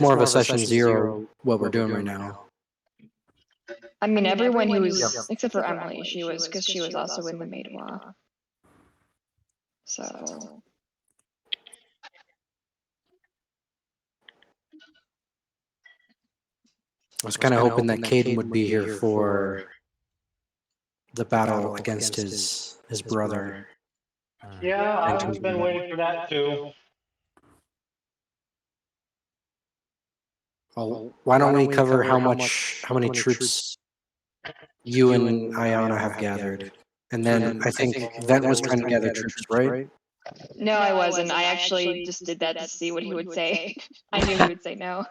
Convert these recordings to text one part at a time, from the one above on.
more of a session 0 what we're doing right now. I mean, everyone who was, except for Emily, she was, because she was also in the Maidwa. So. I was kind of hoping that Caden would be here for the battle against his brother. Yeah, I've been waiting for that too. Well, why don't we cover how many troops you and Ayana have gathered? And then I think Vent was trying to gather troops, right? No, I wasn't. I actually just did that to see what he would say. I knew he would say no.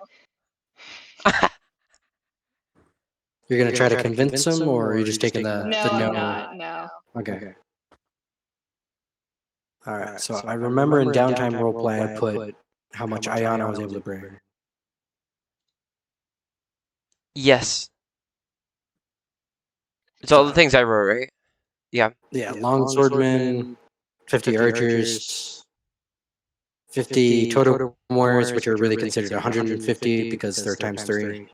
You're gonna try to convince him, or are you just taking the No, no? I'm not. No. Okay. All right. So I remember in downtime roleplay I put how much Ayana was able to bring. Yes. It's all the things I wrote, right? Yeah. Yeah, longswordmen, 50 archers, 50 totem warriors, which are really considered 150 because they're times 3.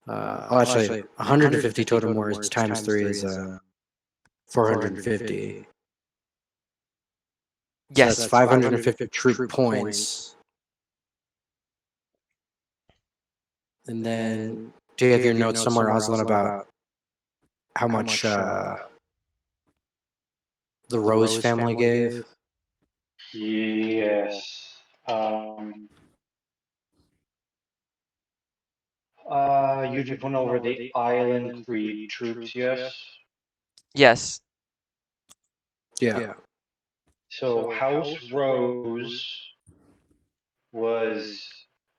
Actually, 150 totem warriors times 3 is 450. Yes. So that's 550 troop points. And then, do you have your notes somewhere, Aslan, about how much the Rose family gave? Yes. You just went over the Island Creed troops, yes? Yes. Yeah. So House Rose was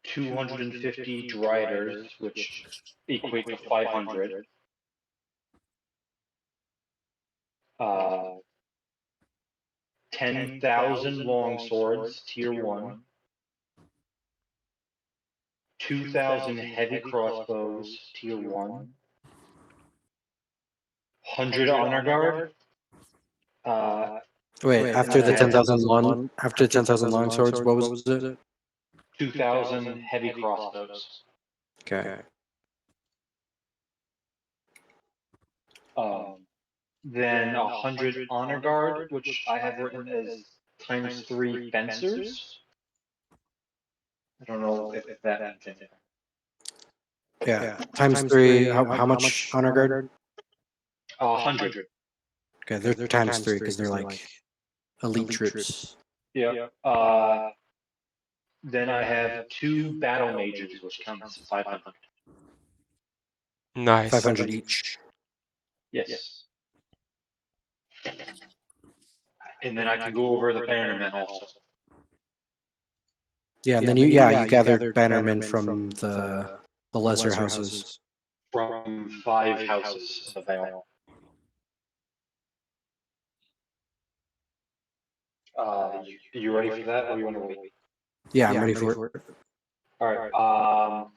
250 Driders, which equate to 500. 10,000 longswords, tier 1. 2,000 heavy crossbows, tier 1. 100 honor guard. Wait, after the 10,000 longswords, what was it? 2,000 heavy crossbows. Okay. Then 100 honor guard, which I have written as times 3 fencers. I don't know if that means anything. Yeah, times 3. How much honor guard? 100. Okay, they're times 3 because they're like elite troops. Yeah. Then I have 2 battle mages, which counts 500. Nice. 500 each. Yes. And then I can go over the bannermen also. Yeah, and then you gathered bannermen from the lesser houses. From 5 houses of the Vale. You ready for that, or you want to wait? Yeah, I'm ready for it. All right.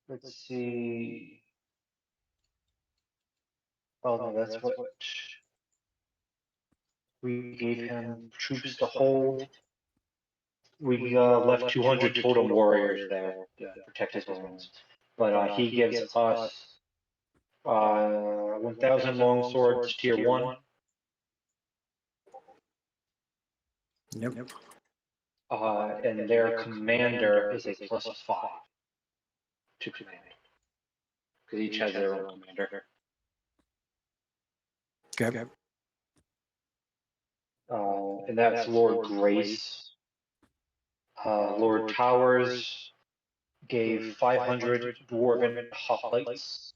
Let's see. Oh no, that's what we gave him troops to hold. We left 200 totem warriors there to protect his lands, but he gives us 1,000 long swords tier 1. Yep. And their commander is a +5 to command, because each has their own commander. Okay. And that's Lord Grace. Lord Towers gave 500 dwarven hoplites.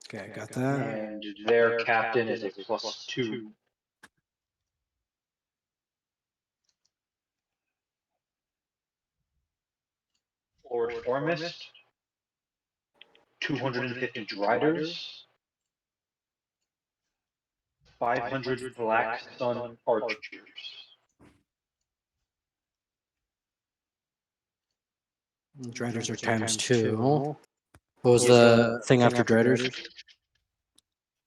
Okay, got that. And their captain is a +2. Lord Ormist, 250 Driders, 500 Black Sun Archers. Driders are ×2. What was the thing after Driders?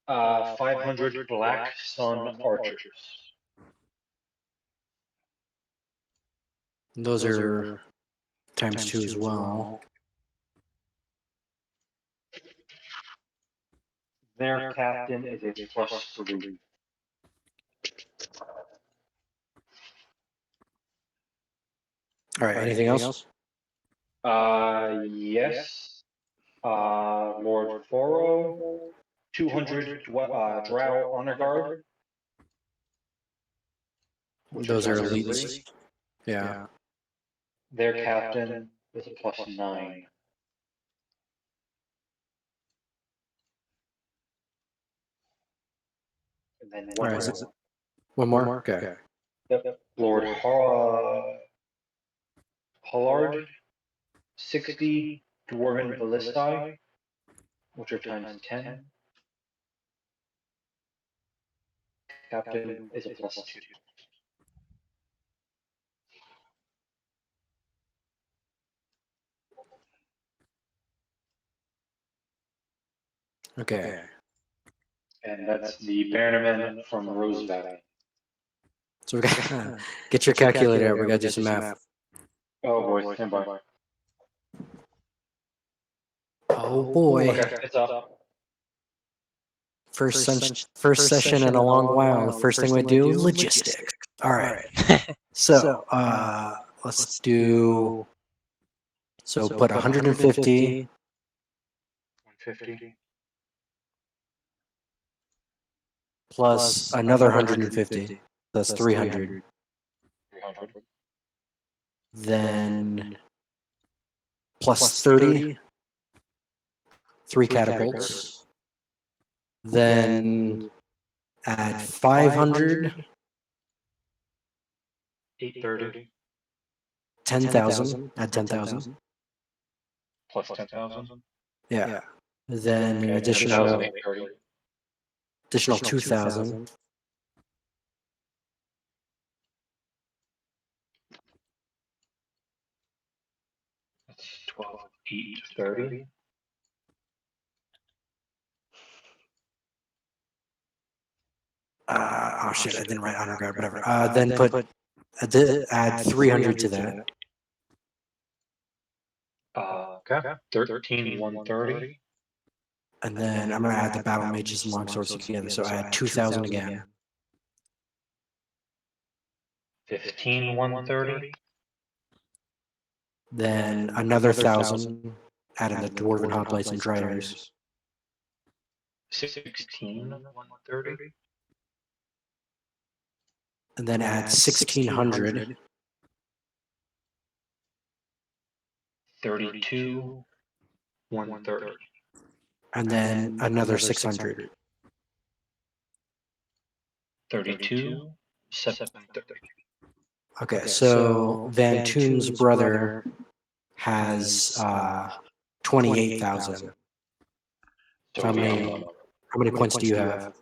500 Black Sun Archers. Those are ×2 as well. Their captain is a +3. All right. Anything else? Yes. Lord Foro, 200 Drow Honor Guard. which Those are +3. elites. Yeah. Their captain is a +9. And then All one right. more. One more. Okay. Yep. Lord Hollard, 60 Dwarven Ballistae, which are ×10. Captain is a +2. Okay. And that's the Bannerman from Rose Valley. So we got get your calculator out. We got to do some math. Oh boy, stand by. Oh boy. Okay, it's up. First session in a long while. The first thing we do, logistics. All right. So let's do. So put 150 150. plus another 150. That's 300. 300. Then plus 30. 3 catapults. Then add 500. 830. 10,000. Add 10,000. Plus 10,000. Yeah. Then Okay, additional 830. 2,000. That's 12,830. Oh shit! I didn't write honor guard. Whatever. Then put add 300 to that. Okay. 13,130. And then I'm gonna add the battle mages and longswords together. So add 2,000 again. 15,130. Then another 1,000. Add in the dwarven hoplites and dryers. 16,130. And then add 1,600. 32,130. And then another 600. 32,730. Okay, so Van Toon's brother has 28,000. So how many points do you have?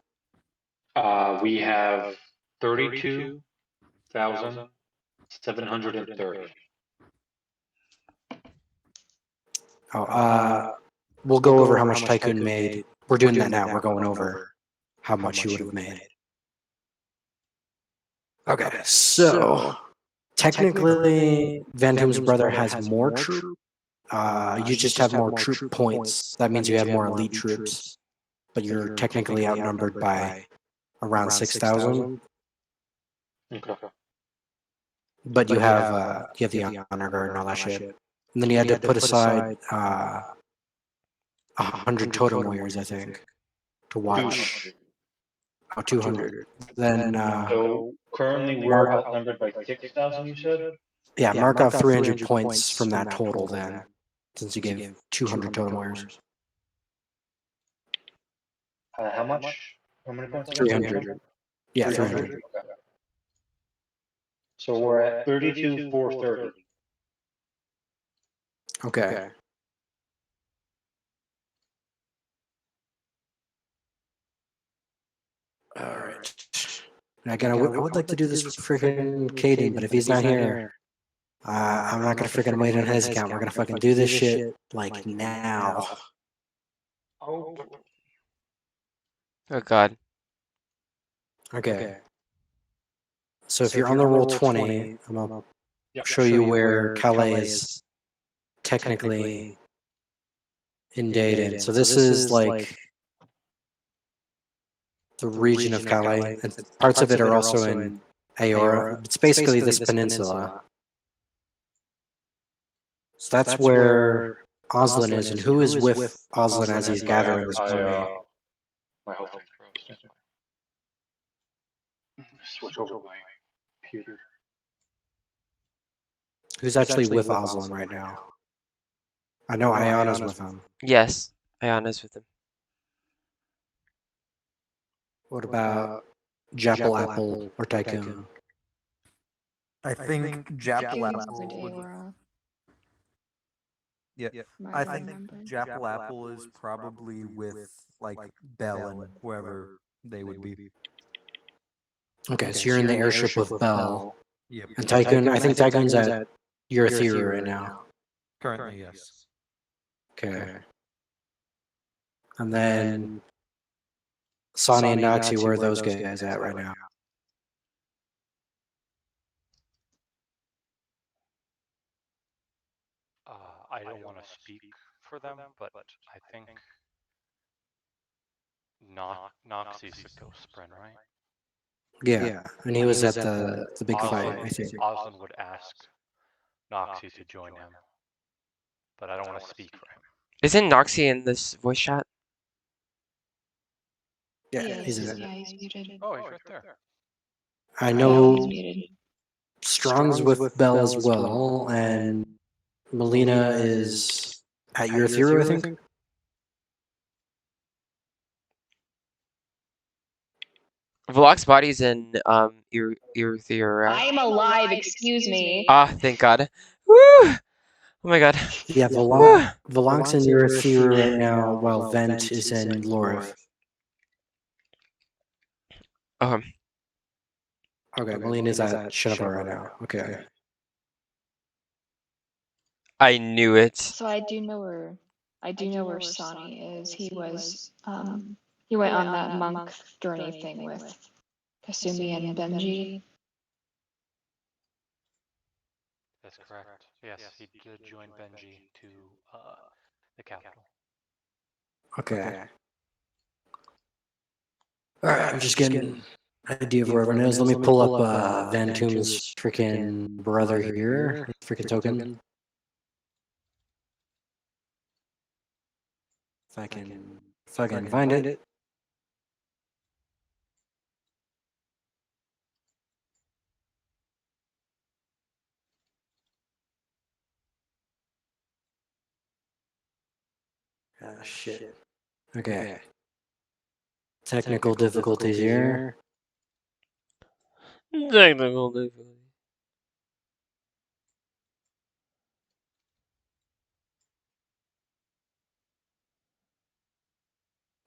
We have 32,730. We'll go over how much Tycoon made. We're doing that now. We're going over how much he would have made. Okay, so technically, Van Toom's brother has more troop. You just have more troop points. That means you have more elite troops, but you're technically outnumbered by around 6,000. Okay. But you have the honor guard and all that shit. And then you had to put aside 100 totem warriors, I think, to watch. 200. Then So currently we're outnumbered by 6,000, you said? yeah, mark off 300 points from that total then, since you gave 200 totem warriors. How much? How many points? 300. Yeah, 300. Okay. So we're at 32,430. Okay. All right. And again, I would like to do this with freaking Caden, but if he's not here, I'm not gonna freaking wait on his account. We're gonna fucking do this shit like now. Oh, Oh God. Okay. So if you're on the roll 20, I'm gonna yep. show you where Calais is technically inundated. So this is like the region of Calais, and parts of it are also in Aora. It's basically this peninsula. So that's where Oslin is, and who is with Oslin as he's gathering this army? My whole thing froze. That's why. Switch over my computer. Who's actually with Oslin right now? I know Iana's with him. Yes. Ayana's with him. What about Japple Apple or Tycoon? I think Goons Japple with Apple would. Aora, Yeah, from what I I think remember. Japple Apple is probably with like Bell and whoever they would be. Okay, so you're in the airship with Bell. Yep. And Tycoon, I think Tycoon's at Eurythera right now. Currently, yes. Okay. And then Sonny and Noxie, where are those guys at right now? I don't want to speak for them, but I think Noxie's the Ghost Spren, right? Yeah, and he was at the big fight, I think. Oslin would ask Noxie to join him, but I don't want to speak for him. Isn't Noxie in this voice chat? Yeah, he's in it. Yeah, he's muted. Oh, he's right there. I Yeah, know he's muted. Strong's with Bell as well, and Melina is at Eurythera, I think. Vlog's body's in Eurythera. I'm alive, excuse me. Ah, thank God. Woo! Oh my God. Yeah, Woo! Valonk's in Eurythera right now, while Vent is in Lorith. Okay, Melina's at Shinovar right now. Okay. I knew it. So I do know where Sonny is. He went on that monk journey thing with Kasumi and Benji. That's correct. Yes, he did join Benji to the capital. Okay. Alright, I'm just getting an idea of where everyone is. Let me pull up Van Toom's freaking brother here. Freaking token. If I can find it. Ah, shit. Okay. Technical difficulties here. Technical difficulty.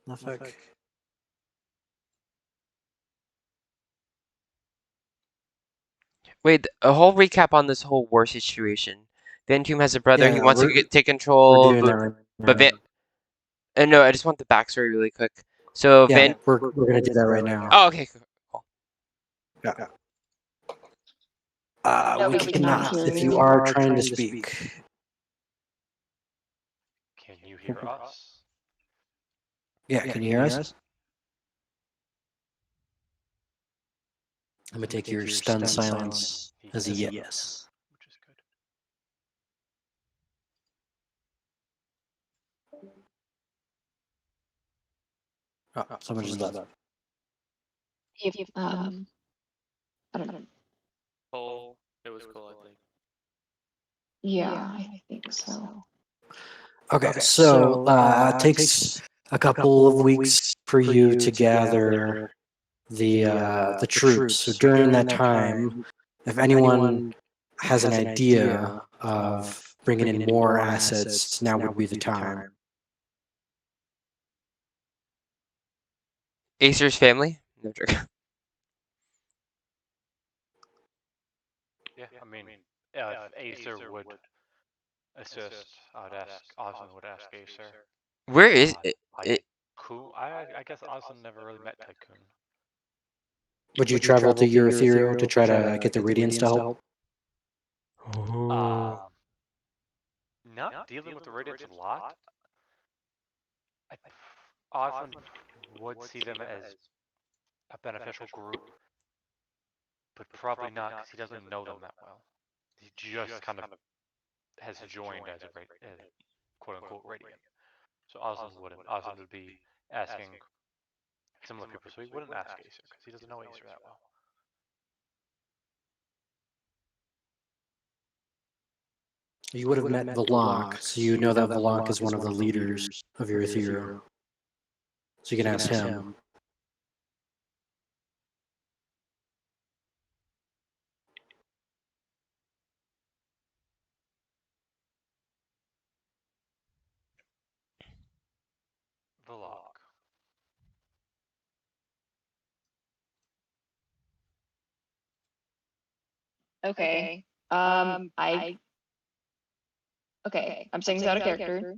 Nuffic. Wait, a whole recap on this whole war situation. Van Toom has a brother. He Yeah, wants to we're- take We're control. doing that right But now. No, I just want the backstory really quick. So Yeah, Van. we're gonna do that right now. Oh, okay. Cool. Yeah. No, We we cannot cannot if hear you you. are trying to speak. Can you hear us? Yeah, can you hear us? I'm gonna take your stunned silence as a yes. Which is good. Oh, someone just left. I don't know. Cole, it was Cole, I think. Yeah, I think so. Okay, so it takes a couple of weeks for you to gather the troops. So during that time, if anyone has an idea of bringing in more assets, now would be the time. Acer's family. No joke. Yeah, I mean, if Acer would assist, I'd ask Ozan would ask Acer. Where is it? I guess Ozan never really met Tycoon. Would you travel to your ethereal to try to get the Radiants to help? Oh. Not dealing with the Radiants a lot. Ozan would see them as a beneficial group, but probably not because he doesn't know them that well. He just kind of has joined as a quote unquote Radiant. So Ozan wouldn't. Ozan would be asking similar people, so he wouldn't ask Acer because he doesn't know Acer that well. You would have met Valak, so you know that Valak is one of the leaders of your ethereal. So you can ask him. Valak. Okay. Okay, I'm saying this out of character.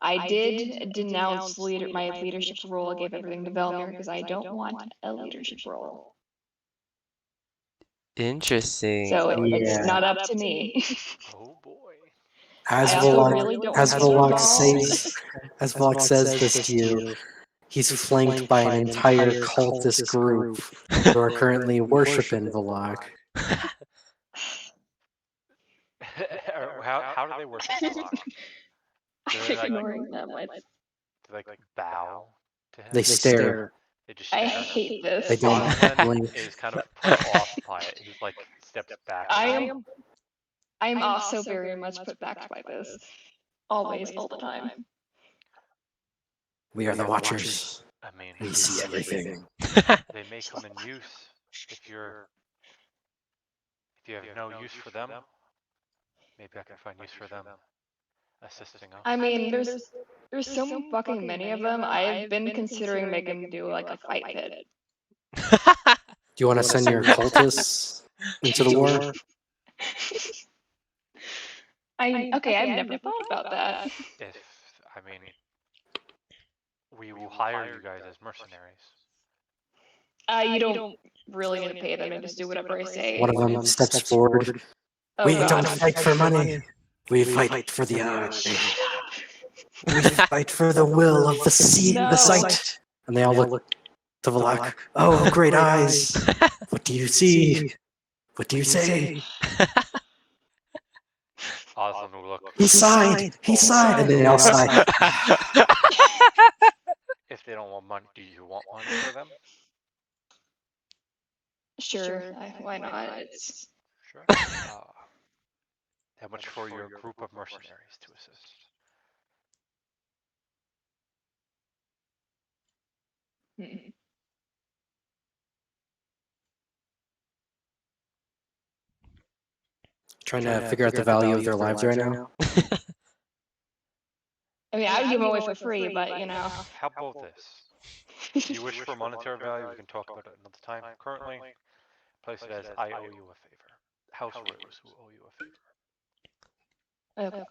I did denounce my leadership role. I gave everything to Velmir because I don't want a leadership role. Interesting. So it's Yeah. not up to me. Oh boy. As I also Valak, really don't as want to Valak get says, as Valak says this to you, he's flanked by an entire cultist group who are currently worshiping Valak. how do they worship Valak? I'm ignoring them. Do they like bow to him? They stare. They just I stare. hate this. They don't Ozan blink. is kind of put off by it. He's like steps back. I am also very much put back by this. Always, all the time. We are the Watchers. I mean, We see everything. they may come in use if you have no use for them. Maybe I can find use for them assisting us. I mean, there's so fucking many of them. I've been considering making them do like a fight pit. Do you want to send your cultists into the war? Okay, I've never thought about that. We will hire you guys as mercenaries. You don't really need to pay them and just do whatever I say. One of them steps forward. Oh, We God. don't fight for money. We fight for the eye. We fight for the will of the sight. And they all look to Valak. Oh, great eyes. What do you see? What do you say? Ozan will look. He sighed. He sighed. And they all sigh. If they don't want money, do you want money for them? Sure, why not? It's Sure. How much for your group of mercenaries to assist? hmm. Trying to figure out the value of their lives right now. I mean, I would give them away for free, but you know. How about this? If you wish for monetary value, we can talk about it another time. Currently, place it as I owe you a favor. House Rose who owe you a favor. Okay.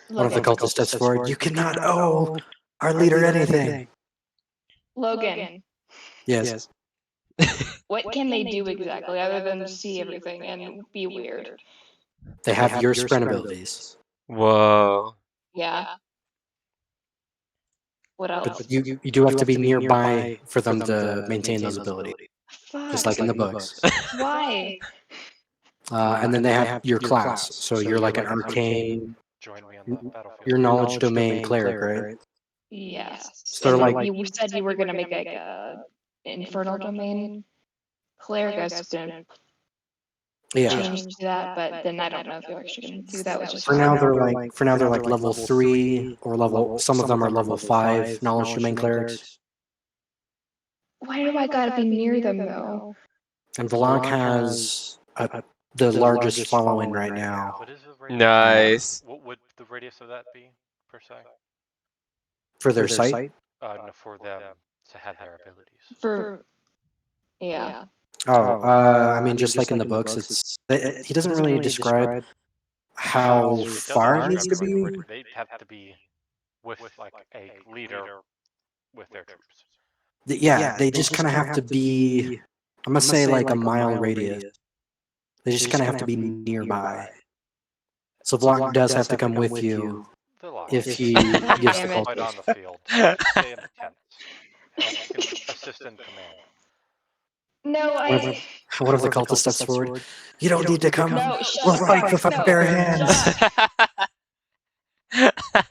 One of the Logan. cultists steps forward. You cannot owe our leader anything. Logan, Yes. what can they do exactly other than see everything and be weird? They have your spread abilities. Whoa. Yeah. What else? But you do have to be nearby for them to maintain those abilities. Just like in the books. Why? And then they have your class. So you're like an arcane, Join me on the battlefield. your knowledge domain cleric, right? Yes. Sort of And like- you said you were gonna make like a infernal domain. Cleric, I was gonna Yeah. change that, but then I don't know if you're actually gonna do that. Which is For now fine. they're like level 3 or level. Some of them are level 5 knowledge domain clerics. Why do I gotta be near them though? And Valak has the largest following right now. What is the radius? Nice. What would the radius of that be, per se? For their site. No, for them to have their abilities. For yeah. I mean, just like in the books, he doesn't really describe how It doesn't far he describe needs to it, be. but they'd have to be with like a leader with their troops. Yeah, they just kind of have to be. I'm gonna say like a mile radius. They just kind of have to be nearby. So Vlog does have to come with you They'll lie. if he You gives the Damn it. fight on cultist. the field. Stay in the tents. Help, you can assist in command. No, What if the cultist steps forward? You don't need to come. No, shut We'll the fight fuck with up. our bare No, hands. shut up.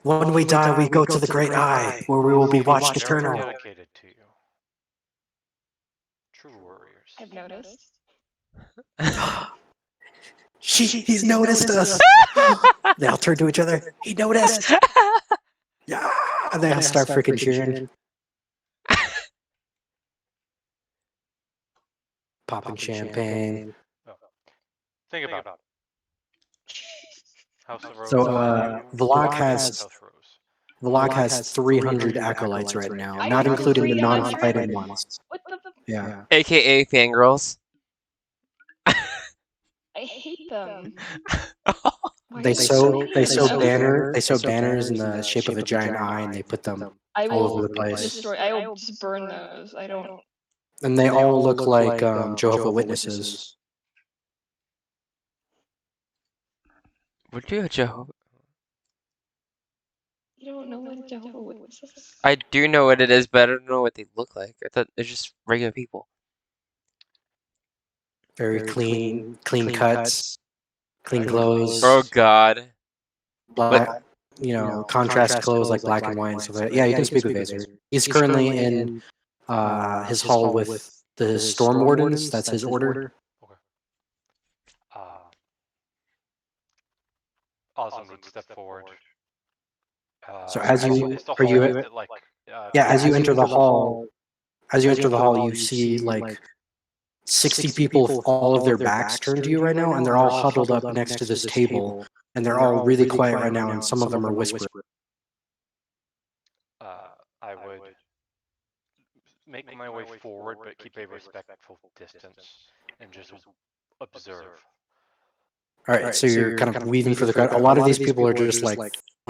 When we die, we go to the Great Eye, where we will be watched Very eternal. dedicated to you. True warriors. I've noticed. He's noticed us. They all turn to each other. He noticed. Yeah, and they all start freaking cheering. Popping champagne. Think about it. House of Rose. So, you- Vlog House has Rose. Vlog has 300 acolytes right now, not including the non-fighting ones. What the? Yeah. AKA fangirls. I hate them. Why They are you sew shooting them? banners in the shape of a giant eye, and they put them I all over will the place. destroy. I will just burn those. I don't. And they all look like Jehovah's Witnesses. What do you, Jehovah? You don't know what Jehovah Witnesses. I do know what it is, but I don't know what they look like. I thought they're just regular people. Very clean cuts, clean clothes. Oh God. Black, contrast clothes like black and white and stuff like that. Yeah, you can speak with Acer. He's currently in his hall with the Storm Wardens. That's his order. Awesome would step forward. So as you is the are you hall, is it like, as you enter the hall, you see like 60 people with all of their backs turned to you right now, and they're all huddled up next to this table, and they're all really quiet right now, and some of them are whispering. I would make my way forward, but keep a respectful distance and just observe. All right, so you're kind of weaving for the crowd. A lot of these people are just like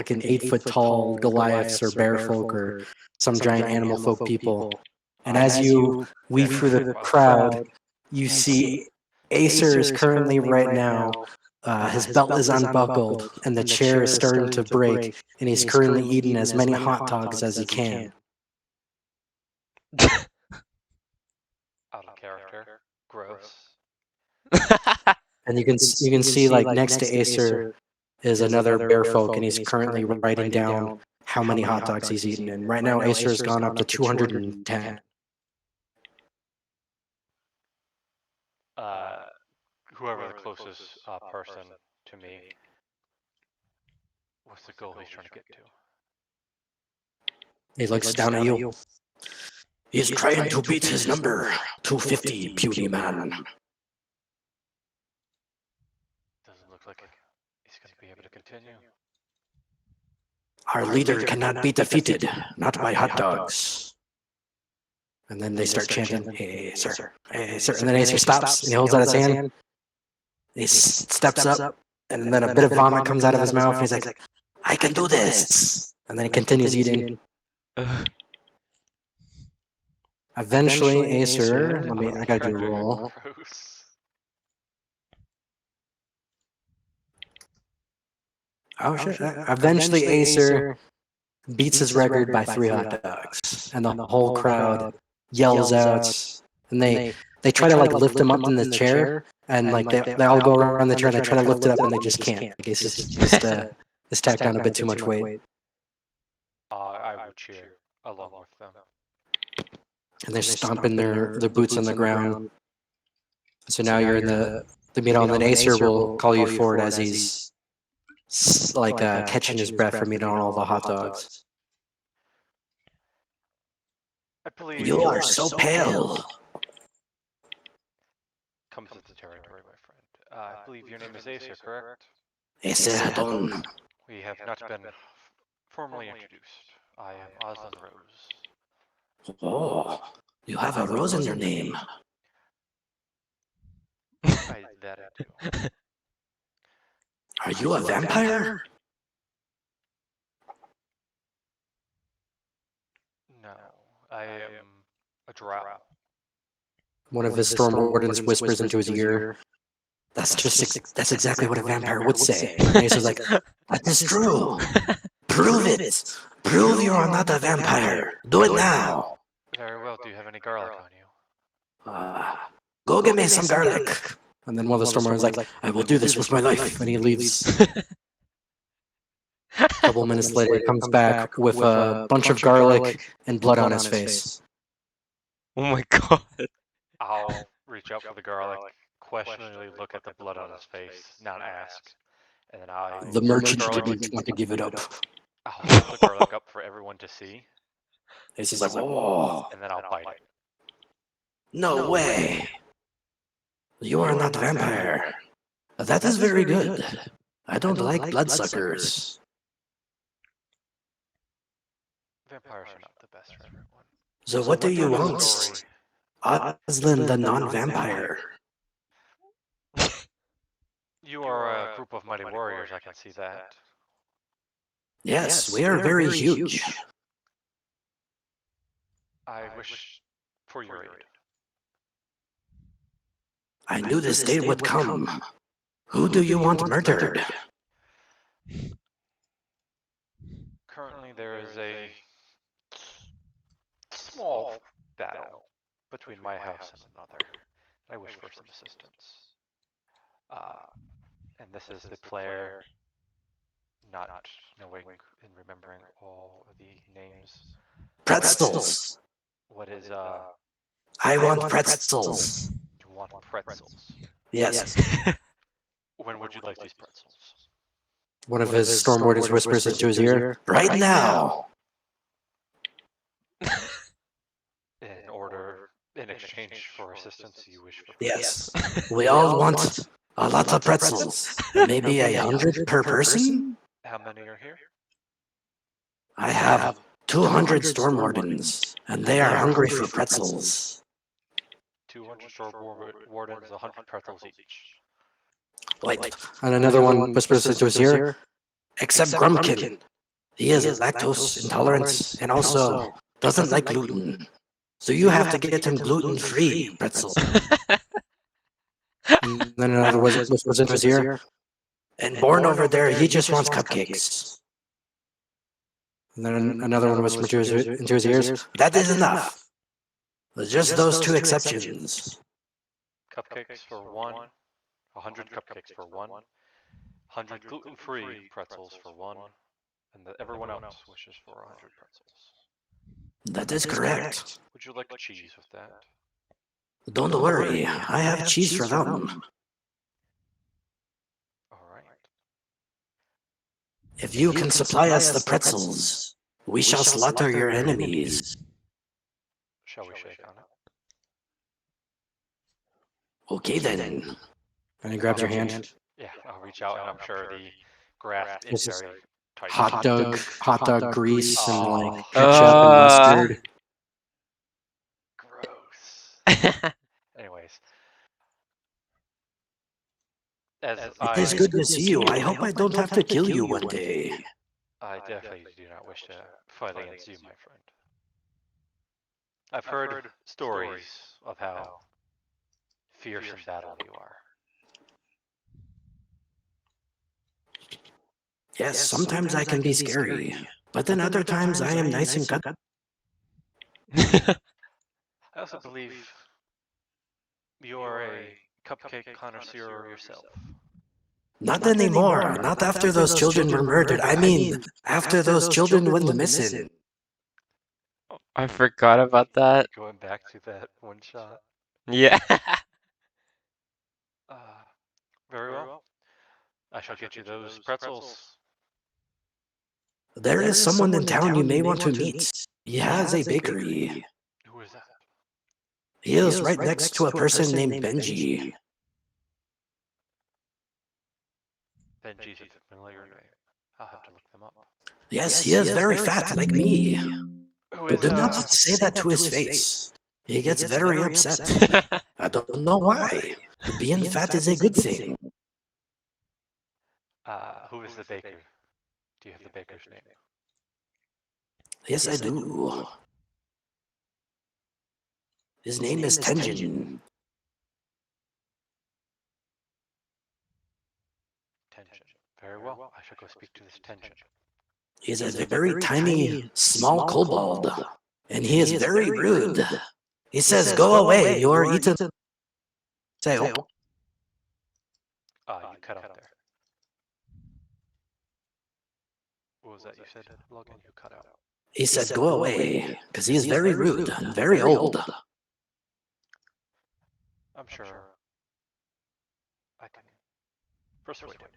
an 8-foot tall Goliaths or bear folk or some giant animal folk people. And as you weave through the crowd, you see Acer is currently right now. His belt is unbuckled, and the chair is starting to break, and he's currently eating as many hot dogs as he can. Out of character. Gross. And you can see like next to Acer is another bear folk, and he's currently writing down how many hot dogs he's eaten. And right now Acer has gone up to 210. Whoever the closest person to me, what's the goal he's trying to get to? He looks down at you. He's trying to beat his number, 250, puny man. Doesn't look like he's going to be able to continue. Our leader cannot be defeated, not by hot dogs. And then they start chanting, hey, sir, hey, sir. And then Acer stops, and he holds out his hand. He steps up, and then a bit of vomit comes out of his mouth, and he's like, I can do this. And then he continues eating. Eventually, Acer, I gotta do a roll. Gross. Oh shit. Eventually, Acer beats his record by 3 hot dogs, and the whole crowd yells out, and they try to like lift him up in the chair, and like they all go around the chair and they try to lift it up, and they just can't. Like, it's just tacked on a bit too much weight. I would cheer along with them. And they're stomping their boots on the ground. So now you're in the middle, and then Acer will call you forward as he's like catching his breath from eating all the hot dogs. I believe You are so pale. Comes with the territory, my friend. I believe your name is Acer, correct? Acer Hadon. We have not been formally introduced. I am Aslan Rose. Oh, you have a rose in your name. That I do. Are you a vampire? No, I am a drow. One of his storm wardens whispers into his ear. That's exactly what a vampire would say. And Ace is like, that is true. Prove it. Prove you are not a vampire. Do it now. Very well. Do you have any garlic on you? Go get me some garlic. And then one of the storm wardens is like, I will do this with my life. And he leaves. A couple minutes later, he comes back with a bunch of garlic and blood on his face. Oh my god. I'll reach out for the garlic, questioningly look at the blood on his face, not ask, and then I'll The merchant didn't want to give it up. I'll hold the garlic up for everyone to see, Ace is like, oh, and then I'll bite it. no way. You are not a vampire. That is very good. I don't like bloodsuckers. Vampires are not the best for everyone. So what do you want? Story. Aslan the non-vampire. You are a group of mighty warriors, I can see that. Yes, we are very huge. I wish for your aid. I knew this day would come. Who do you want murdered? Currently, there is a small battle between my house and another. I wish for some assistance. And this is the player not knowing and remembering all of the names. Pretzels. What is, I want pretzels. you want pretzels? Yes. When would you like these pretzels? One of his storm wardens whispers into his ear. Right now. In exchange for assistance, you wish for Yes. We all want a lot of pretzels. Maybe 100 per person? How many are here? I have 200 storm wardens, and they are hungry for pretzels. 200 store wardens, 100 pretzels each. Wait. And another one whispers into his ear. Except Grumpkin. He is lactose intolerant and also doesn't like gluten. So you have to get him gluten-free pretzels. And then another whispers into his ear. And Born over there, he just wants cupcakes. And then another one whispers into his ears. That is enough. Just those two exceptions. Cupcakes for one. 100 cupcakes for one. 100 gluten-free pretzels for one. And everyone else wishes for 100 pretzels. That is correct. Would you like cheese with that? Don't worry, I have cheese for them. Alright. If you can supply us the pretzels, we shall slaughter your enemies. Shall we shake on it? Okay then. And he grabs your hand. Yeah, I'll reach out and I'm sure the grasp is This is very tight. Hot dog grease and like Oh. ketchup and mustard. Gross. Anyways. As It is good to see you. I hope I don't have to kill you one day. I definitely do not wish to fight against you, my friend. I've heard stories of how fierce in battle you are. Yes, sometimes I can be scary, but then other times I am nice and cut. I also believe you're a cupcake connoisseur yourself. Not anymore. Not after those children were murdered. I mean, after those children went missing. I forgot about that. Going back to that one shot. Yeah. Very well. I shall get you those pretzels. There is someone in town you may want to meet. He has a bakery. Who is that? He is right next to a person named Benji. Benji's a familiar name. I'll have to look them up. Yes, he is very fat like me. Who But is, do not say that to his face. He gets very upset. I don't know why. Being fat is a good thing. Who is the baker? Do you have the baker's name? Yes, I do. His name is Tenjin. Tension. Very well. I shall go speak to this Tension. He's a very tiny, small kobold, and he is very rude. He says, "Go away, you are eaten." Say, You cut out there. What was that you said, Logan? You cut out. he said, "Go away," because he is very rude and very old. I'm sure I can persuade him.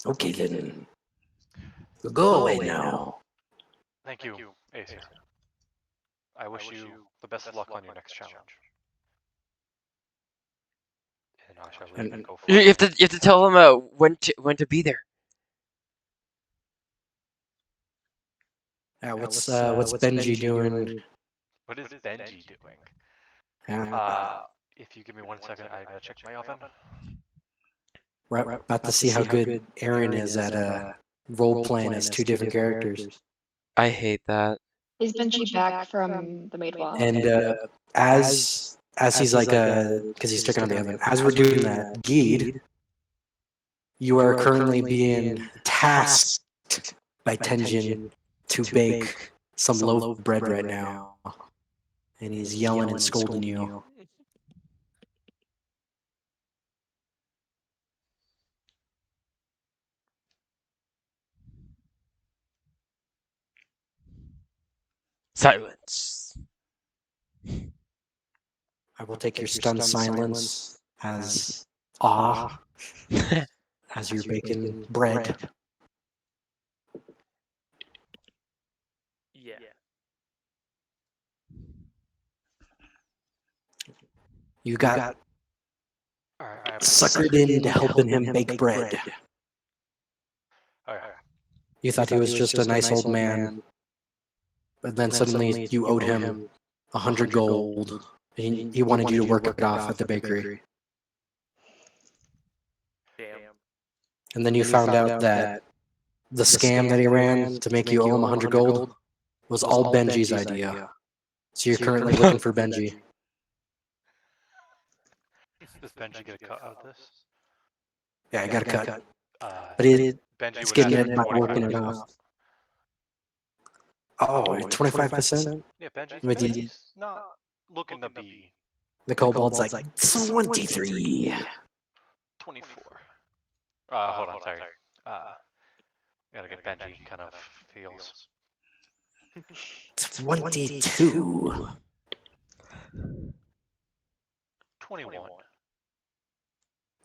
Okay then, go away now. Thank you, Acer. I wish you the best of luck on your next challenge. And I shall leave and go for You have to tell them when to be there. What's Benji doing? What is Benji doing? Yeah, If you give me 1 second, I gotta check my oven. we're about to see how good Aaron is at role playing as two different characters. I hate that. Is Benji back from the maid wall? And as he's like because he's sticking on the oven. As we're doing that, Geed, you are currently being tasked by Tenjin to bake some loaf of bread right now, and he's yelling and scolding you. Silence. I will take your stunned silence as awe as you're baking bread. Yeah. You got Alright, suckered into helping him bake bread. Alright. You thought he was just a nice old man, but then suddenly you owed him 100 gold. He wanted you to work it off at the bakery. Damn. And then you found out that the scam that he ran to make you owe him 100 gold was all Benji's idea. So you're currently looking for Benji. Does Benji get a cut out of this? Yeah, I got a cut. But Benji it's would getting have it by working it off. Oh, 25%? Yeah, But Benji's not looking to be the kobold's like 23. 24. Hold on, sorry. Gotta get Benji kind of feels. 22. 21.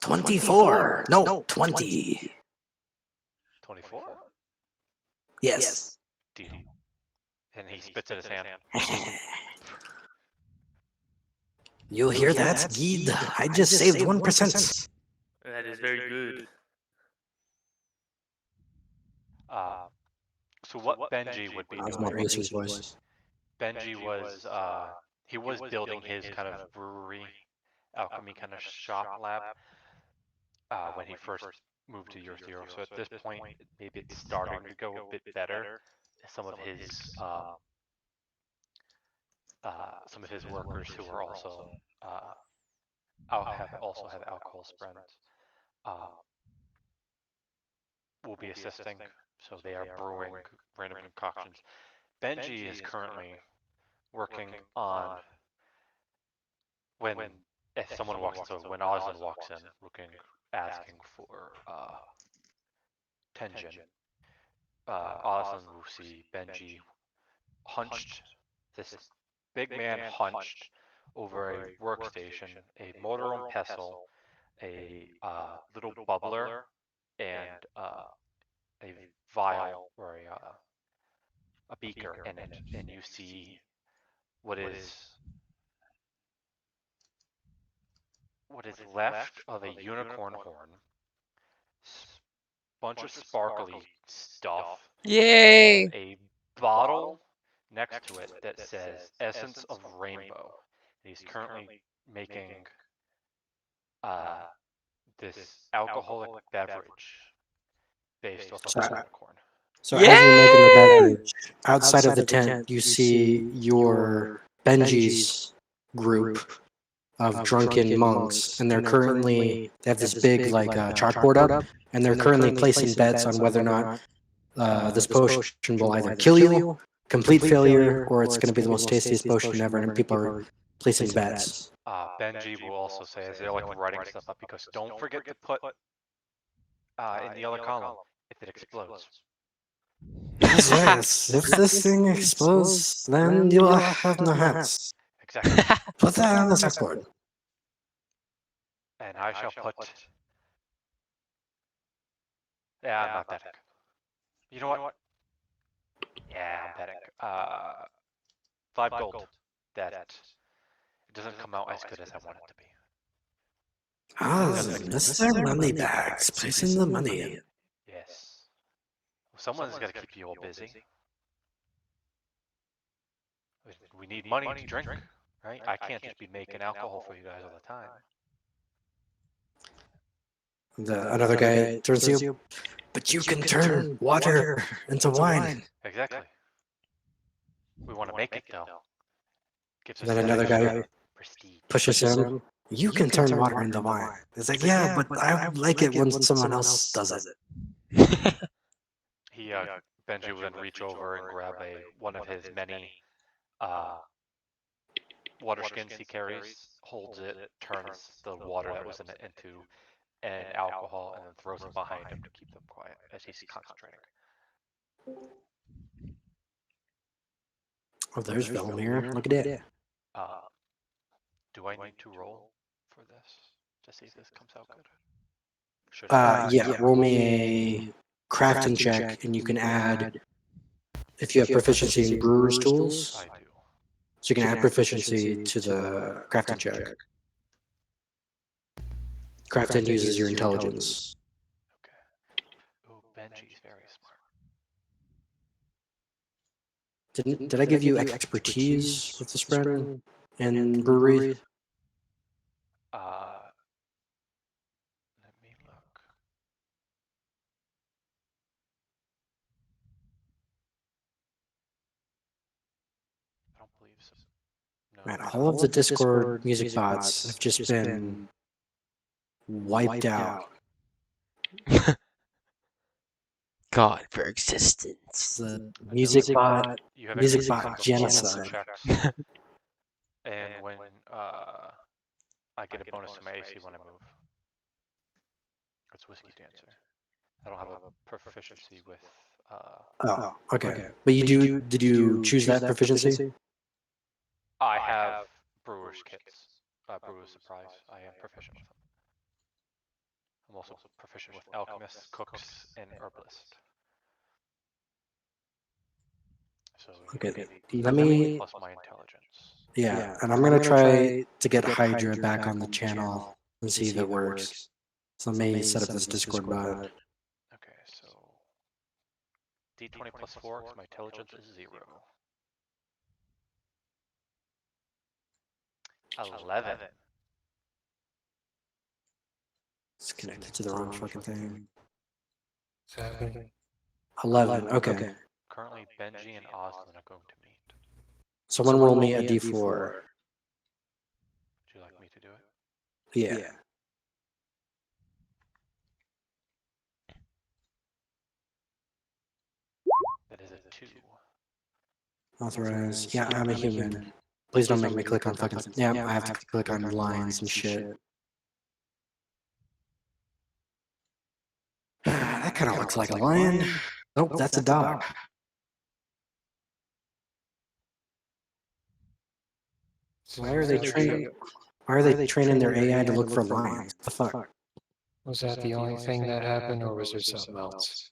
24. No, 20. 24? Yes. Deal. And he spits in his hand. You hear that, Geed? I just saved 1%. That is very good. So what Benji would be That was doing? more Acer's voice. Benji was he was building his kind of brewery alchemy kind of shop lab when he first moved to Year Zero. So at this point, maybe it's starting to go a bit better. Some of his workers who are also have alcohol sprints will be assisting. So they are brewing random concoctions. Benji is currently working on if someone walks in, so when Ozlin walks in, asking for Tenjin, Ozlin will see Benji hunched, this big man hunched over a workstation, a mortar and pestle, a little bubbler, and a vial or a beaker in it, and you see what is left of a unicorn horn, bunch of sparkly stuff, Yay! and a bottle next to it that says Essence of Rainbow. He's currently making this alcoholic beverage based off of So- peppercorn. So as you're making the beverage, outside of the tent, you see your Benji's group of drunken monks, and they have this big like chalkboard up, and they're currently placing bets on whether or not this potion will either kill you, complete failure, or it's going to be the most tastiest potion ever, and people are placing bets. Benji will also say, as they're like writing stuff up, because don't forget to put in the other column if it explodes. Yes, if this thing explodes, then you'll have no hats. Exactly. Put that on the chalkboard. And I shall put. Yeah, I'm not betting. You know what? Yeah, I'm betting. 5 gold. That it doesn't come out as good as I want it to be. Mr. Moneybags, placing the money. Yes. Someone's got to keep you all busy. We need money to drink, right? I can't just be making alcohol for you guys all the time. Another guy turns to you. But you can turn water into wine. Exactly. We want to make it though. Gives us Then that another extra guy prestige. pushes him. You can turn water into wine. It's like, yeah, but I like it when someone else does it. He Benji will then reach over and grab one of his many water skins he carries, holds it, turns the water that was in it into an alcohol, and then throws it behind him to keep them quiet as he's concentrating. Oh, there's Belmir. Look at it. Do I need to roll for this to see if this comes out good? Should I? Yeah, roll me a crafting check, and you can add, if you have proficiency in brewer's tools, I do. so you can add proficiency to the crafting check. Crafting uses your intelligence. Okay. Oh, Benji's very smart. Did I give you expertise with the spread and brewery? Let me look. I don't believe so. No. Man, all of the Discord music bots have just been wiped out. God for existence. The music bot, You have music expertise bot on both genocide. checks. And when I get a bonus to my AC when I move. It's Whiskey Dancer. I don't have a proficiency with Oh, okay. But did you choose that proficiency? I have brewer's kits. Brewer's surprise. I am proficient with them. I'm also proficient with alchemists, cooks, and herbalist. So Okay, you let get me- plus my intelligence. Yeah, and I'm gonna try to get Hydra back on the channel and see if it works. So let me set up this Discord bot. Okay, so D20 plus 4 because my intelligence is 0. 11. It's connected to the wrong fucking thing. 7. 11. Okay. Currently, Benji and Oslin are going to meet. Someone roll me a D4. Would you like me to do it? Yeah. That is a 2. Authorize. Yeah, I'm a human. Please don't make me click on fucking. Yeah, I have to click on lines and shit. That kind of looks like a lion. Nope, that's a dog. Why are they training? Why are they training their AI to look for lions? What the fuck? Was that the only thing that happened, or was there something else?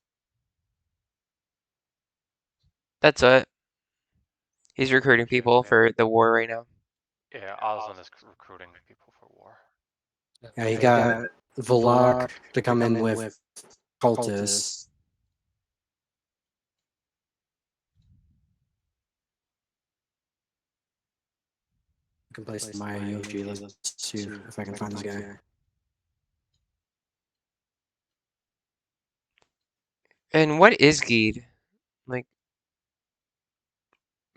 That's it. He's recruiting people for the war right now. Yeah, Oslin is recruiting people for war. Yeah, he got Volok to come in with cultists. I can place my Yoshi. Let's see if I can find this guy. And what is Geed? Like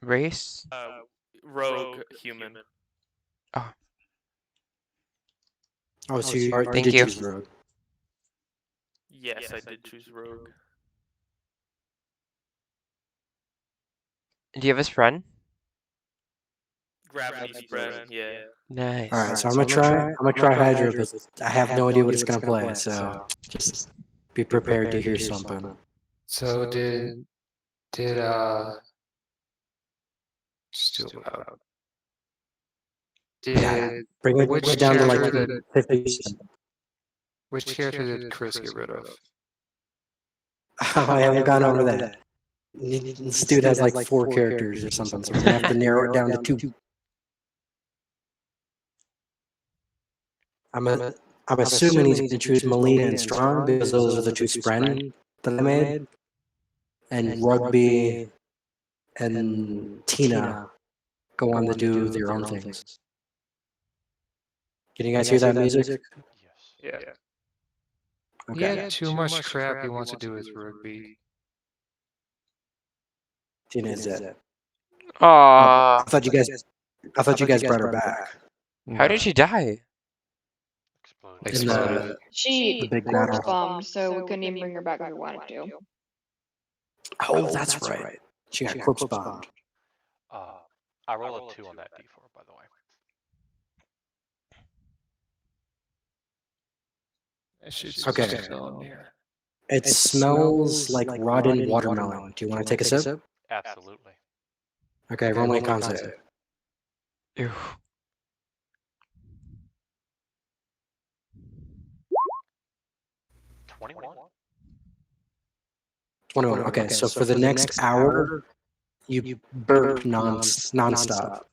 race? Rogue human. Oh, so you Thank did you. choose rogue. Yes, I did choose rogue. Do you have a friend? Gravity spread. Yeah. Nice. All right, so I'm gonna try Hydra, but I have no idea what it's gonna play. So just be prepared to hear something. So did just do it loud. Yeah, Did bring it which down to character like 50%. which character did Chris get rid of? I haven't gone over that. This dude has like 4 characters or something, so we're gonna have to narrow it down to 2. I'm assuming he's gonna choose Molina and Strong because those are the 2 Spren that I made, and Rugby and Tina go on to do their own things. Can you guys hear that music? Yes. Yeah. He Okay. had too much crap he wants to do with rugby. Tina is it. Aww. I thought you guys brought her back. How did she die? Exploded. In the- Exploded. She big corpse battle. bombed, so we couldn't even bring her back if we wanted to. Oh, that's right. She got corpse bombed. I rolled a 2 on that D4, by the way. That shit's Okay. still on here. It smells like rotten watermelon. Do you want to take a sip? Absolutely. Okay, roll me a con save. Ew. $21. 21. Okay, so for the next hour, you burp nonstop.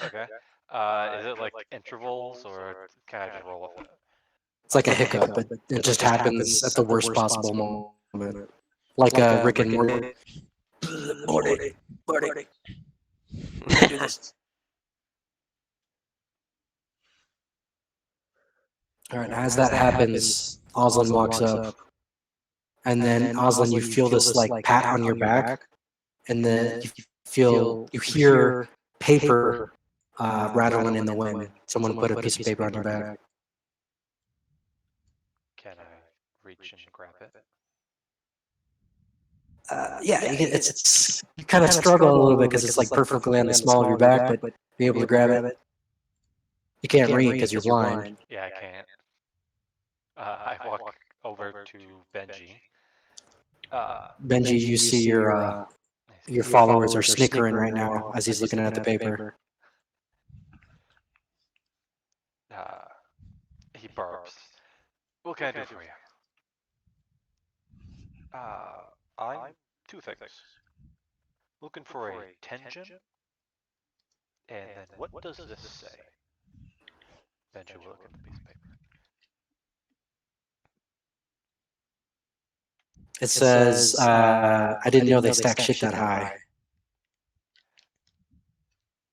Okay. Is it like intervals or can I just roll with it? It's like a hiccup, but it just happens at the worst possible moment. Like Rick and Morty. Morty. Do this. All right, as that happens, Oslin walks up. And then Oslin, you feel this like pat on your back, and then you hear paper rattling in the wind. Someone put a piece of paper on your back. Can I reach and grab it? Yeah, you kind of struggle a little bit because it's like perfectly on the small of your back, but be able to grab it. You can't read because you're blind. Yeah, I can't. I walk over to Benji. Benji, you see your followers are snickering right now as he's looking at the paper. He burps. What can I do for you? I'm 2 things. Looking for a Tenjin. And then what does this say? Benji will look at the piece of paper. It says, I didn't know they stack shit that high.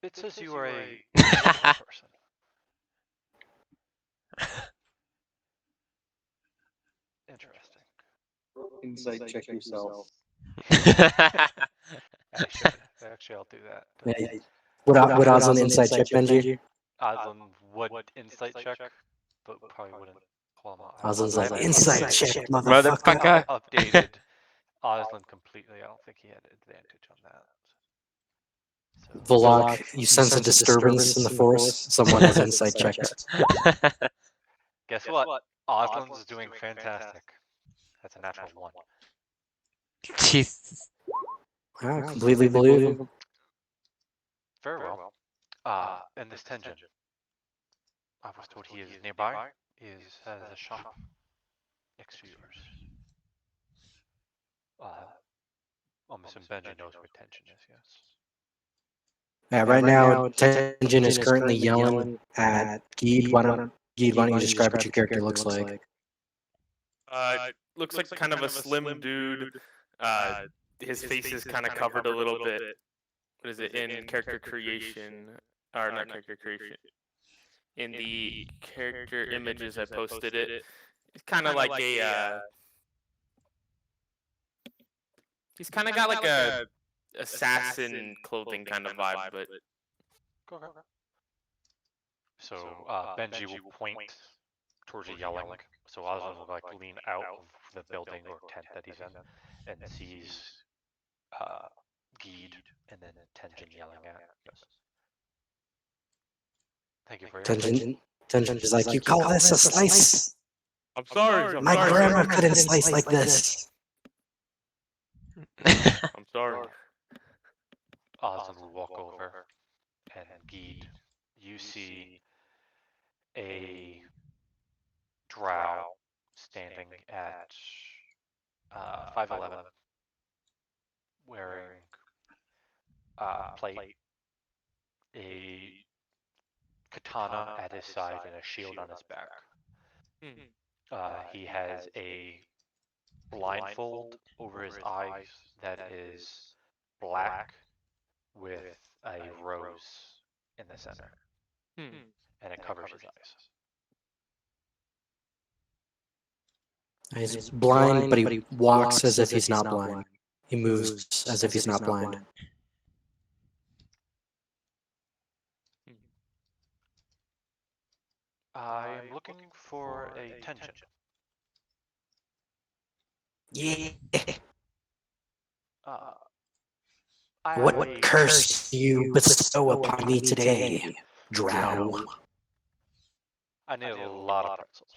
It says you are a person. Interesting. Insight check yourself. Actually, I'll do that. Yeah, would Oslin insight check Benji? Aslan would insight check, but probably wouldn't call him out. Oslin's I like, haven't insight check, motherfucker. Motherfucker. updated Aslan completely. I don't think he had advantage on that. So, Volok, you sense a disturbance in the force. Someone has insight checked. guess what? Aslan's doing fantastic. That's a natural 1. Jesus. Wow, completely believable. Very well. And this Tenjin, I was told he is nearby. Has a shop next to yours. I'm assuming Benji knows where Tenjin is. Yes. Yeah, right now, Tenjin is currently yelling at Geed. Why don't you describe what your character looks like? Looks like kind of a slim dude. His face is kind of covered a little bit. What is it in character creation? Or not character creation. In the character images I posted it. It's kind of like a. He's kind of got like a assassin clothing kind of vibe, but Okay. So Benji will point towards the yelling. So Oswald will like lean out of the building or tent that he's in and sees Geed and then Tenjin yelling at us. Thank you for your Tenjin is like, you call this a slice? I'm sorry. I'm My sorry. grandma couldn't slice like this. I'm sorry. Oswald will walk over and Geed, you see a drow standing at 5'11", wearing plate, a katana at his side, and a shield on his back. He has a blindfold over his eyes that is black with a rose in the center, and it covers his eyes. He's blind, but he walks as if he's not blind. He moves as if he's not blind. I am looking for a Tenjin. Yeah. What curse do you bestow upon me today, drow? I need a lot of pretzels.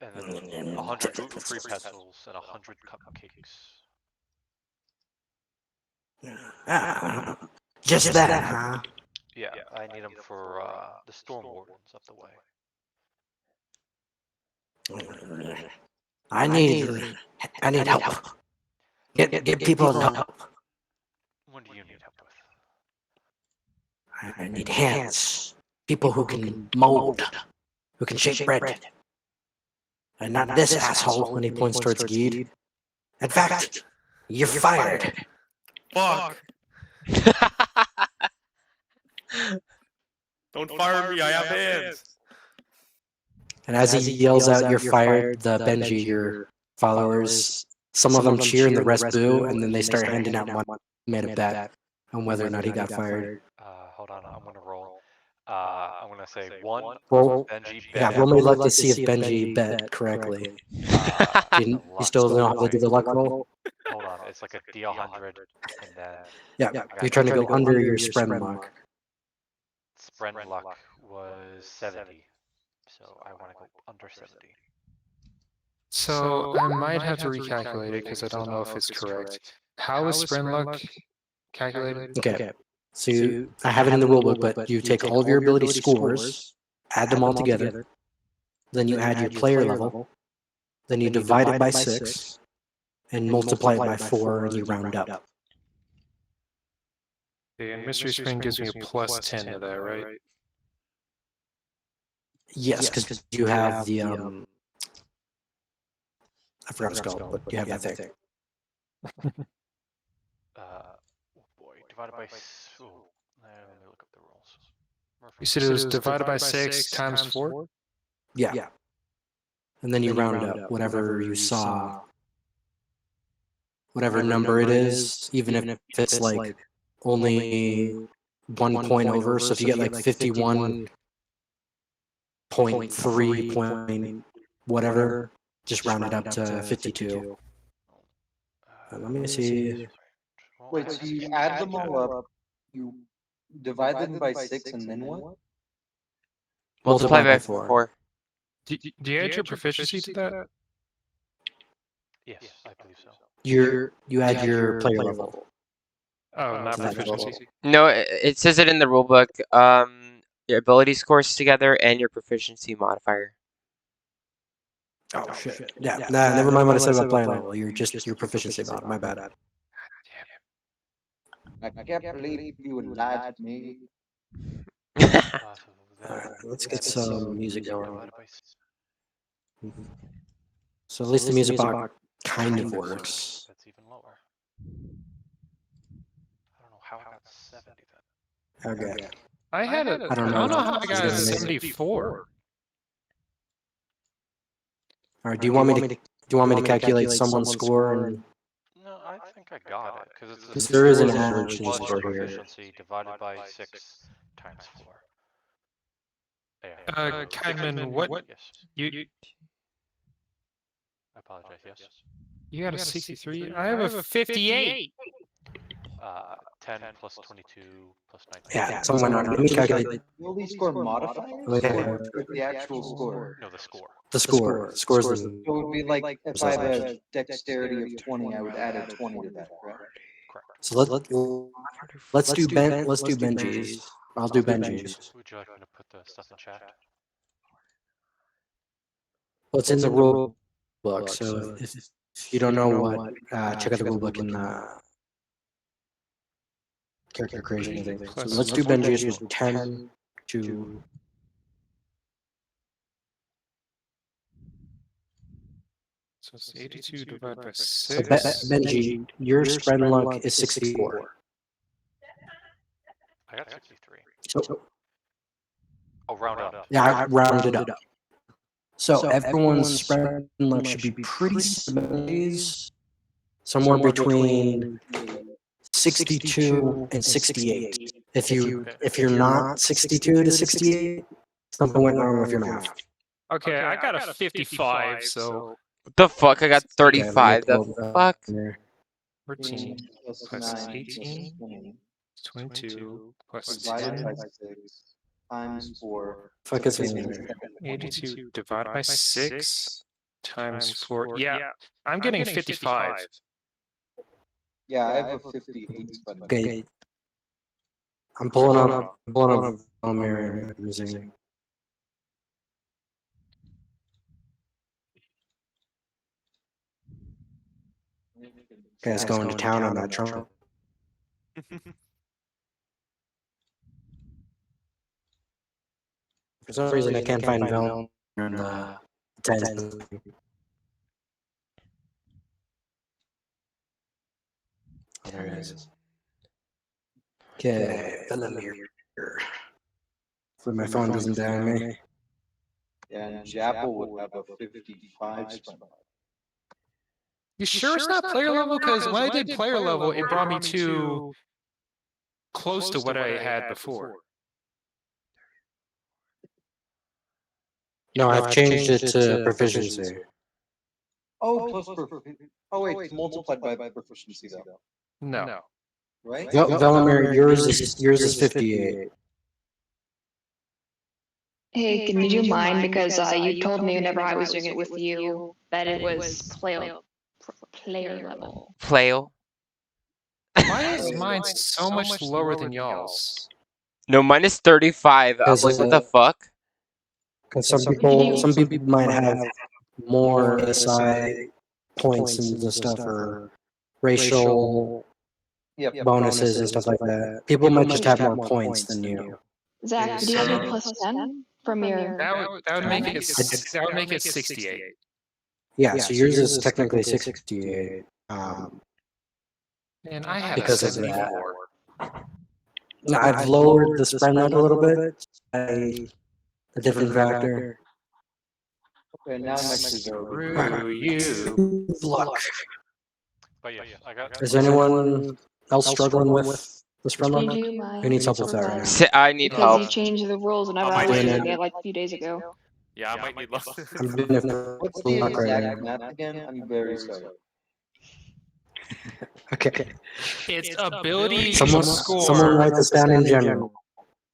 And then 100 gluten-free pretzels and 100 cupcakes. Just that, huh? Yeah, I need them for the storm wardens up the way. I need help. Get people help. What do you need help with? I need hands. People who can mold, who can shake bread. And not this asshole when he points towards Geed. In fact, you're fired. Fuck. Don't fire me. I have hands. And as he yells out, you're fired, the Benji, your followers, some of them cheer and the rest boo, and then they start handing out money. Made a bet on whether or not he got fired. Hold on, I'm gonna roll. I'm gonna say 1. Roll, Benji yeah, bet. roll me luck to see if Benji bet correctly. You still know how to do the luck roll? Hold on, it's like a D100, and then Yeah, you're trying to go under your spread luck. spread luck was 70, so I want to go under 70. So I might have to recalculate it because I don't know if it's correct. How is Spren luck calculated? Okay, so I have it in the rulebook, but you take all of your ability scores, add them all together, then you add your player level, then you divide it by 6, and multiply it by 4, and you round up. Okay, and Mystery Spring gives me a plus 10 to that, right? Yes, because you have the I forgot what it's called, but you have that thing. Oh boy, divided by. Oh, let me look up the rules. You said it was divided by 6 times 4? Yeah. And then you round up whatever you saw, whatever number it is, even if it's like only 1 point over. So if you get like 51.3 point whatever, just round it up to 52. Let me see. Wait, so you add them all up, you divide them by 6, and then what? Multiply by 4. Do you add your proficiency to that? Yes, I believe so. You add your player level. Oh, not to that proficiency. No, it says it in the rulebook. Your ability scores together and your proficiency modifier. Oh shit! Yeah, nah, never mind what I said about player level. You're just your proficiency mod. My bad. I can't believe you lied to me. Alright, let's get some music going. So at least the music box kind of works. That's even lower. I don't know how I got 70 then. Okay. I had it. I don't know how I got It's gonna make- 74. All right. Do you want me to calculate someone's score? And No, I think I got it, because it's because the there is an score average plus score here. proficiency divided by 6 times 4. Yeah. Cadman, what Yes. you I apologize. Yes. you got a 63? I have a 58. 10 plus 22 plus 19. Yeah. Someone on. Let me calculate Ability score modifiers Okay. or the actual score? No, the score. the score. Scores the. So it would be like if I have a dexterity of 20, I would add a 20 to that, correct? Correct. So let's do Benji's. I'll do Benji's. Would you like me to put the stuff in chat? What's in the rule book? So if you don't know what, check out the rule book in the character creation thing. So let's do Benji's with 10 to. So it's 82 divided by So 6. Benji, your spread luck is 64. I got 63. So Oh, round up. yeah, I rounded up. So everyone's spread luck should be pretty similar, somewhere between 62 and 68. If you're not 62 to 68, something went wrong with your math. Okay, I got a 55, so What the fuck? I got Yeah, let me 35. The pull it up fuck? there. 14 Plus plus 9 18 plus 20 22 plus divided 10. by 6 times 4. Fuck is 82 divided by 6 times 4. Yeah, I'm getting 55. Yeah, I have a 58 spread. Okay. I'm pulling up Valmir using. Guys going to town on that Trump. For some reason, I can't find Valmir in the 10. There it is. Okay, Valmir. So my phone doesn't die on me. Yeah, and Japple would have a 55 spread. You sure it's not player level? Because when I did player level, it brought me to close to what I had before. No, I've changed it to proficiency. Oh, plus oh wait, it's multiplied by proficiency though, No. right? Valmir, yours is 58. Hey, can you do mine? Because you told me whenever I was doing it with you that it was player level. Flail? Why is mine so much lower than y'all's? No, mine is 35. I'm like, what the fuck? Because some people might have more SI points and the stuff, or racial Yep. bonuses and stuff like that. People might just have more points than you. Zach, did you have a plus 10 from your? That would make it 68. Yeah, so yours is technically 68. And I had Because a of that. 74. Now, I've lowered the spread limit a little bit. A different factor. Okay, now next is Screw you. Luck. But yes, I got. Is anyone else struggling with the spread Can you limit? do mine? Who needs help with that right now? I need Because help. you changed the rules whenever I I was might doing need- it like a few days ago. Yeah, I might need luck. I'm doing it for What's the luck right exact now. math again? I'm very sorry. Okay. It's ability Someone score. write this down in general.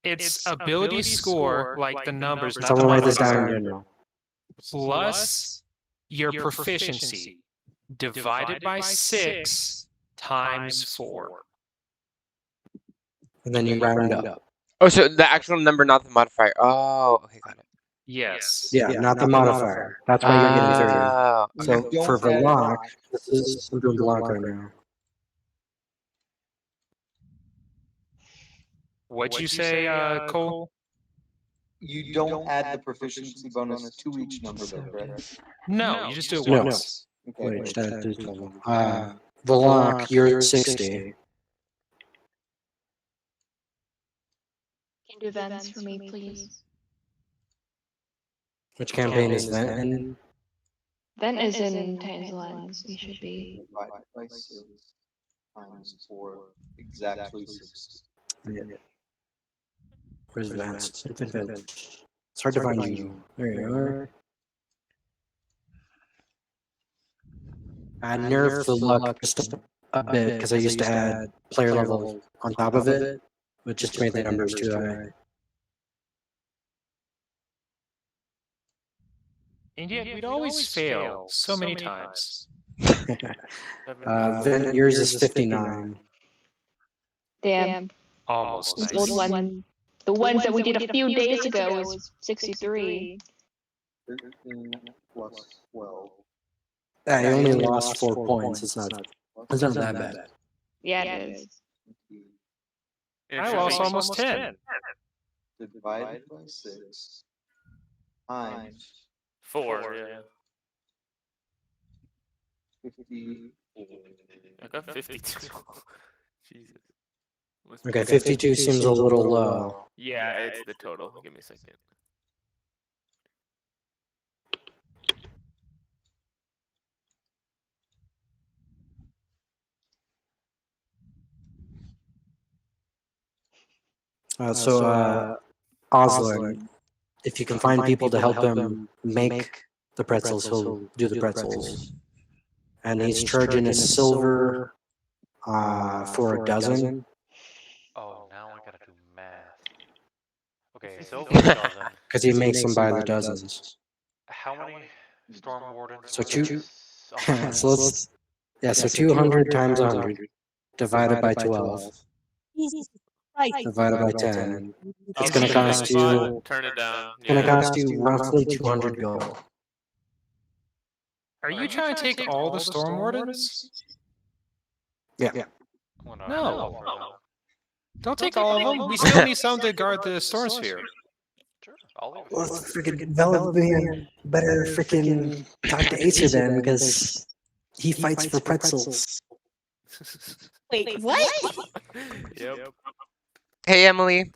It's ability score, like the numbers, not the Someone write this down in modifier, general. plus your proficiency divided by 6 times 4. And then you round up. Oh, so the actual number, not the modifier. Oh, okay, got it. Yes. Yeah, not the modifier. That's why you're getting 30. Oh, So Don't for add Valak, I'm doing Valak right now. What'd you say, Cole? You don't add the proficiency bonus to each number though, correct? No, you just do it No. once. Okay, Wait, that is Valak, you're at 60. Can you do events for me, please? Which campaign is that in? Vent is in Tan's lens. He should be. Divided by 6 times 4, exactly 6. Yeah. Where's Vance? It's hard to find you. There you are. I nerfed the luck just a bit because I used to add player level on top of it, but just made the numbers too high. And yet we'd always fail so many times. Vent, yours is 59. Damn. Almost The nice. old one. The ones that we did a few days ago was 63. 13 plus 12. I only lost 4 points. It's not that bad. Yeah, it is. I lost almost 10. Divided by 6 times 4, yeah. 50. I got 52. Jesus. Okay, 52 seems a little low. Yeah, it's the total. Give me a second. Oslin, if you can find people to help him make the pretzels, he'll do the pretzels. And he's charging a silver for a dozen. Oh, now I gotta do math. Okay, silver dozen. Because he makes them by the dozens. How many storm wardens? So were there? two- Something. So let's, so 200 times 100 divided by 12 divided by 10. It's Okay, going to cost you. Turn it down. It's going to Yeah. cost you roughly 200 gold. Are you trying to take all the storm wardens? Yeah. Well, No. Don't take all of them. We still need some to guard the storm sphere. Sure, I'll leave it. Well, freaking Velabian better freaking talk to Acer then because he fights for pretzels. Wait, what? Yep. Hey, Emily.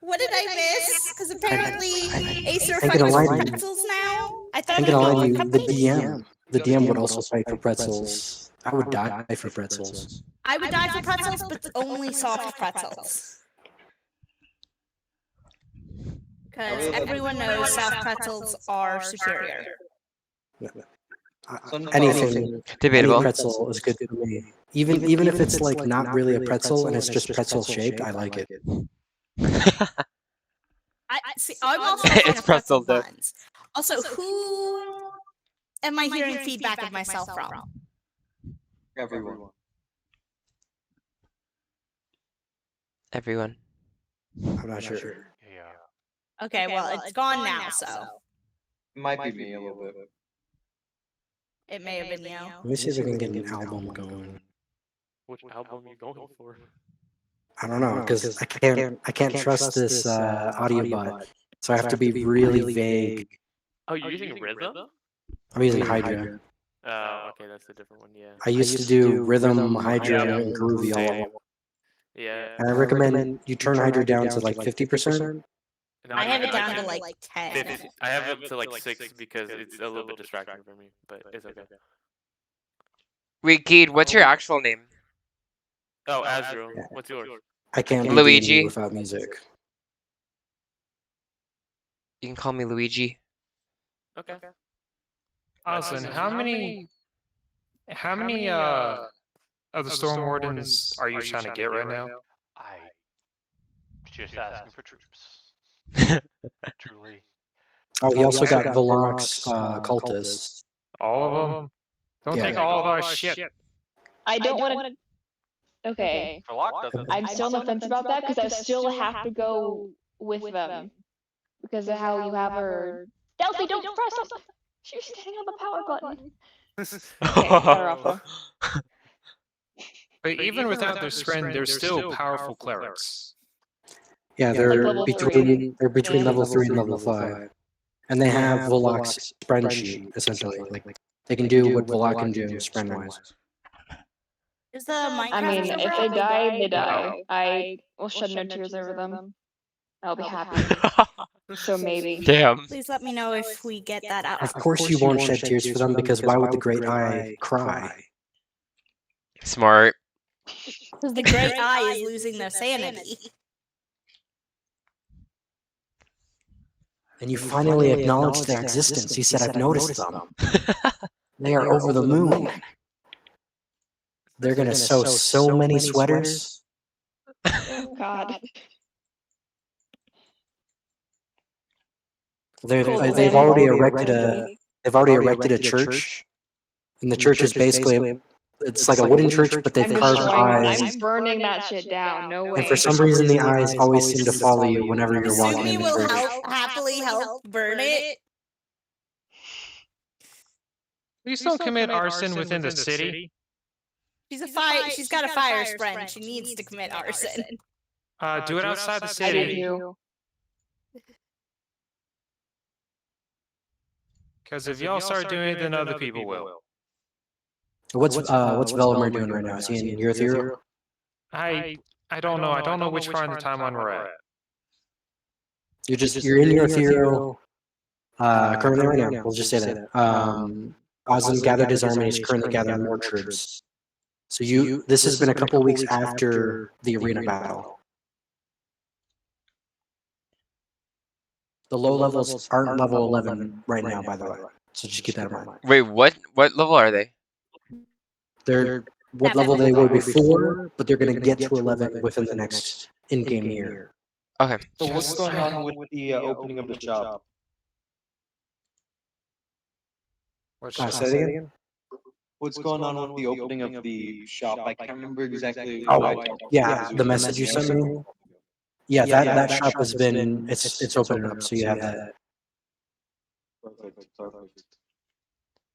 What did I miss? Because apparently Acer I can fights for align you. pretzels now. I thought I'm it gonna was lie to you, company. the DM would also fight for pretzels. I would die for pretzels. I would die for pretzels, but only soft pretzels. Because everyone knows soft pretzels are superior. Anything, Debatable. any pretzel is good for me. Even if it's like not really a pretzel and it's just pretzel shaped, I like it. I see. I'm also a fan It's of pretzel pretzel dip. buns. Also, who am I hearing feedback of myself from? Everyone. Everyone. I'm not sure. Yeah. Okay, well, it's gone now, so Might be me a little bit. it may have been you. Let me see if I can get an album going. Which album are you going for? I don't know because I can't trust this audio bot, so I have to be really vague. Oh, you're using Rhythm? I'm using Hydra. Oh, okay, that's a different one, yeah. I used to do Rhythm, Hydra, and Groovy all Same. of them. Yeah. And I recommend you turn Hydra down to like 50%. No, I have it down to can- like 10. 50. I have it to like 6 because it's a little bit distracting for me, but it's okay. Wait, Geed, what's your actual name? Oh, Azrael, Yeah. what's yours? I can't do Luigi. D&D without music. You can call me Luigi. Okay. Awesome. How many of the storm wardens are you trying to get right now? I just asking for troops. Truly. Oh, he also got Velox cultists. All of them? Don't Yeah. take all of our shit. I don't want to. Okay. Verloc doesn't. I'm still on the fence about that because I still have to go with them because of how you have her. Delphi, don't press on. She's standing on the power button. Okay, better off though. But even without their strength, they're still powerful clerics. Yeah, Like they're level between Yeah. level 3 and level 5, and they have Velox spreadsheet essentially. Like they can do what Velox can do spread wise. Is the Minecraft I mean, server if they up? die, they die. I will shed no tears over them. I'll be happy. So maybe. Damn. Please let me know if we get that out. Of course you won't shed tears for them, because why would the Great Eye cry? Smart. Because the Great Eye is losing their sanity. And you finally acknowledged their existence. You said, I've noticed them. They are over the moon. They're gonna sew so many sweaters. Oh God. They've Cool. they've already erected a church, and the church is basically it's like a wooden church, but they've I'm carved destroying that. eyes. I'm burning that shit down. No way. And for some reason, the eyes always seem to follow you whenever you're walking Sumi in the will church. happily help burn it. Please don't commit arson within the city. She's a fire. She's got a fire friend. She needs to commit arson. Do it outside the I did city. you. Because if y'all start doing it, then other people will. What's Velmer doing right now? Is he in your theory? I don't know. I don't know which far in the timeline we're at. You're in your theory currently right now. We'll just say that. Osland gathered his army. He's currently gathering more troops. So this has been a couple weeks after the arena battle. The low levels aren't level 11 right now, by the way. So just keep that in mind. Wait, what? What level are they? They're what level they were before, but they're going to get to 11 within the next in-game year. Okay. So what's going on with the opening of the shop? Say that again? What's going on with the opening of the shop? I can't remember exactly. Yeah, the message you sent me. Yeah, that shop has been it's opening up, so you have that.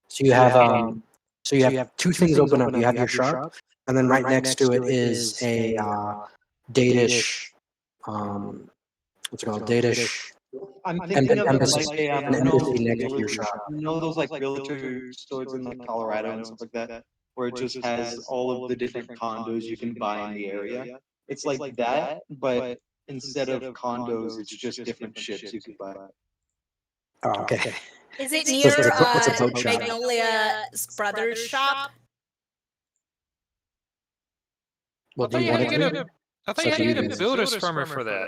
So you have two things open up. You have your shop, and then right next to it is a Datish what's it called? Datish I'm thinking of embassy. like An embassy next to your shop. you know those like realtor stores in like Colorado and stuff like that, where it just has all of the different condos you can buy in the area. It's like that, but instead of condos, it's just different ships you can buy. Oh, okay. Is it So near what's a boat shop? Magnolia's brother's shop? Well, I thought you had to get a builder's permit for that.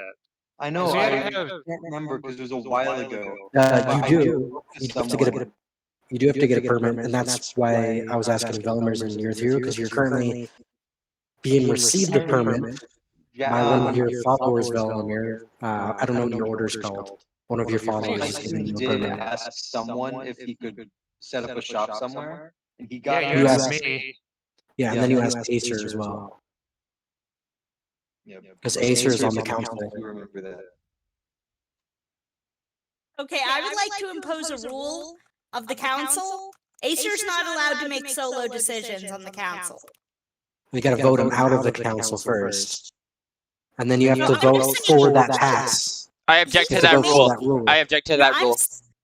I know. So you I had to can't have- remember because it was a while ago. You do have to get a permit, and that's why I was asking Velmer's in your theory, because you're currently being received a permit by one of your followers, Velmer. I don't know what your order's called. One of your I followers is giving you a did permit. ask someone if he could set up a shop somewhere, and he Yeah, got. you You asked asked- me. Yeah, and then you asked Acer as well, because Acer is on the council. You remember that? Okay, I would like to impose a rule of the council. Acer's not allowed to make solo decisions on the council. We got to vote him out of the council first, and then you have No, to I'm vote just saying- for that pass. I object You to have that to vote for rule. I object to that rule.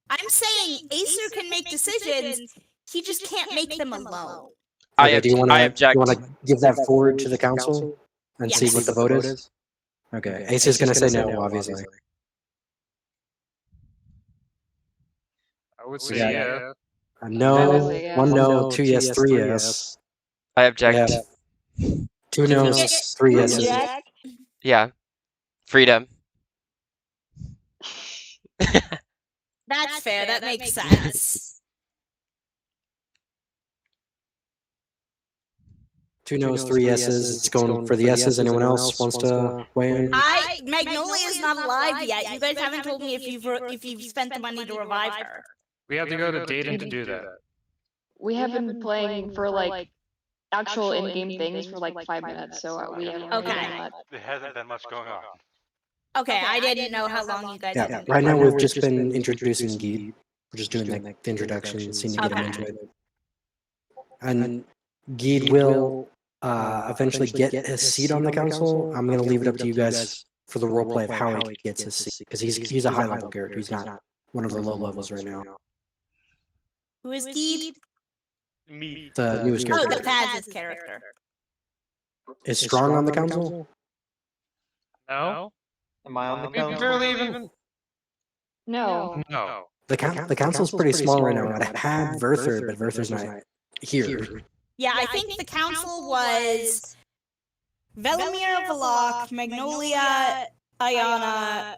I'm saying Acer can make decisions. He just can't make them alone. I Do you want object. to give that forward to the council and see Yes. what the vote is? Okay, Acer's going to say no, obviously. I would say Yeah. yeah. A no, say yes. 1 no, 2 yes, 3 yes. I object. Yeah. 2 no's, 3 yeses. Jack? Yeah. Freedom. That's fair. That makes sense. 2 no's, 3 yeses. It's going for the yeses. Anyone else wants to weigh in? Magnolia is not alive yet. You guys haven't told me if you've spent the money to revive her. We have to go to Dayton to do that. We have been playing for like actual in-game things for like 5 minutes, so we haven't really Okay. done that. There hasn't been much going on. Okay, I didn't know how long you guys have Yeah, been. right now we've just been introducing Geet. We're just doing the introduction, seeing to get him Okay. into it. And Geet will eventually get his seat on the council. I'm going to leave it up to you guys for the roleplay of how he gets his seat, because he's a high level character. He's not one of the low levels right now. Who is Geed? Me. The newest Oh, character. the Paz's character. Is Strong on the council? No? Am I on the We council? barely even. No. No. The council's pretty small right now. I'd had Verther, but Verther's not here. Yeah, I think the council was Velimir, Valak, Magnolia, Ayana,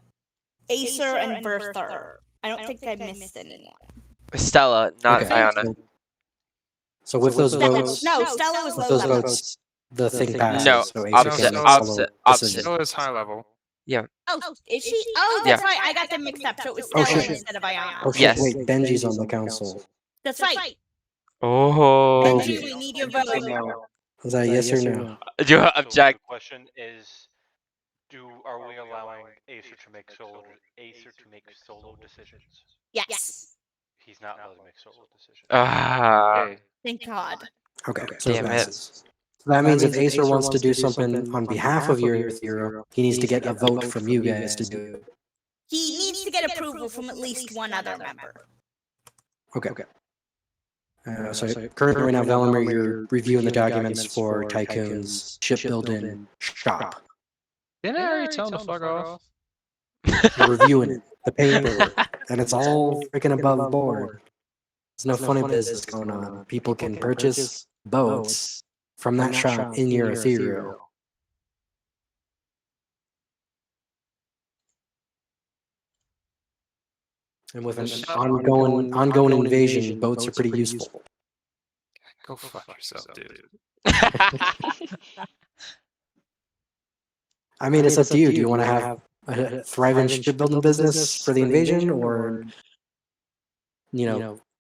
Acer, and Berther. I don't think I missed anyone. Stella, not Okay, Ayana. So with those votes, No, Stella was with low those level. votes, the thing passes. No, so Acer opposite, can make opposite, solo opposite. decisions. Stella is high level. Oh, is she? Oh, that's right. I got them mixed up. So it was Oh, Stella shit. instead of Ayana. Oh shit! Yes. Wait, Benji's on the council. That's right. Oh. Benji, we need your vote. No. Is that yes or no? Do you So object? the question is, are we allowing Acer to make solo decisions? Yes. He's not allowed to make solo decisions. Ah. Okay. Thank God. Okay, so it Damn it. passes. So that means if Acer wants to do something on behalf of your hero, he needs to get a vote from you guys to do it. He needs to get approval from at least one other member. Okay. So currently, right now, Velimir, you're reviewing the documents for Tycoon's shipbuilding shop. Didn't I already tell him to fuck off? You're reviewing it, the paper, and it's all freaking above board. There's no funny business going on. People can purchase boats from that shop in your ethereal. And with an ongoing invasion, boats are pretty useful. Go fuck yourself, dude. I mean, it's up to you. Do you want to have a thriving shipbuilding business for the invasion, or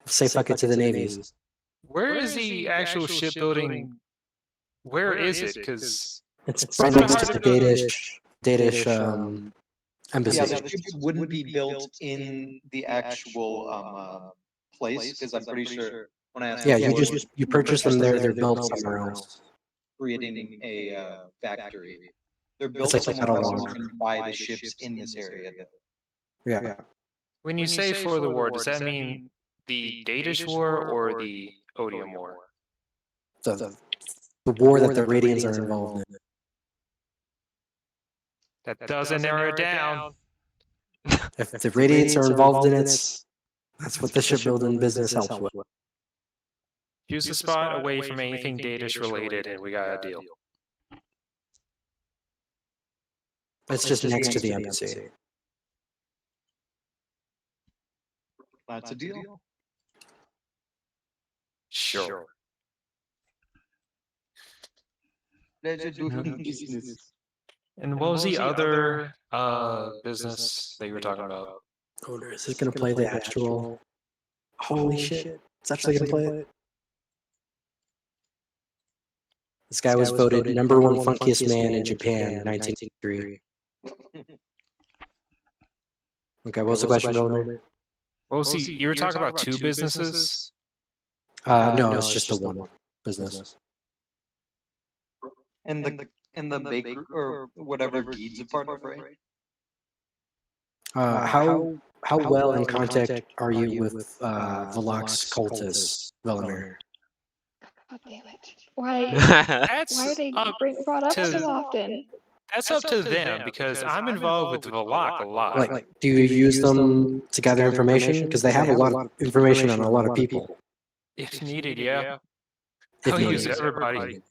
say fuck it to the navies? Where is the actual shipbuilding? Where is it? Because It's right next to the Datish embassy. Yeah, the ships wouldn't be built in the actual place, because I'm pretty sure when I asked Yeah, before, you purchase them there. They're built somewhere else. creating a factory. They're built like somewhere Metal else War. and buy the ships in this area. Yeah. when you say for the war, does that mean the Datish War or the Odium War? The war that the Radiants are involved in. That doesn't narrow it down. If the Radiants are involved in it, that's what the shipbuilding business helps with. Choose a spot away from anything Datish related, and we got a deal. It's just next to the embassy. That's a deal. Sure. Let's do business. And what was the other business that you were talking about? Is it going to play the actual? Holy shit! It's actually going to play it. This guy was voted #1 funkiest man in Japan, 1983. Okay, what's the question, Velimir? What was you were talking about two businesses? No, it's just the one business. And the baker or whatever Geed's a part of, right? How well in contact are you with Valak's cultists, Velimir? God damn it. Why That's are they up brought up to- so often? That's up to them because I'm involved with Valak a lot. Like, do you use them to gather information? Because they have a lot of information on a lot of people. If needed, yeah. If I'll use needed. everybody.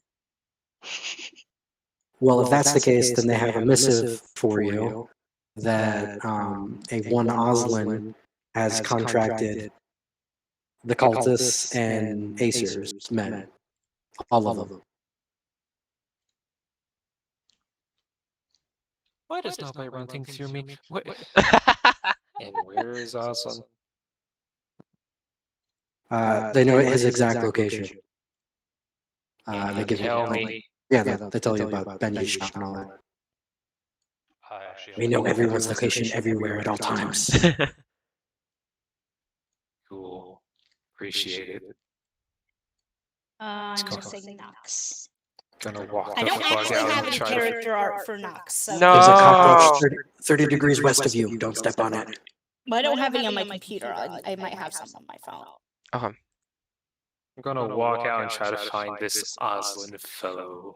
Well, if that's the case, then they have a missive for you that a one Oslin has contracted the cultists and Acer's men. All of them. Why does nobody run things through me? What? And where is Awesome? They know his exact location. They give Tell you me. they tell you about Benji's shop and all that. We know everyone's location everywhere at all times. Cool. Appreciate it. I'm go. just saying Nox. Gonna walk I the don't fuck actually out have and any try to. character art for Nox. So No. There's a Oh. cockroach 30 degrees west of you. Don't step on it. I don't have any on my computer. I might have some on my phone. I'm gonna walk out and try to find this Oslin fellow.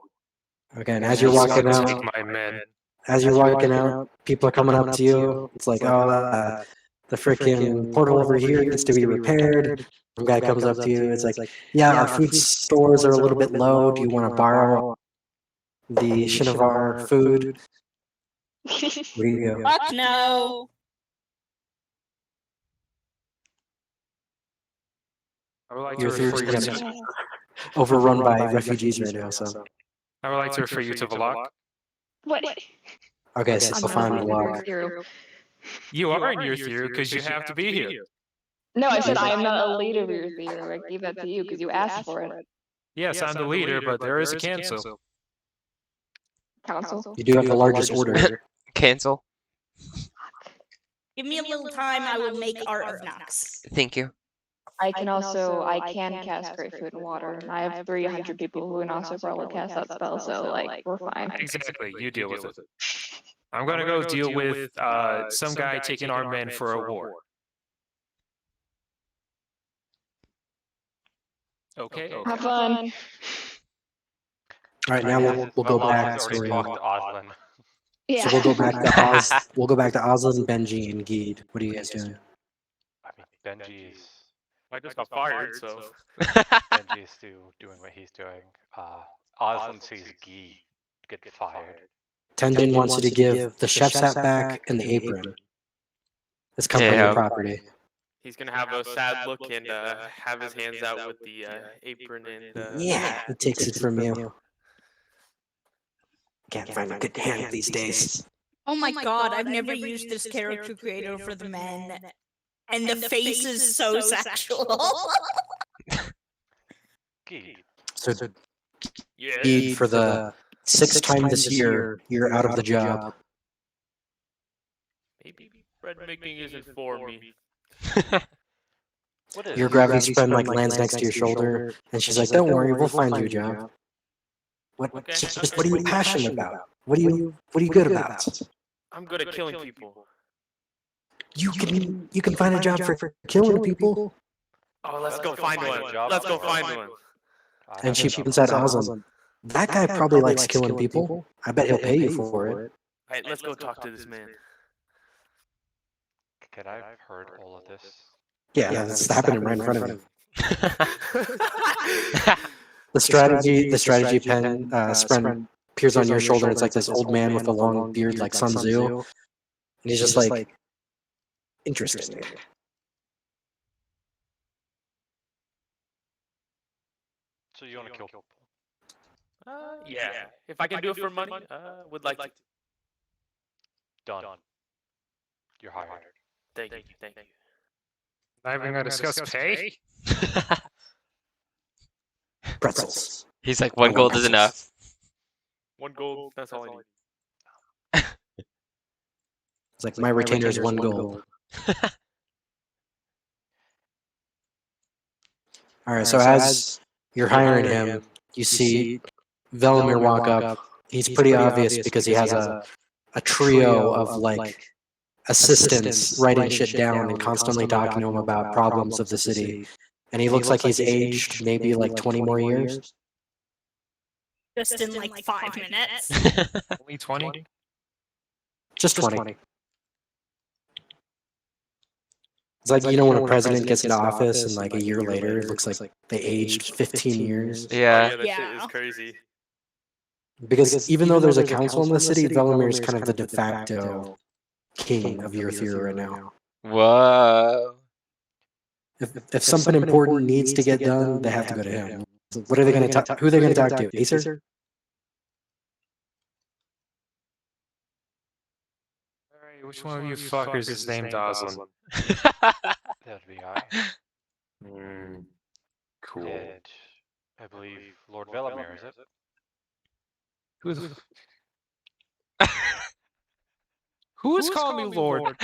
Okay, and as you're walking Take out, my men. people are coming up to you. It's like, oh, the freaking portal over here needs to be repaired. Some guy comes up to you. It's like, yeah, our food stores are a little bit low. Do you want to borrow the Shinovar food? What do you go? Fuck no. I would like to Your refer theory's you gonna to. overrun by refugees right now. So I would like to refer you to Valak. What? okay, so I'm we'll find not the in log. your theory. You are in your theory because you have to be here. No, I said I am not a leader of your theory. I gave that to you because you asked for it. Yes, I'm the leader, but there is a cancel. Council. You do have the largest order. Cancel. Give me a little time, I will make Art of Nox. Thank you. I can cast Great Food and Water. And I have 300 people who can also probably cast that spell, so like we're fine. Exactly, you deal with it. I'm gonna go deal with some guy taking our men for a war. Okay. Have fun. All right, now we'll go back. Already To, talked to Odlin. Yeah. so we'll go back to Oz. We'll go back to Ozlin, Benji, and Geed. What are you guys doing? I mean, Benji's I just got fired, so. Benji's still doing what he's doing. Odlin sees Guy get fired. Tenjin wants you to give the chef's hat back and the apron. It's company Yeah. property. He's gonna have a sad look and have his hands out with the apron and. Yeah, he takes it from you. Can't find a good hand these days. Oh my god, I've never used this character creator for the men. And the face is so sexual. Guy. So Yeah. Geed, for the sixth time this year, you're out of the job. Maybe bread making isn't for me. What is Your gravity spread like lands next to your shoulder, and she's like, "Don't worry, we'll find you a job." What are you passionate about? What are you good about? I'm good at killing people. You can find a job for killing people. Oh, let's go find one. Let's go find one. And she points at Ozlin. That guy probably likes killing people. I bet he'll pay you for it. Alright, let's go talk to this man. Could I have heard all of this? Yeah, it's happening right in front of him. The strategy pen spread appears on your shoulder. It's like this old man with a long beard, like Sun Tzu, and he's just like, interesting. So you want to kill people? Yeah. If I can do it for money, would like to. Done. You're hired. Thank you. Not even gonna discuss pay? Pretzels. He's like, one gold is enough. One gold, that's all I need. It's like my retainer is 1 gold. All right, so as you're hiring him, you see Velimir walk up. He's pretty obvious because he has a trio of like assistants writing shit down and constantly talking to him about problems of the city. And he looks like he's aged maybe like 20 more years. Just in like 5 minutes. Only 20? Just 20. It's like, you know, when a president gets into office and like a year later, it looks like they aged 15 years. Yeah. That shit is crazy. Because even though there's a council in the city, Velimir is kind of the de facto king of your theory right now. Whoa. If something important needs to get done, they have to go to him. What are they going to talk? Who are they going to talk to? Acer? Alright, which one of you fuckers is named Ozlin? That'd be I. Cool. And I believe Lord Velimir, is it? Who the Who is calling me Lord?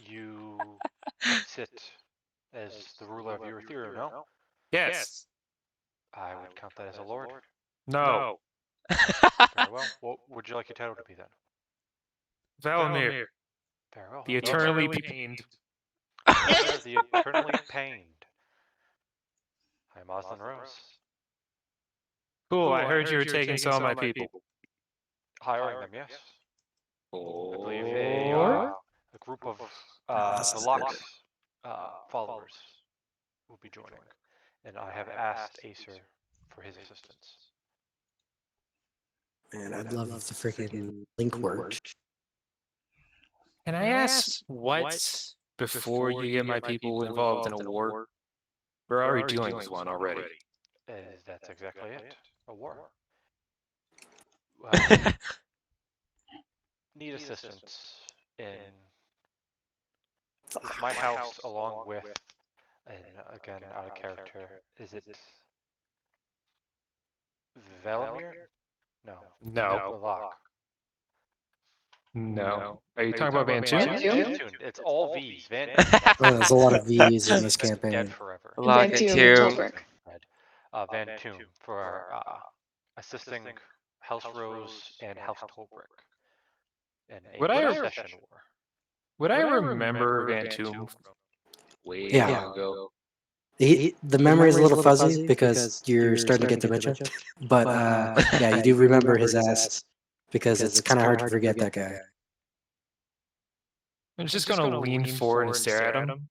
You sit as the ruler of your theory, no? Yes. I would count that as a lord. No. Very well. What would you like your title to be then? Velimir, Very well. the eternally pained. The eternally pained. I'm Ozlin Rose. Cool, I heard you were taking some of my people. Hiring them, yes. I believe a group of That's Veloc's followers will be joining, and I have asked Acer for his assistance. Man, I'd love if the freaking link worked. Can I ask what before you get my people involved in a war? We're already dealing with one already. That's exactly it. A war. Need assistance in my house, along with, and again, out of character. Is it Velimir? No. No. Valak. No. Are you talking about Bantoon? Vantoon. It's all V's. Van. Oh, there's a lot of V's in this Dead campaign. forever. Valak Vantoon for assisting House Rose and House Tolbrick in a succession war. Would I remember Bantoon way Yeah. long ago? The memory is a little fuzzy because you're starting to get dementia. But yeah, you do remember his ass because it's kind of hard to forget that guy. I'm just gonna lean forward and stare at him.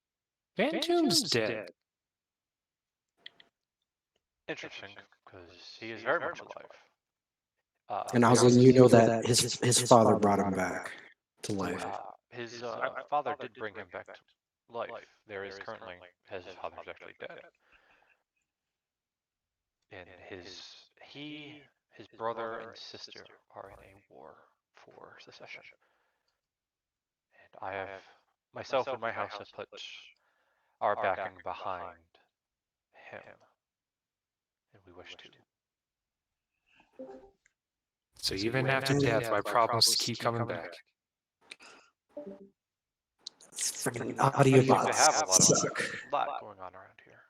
Bantoon's dead. Interesting, because he is very much alive. And Oslin, you know that his father brought him back to life. His father did bring him back to life. There is currently, his father's actually dead. And his brother and sister are in a war for secession. And I have, myself and my house have put our backing behind him. And we wish to. So even after death, my problems keep coming back. Freaking audio We have bots a suck. lot going on around here.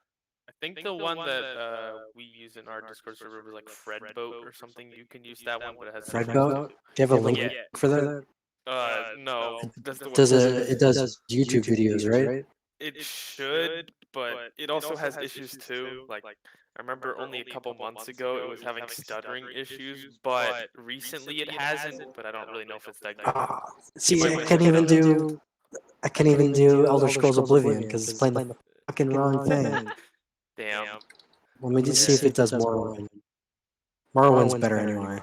I think the one that we use in our Discord server was like Fredboat or something. You can use that one, but it has Fredboat? Do you have a link Yeah. for that? No. That's the one. It does YouTube videos, right? It should, but it also has issues too. Like I remember only a couple months ago it was having stuttering issues, but recently it hasn't. But I don't really know if it's that good. See, I can't even do Elder Scrolls Oblivion because it's playing the fucking wrong thing. Damn. Let me just see if it does Morrowind. Morrowind's better anyway.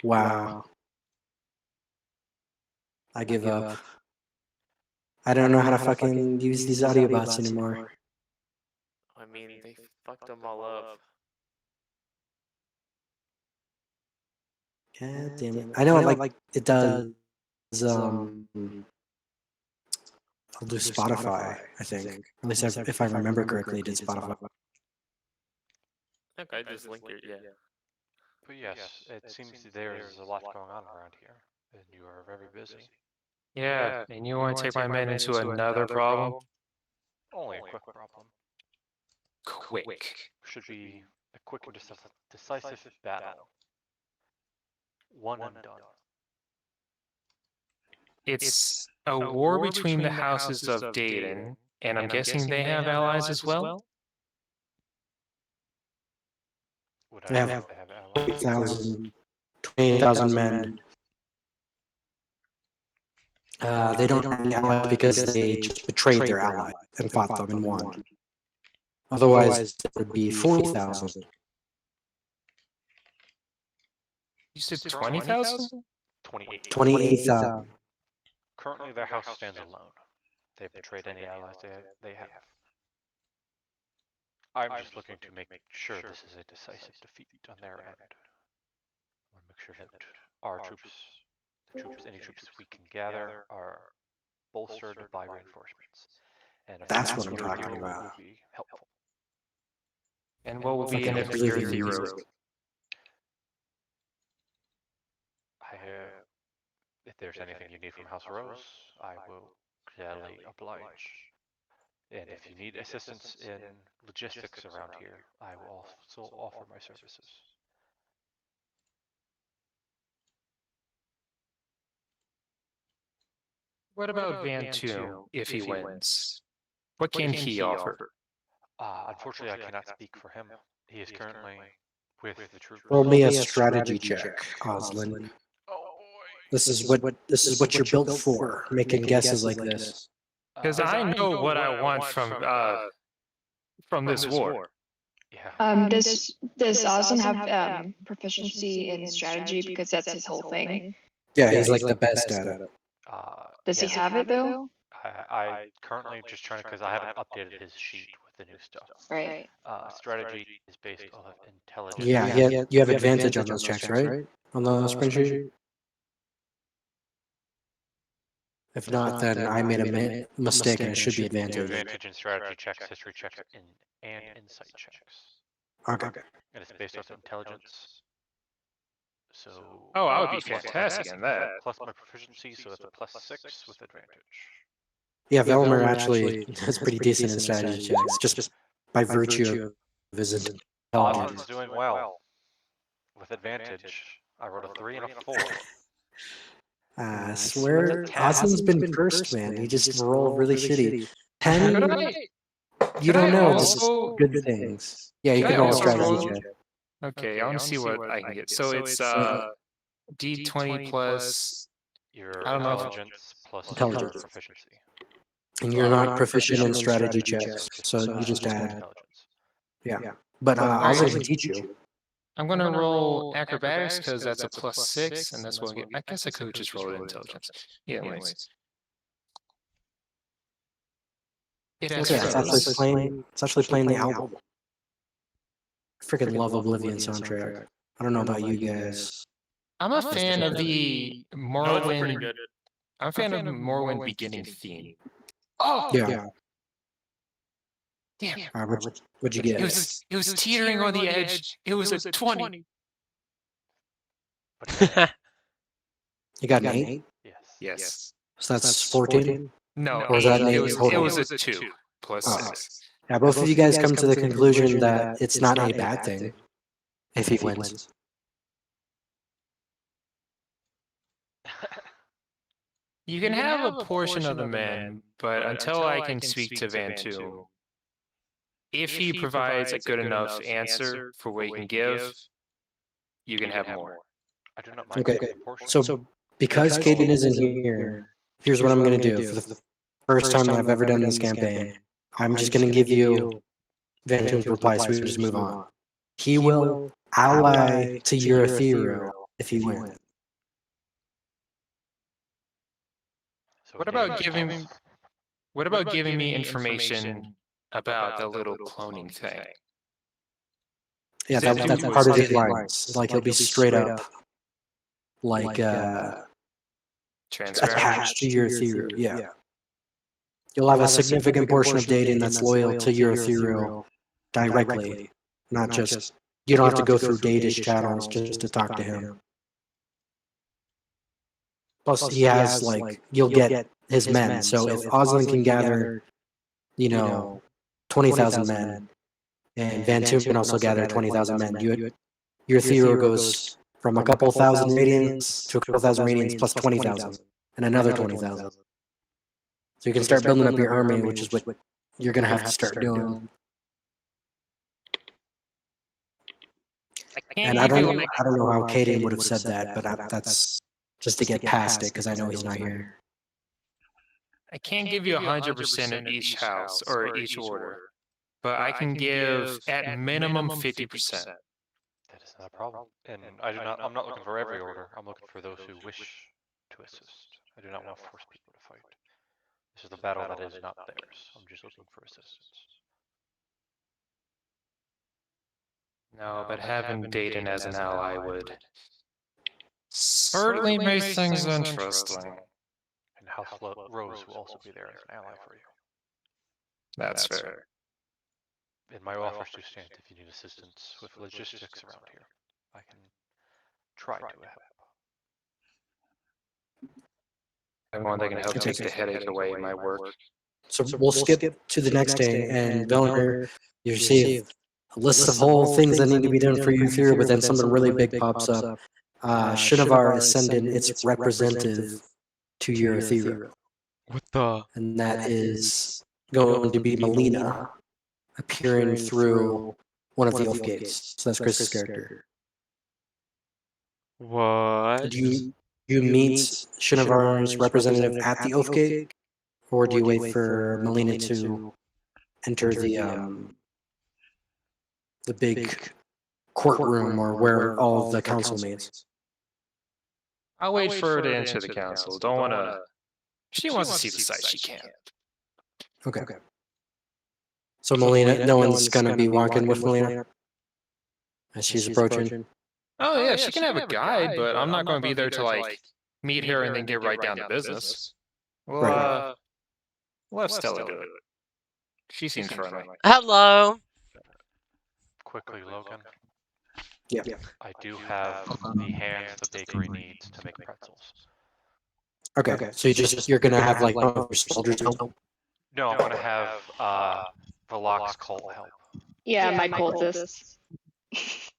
Wow. I give up. I don't know how to fucking use these audio bots anymore. I mean, they fucked them all up. God damn it. I know like it does I'll do Spotify, I think. At least if I remember correctly, it did Spotify. Okay, I just linked it, yeah. But yes, it seems there's a lot going on around here, and you are very busy. Yeah, and you want to take my men into another problem? Only a quick problem. Quick. Should be a quick and decisive battle. One and done. It's a war between the houses of Dayton, and I'm guessing they have allies as well? Would They I have have to have allies? 28,000 men. They don't have any allies because they just betrayed their ally and fought them and won. Otherwise, it would be 40,000. You said 20,000? 28,000. Currently, their house stands alone. They've betrayed any allies they have. I'm just looking to make sure this is a decisive defeat on their end. I want to make sure that our troops, any troops we can gather, are bolstered by reinforcements. And if That's we what I'm do, talking it about. will be helpful. And what will be Fucking in it for your Oblivion hero? music. If there's anything you need from House Rose, I will gladly oblige. And if you need assistance in logistics around here, I will also offer my services. What about Vantoon, if he wins? What can he offer? Unfortunately, I cannot speak for him. He is currently with the troops. Roll me a strategy check, Oslin. This is what you're built for, making guesses like this. Because I know what I want from this war. Yeah. Does Ozan have proficiency in strategy because that's his whole thing? Yeah, he's like the best at it. Does he have it though? I currently just trying to, because I haven't updated his sheet with the new stuff. Right. Strategy is based off of intelligence. Yeah, you have advantage on those checks, right? On the spreadsheet. If not, then I made a mistake and it should be advantage. Advantage in strategy checks, history checks, and insight checks. Okay. And it's based off intelligence. So. Oh, I would be plus- fantastic in that. Plus my proficiency, so that's a +6 with advantage. Yeah, Velmer actually is pretty decent in strategy checks, just by virtue of his intelligence. Ozan's doing well with advantage. I rolled a 3 and a 4. I swear, Ozan's been cursed, man. He just rolled really shitty. 10, you don't know, just good things. Yeah, you can roll a strategy check. Okay, I want to see what I can get. So it's D20 plus. Your I don't know if- intelligence plus Intelligence. your proficiency. And you're not proficient in strategy checks, so you just add. Intelligence. Yeah. But Ozan can teach you. I'm gonna roll acrobatics because that's a +6, and that's what I get. I guess I could just roll intelligence. Yeah, anyways. It Yeah, has it's actually playing the album. Freaking love Oblivion soundtrack. I don't know about you guys. I'm a fan of the No, it's pretty Morrowind. good. I'm a fan of the Morrowind beginning theme. Oh, Yeah. damn! What'd you get? It was teetering on the edge. It was a 20. You got an 8? Yes. Yes. So that's 14? No, Or was that an it 8 was total? a 2 plus Oh. 6. Yeah, both of you guys come to the conclusion that it's not a bad thing if he wins. You can have a portion of the men, but until I can speak to Vantoom, if he provides a good enough answer for what he can give, you can have more. I do not mind Okay, taking a portion. so because Caden isn't here, here's what I'm going to do. For the first time I've ever done this campaign, I'm just going to give you Vantoom's reply, so we can just move on. He will ally to Eurythero if he wins. So What getting about the giving? points. What about giving me information about the little cloning thing? Yeah, Does that's that do part of his something? lines. Like he'll be straight up, like Transparent. attached to Eurythero. Yeah. You'll have a significant portion of dating that's loyal to Eurythero directly, not just. You don't have to go through Datish channels just to talk to him. Plus, he has like you'll get his men. So if Ozan can gather, 20,000 men, and Vantoom can also gather 20,000 men, Eurythero goes from a couple thousand radiants to a couple thousand radiants plus 20,000, and another 20,000. So you can start building up your army, which is what you're gonna have to start doing. And I don't know how Caden would have said that, but that's just to get past it because I know he's not here. I can't give you 100% of each house or each order, but I can give at minimum 50%. That is not a problem. And I'm not looking for every order. I'm looking for those who wish to assist. I do not want to force people to fight. This is the battle that is not theirs. I'm just looking for assistance. No, but having Dayton as an ally would certainly make things interesting. And House Rose will also be there as an ally for you. That's fair. And my offers do stand if you need assistance with logistics around here. I can try to help. Everyone that can help take the headache away in my work. So we'll skip to the next day, and Velmer, you receive a list of whole things that need to be done for Eurythero, but then something really big pops up. Shinovar is sending its representative to Eurythero, What the? and that is going to be Melina, appearing through one of the elf gates. So that's Chris's character. What? Do you meet Shinovar's representative at the Oath Gate, or do you wait for Melina to enter the big courtroom or where all of the council meets? I'll wait for her to enter the council. Don't wanna. She wants to see the sights. She can. Okay. So Melina, no one's gonna be walking with Melina as she's approaching. Oh yeah, she can have a guide, but I'm not going to be there to like meet her and then get right down to business. Well, Right. we'll have Stella do it. She seems friendly. Hello. Quickly, Logan. Yeah. I do have the hands the bakery needs to make pretzels. Okay. So you're gonna have like one of your soldiers help? No, I'm gonna have Velok's cult help. Yeah, my cultists.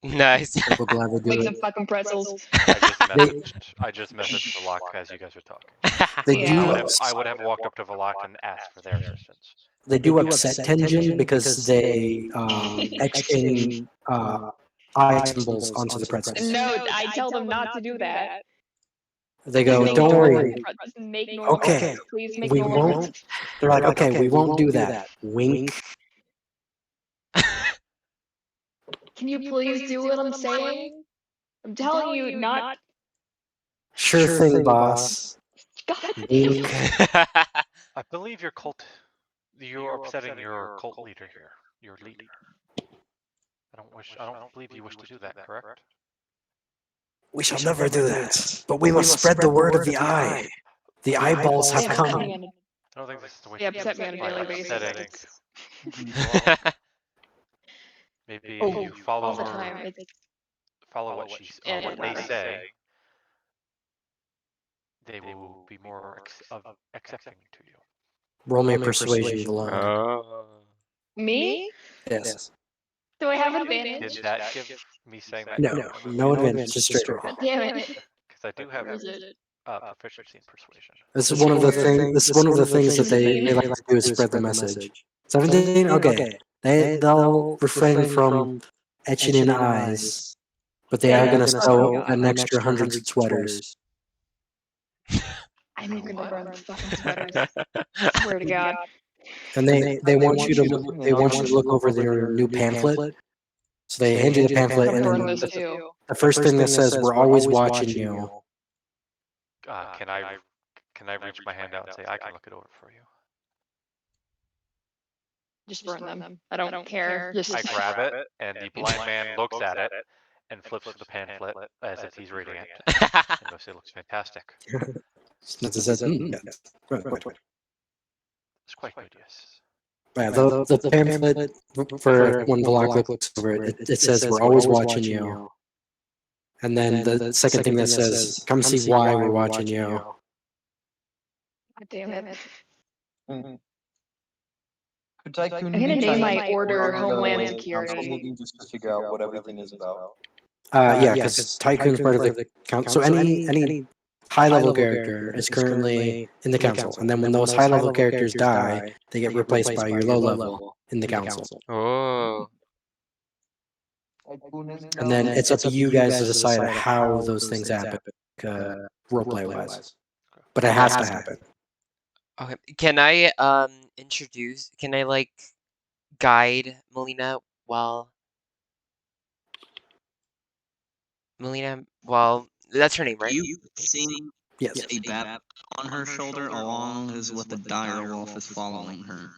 Nice. We'll gladly do Make it. some fucking pretzels. I just messaged Velok as you guys were talking. They Yeah. do. I would have walked up to Velok and asked for their assistance. They do upset Tenjin because they etch in eye symbols onto the pretzels. No, I tell them not to do that. They go, Make don't normal worry. pretzels. Make normal Okay, pretzels. Please make we normal won't. pretzels. They're like, okay, we won't do that. Wink. Can you please do what I'm saying? I'm telling you, not. Sure thing, boss. God Wink. I believe you're upsetting your cult leader here. Your leader. I don't believe you wish to do that, correct? We shall never do that. But we must spread the word of the eye. The eyeballs have They come. upset me on I don't think this is the way They to upset me on a by daily upsetting. basis. Maybe Oh, if you follow all the her, time. follow what she's, And what what they they say, they will be more accepting to you. Roll me a persuasion below. Oh. Me? Yes. Do I have advantage? Did that give me saying that? No advantage, just straight roll. God damn it. Because I do have Where is it? proficiency in persuasion. This is one of the things that they like to do is spread the message. 17? Okay. They'll refrain from etching in eyes, but they are gonna sew an extra 100 sweaters. I'm gonna burn the fucking sweaters. Swear to God. And they want you to look over their new pamphlet. So they hand you the pamphlet, I'm and gonna burn then those too. the first thing that says, "We're always watching you." Can I reach my hand out and say I can look it over for you? Just burn them. I don't care. Just I grab it, and the blind man looks at it and flips to the pamphlet as if he's reading it. And goes, "It looks fantastic." It says, yeah. It's quite good, yes. Yeah, the pamphlet for when Velok looks over it says, "We're always watching you." And then the second thing that says, "Come see why we're watching you." God damn it. Could Tycoon I'm gonna be name trying my to order figure out Homeland the Security. council meeting just to figure out what everything is about? Yeah, because Tycoon's part of the council. So any high-level character is currently in the council, and then when those high-level characters die, they get replaced by your low-level in the council. Oh. And then it's up to you guys to decide how those things happen, roleplay-wise. But it has to happen. Okay. Can I introduce? Can I like guide Melina while that's her name, right? You seeing Yes. a bat on her shoulder along as what the dire wolf is following her.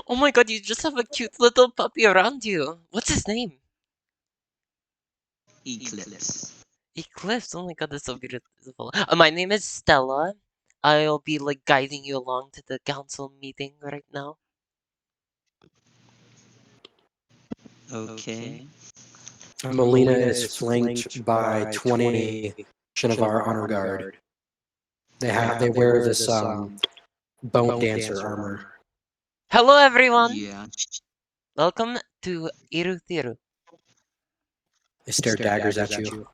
Oh my god, you just have a cute little puppy around you. What's his name? Eclipse. Eclipse. Oh my god, that's so beautiful. My name is Stella. I'll be like guiding you along to the council meeting right now. Okay. Melina is flanked by 20 Shinovar honor guard. They wear this bone dancer armor. Hello, everyone. Yeah. Welcome to Irutiru. They stare daggers at you.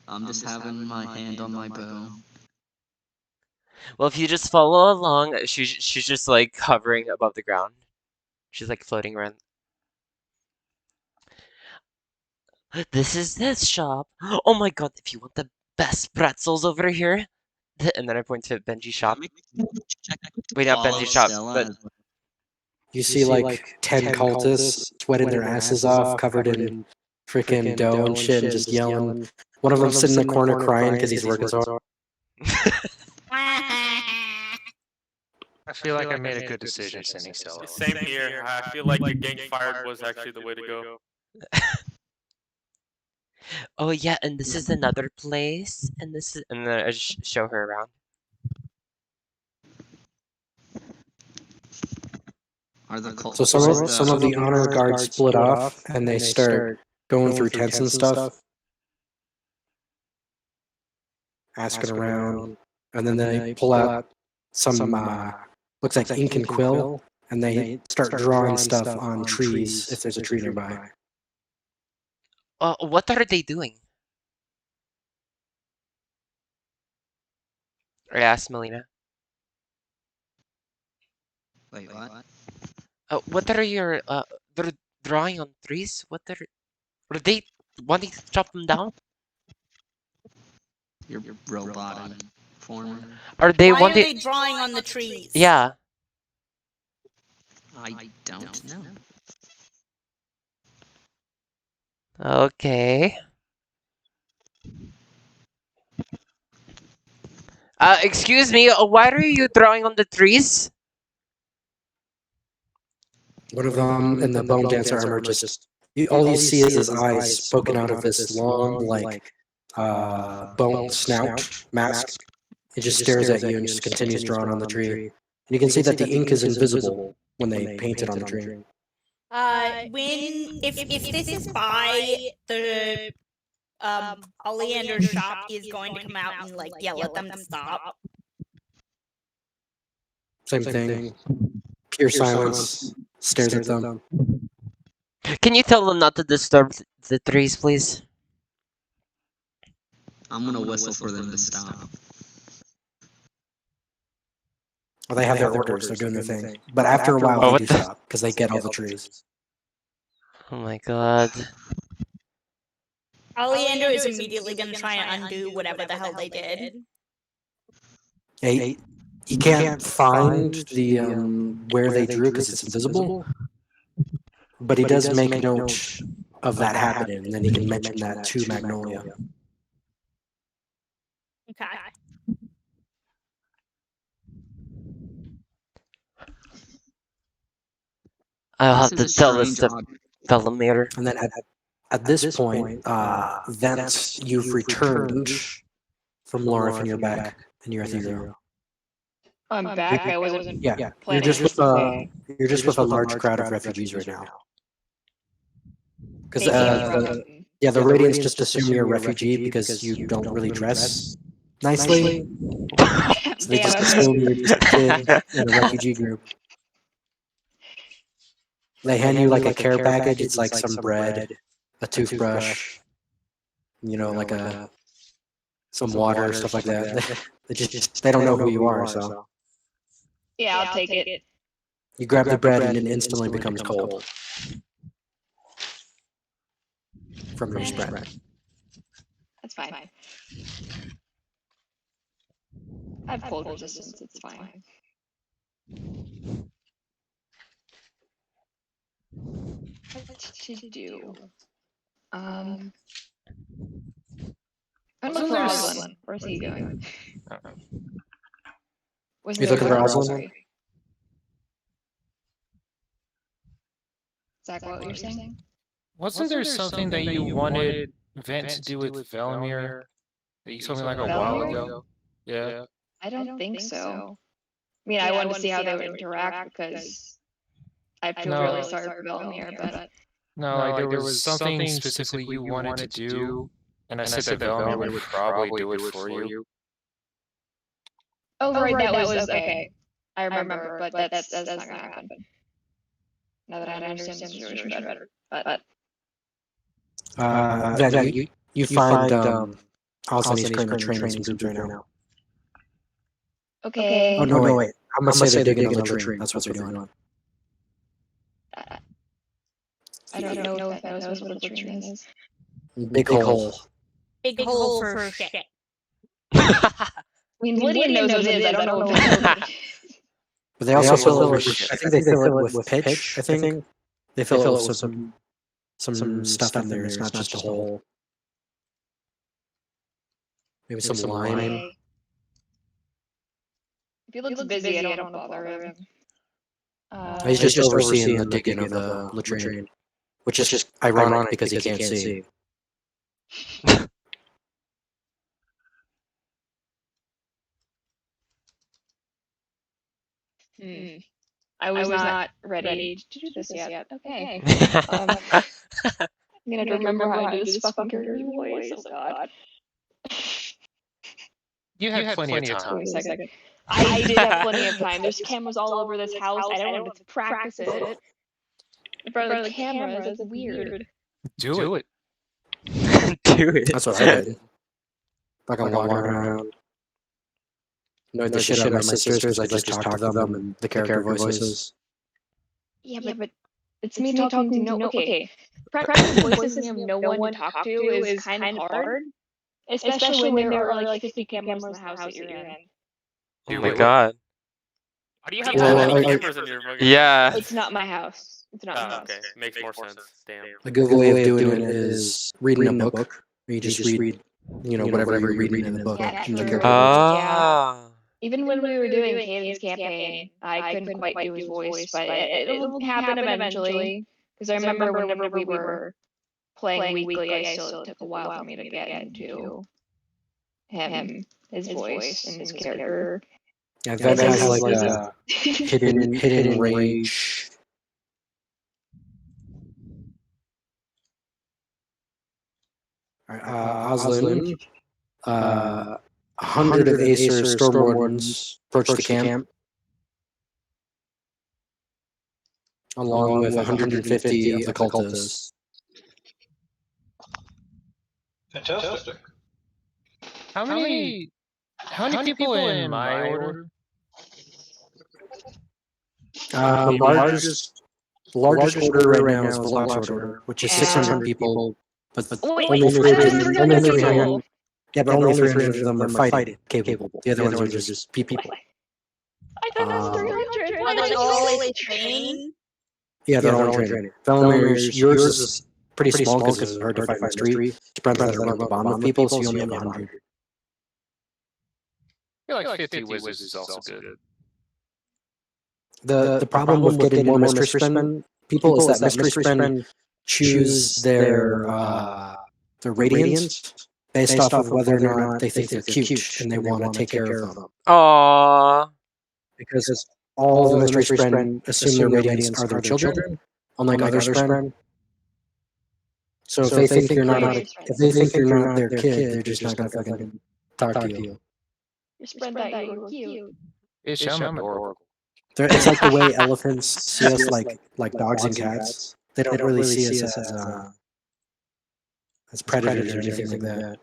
I'm just having my hand on my bow. Well, if you just follow along, she's just like hovering above the ground. She's like floating around. This is this shop. Oh my god, if you want the best pretzels over here. And then I point to Benji's shop. Check Wait, not follow Benji's shop, Stella but as You see like 10 cultists sweating their asses off, covered in freaking dough and shit, and just yelling. One of them sitting in the corner crying because he's working so hard. I feel like I made a good decision sending Stella. Same here. I feel like the getting fired was actually the way to go. Oh yeah, and this is another place, and this is, and then I just show her around. are the cult. So some of the honor guards split off, and they start going through tents and stuff, asking around, and then they pull out some looks like ink and quill, and they start drawing stuff on trees if there's a tree nearby. What are they doing? I asked Melina. Wait, what? What are your they're drawing on trees? What are they wanting to chop them down? Your robot in form. Are they Why wanting? are they drawing on the trees? Yeah. I don't know. Okay. Excuse me. Why are you drawing on the trees? One of them in the bone dancer armor all you see is his eyes poking out of this long, like, bone snout mask. It just stares at you and just continues drawing on the tree. And you can see that the ink is invisible when they paint it on the tree. If this is by the Oleander shop, he is going to come out and like yell at them to stop. Same thing. Pure silence. Stares at them. Can you tell them not to disturb the trees, please? I'm gonna whistle for them to stop. Well, they have their orders. They're doing their thing. But after a while, they do stop because they get all the trees. Oh my god. Oleander is immediately going to try and undo whatever the hell they did. Hey, you can't find the where they drew because it's invisible. But he does make note of that happening, and then he can mention that to Magnolia. Okay. I'll have to tell this to Velometer. And then at this point, Vent, you've returned from Lorif and you're back in your ethereal. I'm back. I wasn't. Yeah, you're planning just to with stay. a large crowd of refugees right now. Because Taking the Radiants just assume you're a refugee because you don't really dress nicely. So they just assume you're just a kid in a refugee group. They hand you like a care package. It's like some bread, a toothbrush, like some water, stuff like that. They don't know who you are, so. Yeah, I'll take it. You grab the bread and it instantly becomes cold from your spread. That's fine. I have cold resistance. It's fine. What to do? I'm looking for Rosalind. Where's he going? You looking for Rosalind? Zach, what you're saying? Wasn't there something that you wanted Vent to do with Velimir that you told me like a while ago? Yeah. I don't think so. I mean, I wanted to see how they would interact because I feel really sorry for Velimir, but No, like there was something specifically you wanted to do, and I said that Velimir would probably do it for you. oh right, that was okay. I remember, but that's not gonna happen. Now that I understand the situation better, but Then you find Allison is currently training some groups right now. okay. Oh no, wait. I'm gonna say they're digging another tree. That's what they're doing. I don't know if that knows what a latrine is. Big hole. Big hole for shit. I mean, Lydian knows what it is. I don't know. But they also fill it with, I think they fill it with pitch, I think. They fill it with some stuff in there. It's not just a hole. Maybe some lime. If he looks busy, I don't want to bother him. He's just overseeing the digging of the latrine, which is just ironic because he can't see. I was not ready to do this yet. Okay. I'm gonna remember how to do this fucking character's voice. Oh god. You had plenty of time. Wait a second. I did have plenty of time. There's cameras all over this house. I don't want to practice it. In front of the cameras, it's weird. Do it. Do it. That's what I did. Like I'm walking around. Annoyed the shit out of my sisters because I just talked to them and the character voices. Yeah, but it's me talking to no. Okay. Practicing voices and you have no one to talk to is kind of hard. Especially when there are like 50 cameras in the house that you're in. Oh my god. How do you have that many cameras in your fucking Yeah. It's not my house. It's not my Oh, house. okay. Makes more sense. Damn. A good way of doing it is reading a book. Where you just read, whatever you're reading in the book. Yeah, in the true. character Ah. Even when we were doing Caden's campaign, I couldn't quite do his voice, but it'll happen eventually. Because I remember whenever we were playing weekly, I still took a while for me to get into his voice and his character. Yeah, Ven has like a hidden rage. Oslin, 100 of Acer storm wardens approach the camp, along with 150 of the cultists. Fantastic. How many people in my order? The largest order right now is Veloc's order, which is 600 people, but only 300. Yeah, but only 300 of them are fighting capable. The other ones are just people. I thought that was 300. Are they always training? Yeah, they're all in training. Velamir's, yours is pretty small because it's hard to fight in the street. Spread out around the bottom of people, so you only have 100. I feel like 50 wizards is also good. The problem with getting more mystery spend people is that mystery spend choose their radiance based off of whether or not they think they're cute and they want to take care of them. Aww. Because all the mystery spend assume their radiance are their children, unlike other spend. So if they think you're not their kid, they're just not gonna fucking talk to you. You spread that you were cute. I'm adorable. It's like the way elephants see us like dogs and cats. They don't really see us as predators or anything like that.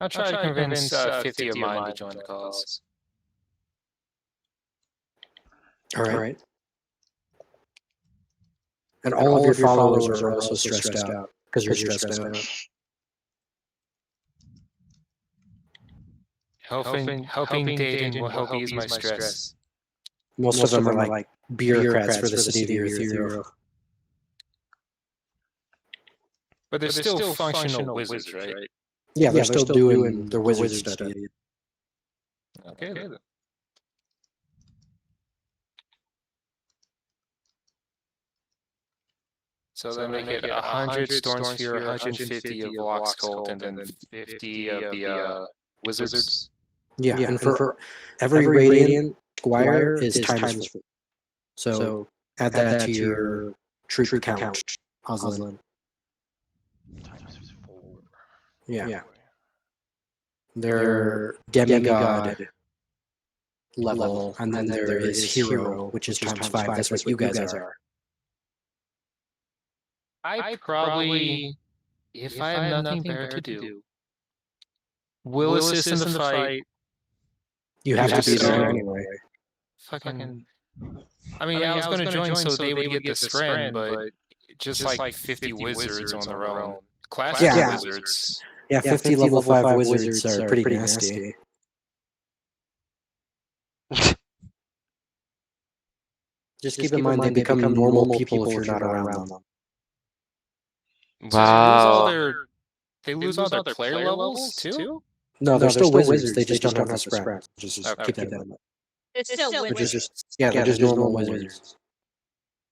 I'll try to convince 50 of mine to join the cause. All right. And all of your followers are also stressed out because you're stressed out. Helping Dayton will help ease my stress. Most of them are like bureaucrats for the city of Ethereal. But they're still functional wizards, right? Yeah, they're still doing their wizard stuff. Okay, then. So then make it 100 Stormsphere, 150 of Vox Cult, and then 50 of the wizards. Yeah, and for every Radiant Squire is times 4. So add that to your troop count, Oslin. Times 4. Yeah. They're demigod level, and then there is hero, which is times 5. That's what you guys are. I probably, if I have nothing better to do, will assist in the fight. You have to be there anyway. Fucking. I mean, I was going to join so they would get this friend, but just like 50 wizards on their own. Class Yeah. wizards. Yeah, 50 level 5 wizards are pretty nasty. Just keep in mind they become normal people if you're not around them. Wow. They lose all their player levels too? No, they're still wizards. They just don't have the spread. Just keep that in mind. It's still They're wizards. just they're just normal wizards.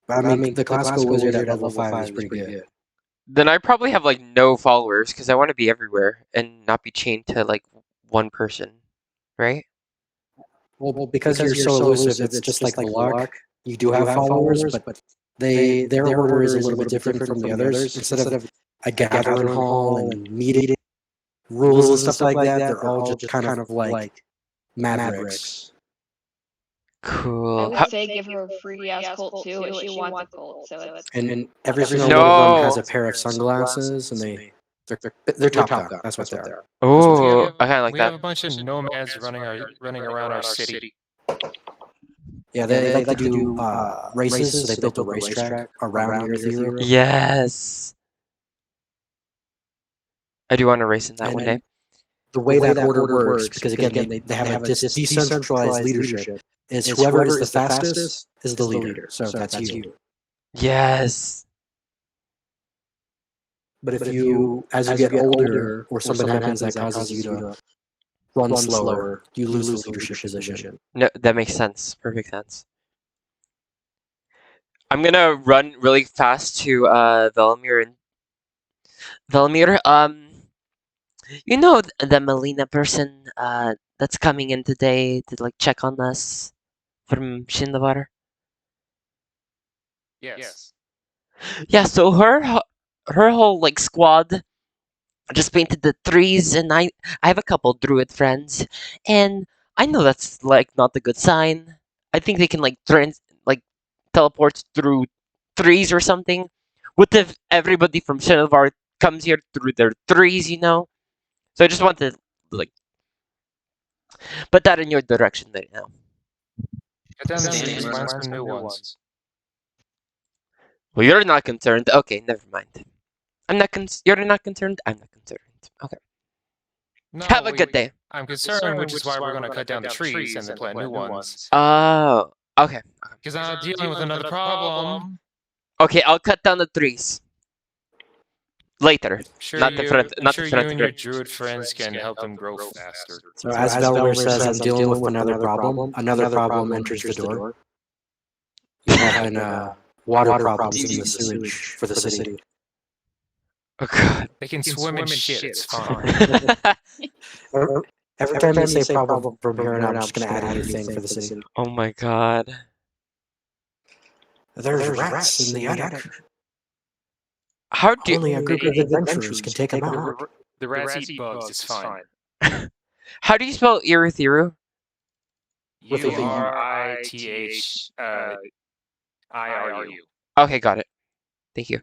But I mean, the classical wizard at level 5 is pretty good. Then I probably have like no followers because I want to be everywhere and not be chained to like one person, right? Well, because you're so elusive, it's just like Valak. You do have followers, but their order is a little bit different from the others. Instead of a gathering hall and meeting rules and stuff like that, they're all just kind of like mavericks. I Cool. would say give her a free ass cult too, and she wants a cult, so it's And every single one of them has a pair of sunglasses, and they're top dog. That's what they are. Oh, I kind of like We have a that. bunch of nomads running around our city. Yeah, they like to do races, so they built a racetrack around Earth Zero. Yes. I do want to race in that one day. The way that order works, because again, they have a decentralized leadership, is whoever is the fastest is the leader. So that's you. Yes. But if you, as you get older, or something happens that causes you to run slower, you lose the leadership position. No, that makes sense. Perfect sense. I'm gonna run really fast to Velimir and Velimir. You know the Melina person that's coming in today to like check on us from Shindavar? Yes. Yeah, so her whole like squad just painted the trees, and I have a couple druid friends, and I know that's like not a good sign. I think they can like teleport through trees or something. What if everybody from Shindavar comes here through their trees, you know? So I just want to like put that in your direction right now. Cut down the trees, plant some new ones. Well, you're not concerned. Okay, never mind. You're not concerned. I'm not concerned. Okay. No, Have a good day. I'm concerned, which is why we're going to cut down the trees and then plant new ones. Oh, okay. Because I'm dealing with another problem. Okay, I'll cut down the trees later. Sure, Not the front. Not sure the front. you and your druid friends can help them grow faster. So as Velimir says, I'm dealing with another problem. Another problem enters the door. You're having water problems in the sewage for the city. Oh god. They can swim in shit, it's fine. Every time you say problem from here on out, I'm just going to add a new thing for the city. Oh my god. There's rats in the attic. How do Only a group of adventurers can take them out. The rats eat bugs, it's fine. How do you spell Irithiru? URITHIRU. Okay, got it. Thank you.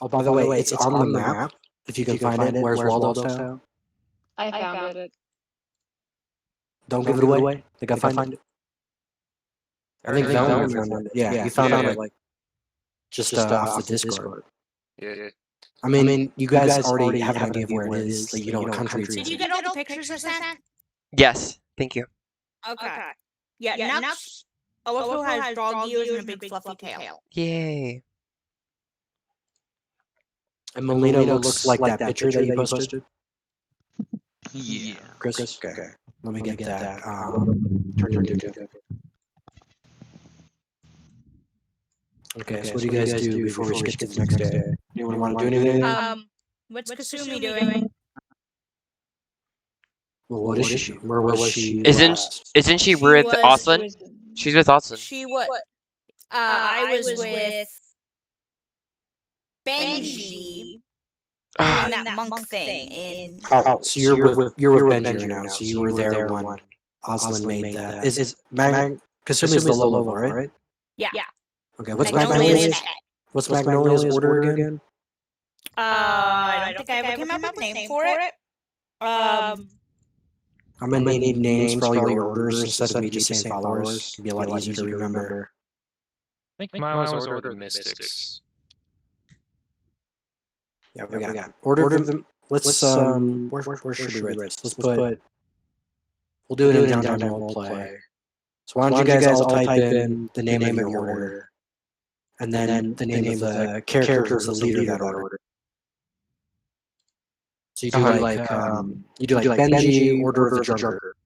Oh, by the way, it's on the map. If you can find it, where's Waldo's town? I found it. Don't give it away. They gotta find it. I think Velimir found it. Yeah, you found it like just off the Discord. Yeah. I mean, you guys already have an idea of where it is. Like, you know what country it's Did you in. get all the pictures I sent? Yes, thank you. Okay. Yeah, Nux also has dog ears and a big fluffy tail. Yay. And Melina looks like that picture that you posted. Yeah. Chris? Okay. Let me get that. Turn to. Okay, so what do you guys do before we skip to the next day? Anyone want to do anything? What's Kasumi doing? Well, what is she? Where was she? Isn't she She with was- Oslin? She's with Oslin. She what? I was with Benji Ah, doing that monk thing in. Oh, so you're with Benji now. So you were there when Oslin made that. Is Kasumi's the low level, right? Yeah. Okay, what's Magnolia's Magnolia's? What's Magnolia's order again? I don't think I ever came up with a name for it. I'm gonna need names for all your orders instead of me just saying followers. It'd be a lot easier to remember. I think mine was Order of the Mystics. Yeah, we got order them. Let's where should we write this? Let's put. We'll do it in downtown role play. So why don't you guys all type in the name of your order, and then the name of the character who's the leader of that order. So you do like Benji, Order of the Junker.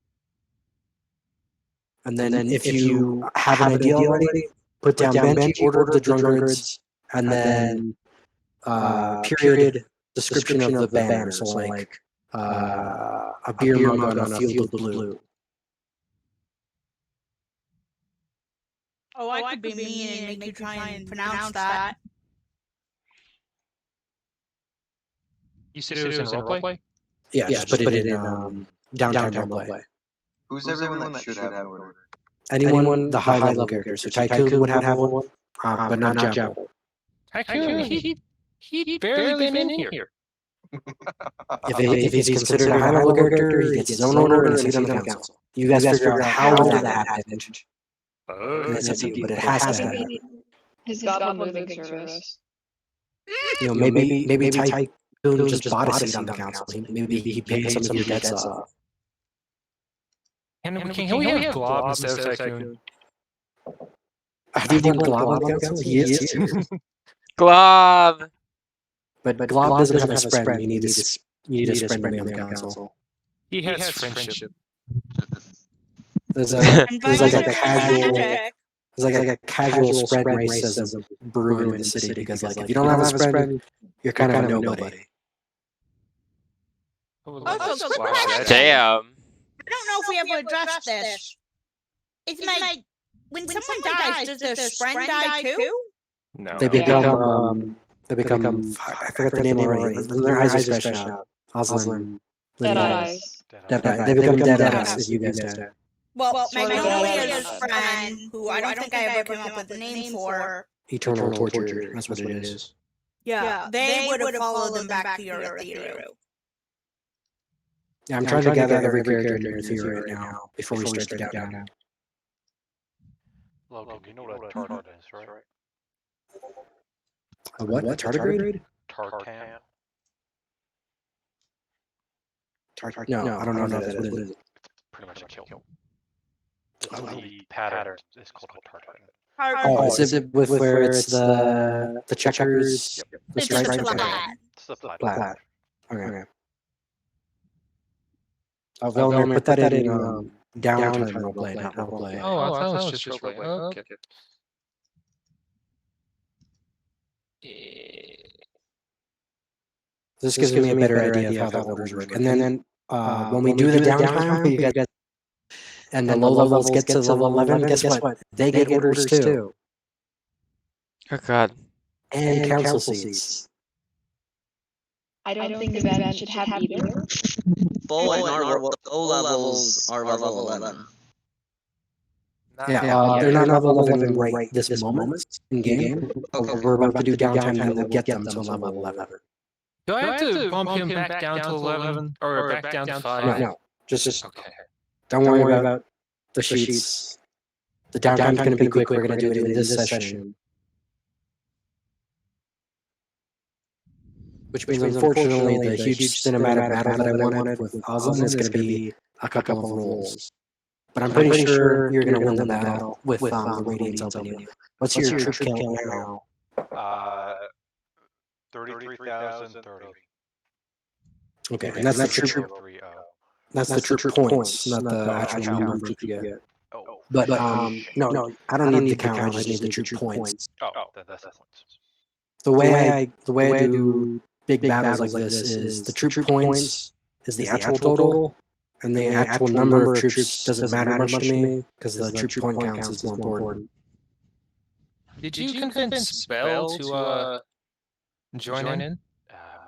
And then if you have an idea already, put down Benji, Order of the Drunkards, and then period description of the banner. So like a beer mug on a field of blue. Oh, I could be mean and make you try and pronounce that. You said it was in roleplay? Yeah, just put it in downtown roleplay. Who's everyone that should have order? Anyone, the high level characters. So Tycoon would have one, but not Jabba. Tycoon, he barely been in here. If he's considered a high level character, he gets his own order and he's on the council. You guys figure out how that happened. It's up to you, but it has to happen. His goblin moving service. You know, maybe Tycoon just bought a seat on the council. Maybe he paid some of your debts off. Can we have Glob instead of Tycoon? Have you won Glob on the council? He is too. Glob! But Glob doesn't have a spread. You need a spread to be on the council. He has friendship. There's like a casual spread racism brewing in the city because like if you don't have a spread, you're kind of a nobody. Also, quick question. Damn. I don't know if we ever addressed this. When someone dies, does their friend die too? No. They become I forgot their name already. Their eyes are stretched out. Aslan. Dead eyes. They become dead eyes if you guys die. Well, Magnolia's friend, who I don't think I ever came up with a name for. Eternal torture. That's what it is. Yeah, they would have followed them back to Urithiru. Yeah, I'm trying to gather every character in Urithiru right now before we start the countdown. Logan, you know what a tartan is, right? A what? A tardigrade? Tartan. No, I don't know what that is. It's pretty much a kill. The pattern is called a tartan. Oh, is it with where it's the checkers? Yep. The stripes? It's the flat. Flat. Okay. Oh, Velmer, put that in downtown roleplay, not roleplay. Oh, I thought it was just roleplay. Okay. This gives me a better idea of how the orders work. And then when we do the downtime, you guys, and the low levels get to level 11, guess what? They get orders too. Oh god. And council seats. I don't think the van should have either. Full and O levels are level 11. Yeah, they're not level 11 right this moment in game. We're about to do downtime and we'll get them to level 11. Do I have to bump him back down to 11? Or back down to 5? No. Just Okay. don't worry about the sheets. The downtime's going to be quick. We're going to do it in this session. Which means, unfortunately, the huge cinematic battle that I wanted with Aslan is going to be a couple of rolls. But I'm pretty sure you're going to win the battle with the Radiant's opening. What's your troop count now? 33,030. Okay, and that's the troop. That's the troop points, not the actual number of troops you get. Oh. But no, I don't need the count. I just need the troop points. Oh, that's the points. The way I do big battles like this is the troop points is the actual total, and the actual number of troops doesn't matter much to me because the troop point counts is more important. Did you convince Bell to join in?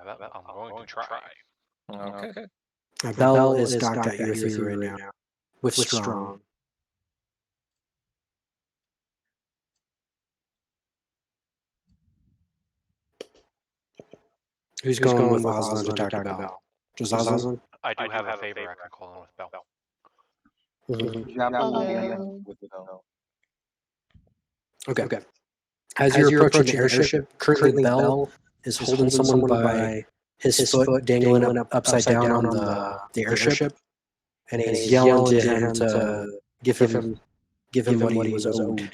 I'm going to try. Okay. Bell is docked at Urithiru right now with Strong. Who's going with Aslan to talk to Bell? Just Aslan? I do have a favor I can call in with Bell. Okay. As you're approaching the airship, currently Bell is holding someone by his foot dangling up upside down on the airship, and he's yelling to him to give him what he was owed.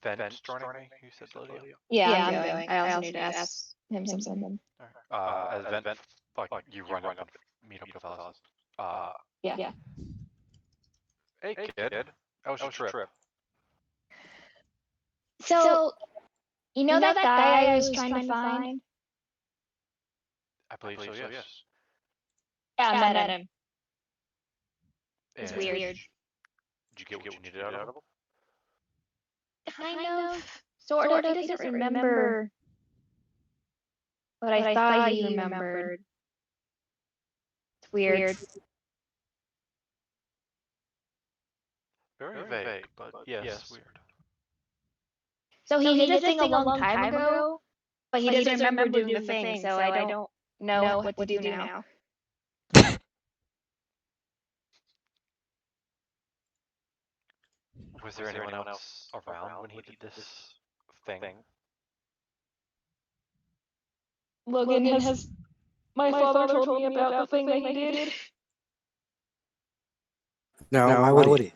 Vent joining me, you said, Lydia? Yeah, I'm going. I also need to ask him something. As Vent, like, you run up and meet up with us. Yeah. Hey, kid. How was your trip? So, you know that guy I was trying to find? I believe so, yes. Yeah, I met him. It's weird. Did you get what you needed out of him? Kind of. Sort of. He doesn't remember what I thought he remembered. It's weird. Very vague, but yes, weird. So he did this thing a long time ago, but he doesn't remember doing the thing, so I don't know what to do now. Was there anyone else around when he did this thing? Logan has... My father told me about the thing that he did. No, why would he?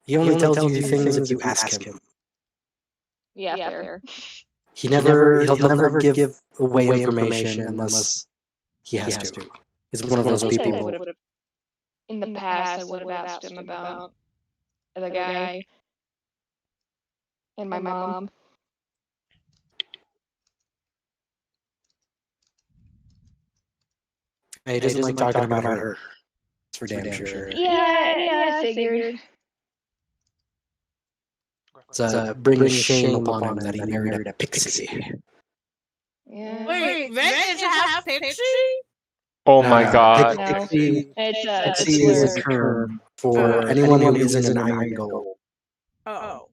He only tells you things if you ask him. Yeah, fair. He'll never give away information unless he has to. He's one of those people. In the past, I would have asked him about the guy and my mom. He doesn't like talking about her. It's for damn sure. Yeah, I figured. It's bringing shame upon him that he married a pixie. Yeah. Wait, Ven is half pixie? Oh my god. No. Pixie It's is a slur. term for anyone who isn't an iron gold. Oh.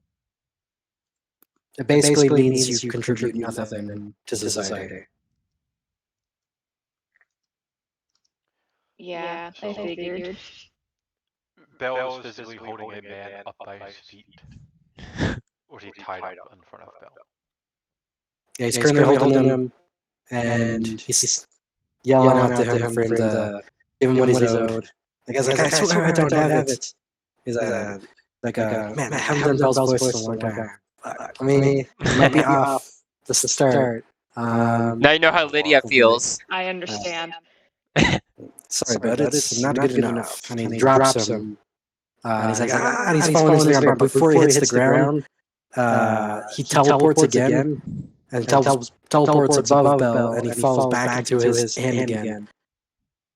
It basically means you contribute nothing to society. Yeah, I figured. Bell was physically holding a man up by his feet. Or he tied up in front of Bell? Yeah, he's currently holding him, and he's yelling out to him for him to give him what he's owed. Like, I swear I don't have it. He's man, I haven't done Bell's voice in a long time. I mean, it might be off the start. Now you know how Lydia feels. I understand. Sorry, but it's not good enough. And he drops him. And he's like, and he's falling his arm. But before he hits the ground, he teleports again and teleports above Bell, and he falls back into his hand again.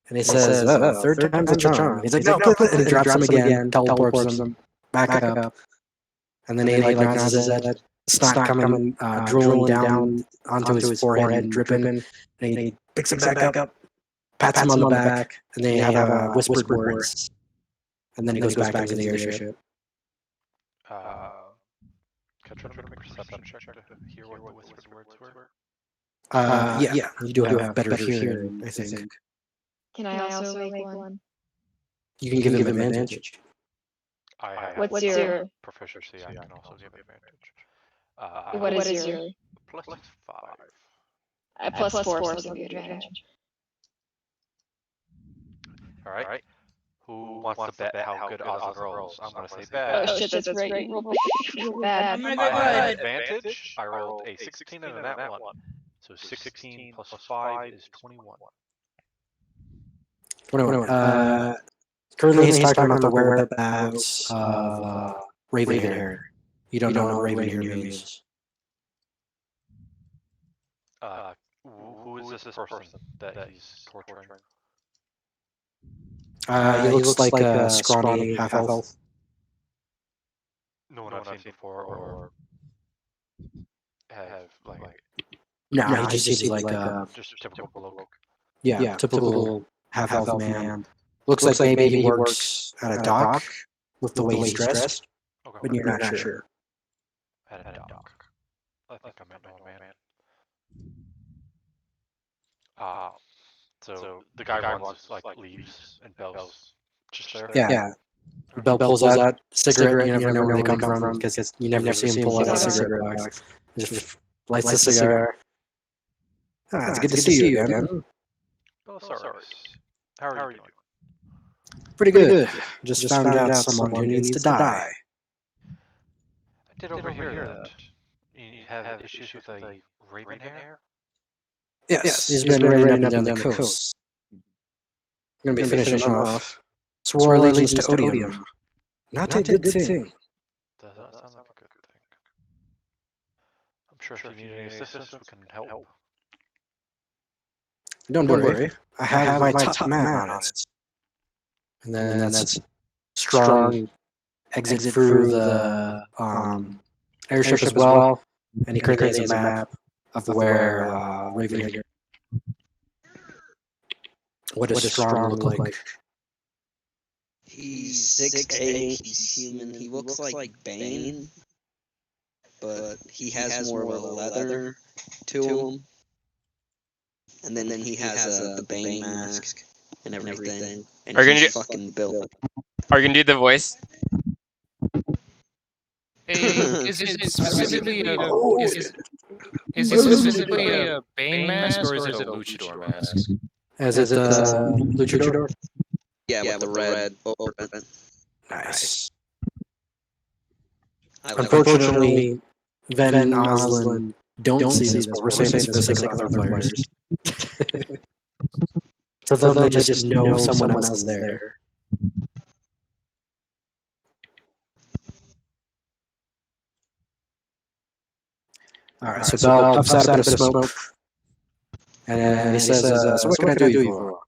And he says, third time's a charm. And he's like, no, and he drops him again, teleports him back up. And then he nods his head. Snot coming, drooling down onto his forehead and dripping. And he picks him back up, pats him on the back, and they have whispered words. And then he goes back into the airship. Can I try to make a perception check to hear what the whispered words were? Yeah, you do have better hearing, I think. Can I also make one? You can give him advantage. I have What's your proficiency, I can also give advantage. what is your Plus 5. plus 4, so I'll give you advantage. Alright. Who wants to bet how good Ozzy rolls? I'm gonna say bad. Oh shit, that's right. You rolled bad. I'm gonna I go have good. advantage. I rolled a 16 and a nat 1. So 16 plus 5 is 21. Currently he's talking about the whereabouts of Ravenhair. You don't know what Ravenhair means. Who is this person that he's torturing? He looks like a scrawny half-elf. No one I've seen before, or have like No, he just seems like just typical bloke. yeah, typical half-elf man. Looks like maybe he works at a dock with the way he's dressed, Okay. but you're not sure. At a dock. I think I meant no man. So the guy runs like leaves and Bell's just there. Yeah, Bell pulls out cigarette. You never know where they come from because you never see him pull out a cigarette box. Just lights the cigar. It's good to see you again. Belisarius, how are you doing? Pretty good. Just found out someone who needs to die. I did overhear that. You have issues with a raven hair? Yes, he's been raining up and down the coast. We're gonna be finishing him off. Swore allegiance to Odium. Not a good thing. Does that sound like a good thing? I'm sure if you need any assistance, we can help. Don't worry. I have my top man on it. And then that's strong exit through the airship as well. And he creates a map of where Raven. What does strong look like? He's 6'8", he's human, he looks like Bane, but he has more of a leather to him. And then he has the Bane mask and everything. And Are you gonna he's do- fucking built. Are you gonna do the voice? Is it specifically is it specifically a Bane mask or is it a Luchador mask? Is it Luchador? Yeah, with the red ornament. Nice. I like it. Unfortunately, Ven and Oslin don't see this, but we're saying this for the sake of other players. So they'll just know someone else is there. Alright, so Bell puffs out a bit of smoke. And he says, so what can I do for?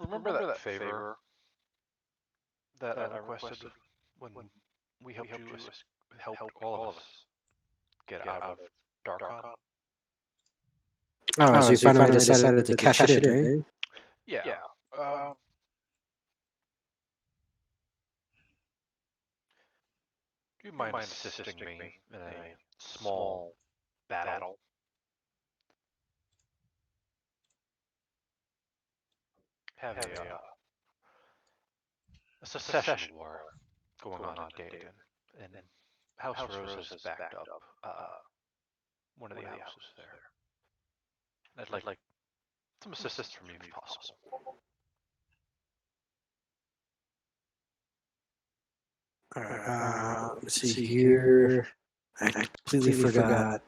Remember that favor that I requested when we helped all of us get out of Darkon? Oh, so you finally decided to cash it in, eh? Yeah. Do you mind assisting me in a small battle? Have a secession war going on in Dayton, and House Rose has backed up one of the houses there. I'd like some assistance from you if possible. Alright, let's see here. I completely forgot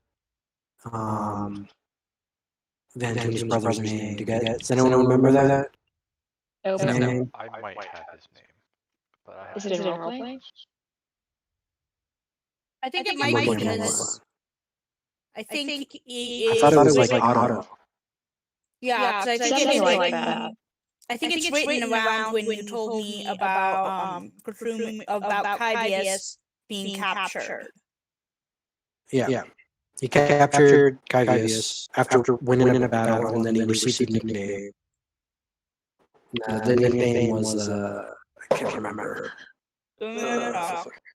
Van Toom's brother's name. Does anyone remember that? Name? I might have his name, but I Is it in roleplay? I think it I'm might be looking because I think I thought it was like Otto. Yeah, 'cause I think Something it's like written. that. I think it's written around when you told me about about Kyvius being captured. Yeah. He captured Kyvius after winning a battle, and then he received a nickname. The nickname was, I can't remember. I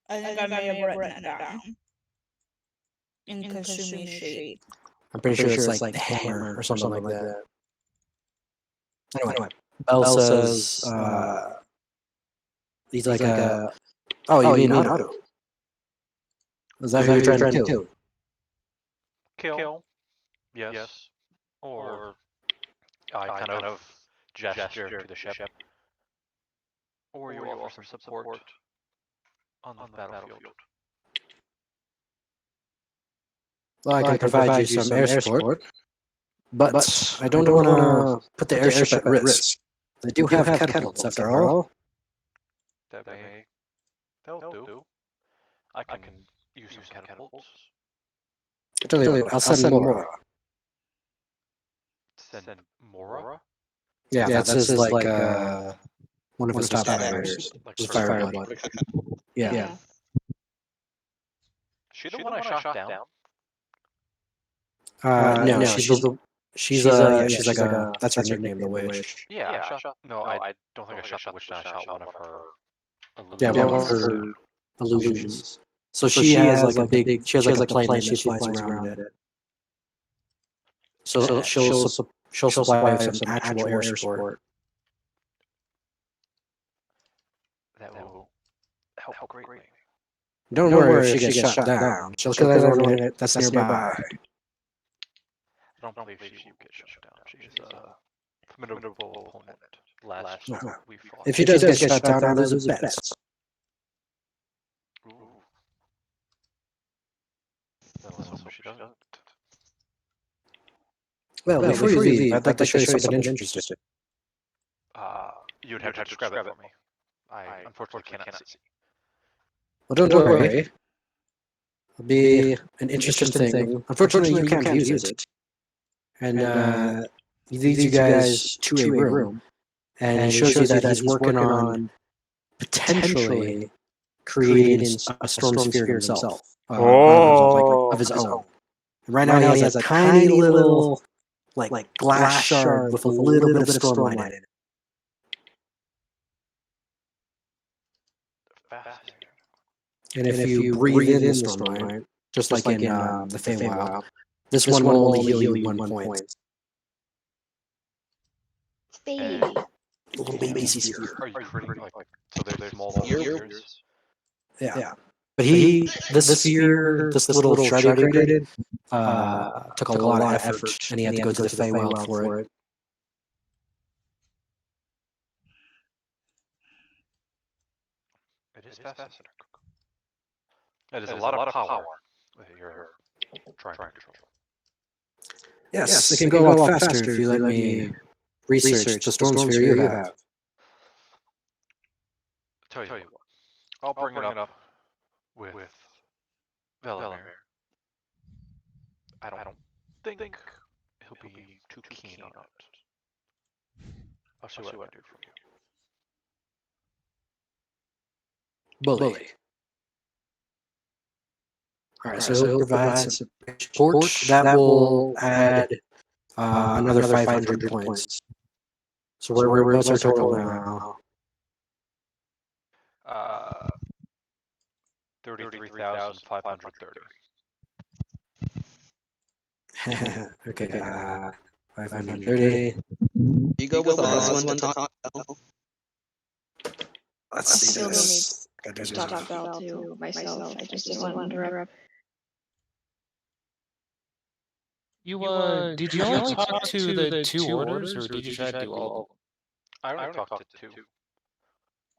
think I may have written it down. In Kasumi sheet. I'm pretty sure it's like the hammer or something like that. Anyway, Bell says, he's like a, oh, you mean Otto? Is that who you're trying to kill? Kill? Yes. Or I kind of gesture to the ship. Or you offer some support on the battlefield. Well, I can provide you some air support, but I don't want to put the airship at risk. They do have catapults, after all. They'll do. I can use some catapults. I tell you what, I'll send Mora. Send Mora? Yeah, this is like one of his top fighters. Like Just Fireblood. Yeah. She the one I shot down? No, she's like a, that's her nickname, the Witch. Yeah, I shot. No, I don't think I shot the witch. I shot one of her. Yeah, one of her illusions. So she has like a big, she has like a plane that she flies around in. So she'll supply some actual air support. help greatly. Don't worry if she gets shot down. She'll kill everyone that's nearby. I don't believe she will get shot down. She is a formidable opponent. Last No. we fought. If she does get shot down, I lose bets. Ooh. Then let's hope she doesn't. Well, before you leave, I'd like to show you something interesting. You'd have to describe it for me. I unfortunately cannot see. Well, don't worry. It'll be an interesting thing. Unfortunately, you can't use it. And he leads you guys to a room, and he shows you that he's working on potentially creating a storm sphere himself. Of his own. Right now, he has a tiny little like glass shard with a little bit of storm light in it. And if you breathe in the storm light, just like in the Feywild, this one will only heal you 1 point. Baby. Little baby sphere. Are you creating like so there's small spheres? Yeah. But this sphere, this little shard he created, took a lot of effort, and he had to go to the Feywild for it. It is fascinating. It is a lot of power that you're trying to control. Yes, it can go a lot faster if you let me research the storm sphere you have. Tell you what, I'll bring it up with Velimir. I don't think he'll be too keen on it. I'll see what I can do for you. Bully. Alright, so he'll provide some torch that will add another 500 points. So what's our total now? 33,530. Okay, 530. You go with Oswin to talk. Let's see Still this. need to talk Bell to myself. I just didn't want to interrupt. Did you only talk to the two orders, or did you try to do all of them? I only talked to two.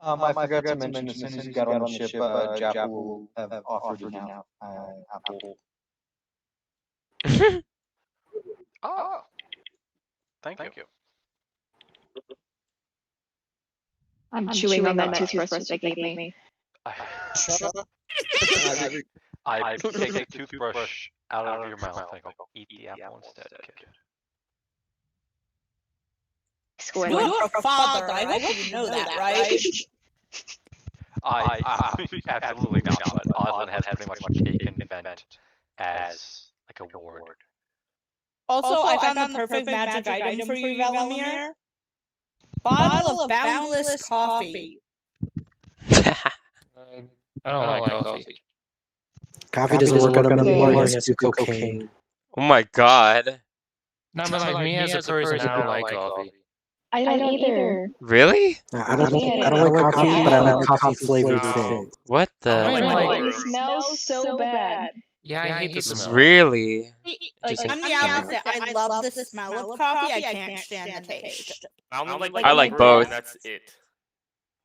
I forgot to mention, as soon as you got on the ship, Jappa will have offered you now. Apple. Oh, thank you. I'm chewing on that toothbrush that they gave me. I take the toothbrush out of your mouth and go eat the apple instead, kid. You're a father. I hope you know that, right? I absolutely not, but Oswin has pretty much taken Vent as like a ward. Also, I found the perfect magic item for you, Velimir. Bottle of boundless coffee. I don't like coffee. Coffee doesn't work on him anymore, he has to do cocaine. Oh my god. No, but like me as a person, I don't like coffee. I don't either. Really? I don't like coffee, but I like coffee flavored things. What the? It smells so bad. Yeah, I hate the smell. Really? Like, I'm the opposite. I love the smell of coffee. I can't stand the taste. I like both. That's it.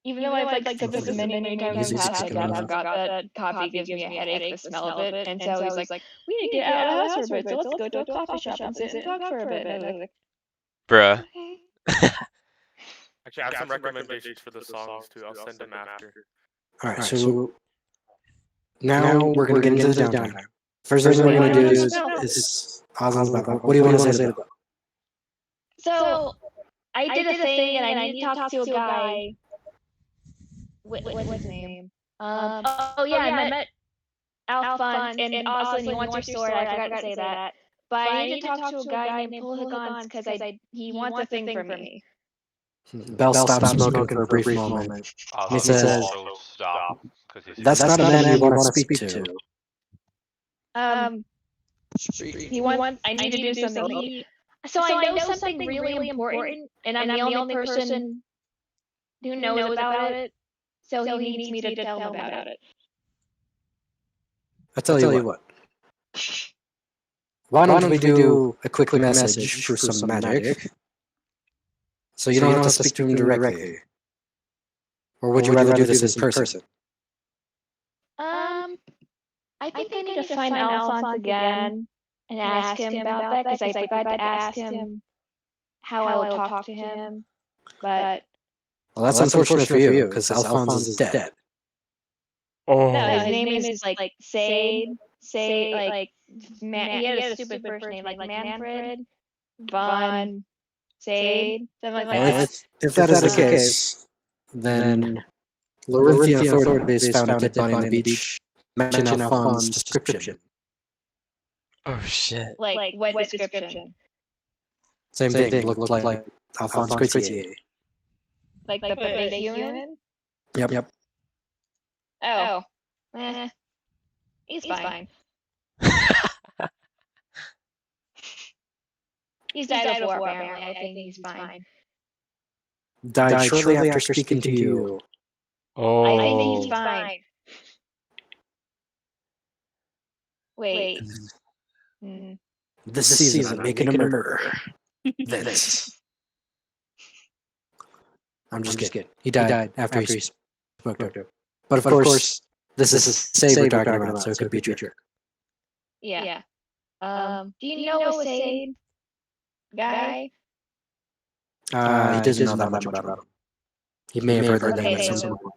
Even though I've said this many times in the past, I forgot that coffee gives me a headache, the smell of it. And so I was like, we need to get out of the house for a bit, so let's go to a coffee shop and sit and talk for a bit. And I was like, Bruh. Actually, I have some recommendations for the songs too. I'll send them after. Alright, so now we're going to get into the downtime. First thing we're going to do is Oswald's background. What do you want to say about it? So, I did a thing and I need to talk to a guy. What's his name? I met Alphonse and Oswald, he wants your sword. I forgot to say that. But I need to talk to a guy named Pulhagons because he wants a thing from me. Bell stops smoking for a brief moment. He says, Stop. that's not a man you want to speak to. He wants. I need to do something. So I know something really important, and I'm the only person who knows about it. So he needs me to tell him about it. I'll tell you what. Why don't we do a quick message for some magic? So you don't have to speak to him directly. Or would you rather do this in person? I think I need to find Alphonse again and ask him about that because I forgot to ask him how I will talk to him. But Well, that's unfortunate for you because Alphonse is dead. Oh. no, his name is like Sade. Sade, like he had a stupid first name, like Manfred Von Sade, something like Well, that. if that is the case, then Laurentian authorities found a dead body on the beach. Mention Alphonse's description. Oh shit. Like what description? Same thing. Looked like Alphonse Coitier. Like the human? Yep. Oh. He's fine. He's died before, apparently. I think he's fine. Died shortly after speaking to you. Oh. I think he's fine. Wait. This season, I'm making a murderer. Vince. I'm just kidding. He died after he spoke to him. But of course, this is Saber talking about, so it could be true. Yeah. Do you know a Sade guy? He doesn't know that much about him. He may have heard the name at some point.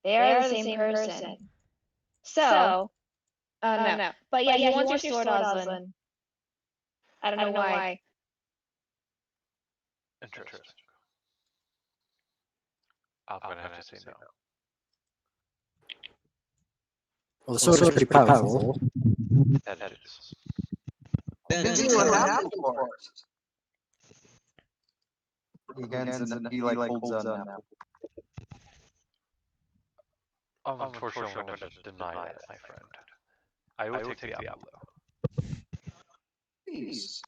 They are the same person. So, no. But yeah, he wants your sword, Oslin. I don't know why. Interesting. I'm gonna have to say no. Well, the sword is pretty powerful. That is. Then See what happened for us. He like holds on now. Unfortunately, I'm gonna deny that, my friend. I will take Diablo. Please.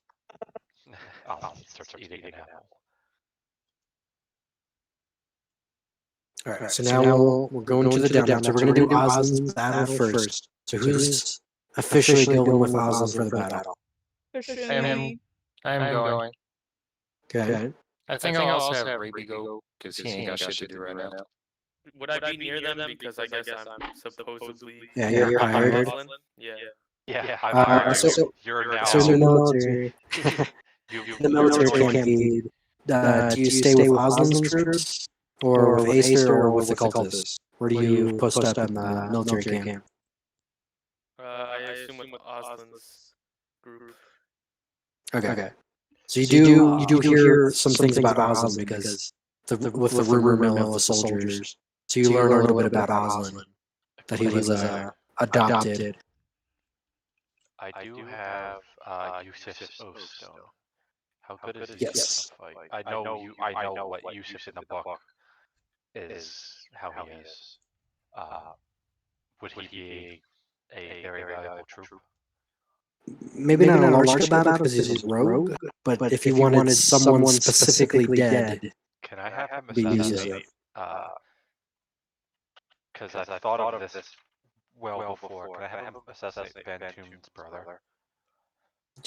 Starts eating an apple. Alright, so now we're going to the down. So we're going to do Oslin's battle first. So who's officially going with Oslin for the battle? I'm going. Okay. I think I'll also have Raby go because he ain't got shit to do right now. Would I be near them because I guess I'm supposedly Yeah, you're hired. Oslin? Yeah. Yeah, I'm hired. You're now. So in the military, you in the military campaign, do you stay with Oslin's troops, or with Acer, or with the cultists? Where do you post up in the military camp? I assume with Oslin's group. Okay. So you do hear some things about Oslin because with the rumor mill of the soldiers. So you learn a little bit about Oslin, that he was adopted. I do have Yusuf's Oath Stone. How good is Yes. Yusuf in a fight? I know what Yusuf in the book is, how he is. Would he be a very valuable troop? Maybe not a large battle because he's a rogue, but if you wanted someone specifically dead, Can I have him be assassinate? Yusuf. Because I thought of this well before. Can I have him assassinate Van Toom's brother?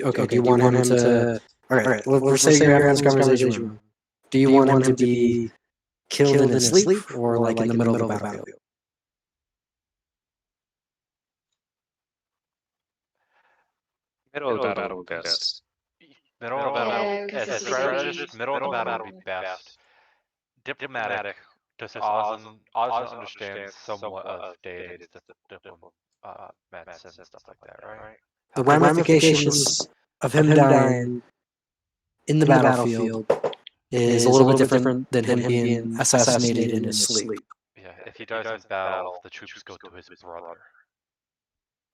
Okay, do you want him to... Alright, we'll say you're having this conversation. Do you want him to be killed in his sleep, or like in the middle of the battlefield? Middle of the battle would be best. Middle of the battle, Yeah, as a strategist, middle of the battle would be best. Diplomatic, does Oslin understand somewhat of Daedalus medicine and stuff like that, right? The ramifications of him dying in the battlefield is a little bit different than him being assassinated in his sleep. Yeah, if he dies in battle, the troops go to his brother,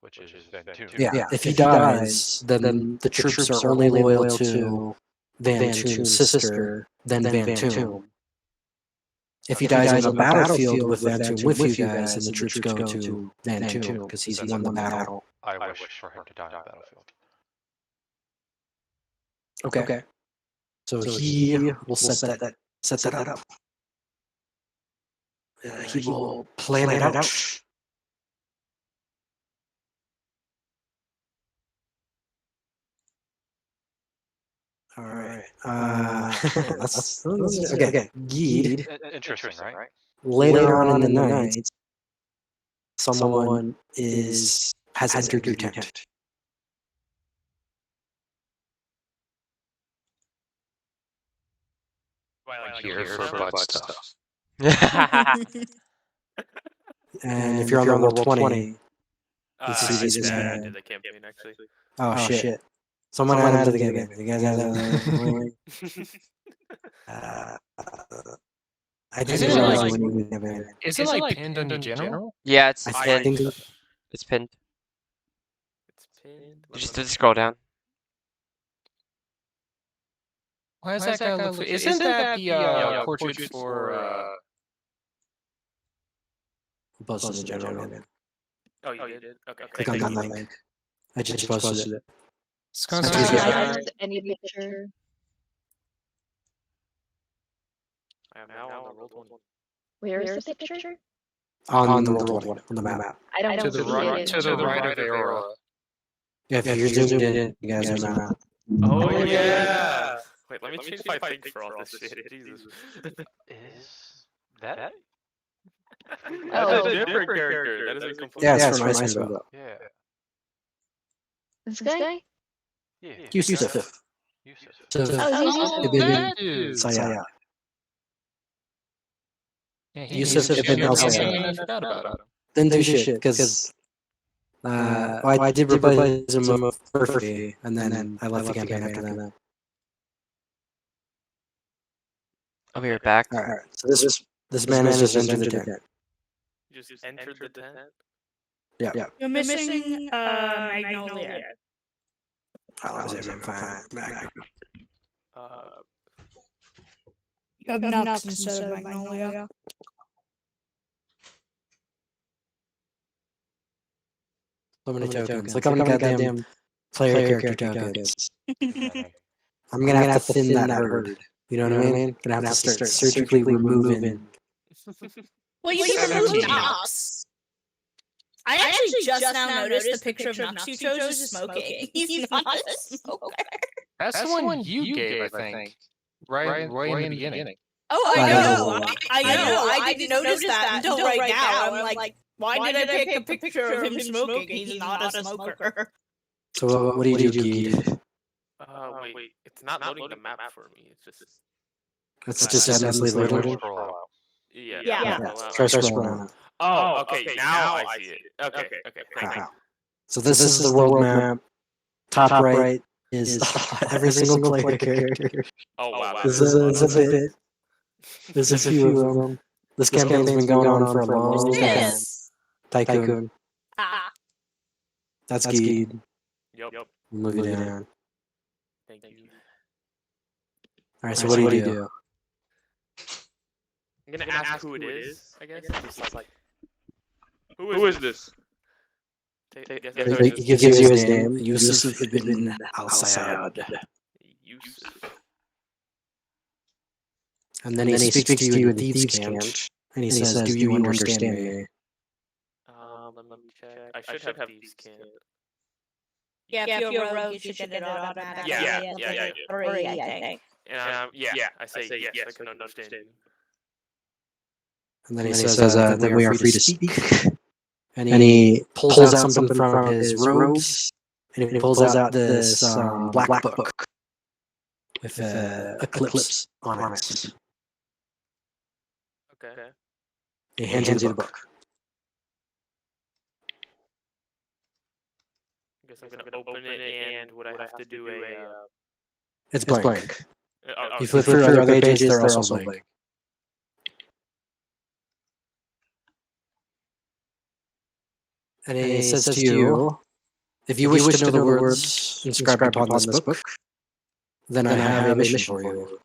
which is Van Toom. Yeah, if he dies, then the troops are only loyal to Van Toom's sister, then Van Toom. If he dies on the battlefield with Van Toom with you guys, then the troops go to Van Toom because he's won the battle. I wish for him to die on the battlefield. Okay. So he will set that up. he will plan it out. All right. That's okay. Geed. Interesting, right? Later on in the night, someone has entered your tent. Here for butt stuff. And if you're on the roll 20, I see this did that. I guy. did the campaign actually. oh shit. Someone added to the game. You guys have I Isn't didn't it realize like- when you were campaign. Is it like pinned under general? Yeah, it's I pinned. think It's pinned. It's pinned. Just scroll down. Why is that guy look? Isn't that the portrait for? posted in general. Oh, you did? Okay. Click on that link. I just posted it. Skunks Excuse me. I just any picture. I am now on the roll 20. Where is the picture? On the roll 20 on the map. I don't to the see right, it. to the right of Aola. Yeah, if you're zoomed in, you guys are map. Oh, yeah. Wait, let me change my thing for all this shit. Jesus. Is that? That's a different character. That is a complete. Yeah, it's from Iceberg. Yeah. This guy? Yeah. Yusuf. Yusuf. Oh, Ibn that dude. Sayyad. Yeah, Yusuf Ibn al-Sayyad. I forgot about him. Didn't do shit because I did replace him with Murphy, and then I left the campaign after that. I'll be right back. All right. So this man has just entered the tent. Just entered the tent. Yeah. You're missing Magnolia. Oh, was it fine? You have Nux instead of Magnolia. So many tokens. Look how many goddamn player character tokens. I'm gonna have to thin that herd. You know what I mean? Gonna have to start surgically removing. Well, you can remove Nux. I actually just now noticed the picture of Nux you chose is smoking. He's not a smoker. That's the one you gave, I think. Right in the beginning. Oh, I I know. know. I know. I didn't notice that until right now. I'm like, why did I pick a picture of him smoking? He's not a smoker. So what do you do, Geed? Wait. It's not loading the map for me. It's just. It's just endlessly loaded. Yeah. Yeah. Try scrolling. Oh, okay. Now I see it. Okay. Thank you. So this is the world map. Top right is every single player character. Oh wow. This is a bit. There's a few of them. This campaign's been going on for a long time. Yes. Tycoon. Ah. That's Geed. Yep. Move it down. Thank you. Alright, so what do you do? I'm gonna ask who it is. I guess. Just like. Who is this? He gives you his name, Yusuf Ibn al-Sayyad. Yusuf. And then he speaks to you in Thieves' Camp, and he says, "Do you understand me?" Let me check. I should have these canned. Yeah, if you're a rogue, you should get it automatically. Yeah, I do. 3, I think. Yeah, I say yes, I can understand you. And then he says that we are free to speak. And he pulls out something from his robes, and he pulls out this black book with an eclipse on it. Okay. He hands you the book. I guess I'm gonna open it, and would I have to do a? It's blank. Oh, You flip through other pages, they're also blank. And he says to you, if you wish to know the words inscribed upon this book, then I have a mission for you.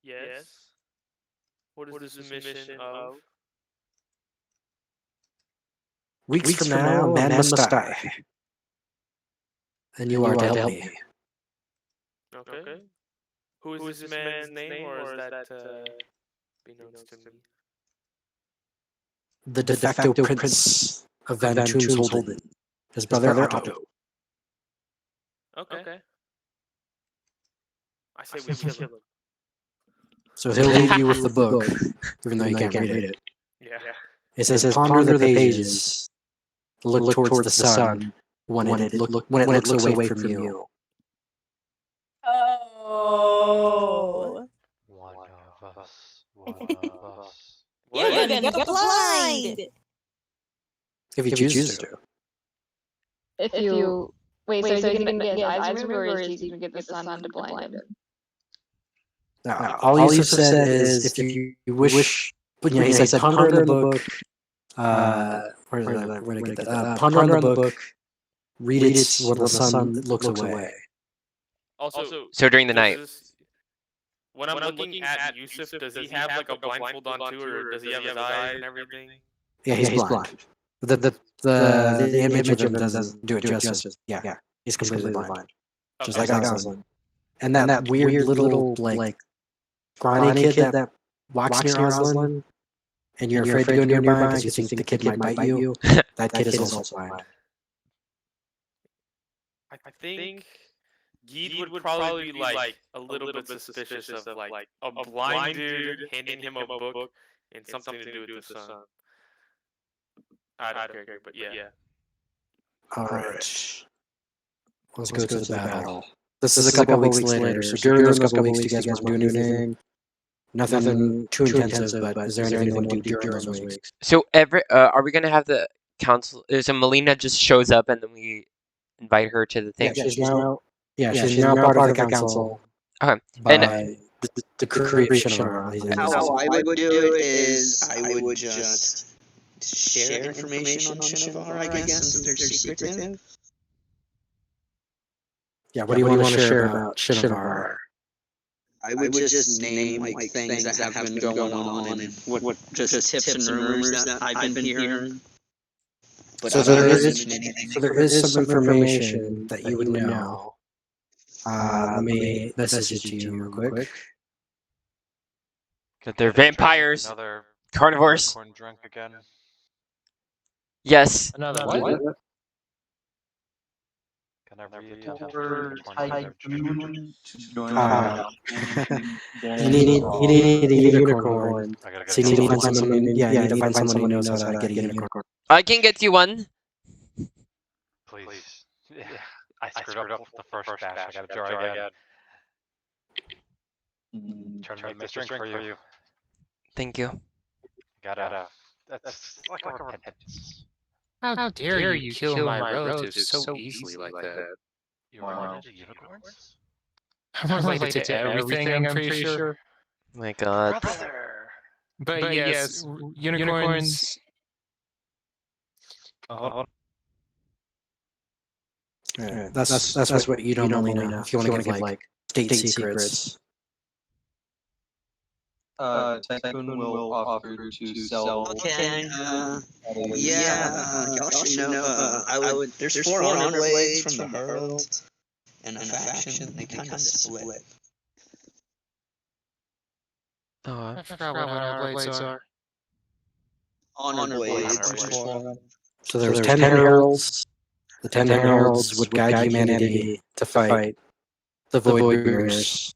Yes. What is the mission of? Weeks from now, a man must die. And you are to help me. Okay. Who is this man's name, or is that? Beknownst to me. The de facto prince of Van Toom's Holden, his brother Otto. Okay. I say we kill him. So he'll leave you with the book, even though you can't read it. Yeah. It says, ponder the pages, look towards the sun when it looks away from you. Oh. One of us. One of us. You're gonna go blind. If you choose to. If you wait, so is he gonna get his eyes removed, or is he gonna get the sun to blind him? Now, all you said is if you wish, but he said ponder in the book. Where did I get that? Ponder in the book. Read it when the sun looks away. Also, So during the night. When I'm looking at Yusuf, does he have like a blindfold on too, or does he have his eyes and everything? Yeah, he's blind. The image of him doesn't do it justice. Yeah, he's completely blind, just like Aslan. And that weird little like scrawny kid that walks near Aslan, and you're afraid to go nearby because you think the kid might bite you. That kid is also blind. I think Geed would probably be like a little bit suspicious of like a blind dude handing him a book and something to do with the sun. I don't care, but yeah. All right. Let's go to the battle. This is a couple of weeks later. So during those couple of weeks, do you guys want to do anything? Nothing too intensive, but is there anything you want to do during those weeks? So are we gonna have the council? So Melina just shows up and then we invite her to the thing. Yeah, she's now part of the council. Okay. By the creation of our How I would do it is I would just share information on Shinovar, I guess, since they're secretive. Yeah, what do you want to share about Shinovar? I would just name like things that have been going on and what just tips and rumors that I've been hearing. But So there is some information that you would know. Let me message it to you real quick. That they're vampires, Another carnivores. corn drunk again. Yes. Another what? Can I read Tycoon to join You need a unicorn. I gotta So get you need to someone. find someone. Yeah, you need to find someone who knows how to get a unicorn. I can get you one. Please. Yeah, I screwed up the first batch. I gotta try again. Trying to make this drink for you. Thank you. Gotta. That's like a repentance. How dare you kill my relatives so easily like that? You're related to unicorns? I'm related to everything, I'm pretty sure. My God. Brother! But yes, unicorns. Yeah, that's what you don't really know. If you want to give like state secrets. Tycoon will offer to sell. Okay. Yeah. Y'all should know. I would. There's 4 honor blades from the Herald, and a faction. They kind of split. Oh, I forgot what honor blades are. Honor blades. So there's 10 heralds. The 10 heralds would guide humanity to fight the Voidbringers.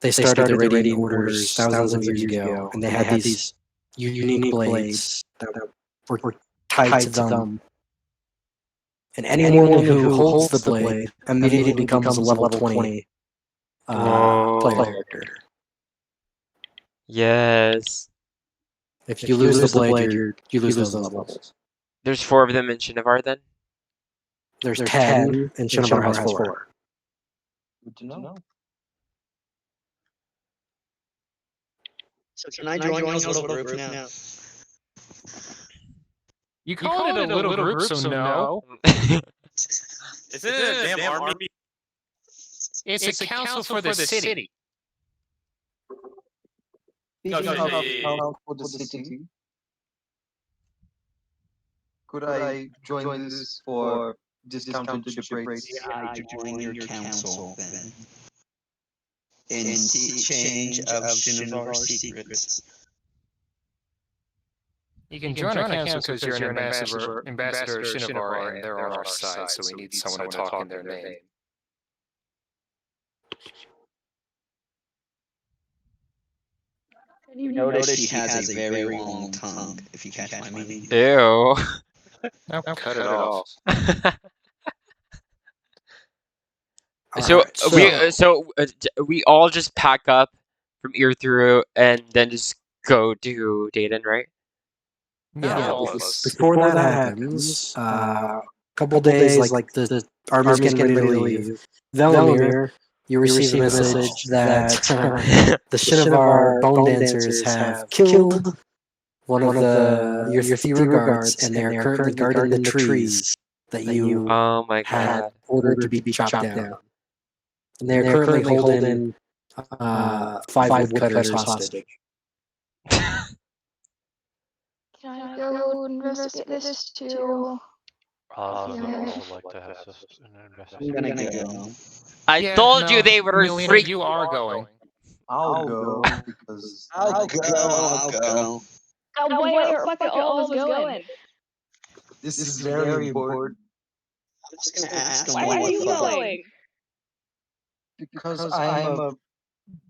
They started the Radiant Orders thousands of years ago, and they had these unique blades that were tied to them. And anyone who holds the blade immediately becomes a level 20 player character. yes. If you lose the blade, you lose those levels. There's 4 of them in Shinovar then? There's 10, and Shinovar has 4. Good to know. So can I join y'all's little group now? You call it a little group, so no. Isn't it a damn army? It's a council for the city. Speaking No, of yeah. help for the city, could I join this for discounted ship rates? I join your council then. Interchange of Shinovar secrets. You can join our council because you're an ambassador of Shinovar, and they're on our side, so we need someone to talk in their name. You notice she has a very long tongue, if you catch my meaning. Ew. Nope, cut it off. We all just pack up from ear through and then just go to Dayton, right? Not all of us. Before that happens, couple days, like the army's getting ready to leave. Velimir, you receive a message that the Shinovar bone dancers have killed one of your three guards, and they are currently guarding the trees that you Oh my had god. ordered to be chopped down. And they are currently holding 5 woodcutters hostage. Can I go investigate this too? I would Yeah. also like to have an I'm investigation. gonna go. I told you they were Melina, freak. you are going. I'll go because I'll go. Oh, where fucking all of us going? this is very important. I'm just gonna ask him Why are you going? Because I'm a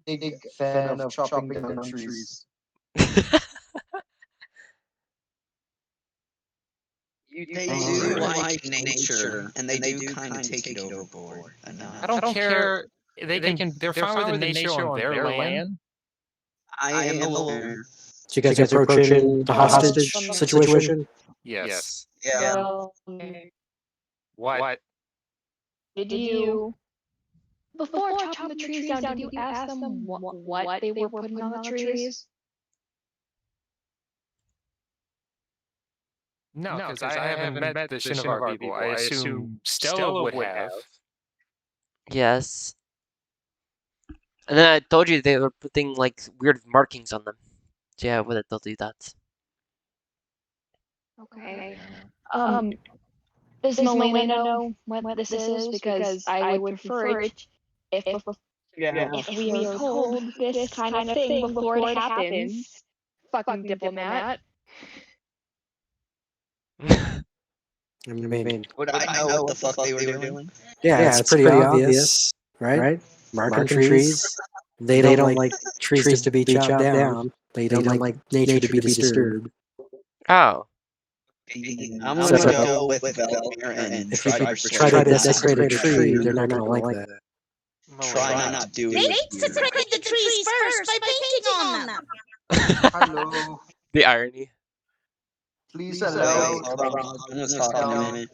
big fan of chopping down trees. They do like nature, and they do kind of take it overboard. I don't care. They're fine with the nature on their land. I am aware. So you guys are approaching the hostage situation? Yes. Yeah. Well, What? did you, before chopping the trees down, did you ask them what they were putting on the trees? No, because I haven't met the Shinovar people. I assume Stella would have. Yes. And then I told you they were putting like weird markings on them. So yeah, I would have told you that. Okay. Does Melina know what this is? Because I would prefer it if we are told this kind of thing before it happens. Fucking diplomat. I mean, Would I know what the fuck they were doing? yeah, it's pretty obvious, right? Marking trees. They don't like trees to be chopped down. They don't like nature to be disturbed. Oh. I'm gonna go with Velimir and If you try try to desecrate a tree, they're not going to like that. Try not to do They it. desecrated the trees first by painting on them. Hello, The irony. please Hello. allow. I'm gonna talk in a minute.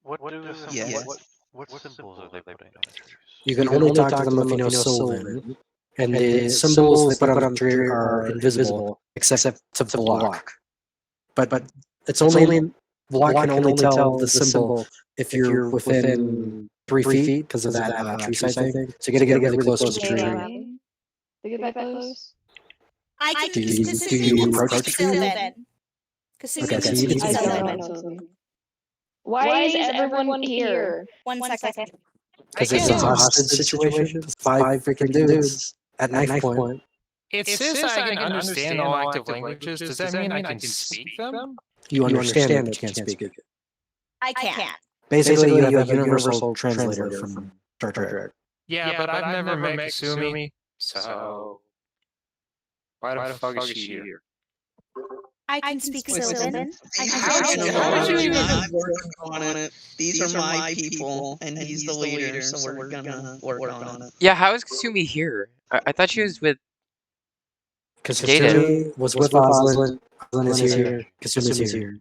What do the Yes. what symbols are they putting on the trees? You can only talk to them if you know Sylvan. And the symbols they put on the tree are invisible, except to block. But it's only block can only tell the symbol if you're within 3 feet because of that tree side thing. So you got to get really close to the tree. They get that close? I can Do you- because do you Susan approach can the speak tree? Sylvan. Because Susan Okay, can so you speak can- Sylvan. Why is everyone here? 1 second. Because it's a hostage situation. 5 freaking dudes at knife point. It says I can understand all active languages. Does that mean I can speak them? You understand it, but you can't speak it. I can't. Basically, you have a universal translator from Star Trek. Yeah, but I've never met Kasumi, so why the fuck is she here? I can speak Sylvan. How did you even work on it? These are my people, and he's the leader, so we're gonna work on it. Yeah, how is Kasumi here? I thought she was with Because Data. Kasumi was with Oslin. Oslin is here. Kasumi's here.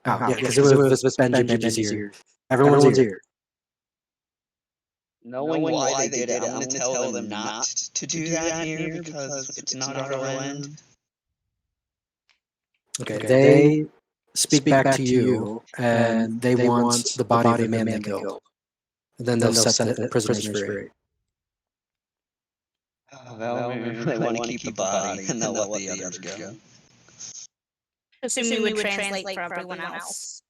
Oh, yeah, Kasumi was with Benji. Benji's here. Everyone's here. Knowing why they did it, I'm gonna tell them not to do that here because it's not our land. Okay, they speak back to you, and they want the body of the man they killed. And then they'll set the prisoners free. They want to keep the body, and they'll let the others go. Kasumi would translate for everyone else.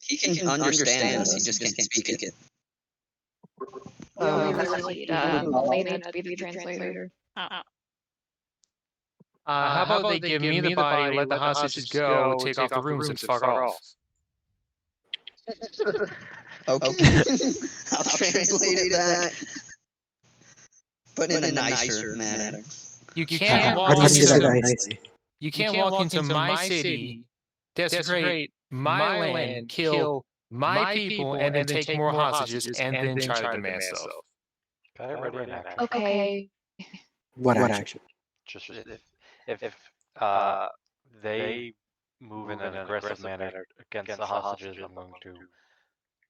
He can understand this, he just can't speak it. We really need Lena to be the translator. How about they give me the body, let the hostages go, take off the rooms, and fuck off? Okay. I'll translate it back. But in a nicer manner. You How can't how walk do you say that into nicely? you can't walk into my city, desecrate my land, kill my people, and then take more hostages and then try to demand stuff. Got it ready in action. Okay. What action? Just if they move in an aggressive manner against the hostages, I'm going to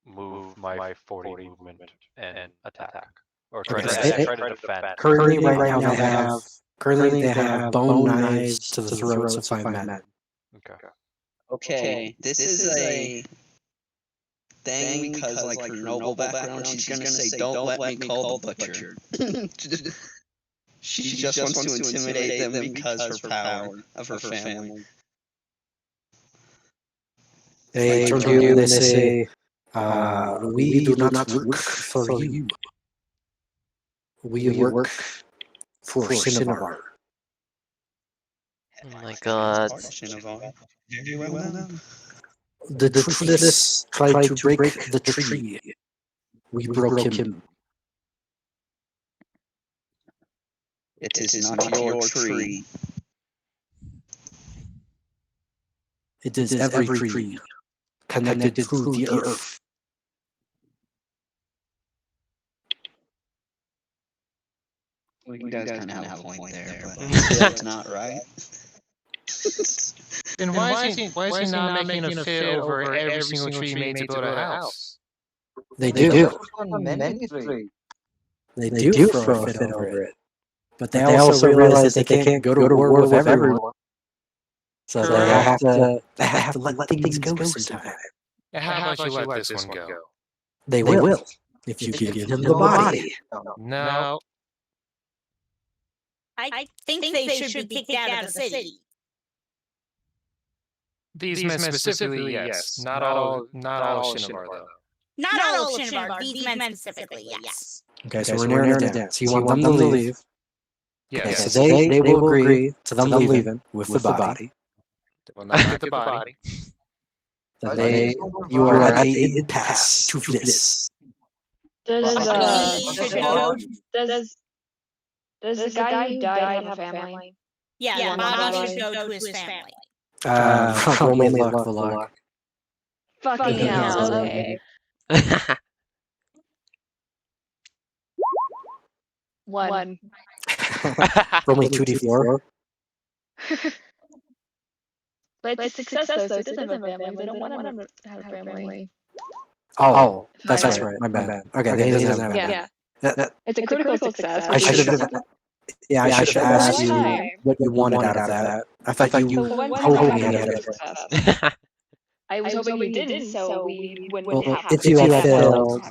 move my 40 movement and attack. Or try Okay, to so try to defend. Currently, right now, they have bone knives to the throats of 5 men. Okay. Okay, this is a thing because, like, her noble background, she's gonna say, "Don't let me call the butcher." She just wants to intimidate them because her power of her family. They turn to you and they say, "We do not work for you. We work for Cinnabar." Oh my god. Shinovar. Very well done. The Truthfulness tried to break the tree. We broke him. It is not your tree. It is every tree connected through the earth. Well, he does kind of have a point there, but that's not right. Then why is he not making a fit over every single tree made to build a house? They do. They do throw a fit over it. But they also realize that they can't go to war with everyone. So they have to let things go sometime. How about you let this one go? They will. If you give him the body. No. I think they should be kicked out of the city. These men specifically, yes. Not all Shinobar, though. Not all of Shinobar, these men specifically, yes. Okay, so we're narrowing it down. So you want them to leave. Yes. Okay, so they will agree to them leaving with the body. They will not get the body. That you are at the impasse to this. Does Does the guy who died have a family? Yeah, Bobby should go to his family. Roll me luck. Fucking hell, okay. One. Roll me 2d4. But it's a success though, so it doesn't have a family. They don't want him to have a family. Oh, that's right. My bad. Okay, he doesn't have a family. Yeah. It's a critical success. I should have. Yeah, I should have asked you time. what you wanted out of that. I thought you So one hoped time he I had had a a success. I was hoping you didn't, so we wouldn't Well, have if you had failed,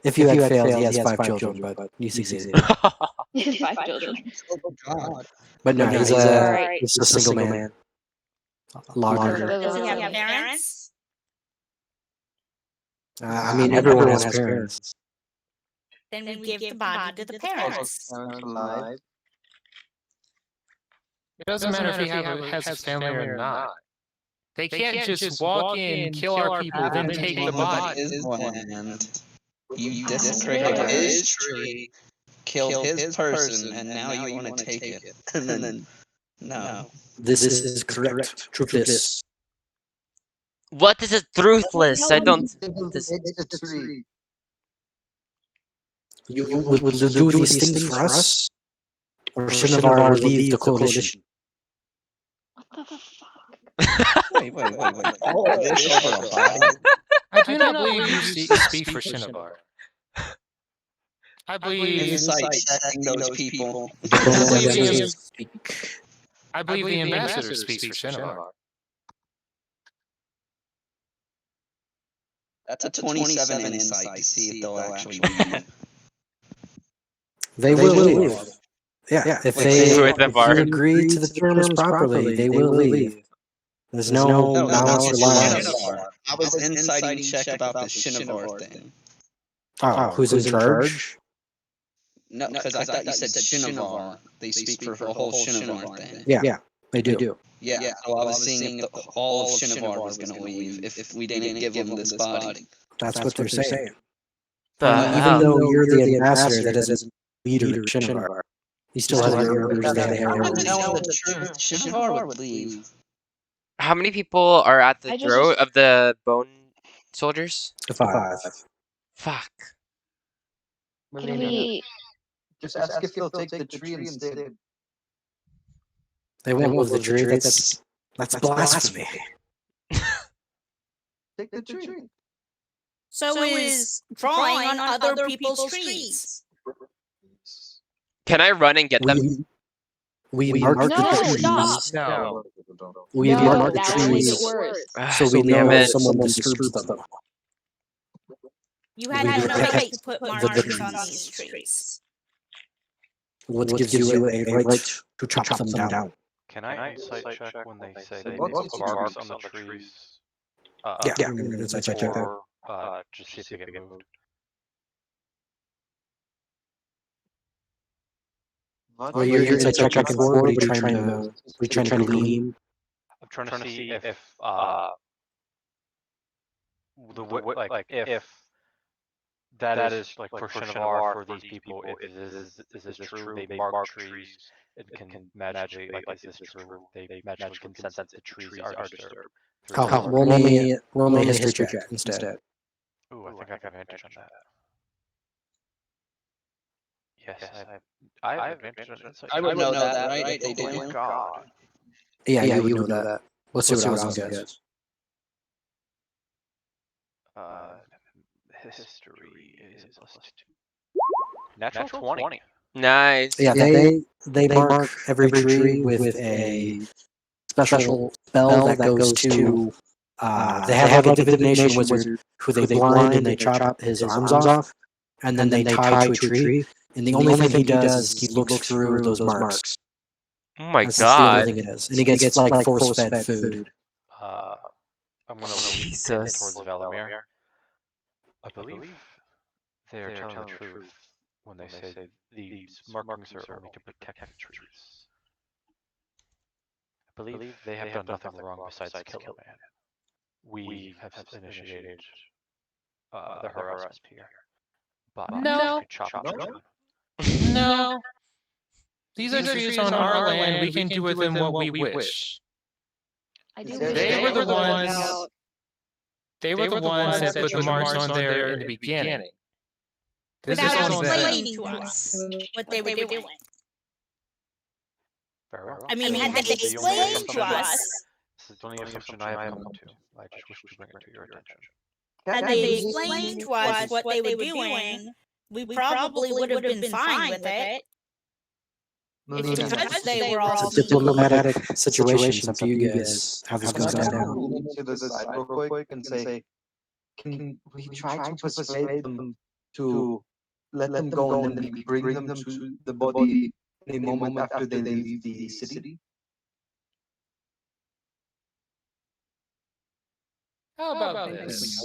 he has 5 children, but you succeeded. He has 5 children. Oh God. But no, he's Alright. a single man. Logger. Does he have parents? I mean, everyone has parents. Then we give the body to the parents. It doesn't matter if he has a family or not. They can't just walk in, kill our people, then take the body. His land. You desecrated his tree, killed his person, and now you want to take it. And then, no. This is correct. Truthless. What is a truthless? I don't. You would do these things for us? Or Shinobar will leave the coalition? What the fuck? Wait. All of this over a body? I do not believe you speak for Shinobar. I believe Inside setting those people. I believe the ambassador speaks for Shinobar. That's a 27 insight to see if they'll actually leave. They will leave. Yeah, if With they the bar. agree to the terms properly, they will leave. There's no that's malice or lies. Shinovar. I was inciting check about the Shinovar thing. Oh, who's in charge? No, because I thought you said Shinovar. They speak for the whole Shinovar thing. Yeah, they do. Yeah, so I was seeing if all of Shinovar was going to leave if we didn't give them this body. That's what they're saying. The Even hell? though you're the ambassador, that doesn't leader Shinovar. You still have your orders. They have How orders. the hell the truth? Shinovar would leave. How many people are at the I just- throat of the bone soldiers? 5. Fuck. Can we? Just ask if they'll take the tree instead. They won't move the tree. That's blasphemy. Take the tree. So is drawing on other people's trees. Can I run and get them? We marked No, the trees. stop. No. We No, marked the that will make it trees worse. so we Damn know it. if someone disturbs them. You had We no protect right to put the markers on trees. these trees. What gives you a right to chop them down? Can I insight check when they say they What? put marks on the trees? Yeah, insight check that. Or just see if they get moved. Well, you're inside checking for. What are you trying to glean? I'm trying to see if if that is like for Shinovar for these people. Is this true? They mark trees and can magically is this true? They magically can sense that the trees are disturbed. Oh, roll me a history check instead. Ooh, I think I have advantage on that. Yes, I have advantage on insight. I would know that, right? If they Oh do. God. Yeah, you would know that. Let's see what Ozzy gets. History is +2. Natural 20. Nice. Yeah, they mark every tree with a special spell that goes to. They have like a divination wizard who they blind and they chop his arms off, and then they tie to a tree. And the only thing he does is he looks through those marks. Oh my That's the only god. thing it is, and he gets like force-fed food. I'm gonna Jesus. towards Valimir. I believe they are telling the truth when they say these markings are only to protect the trees. I believe they have done nothing wrong besides kill a man. We have initiated the harassment here. But No. we could chop them down. No. These are trees on our land. We can do with them what we wish. I do. They were the ones. They were the ones that put the marks on there in the beginning. This is Without on them. explaining to us what they were doing. Very well. I mean, had they The only explained to assumption- us, This is the only assumption I have come to. I just wish to bring it to your attention. had they explained to us what they were doing, we probably would have been fine with it. It's because they were all It's a diplomatic situation. It's up to you guys how this goes down. To the side real quick and say, can we try to persuade them to let them go and then we bring them to the body in a moment after they leave the city? How about this?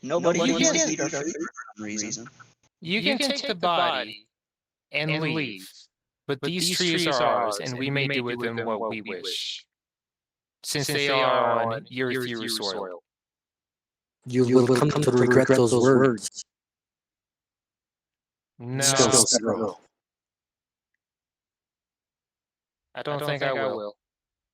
Nobody You wants to can- see our food for some reason. You can take the body and leave, but these trees are ours, and we may do with them what we wish. Since they are on your theory soil. You will come to regret those words. No, Still Spero. I don't think I will.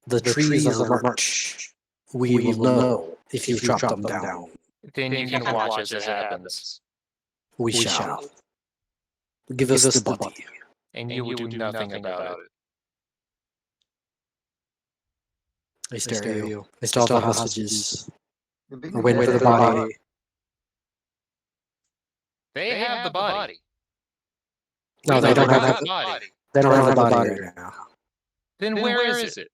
The trees are march. We will know if you chop them down. Then you can watch as it happens, We shall. Give us the body. and you will do nothing about it. They stare at you. They still have the hostages. We're waiting for the body. They have the body. No, they don't have the the body. They don't have the body right now. Then where is it?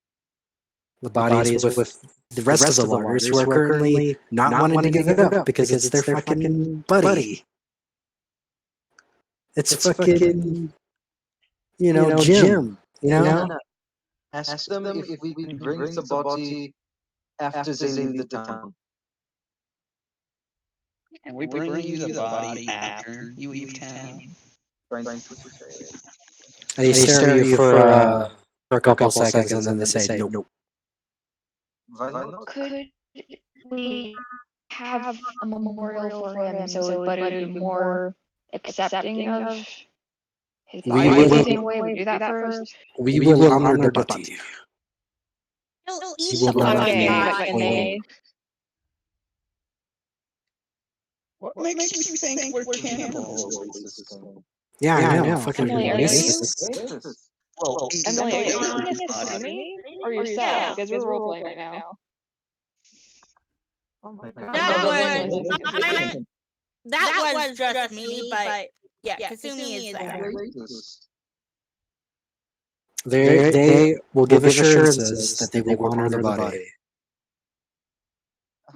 The body is with the rest of the loggers who are currently not wanting to give it up because it's their fucking buddy. It's fucking, Jim. You know? Ask them if we can bring the body after they leave the town. And we bring you the body after you leave town. And they stare at you for a couple seconds, and then they say, "Nope." Could we have a memorial for him so everybody would be more accepting of his We body will- passing away? We do that first. We will honor the body. He'll He eat will the not body. be Okay, able but to can they? What makes you think we're cannibals? Yeah, I know. Emily, Fucking are you? racist. Well, Emily, are you don't saying eat this body. to me or yourself? Because we're role playing right now. That was just me, but yeah, Kasumi is there. They will give assurances that they will honor the body.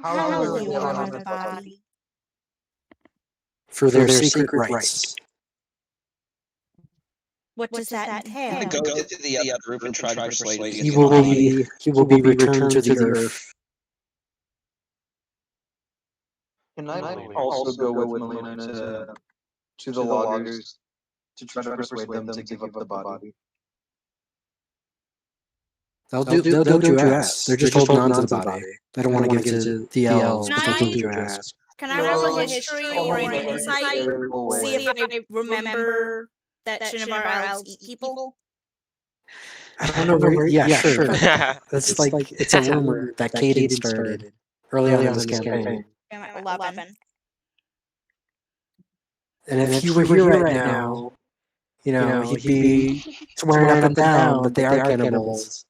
How will you honor the body? For their secret rights. What does that I'm entail? gonna go to the other group and try to persuade him to He get will the body. be returned to the earth. Can I also go with Melina to the loggers to try to persuade them to give up the body? They'll do what you ask. They're just holding on to the body. They don't want to give it to the elves, but they'll do what you ask. Can I roll a history or an insight? See if I remember that Shinobar elves eat people? I don't know. Yeah, sure. That's like it's a rumor that Caden started early on in this campaign. I'm at 11. And if he were here right now, he'd be swearing up and down that they are cannibals.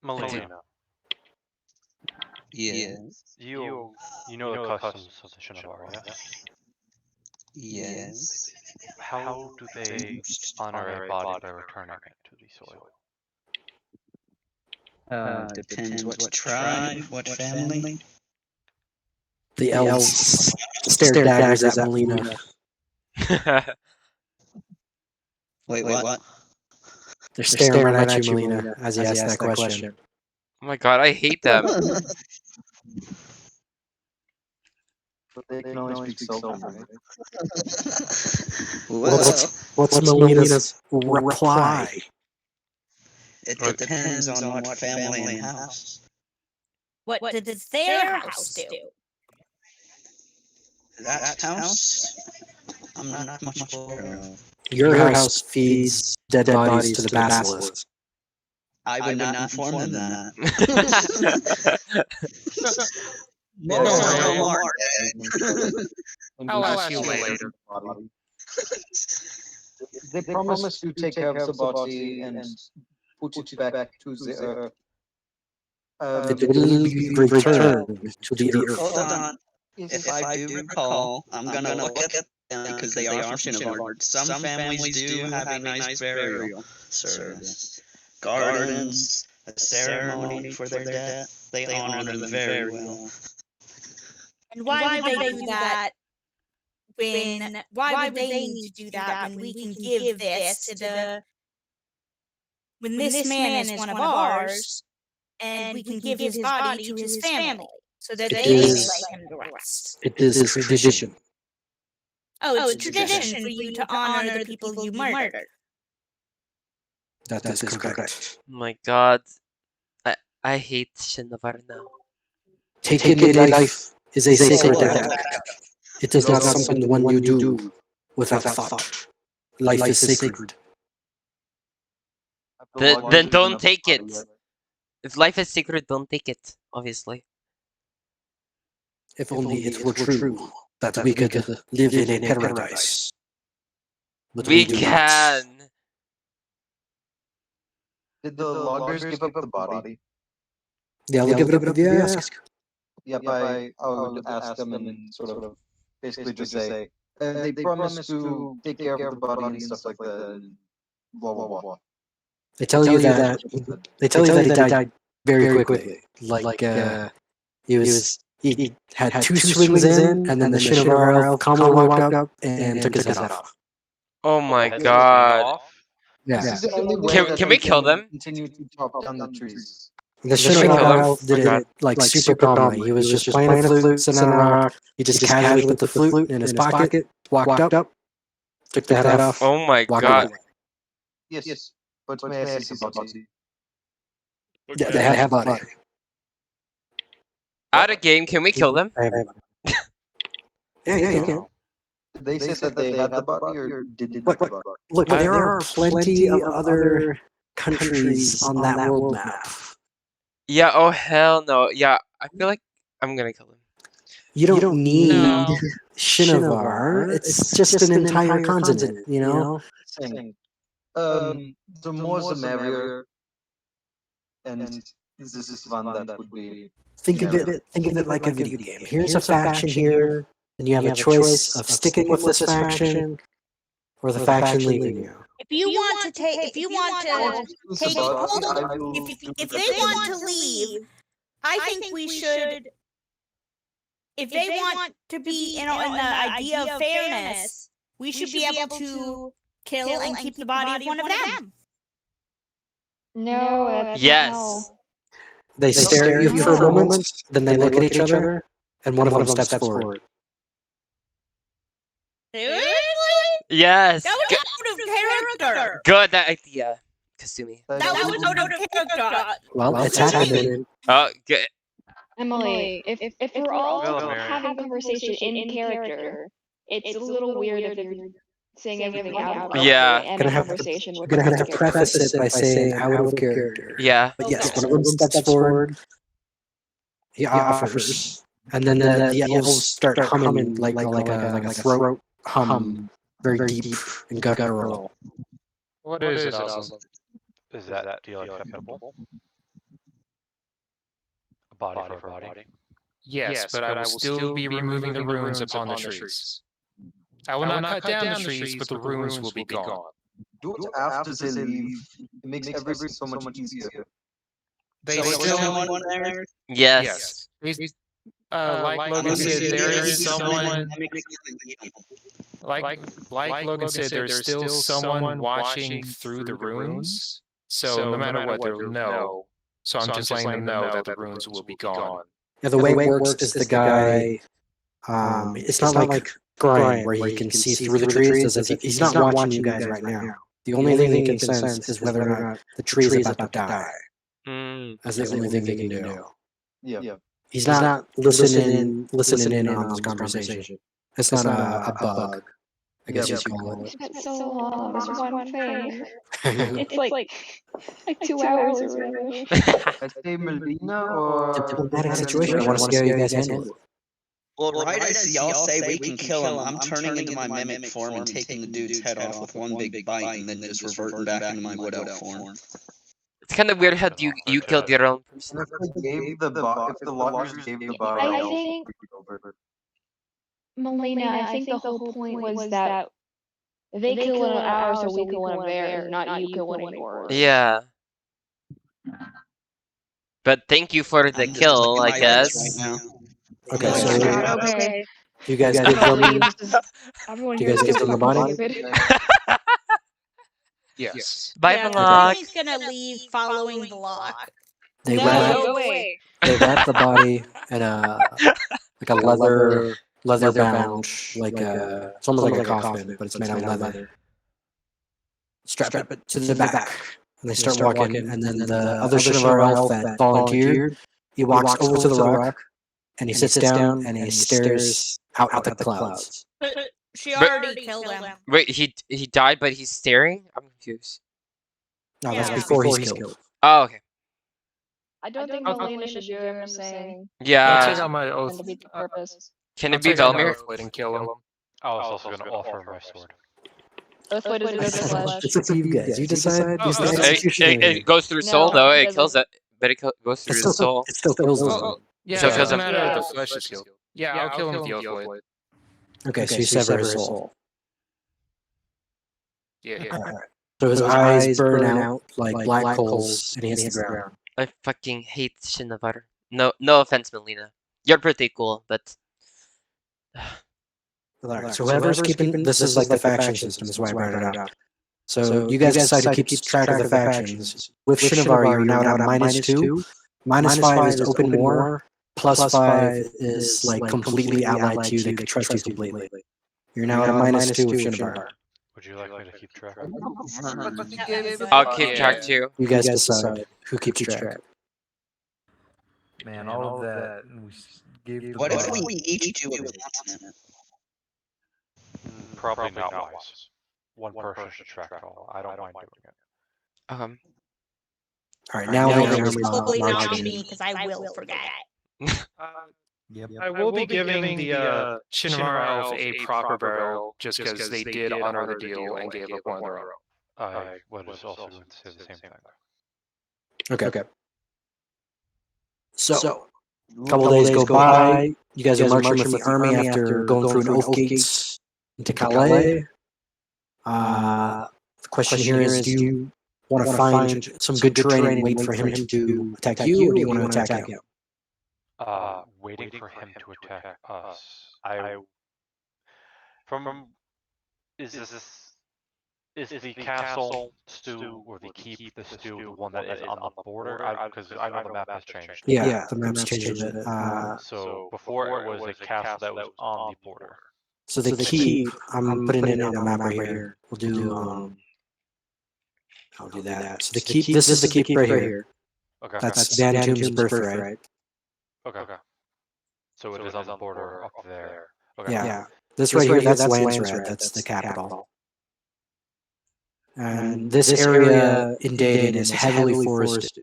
Melina, Yes. you know the customs of the Shinobar, yeah? Yes. How do they honor a body by returning it to the soil? Depends what tribe, what family. The elves stare daggers at Melina. Wait, what? They're staring right at you, Melina, as he asks that question. Oh my god, I hate them. But they can only speak Sylvan, right? What's Melina's reply? It depends on what family and house. What does their house do? That house, I'm not much aware of. Your house feeds dead bodies to the basilisk. I would not inform them that. No, I'll ask you later. They promise to take care of the body and put it back to the earth. It will be returned to the earth. Hold on. If I do recall, I'm gonna look at them because they are from Shinobar. Some families do have a nice burial service. Gardens, a ceremony for their death. They honor them very well. And why would they do that why would they need to do that when we can give this to when this man is one of ours and we can give his body to his family so that they can lay him to rest? It is tradition. Oh, it's tradition for you to honor the people you murdered. That is correct. Oh my god. I hate Shinobar now. Taking a life is a sacred act. It is not something one you do without thought. Life is sacred. Then don't take it. If life is sacred, don't take it, obviously. If only it were true that we could live in a paradise. But We do not. can. Did the loggers give up the body? Yeah, they'll give it up if you ask. Yep, I would ask them and sort of basically just say, they promise to take care of the body and stuff like that, and blah, blah, blah. They tell you that he died very quickly. Like he had two swings in, and then the Shinobar elf calmly walked up and took his head off. Oh my Heads god. off? Yeah. This is the only way Can that we they kill them? Continue to chop down the trees. The Should we Shinobi kill him? elf did it like super calmly. He was just playing a flute, sitting on a rock. He just casually put the flute in his pocket, walked up, took the head off. Oh my walked god. away. Yes, but may I see some body? Yeah, they have body. Out of game, can we kill them? Yeah, you can. They said that they had the body or didn't Look, have the body? Look, there are plenty of other countries on that world map. Yeah, oh hell no. Yeah, I feel like I'm gonna kill them. You don't need No. Shinovar. It's just an entire continent, you know? Saying, the more the merrier, and this is one that would be. Think of it like a video game. Here's a faction here, and you have a choice of sticking with this faction or the faction leaving you. If you want to take hold on, if they want to leave, I think we should. If they want to be, in the idea of fairness, we should be able to kill and keep the body of one of them. No, that's Yes. no. They stare at you for a moment, then they look at each other, and one of them steps forward. Seriously? Yes. That was out of character. Good that idea, Kasumi. That was out of character. Well, it's happening. Oh, good. Emily, if we're all Wilmer. having a conversation in character, it's a little weird if you're saying everything out of Yeah. and Gonna a have conversation with You're gonna have another to character. preface it by saying out of character. Yeah. But yes, Okay. one of them steps forward. He offers, and then the elves start humming like a throat hum, very deep and guttural. What is it, Awesome? Is that deal acceptable? A body for a body? Yes, but I will still be removing the runes upon the trees. I will not cut down the trees, but the runes will be gone. Do it after they leave. It makes everything so much easier. They still have one there? Yes. Like Logan said, there is someone. Like Logan said, there's still someone watching through the runes. So no matter what, they'll know. So I'm just letting them know that the runes will be gone. Yeah, the way it works is the guy. It's not like Brian, where he can see through the trees. He's not watching you guys right now. The only thing he can sense is whether or not the tree is about to die. That's the only thing they can do. Yeah. He's not listening in on this conversation. It's not a bug, I guess you call it. That's so long. This one thing. It's like 2 hours or whatever. I say Melina or. Diplomatic situation. I want to see how you guys handle it. Well, right as y'all say we can kill him, I'm turning into my mimic form and taking the dude's head off with one big bite and then just reverting back into my wood elf form. It's kind of weird how you killed your own person. If the loggers gave the body, I think, Melina, I think the whole point was that they kill one of ours or we kill one of theirs, not you kill one of yours. Yeah. But thank you for the kill, I guess. Okay, so Okay. you guys I'm give gonna them. leave. Do you guys give them the body? Yes. Bye, Yeah, Malak. He's gonna leave following the lock. They No, wrap go away. they wrap the body in a leather bound, it's almost like a coffin, but it's made out of leather. Strap it to the back, and they start walking. And then the other Shinovar elf that volunteered, he walks over to the rock, and he sits down and he stares out at the clouds. She already killed him. Wait, he died, but he's staring? I'm confused. No, that's Yeah. before he's killed. Oh, okay. I don't think Melina should do it, I'm just saying. I'll Yeah. take out my And oath. to be the purpose. Can I'll it be take out my Velmir? oath and kill him. I was also going to offer my sword. Earthblade is a good flesh. It's up to you guys. You decide. Oh, Who's the okay. executioner. It goes through soul, No, though. it It kills doesn't. it. But it goes through It the still, soul. it still kills them. Yeah, So it it kills doesn't him. matter Yeah. if the flesh is killed. Yeah, I'll kill him with the oath blade. Okay, so you sever his soul. Yeah. Alright. So his eyes burn out like black coals, and he hits the ground. I fucking hate Shinovar. No offense, Melina. You're pretty cool, but Alright, so whoever's keeping this is like the faction system, is why I brought it up. So you guys decide to keep track of the factions. With Shinovar, you're now at -2. -5 is open war. +5 is like completely allied to you. They could trust you completely. You're now at a -2 with Shinobar. Would you like me to keep track? I'll keep track too. You guys decide who keeps track. Man, all of that. We gave the What if boss- we each do it once? Probably not wise. One person should track it all. I don't mind doing it. All right, now we have Probably not large me because I will forget. Yep. I will be giving the Shinmar Elf a proper burial just because they did honor the deal and gave up one of their own. I was also going to say the same thing. Okay. So, a couple days go by. You guys are marching with the army after going through an oath gates into Calais. The question here is, do you want to find some good terrain and wait for him to attack you, or do you want to attack him? Waiting for him to attack us. Is the castle stew or the keep the stew the one that is on the border? Because I know the map has changed. Yeah, the map's changed a bit. So before it was a castle that was on the border. So the keep, I'm putting it on the map right here. We'll do, I'll do that. So the keep, this is the keep right here. Okay. That's Van Tomb's birthright. Okay. So it is on the border up there. Okay. Yeah. This right here, that's Landsred. That's the capital. And this area in Dayton is heavily forested.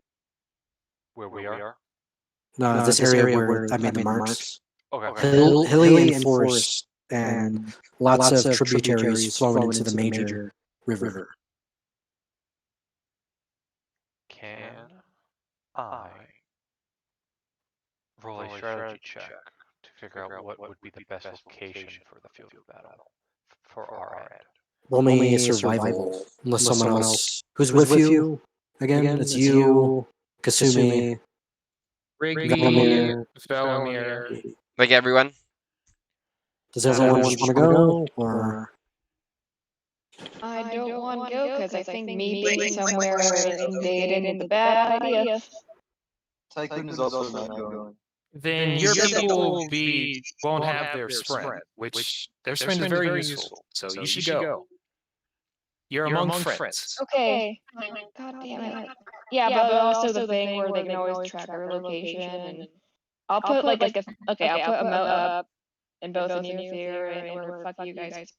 Where we are? No, this area where I made the marks. Okay. Hilly and forest, and lots of tributaries flowing into the major river. Can I roll a strategy check to figure out what would be the best location for the field of battle for our end? Roll me a survival, unless someone else who's with you. Again, it's you, Kasumi, Rigby, Velimir. Like everyone? Does everyone just want to go, or? I don't want to go because I think me being somewhere invaded is a bad idea. Tycoon is also not going. Then your people won't have their sprint, which their sprint is very useful. So you should go. You're among friends. Okay. God damn it. Yeah, but also the thing where they can always track our location, and I'll put like a I'll put a note up in both the near theater and where fuck you guys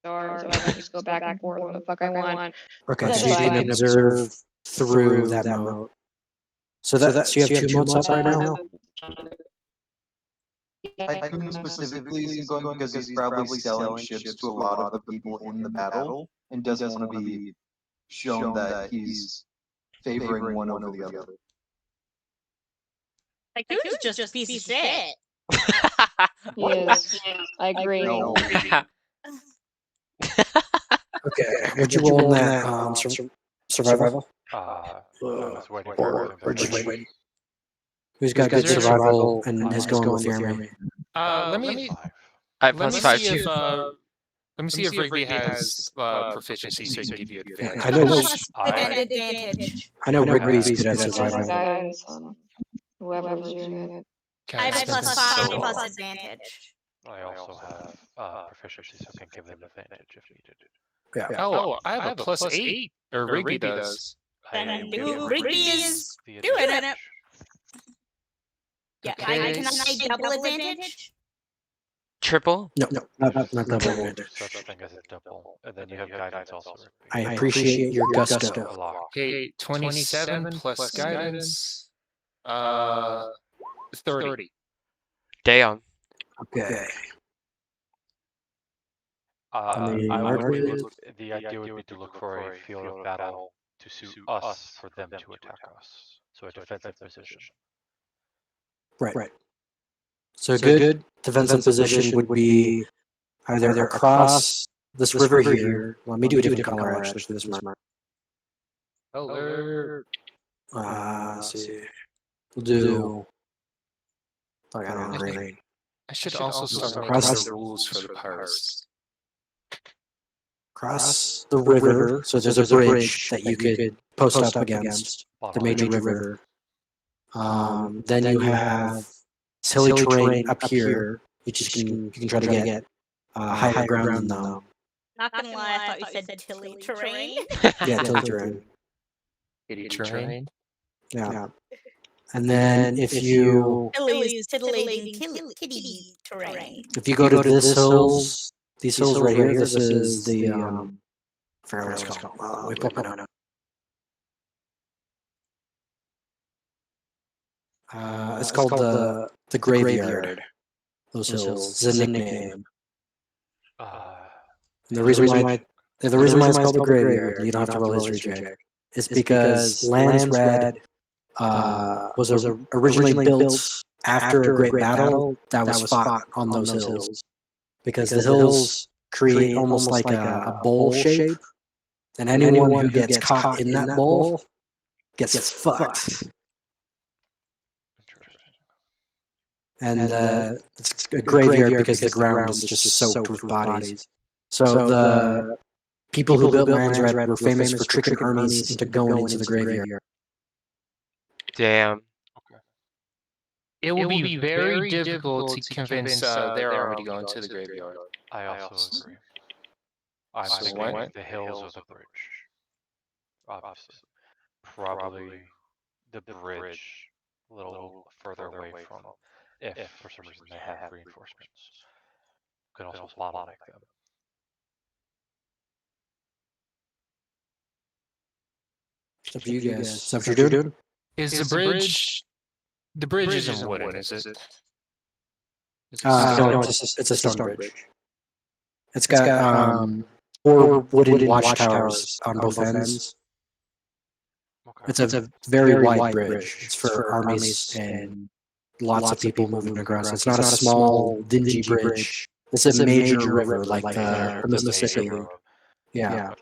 are, so I can just go back and forth what the fuck I want. Okay, That's so you can fine. observe through that moat. So you have 2 moats up right now. Tycoon specifically isn't going because he's probably selling ships to a lot of the people in the battle and doesn't want to be shown that he's favoring one over the other. Tycoon's just a piece of shit. Yes, I agree. No. Okay, would you roll in that survival? I was waiting Or for just everything. wait. Who's got good survival and is going with the army? Let me I have let plus me 5 see too. let me see if Rigby has proficiency, so he can give you advantage. I know. An advantage. I know Rigby's good at Just survival. guidance on whoever's doing it. I have Okay, plus so- 5 plus advantage. I also have proficiency, so can give them advantage if needed. Yeah. Oh, I have a plus 8, or Rigby does. Then will give Rigby Rigby is the doing it. advantage. Yeah, Okay. can I double advantage? Triple? No, not double There's advantage. such a thing as a double, and then you have guidance also. Rigby. I appreciate your gusto. A lot. Okay, 27 plus guidance. 30. Damn. Okay. The the idea would be to look for a field of battle to suit us for them to attack us. So a defensive position. Right. So a good defensive position would be either across this river here. Let me do a different color actually for this map. Color. Let's see. We'll do. I don't know, green. I should also start across making the the rules for the pirates. Across the river, so there's a bridge that you could post up against the major river. Then you have hilly terrain up here. You can try to get higher ground than them. Not gonna lie, I thought you said tilly terrain. Yeah, tilly terrain. Kitty terrain. Yeah. And then if you Tilly's titillating kitty terrain. if you go to this hills, these hills right here, this is the I forgot what it's called. Let me put my note. It's called the graveyard. Those hills. It's a nickname. And the reason why it's called the graveyard, you don't have to roll history check, is because Land's Red was originally built after a great battle that was fought on those hills. Because the hills create almost like a bowl shape, and anyone who gets caught in that bowl gets fucked. And it's a graveyard because the ground is just soaked with bodies. So the people who built Land's Red were famous for tricking armies into going into the graveyard. Damn. It will be very difficult to convince their army to go into the graveyard. I also agree. I'm So thinking what? the hills or the bridge. Obviously. Probably the bridge a little further away from if for some reason they have reinforcements. Could also bottleneck them. It's up to you guys. Is that what you're doing? Is the bridge? The bridge isn't wooden, is it? No, it's a stone bridge. It's got 4 wooden watchtowers on both ends. It's a very wide bridge. It's for armies and lots of people moving across. It's not a small, dingy bridge. It's a major river like the Mississippi. Yeah.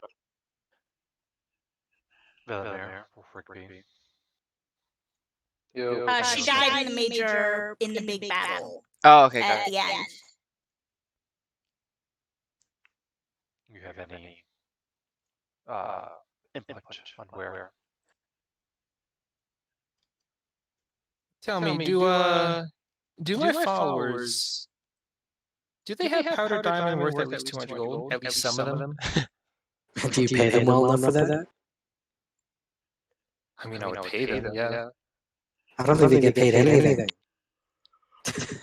Bellamere or Rigby. She died in the big battle. Oh, okay, got At it. the end. You have any input on where? Tell me, do my followers do they have powder diamond worth at least 200 gold? At least some of them. Do you pay them well enough for that? I mean, I would pay them. Yeah. I don't think they get paid anything.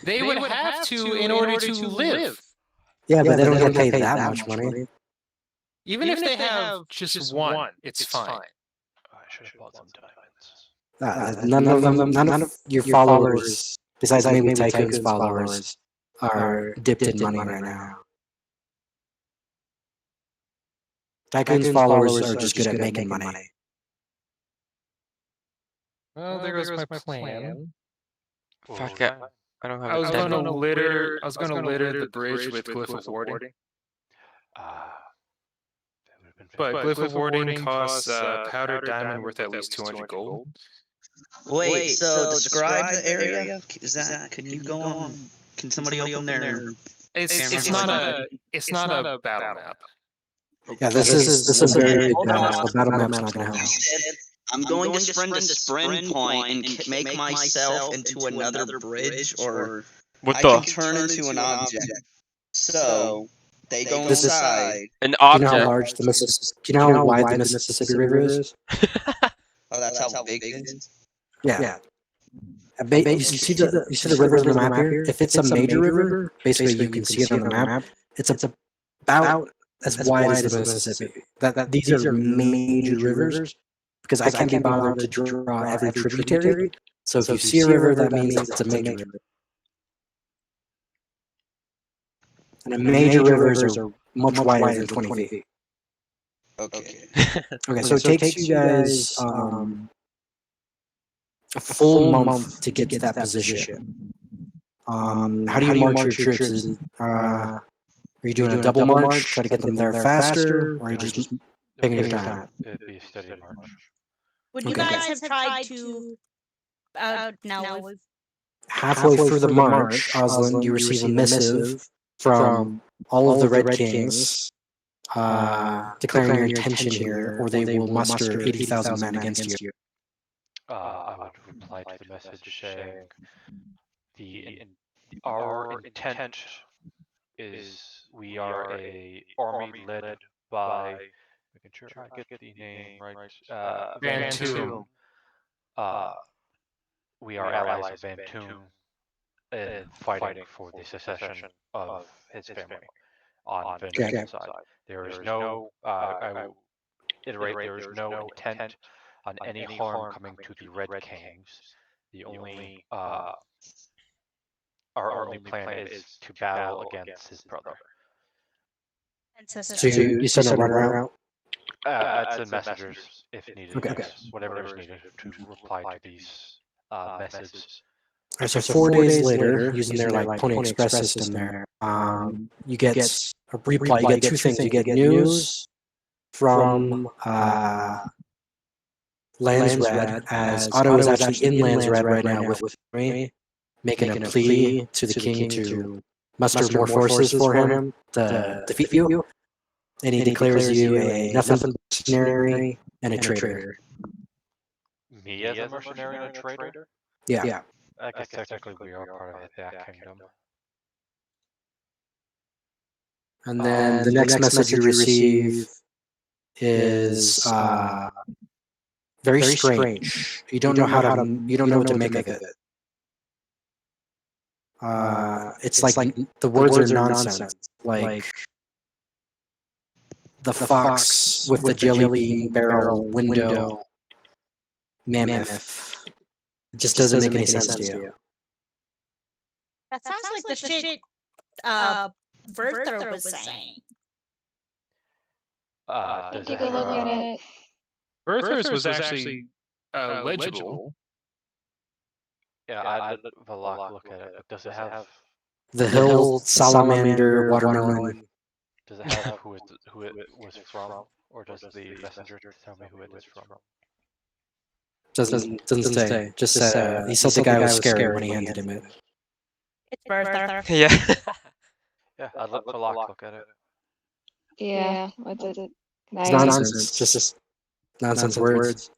They would have to in order to live. Yeah, but they don't get paid that much money. Even if they have just one, it's fine. I should have bought some diamonds. None of your followers, besides maybe Tycoon's followers, are dipped in money right now. Tycoon's followers are just good at making money. Well, there goes my plan. Fuck it. I don't have I was a going tent. to litter. I was going to litter the bridge with glyph of warding. But glyph of warding costs powdered diamond worth at least 200 gold. Wait, so describe the area. Is that? Can you go on? Can somebody open their? It's not a battle map. Yeah, this is very the battle map's not gonna help. I'm going to sprint to Sprint Point and make myself into another bridge, or I can turn into an object. So they go inside. An Do you know object. how large the Mississippi? Do you know how wide the Mississippi River is? Oh, that's how big it is. Yeah. You see the rivers on the map here? If it's a major river, basically you can see it on the map. It's about as wide as the Mississippi. These are major rivers because I can't be bothered to draw every tributary. So if you see a river, that means it's a major river. And major rivers are much wider than 20 feet. Okay. Okay, so it takes you guys a full month to get to that position. How do you march your troops? Are you doing a double march, try to get them there faster, or are you just taking your time? It'd be a steady march. Would you guys have tried to? No. Halfway through the march, Osland, you receive a missive from all of the Red Kings declaring your intention here, or they will muster 80,000 men against you. I would reply to the message saying our intent is we are a army led by, making sure I get the name right, Van Tomb. Tomb. We are allies of Van Tomb and fighting for the secession of his family on Vengeance's side. There is no, I will iterate, there is no intent on any harm coming to the Red Kings. The only, our only plan is to battle against his brother. So you send a run route? I'd send messengers if needed. Okay. Yes, whatever is needed to reply to these messages. Alright, so 4 days later, using their like Pony Express system there, you get a reply. You get two things. You get news from Landsred, as Otto is actually in Landsred right now with me, making a plea to the king to muster more forces for him to defeat you. And he declares you a nothing mercenary and a traitor. Me as a mercenary and a traitor? Yeah. I guess technically we are part of that kingdom. And then the next message you receive is very strange. You don't know how to. You don't know what to make of it. It's like the words are nonsense. Like the fox with the jelly bean barrel window mammoth. It just doesn't make any sense to you. That sounds like the shit Werther was saying. Take a look at it. Werther's was actually legible. Yeah, I'd look at it. But does it have? The hill salamander watermelon. Does it have who it was from, or does the messenger tell me who it is from? Doesn't say. Just he said the guy was scary when he handed him it. It's Werther. Yeah. Yeah, I'd let Valak look at it. Yeah, what's it? It's nonsense. Just nonsense words.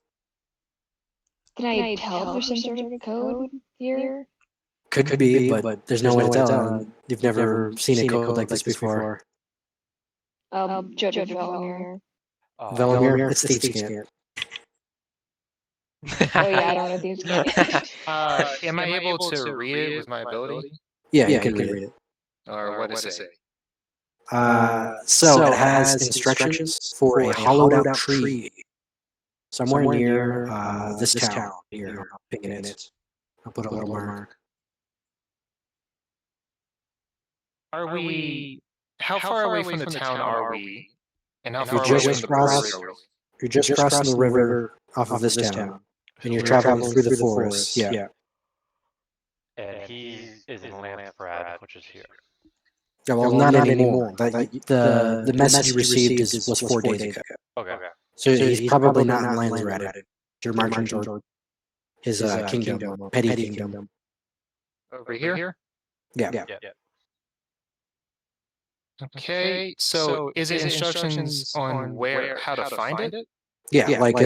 Can I tell if there's some sort of code here? Could be, but there's no way to tell. You've never seen a code like this before. Judge Velimir. Velimir, it's Steve Scant. Oh yeah, I don't know these guys. Am I able to read it with my ability? Yeah, you can read it. Or what does it say? So it has instructions for a hollowed out tree somewhere near this town. Here, picking it. I'll put a little mark. Are we? How far away from the town are we? And how You far away from just the crossed. border? You're just crossing the river off of this town, and you're traveling through the forest. Yeah. And he is in Landsbrad, which is here. Yeah, well, not anymore. The message you received was 4 days ago. Okay. So he's probably not in Landsred. You're marching toward his kingdom, petty kingdom. Over here? Yeah. Okay, so is it instructions on how to find it? Yeah, like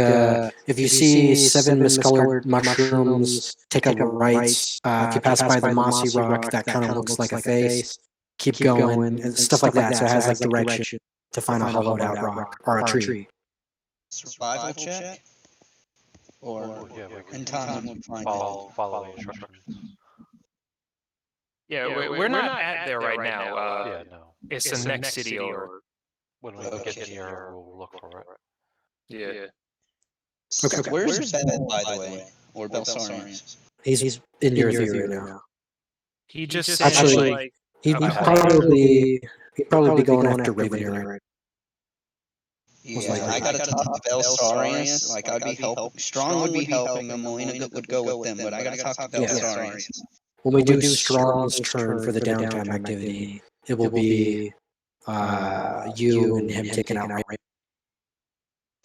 if you see 7 miscolored mushrooms, take a right. If you pass by the mossy rock, that kind of looks like a face. Keep going, and stuff like that. So it has like direction to find a hollowed out rock or a tree. Survival check? Or Yeah, we in can time we'll find follow the instructions. Yeah, we're not at there right now. Yeah, no. It's the next city over. When we get near, we'll look for it. Yeah. Okay. Where's Bell, by the way? Or Belsarius? He's in your view right now. He just Actually, like, he'd Okay. probably be going after Ravenir right. Yeah, likely. I gotta talk to Belsarius. Like, I'd be helping. Strong would be helping him. Melina would go with them, but I gotta talk to Yeah. Belsarius. When we do Strong's turn for the downtime activity, it will be you and him taking out Ravenir.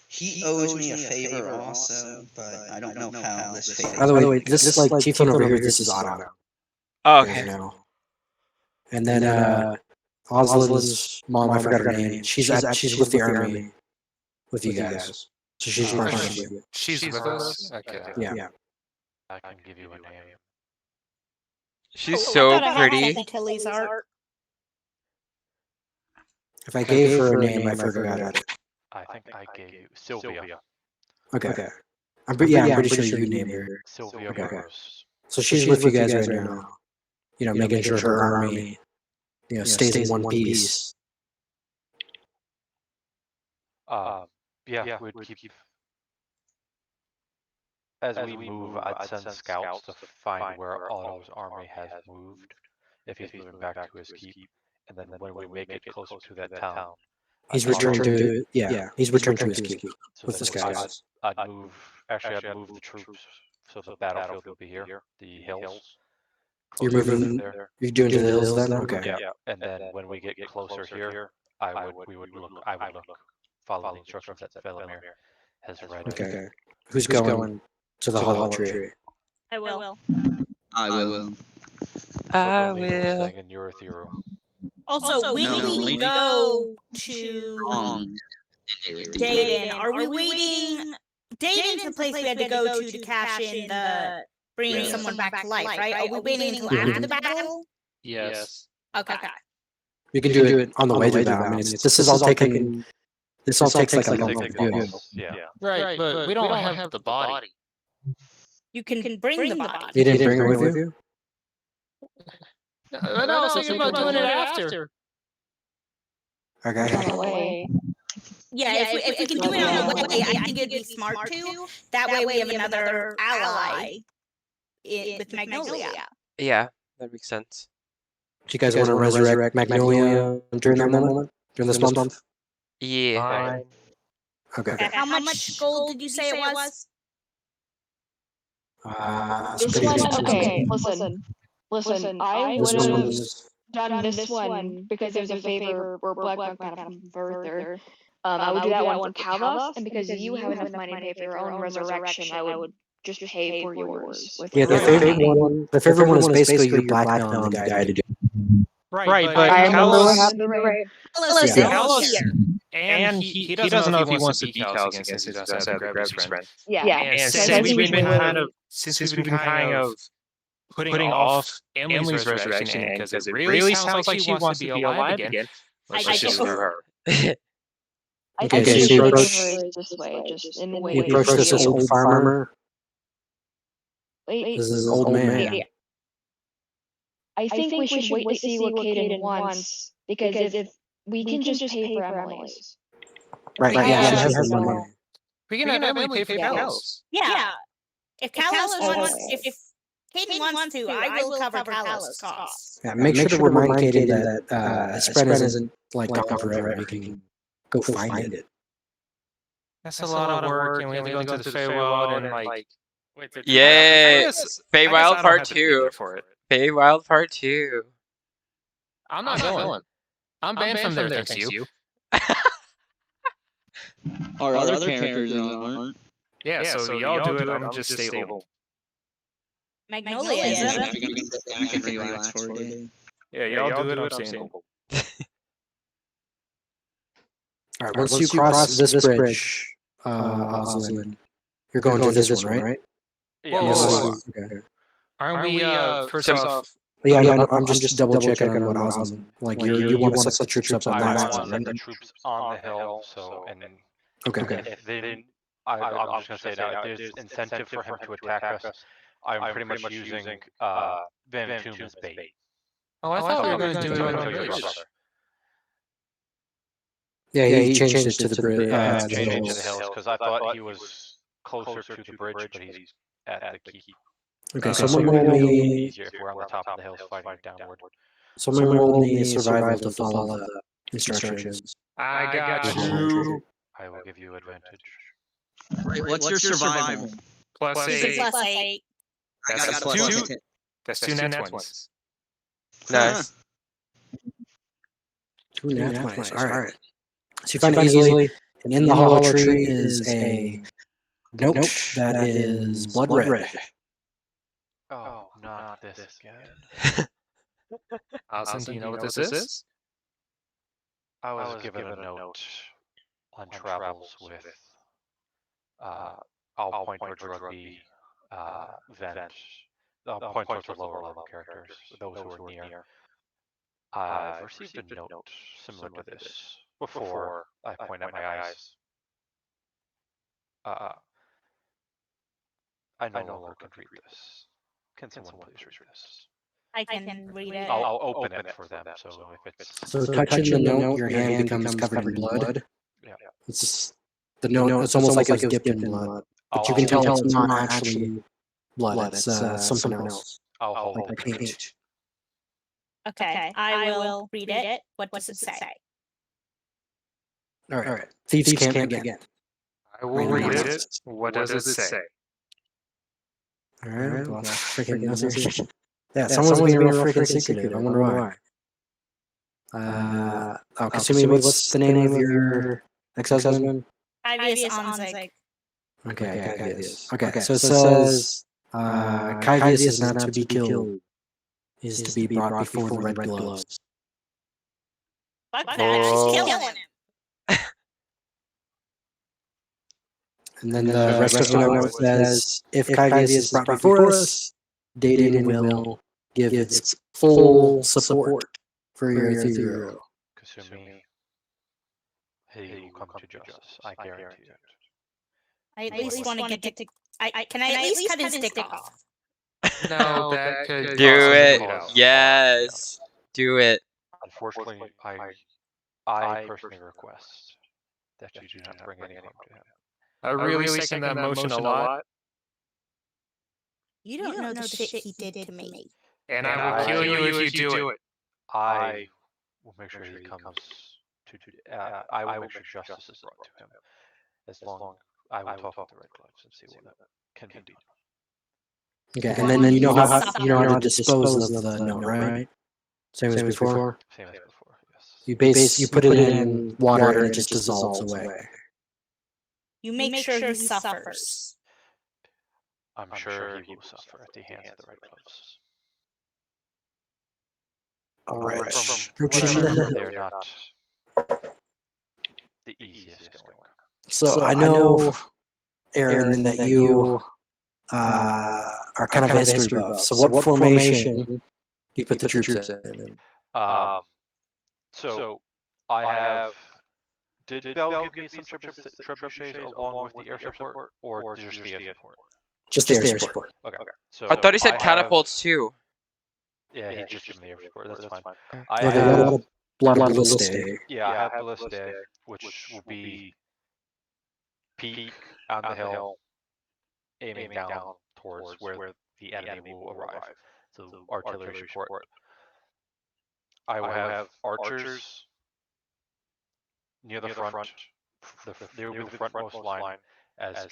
He owes me a favor also, but I don't know how this favor. By the way, this is like Chieftain over here. This is Otto. Oh, Right okay. now. And then Oslin's mom, I forgot her name. She's with the army with you guys. So she's marching with you. She's with us. Okay. Yeah. I can give you a name. She's Oh, I so thought I had pretty. Second Tilly's art. If I gave her a name, I forgot it. I think I gave you Sylvia. Okay. I'm pretty sure you named her. Sylvia Okay. Burrows. So she's with you guys right now. Making sure her army, stays in one piece. Yeah, we'd keep. As we move, I'd send scouts to find where Otto's army has moved, if he's moving back to his keep, and then when we make it closer to that town, He's returned to he's returned to his keep so with the then scouts. I'd move the troops so the battlefield would be here, the hills. You're closer to moving. there. You're doing to the hills then. Okay. Yeah, and then when we get closer here, I would look, follow the instructions that Velimir has read. Okay. Who's going to the hollow tree? I will. I will. I Velimir will. saying in Urithiru. Also, when No, we lady. go to Wrong. Dayton, are we waiting? Dayton's the place we had to go to cash in the bringing someone back to life, right? Are we waiting until after the battle? Yes. Okay. You can do it on the way to that. I mean, this is all taking. This all takes like a long Take to do. months, yeah. Right, but we don't have the body. You can bring the body. You didn't bring it with you? No, I was thinking about doing it after. Okay. On the way. Yeah, if we can do it on the way, I think it'd be smart to. That way we have another ally with Magnolia. Yeah, that makes sense. Do you guys want to resurrect Magnolia during that moment? During this month? Yeah. Okay. Okay, how much gold did you say it was? This one, okay, listen, I This would have one's done this one because there's a favor where Black kind of further. I would do that one for Kalos, and because you have enough money to pay for your own resurrection, I would just pay for yours. With the your favorite money. one. The favorite one is basically you blackmailing the guy to do. Right, but I remember what Kalos, happened to the raid. Kalos Yeah. is here. and he doesn't know if he wants to beat Kalos against his Gravis friend. Yeah. And So I since think we've been kind of putting off Emily's resurrection because it really sounds like she wants to be alive again, let's I just get- do her. I Okay, think so we you should approach- her this way, just in You ways. approach this old farmer. Wait, This is an old man. yeah. I think we should wait to see what Caden wants, because if we can just pay for Emily's. Right. Yeah, Yeah. she She has has the no- money. We can have Emily pay for Kalos. Yeah. If Kalos Kalos wants, wants- if Caden wants to, I will cover Kalos' costs. Yeah. Make sure to remind Kaden that his friend isn't like gone forever. He can go find it. That's a lot of work, and we have to go to the Feywild and like. Yeah. I guess Feywild I don't Part have to be 2. there for it. Feywild Part 2. I'm not going. I'm banned from there, thanks you. Our other characters aren't. Yeah, so y'all do it. I'm just stable. Magnolia Yeah, isn't. I'm gonna sit back and relax for a day. Yeah, y'all do it. I'm stable. All right. Once you cross this bridge, Oslan, you're going to this one, right? Yeah, Whoa, Yes. whoa, whoa. Okay. Aren't we? First so- off, Yeah, no, I'm just double checking on what Oslan. Like you want to set the troops up on I that want side, the right? troops on the hill, so and then Okay. if they didn't, I'm just gonna say now, if there's incentive for him to attack us, I'm pretty much using Van Tomb as bait. oh, I thought we were Tell going to do your it on brother. bridge. Yeah, he changed it to the bridge. Yeah, to the change it to hills. the hills because I thought he was closer to the bridge, but he's at the keep. Okay, So someone It'll roll be me. easier if we're on the top of the hills fighting downward. Someone roll me survival to follow the instructions. I got Yeah. you. I will give you advantage. Right, what's your survival? Plus He's a 8. plus 8. I That's got a a two. plus 10. That's two net ones. Nice. 2 nat 20s. All right. So you find it easily. And in the hollow tree is a note that is blood red. Oh, not this again. Allison, do you know what this is? I was given a note on travels with I'll point towards Rugby, Vent. I'll point towards the lower level characters, those who are near. I've received a note similar to this before I point at my eyes. I no longer can read this. Can someone please read this? I can read it. I'll open it for them. So if it's So touching the note, your hand becomes covered in blood. yeah, It's the note. It's almost like it was dipped in blood, but you can tell it's not actually blood. It's something else. I'll hold Like it. paint. Okay, I will read it. What does it say? All right. Thieves can't again. I will Random read access. it. What does it say? All right. Well, freaking no. Yeah, someone's being real freaking secretive. I wonder why. Kasumi, what's the name of your ex-husband? Ivius Onzik. Okay, Kyvius. Okay, so it says Kyvius is not to be killed. Is to be brought before the red gloves. Fuck that, she's killing him. And then the rest of the note says, if Kyvius is brought before us, Dayton will give its full support for your hero. Kasumi, he will come to justice. I guarantee it. I at least want to get to. Can I at least cut his dick off? No, that could Do possibly it. lead out. Yes. Do it. Unfortunately, I personally request that you do not bring any harm to him. I really second that motion a lot, You don't know the shit he did to me. and I will kill you if you do it. I will make sure he comes to. I will make sure justice is brought to him. As long I will talk with the Red Gloves and see what can be done. Okay, and then you know how to dispose of the note, right? Same as before. Same as before. You Yes. you put it in water and it just dissolves away. You make sure he suffers. I'm sure he will suffer at the hands of the Red Gloves. All right. From what I remember, they're not the easiest going. So I know, Aaron, that you are kind of a history buff. So what formation do you put the troops in? So I have. Did Bell give me some trebuchets along with the air support, or just the air support? Just the air support. Okay. So I thought he said have- catapults too. Yeah, he just gave me the air support. That's fine. Okay. I Okay, have. a lot of ballistae. Yeah, I have ballistae, which will be peak on the hill, aiming down towards where the enemy will arrive. So artillery support. I will have archers near the front. They will be the frontmost line as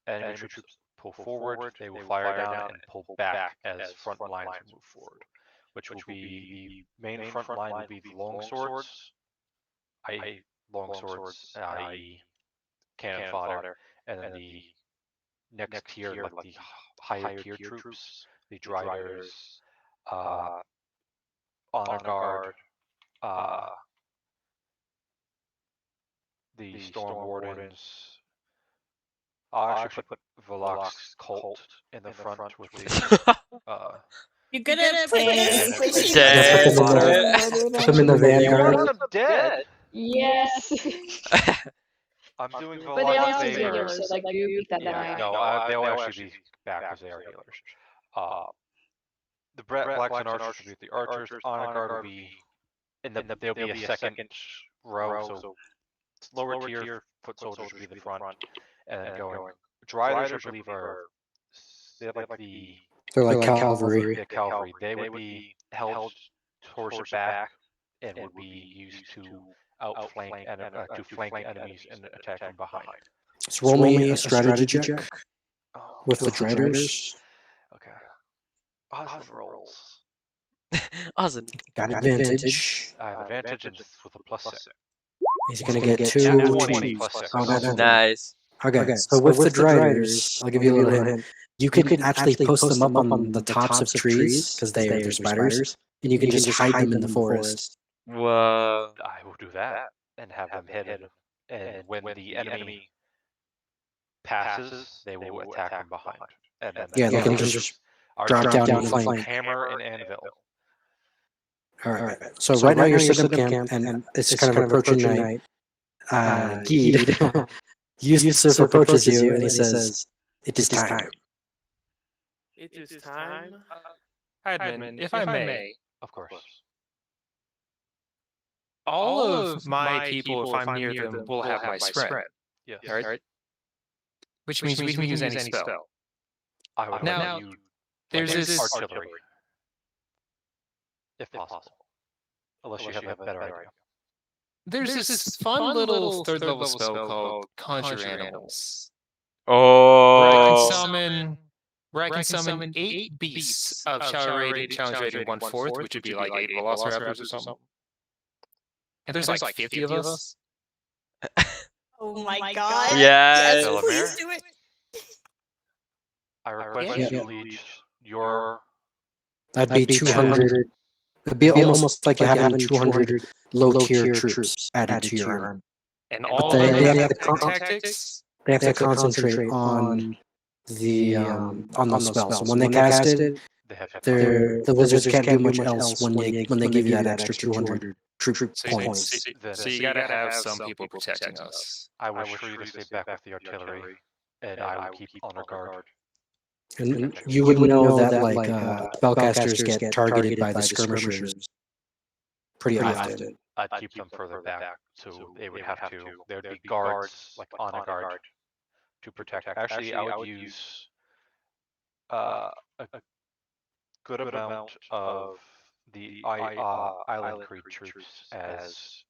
enemy troops pull forward. They will fire down and pull back as front lines move forward. Which will be the main front line will be the long swords, i.e. cannon fodder, and then the next tier, like the higher tier troops, the Driders, honor guard, the storm wardens. I'll actually put Velok's cult in the front with the You're gonna put this squishy Dead. Put them in the vanguard. them dead. Yes. I'm doing But they Velok's also favor. healers, so like you keep that in Yeah, mind. no, they'll actually be back as they are healers. The Blacks and Archers will be the Archers. Honor Guard will be there'll be a second row, so lower tier foot soldiers will be the front, and then going. Driders, I believe, they have like They're like cavalry. the cavalry. They would be held towards the back and would be used to outflank and to flank enemies and attack from behind. So roll me a strategy check with the Driders. Okay. Awesome rolls. Awesome. Got advantage. I have advantage with a +6. He's gonna get Nat 2 20 +6. Oh, that's Nice. Okay, so with the Driders, I'll give you a little hint. You can actually post them up on the tops of trees because they're spiders, and you can just hide them in the forest. Whoa. I will do that and have them hidden. And when the enemy passes, they will attack from behind. And then Yeah, the they can others just are drop just down and flank. hammer and anvil. All right. So right now you're setting up camp, and it's kind of approaching night. Geed, Yusuf approaches you, and he says, "It is time." It is time. Admin, if I may, Of course. all of my people, if I'm near them, will have my spread. Yes. All right. Which means we can use any spell. I would Now, let you there's like, this artillery, if possible. Unless you have a better idea. There's this fun little third level spell called Conjure Animals. Oh. Where I can summon 8 beasts of challenge rating 1/4, which would be like 8 velociraptors or something. And there's like 50 of us. Oh my god. Yes. Please do it. I request Yeah. you lead your That'd be 200. It'd be almost like you're having 200 low-tier troops added to your army. And But all they of them have have to tactics. They have to concentrate on the spell. So when they cast it, they have the wizards can't do much else when they give you that extra 200 troop So, points. so you gotta have some people protecting us. I wish for you to stay back with the artillery, and I will keep honor guard. And you would know that like spellcasters get targeted by the skirmishers pretty often. I'd keep them further back, so they would have to. There'd be guards, like honor guard, to protect. Actually, I would use a good amount of the Island Creed troops as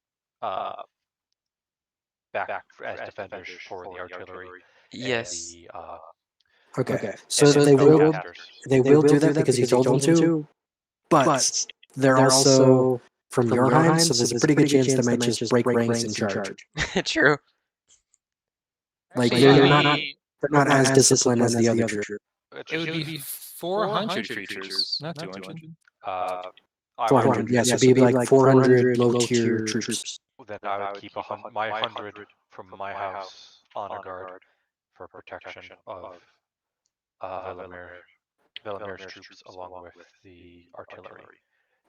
as defenders for the artillery. Yes. And the, Okay, so and the they will spellcasters. do that because you told them to, but they're also from Jorheim, so there's a pretty good chance they might just break ranks and charge. True. Like Actually, they're not as disciplined as the other troop. it would be 400 creatures, not 200. 400, yes, it'd be like 400 low-tier troops. Then I would keep my 100 from my house honor guard for protection of Velamir's troops along with the artillery.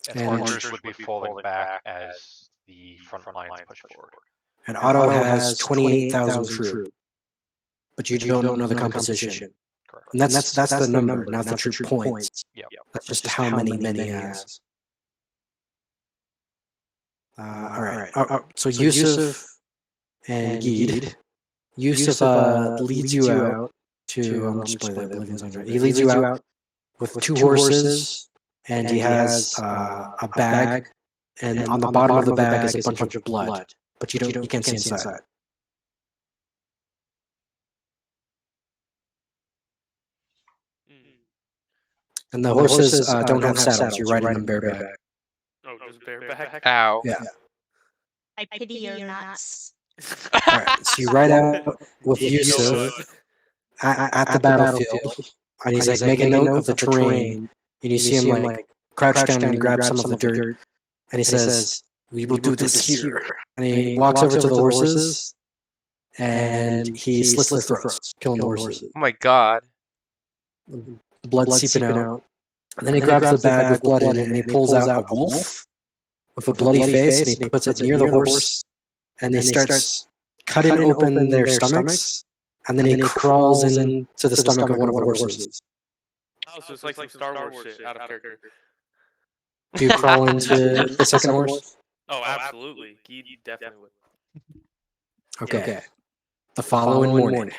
And And- archers would be falling back as the front lines push forward. And Otto has 28,000 troops, but you don't know the composition. Correct. And that's the number, not the troop points. Yeah. That's just how many he has. All right. So Yusuf and Geed. Yusuf leads you out to. I'll just play the Oblivion's on right. He leads you out with 2 horses, and he has a bag, and on the bottom of the bag is a bunch of blood, but you can't see inside. And the horses don't have saddles. You're riding them bareback. Oh, just bareback. Ow. Yeah. I pity your nuts. All right. So you ride out with Yusuf at the battlefield, and he's like making note of the terrain, and you see him like crouch down and he grabs some of the dirt, and he says, "We will do this here." And he walks over to the horses, and he slits their throats, killing the horses. Oh my god. Blood seeping out. And then he grabs the bag with blood in it, and he pulls out a wolf with a bloody face, and he puts it near the horse, and he starts cutting open their stomachs, and then he crawls into the stomach of one of the horses. Oh, so it's like some Star Wars shit out of character. Do you crawl into the second horse? Oh, absolutely. Geed definitely would. Okay. The following morning.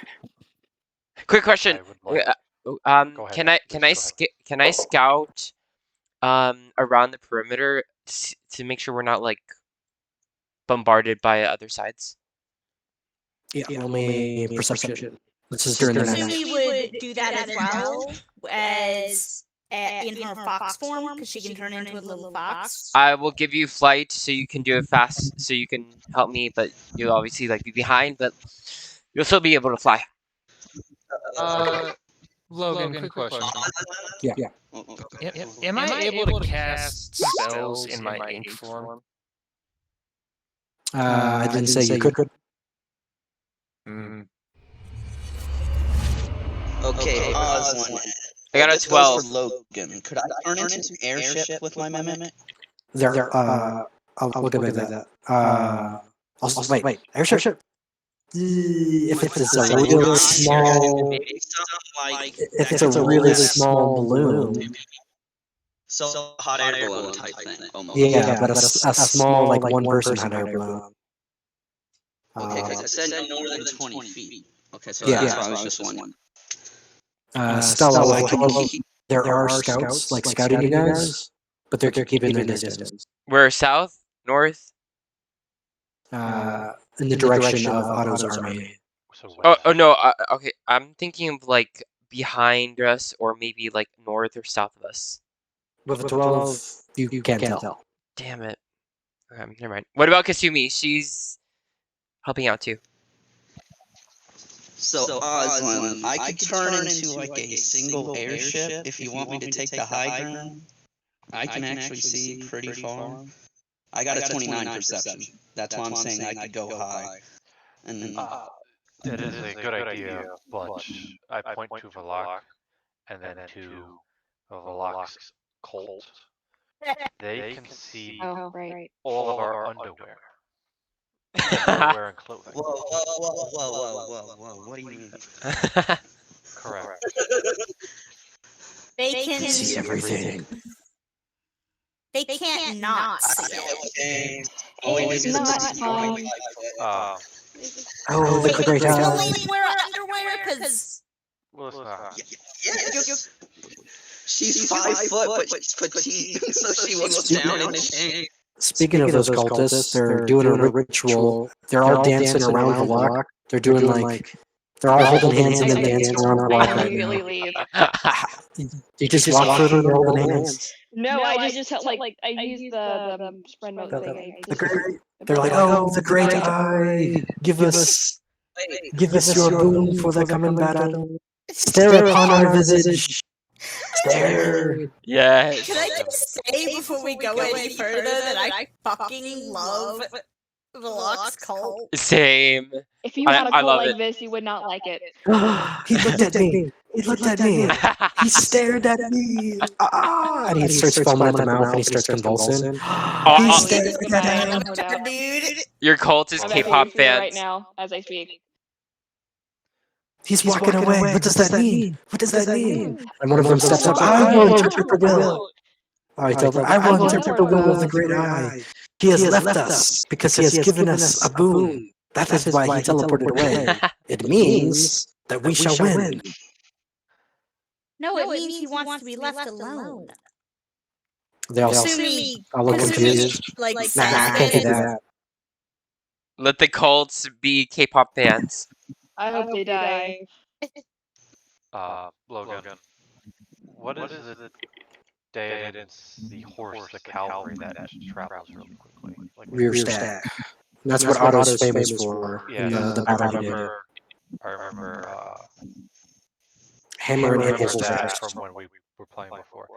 Quick question. I would like- Go ahead. Can I scout around the perimeter to make sure we're not like bombarded by other sides? Yeah, roll me perception. This is during the night. Sumi would do that as well as in her fox form, because she can turn into a little fox. I will give you flight so you can do it fast, so you can help me, but you'll obviously like be behind, but you'll still be able to fly. Logan, quick question. Yeah. Am I able to cast spells in my ink form? I didn't say you could. Okay, Oslin. I got a This goes 12. for Logan. Could I turn into an airship with my mimic? I'll look at that. Wait, airship. If it's a really small, if it's a really small balloon, So hot air balloon type thing, almost. yeah, but a small like one person hot air balloon. Okay, because it said no more than 20 feet. Okay, so Yeah. that's why I was just wondering. Stella, like, there are scouts like scouting you guys, but they're keeping their distance. We're south, north. In the direction of Otto's army. So Oh no. Okay, I'm thinking of like behind us, or maybe like north or south of us. With a 12, you can't tell. Damn it. Okay, never mind. What about Kasumi? She's helping out too. So Oslin, I could turn into like a single airship if you want me to take the high ground. I can actually see pretty far. I got a 29 perception. That's why I'm saying I could go high. And then It is a good idea, but I point to Valak and then to Valak's cult. They can see Oh, right. all of our underwear. Underwear and clothing. Whoa, what do you mean? Correct. They can See everything. They can't not see it. It's not fun. Oh, the great Can eye. only wear underwear because Well, it's not. Yes. She's 5 foot, but petite, so she looks down in shame. Speaking of those cultists, they're doing a ritual. They're all dancing around Valak. They're doing like, they're all holding hands and then dancing around I Valak right immediately now. leave. You just walk through them holding hands. No, I just tell like I use the spread note thing. They're like, oh, the great eye, give us your boon for the coming battle. Stare upon our visage. Stare. Yes. can I just say before we go any further that I fucking love Valak's cult? Same. If you had a I cult love like it. this, you would not like it. He looked at me. He looked at me. He stared at me. And he starts foaming at the mouth and he starts convulsing. He Oh, stared at him. Dude, your cult is I'm at K-pop Fear right fans. now as I speak. He's walking away. What does that mean? What does that mean? And one of them steps up. I will interpret the will. Oh, he tells them, I will interpret the will of the great eye. He has left us because he has given us a boon. That is why he teleported away. It means that we shall win. no, it means he wants to be left alone. They all Kasumi, all look confused. like Nah, I says can't do it. that. Let the cults be K-pop fans. I hope they die. Logan, what is the Daedon's, the horse, the cavalry that travels really quickly? Like Rear stack. That's what Otto's famous for. Yeah, In the I battle he did. remember Hammer and remember Impulse that Stack. from when we were playing before.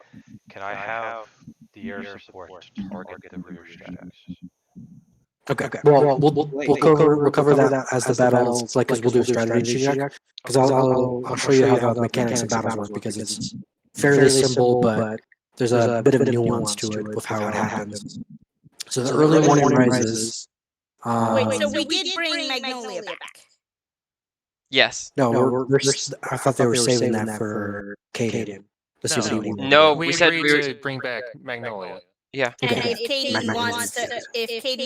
Can I have the air support to target the rear stacks? Okay. Well, we'll cover that as the battle, like, because we'll do a strategy check. Because I'll show you how the mechanics of battles work, because it's fairly simple, but there's a bit of nuance to it with how it happens. So the early morning rises. Wait, so we did bring Magnolia back. Yes. No, I thought they were saving that for Caden. The CBD one. No, we said agreed we were. to bring back Magnolia. Yeah. And Okay. if Caden Magnolia.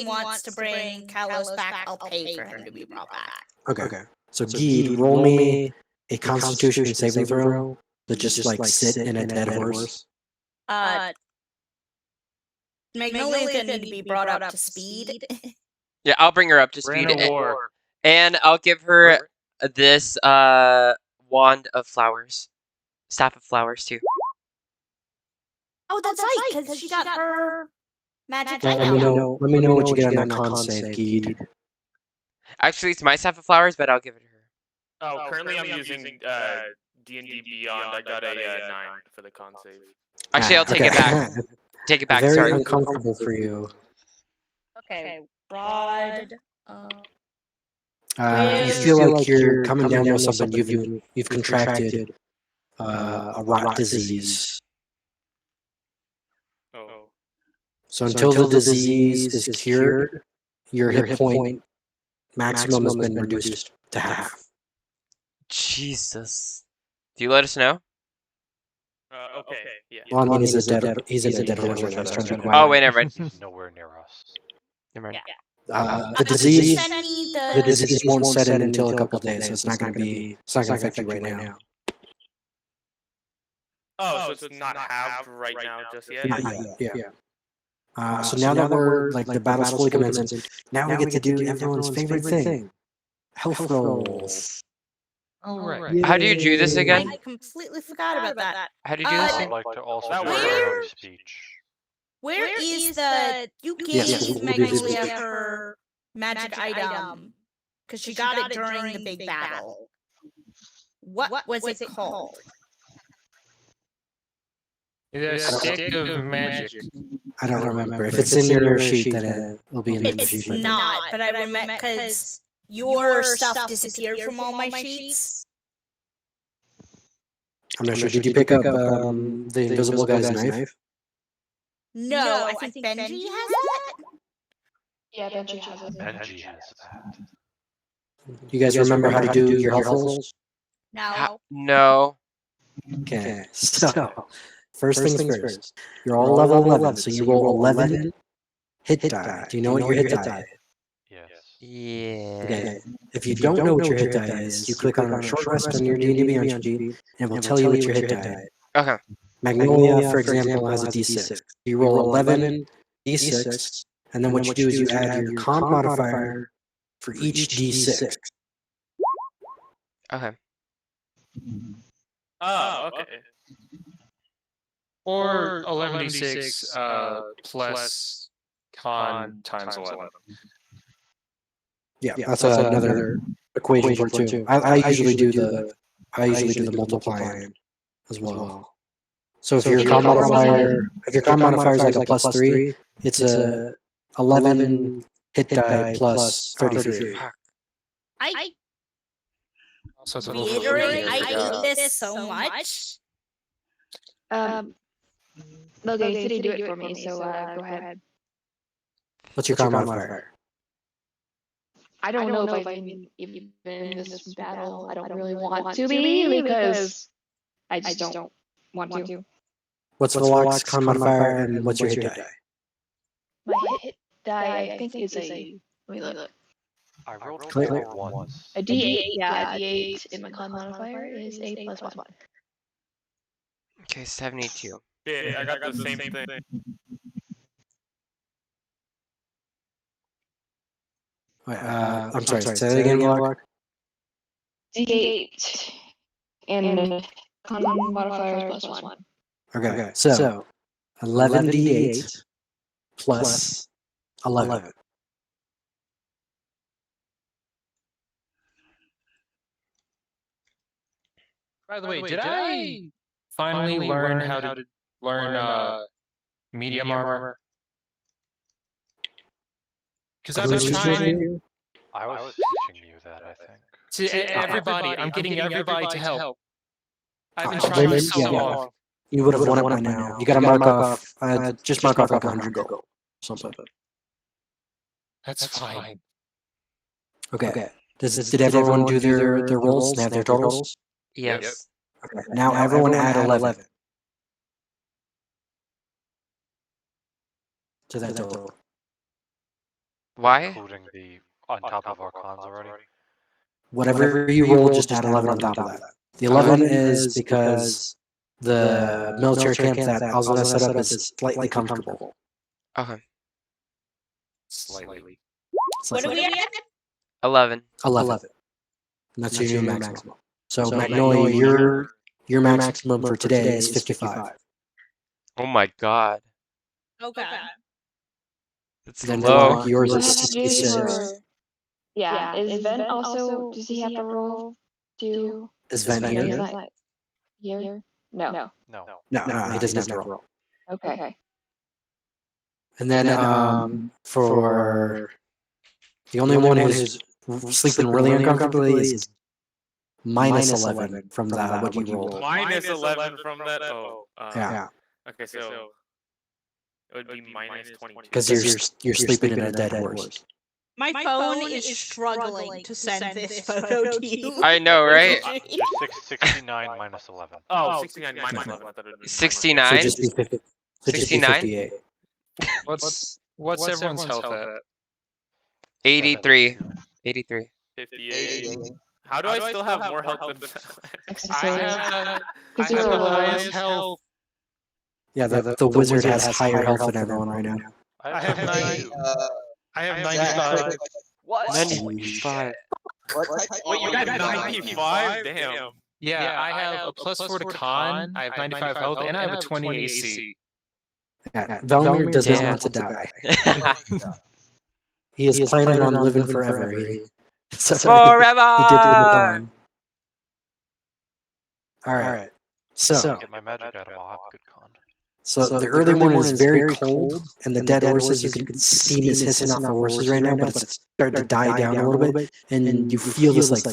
wants to bring Kalos back, I'll pay for him to be brought back. Okay. So Geed, roll me a Constitution saving throw to just like sit in a dead horse. Magnolia's gonna need to be brought up to speed. Yeah, I'll bring her up to speed. Brand of War. And I'll give her this wand of flowers. Staff of flowers too. Oh, that's right, because she got her magic Let item. me know what you get on that con save, Geed. Actually, it's my staff of flowers, but I'll give it to her. Oh, currently I'm using D&D Beyond. I got a 9 for the con save. Actually, I'll take it back. Take it back. Very Sorry. uncomfortable for you. Okay, Rod. You feel like you're coming down with something. You've contracted a rot disease. Oh. So until the disease is cured, your hit point maximum has been reduced to half. Jesus. Do you let us know? Okay. Yeah. Well, I mean, he's a dead horse right now. I was trying to be Oh, quiet. wait, never mind. He's nowhere near us. Never mind. The disease Send me the disease won't set in until a couple of days, so it's not going to affect you right now. Oh, so it's not halved right now just yet? Not yet, yeah. So now that we're like the battle's fully commencing, now we get to do everyone's favorite thing: health rolls. Oh, right. How do you do this again? I completely forgot about that. How do you do this I'd again? like to also That do was- a heroic speech. Where is the you gave Yes, we'll do this. Magnolia her magic item because she got it during the big battle? What was it called? The stick of magic. I don't remember. If it's in your sheet, then it'll be in the It's sheet. not, but I remember because your stuff disappeared from all my sheets. I'm not sure. Did you pick up the invisible guy's knife? No, I think Benji has that. Yeah, Benji has it. Benji has that. You guys remember how to do your health rolls? No. No. Okay, so first things first. You're all level 11, so you roll 11 hit die. Do you know what your hit die is? Yes. Yeah. Okay. If you don't know what your hit die is, you click on a short rest on your D&D Beyond sheet, and it will tell you what your hit die is. Okay. Magnolia, for example, has a D6. You roll 11 D6, and then what you do is you add your con modifier for each D6. Okay. Oh, okay. Or 11d6 plus con times 11. Yeah, that's another equation for it too. I usually do the multiplying as well. So if your con modifier is like a +3, it's a 11 hit die plus 33. I So it's a little bit reiterate, weird. I hate this so much. Logan, you said he'd do it for me, so go ahead. What's your con modifier? I don't know if I'm even in this battle. I don't really want to be because I just don't want to. What's the lock's con modifier and what's your hit die? My hit die, I think, is a. Let me look. I rolled Click. 4 once. A D8, yeah, a D8 in my con modifier is a +1. Okay, 72. Yeah, I got the same thing. Wait, I'm sorry, say that again, Block. D8 and con modifier is +1. Okay, so 11d8 plus 11. By the way, did I finally learn how to learn medium armor? Because I've been Who's trying teaching you? I was teaching you that, I think. to everybody. I'm getting everybody to help. I've been Uh, trying for maybe- so yeah. long. You would have won it by now. You got to mark off, just mark off like 100 gold. Something. That's fine. Okay. Did everyone do their rolls? They have their totals? Yes. Okay. Now everyone add 11 to that total. Why? Including the on top of our cons already. Whatever you roll, just add 11 on top of that. The 11 is because the military camp that Alzana set up is slightly comfortable. Okay. Slightly. What do we add? 11. 11. And that's your new maximum. So Magnolia, your maximum for today is 55. Oh my god. Okay. That's Then low. Block, yours What is have to do 66. for- Yeah, is Ven also, does he have to roll to? Is Ven Or here? is that here? No. No. No, he doesn't have to roll. Okay. And then for the only one who's sleeping really uncomfortably is -11 from that what you rolled. -11 from that. Oh. Yeah, Okay, so it would be -22. because you're sleeping in a dead horse. My phone is struggling to send this photo to you. I know, right? Just 69 minus 11. Oh, 69 minus 11. I thought it would be 69? So just be 50. So just be 69? 58. What's everyone's health at? 83. 83. 58. How do I still have more health than I have Because I you're have a the lower. highest health. Yeah, the wizard has higher health than everyone right now. I have 90. I have Zach, 95. What? What? 95. Wait, you got 95? Damn. Yeah, I have a +4 to con. I have 95 health, and I have a 20 AC. Yeah, Velmir does not Damn. want to die. He is planning on living forever. So he did Forever! All right. So Get my magic item, I'll have a good con. the early morning is very cold, and the dead horses, you can steam is hissing off the horses right now, but it's starting to die down a little bit, and you feel this like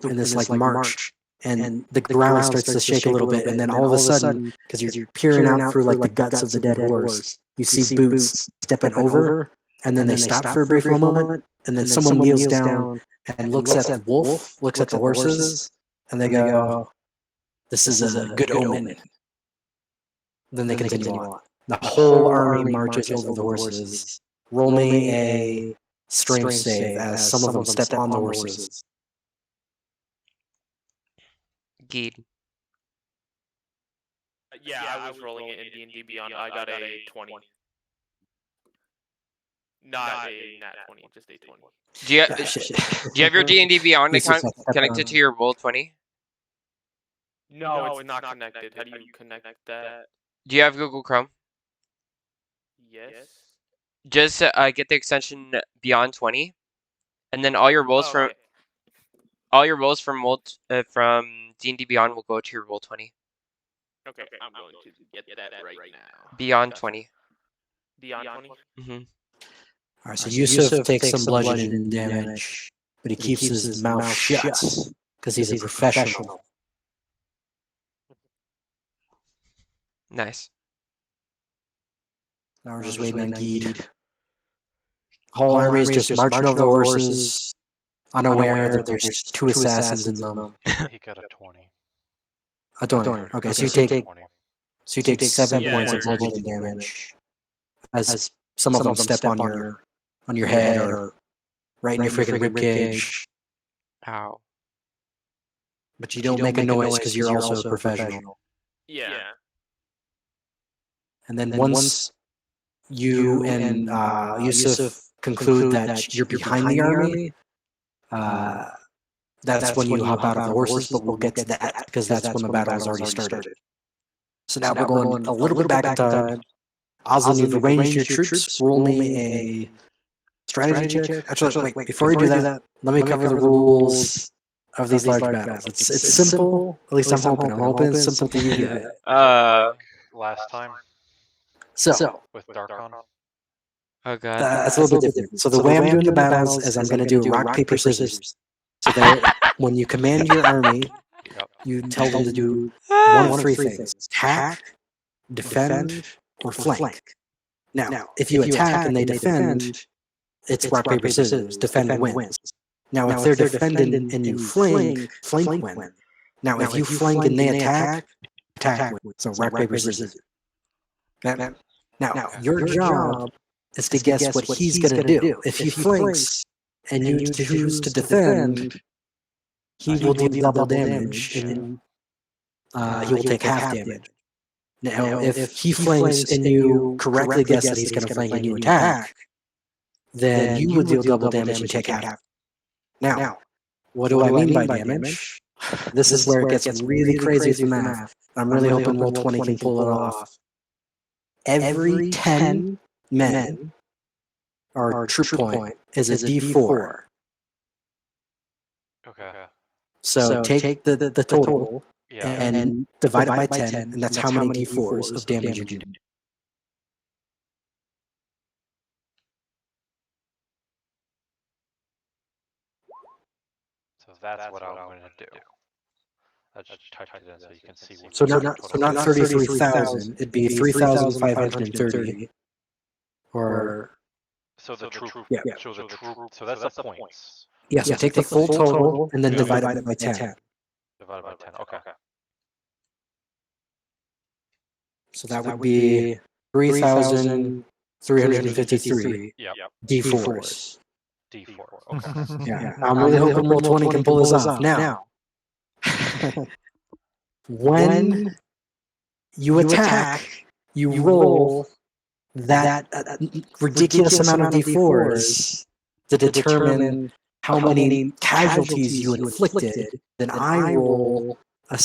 in this like march, and the ground starts to shake a little bit, and then all of a sudden, because you're peering out through like the guts of the dead horse, you see boots stepping over, and then they stop for a brief moment, and then someone kneels down and looks at the wolf, looks at the horses, and they go, "This is a good omen." Then they continue on. The whole army marches over the horses. Roll me a strength save as some of them step on the horses. Geed. Yeah, I was rolling it in D&D Beyond. I got a 20. Not a nat 20, just a 20. Do you, do you have your D&D Beyond He's account just like, connected to your Roll20? No, it's not connected. How do you connect that? Do you have Google Chrome? Yes. Just get the extension Beyond 20, and then all your rolls from okay. from D&D Beyond will go to your Roll20. Okay, I'm going to get that right now. Beyond 20. Beyond 20? Mm-hmm. All right, so Yusuf takes some bludgeoning damage, but he keeps his mouth shut because he's a professional. Nice. Now we're just waiting on Geed. Whole army is just marching over the horses, unaware that there's two assassins in them. He got a 20. A 20. Okay, so you take 20. 7 Yeah, points of yeah. bludgeoning damage as some of them step on your head or right in your freaking ribcage. Ow. But you don't make a noise because you're also a professional. Yeah. And then once you and Yusuf conclude that you're behind the army, that's when you hop out of the horses, but we'll get to that because that's when the battle has already started. So now we're going a little bit back in time. Oslan, you've arranged your troops. Roll me a strategy check. Actually, wait, before you do that, let me cover the rules of these large battles. It's simple. At least I'm hoping. I'm hoping it's simple to you. Last time So with Darkon. Oh god. that's a little bit different. So the way I'm doing the battles is I'm going to do rock, paper, scissors. So that when you command your army, you tell them to do one of three things: attack, defend, or flank. Now, if you attack and they defend, it's rock, paper, scissors. Defend wins. Now, if they're defending and you flank wins. Now, if you flank and they attack wins. So rock, paper, scissors. Okay? Now, your job is to guess what he's going to do. If he flanks and you choose to defend, he will do double damage and he will take half damage. Now, if he flanks and you correctly guess that he's going to flank and you attack, then you would deal double damage and take half. Now, what do I mean by damage? This is where it gets really crazy with the math. I'm really hoping Roll20 can pull it off. Every 10 men or troop point is a D4. Okay. So take the total Yeah. and divide it by 10, and that's how many D4s of damage you can do. So that's what I'm going to do. I just typed it in so you can see what So the not total is. 33,000. It'd be 3,530. Or So the troop. yeah. So the troop. So that's the points. Yeah, so take the full total and then divide it by 10. Divided by 10. Okay. So that would be 3,353 Yep. D4s. D4. Okay. Yeah, I'm really hoping Roll20 can pull this off. Now, when you attack, you roll that ridiculous amount of D4s to determine how many casualties you inflicted. Then I roll a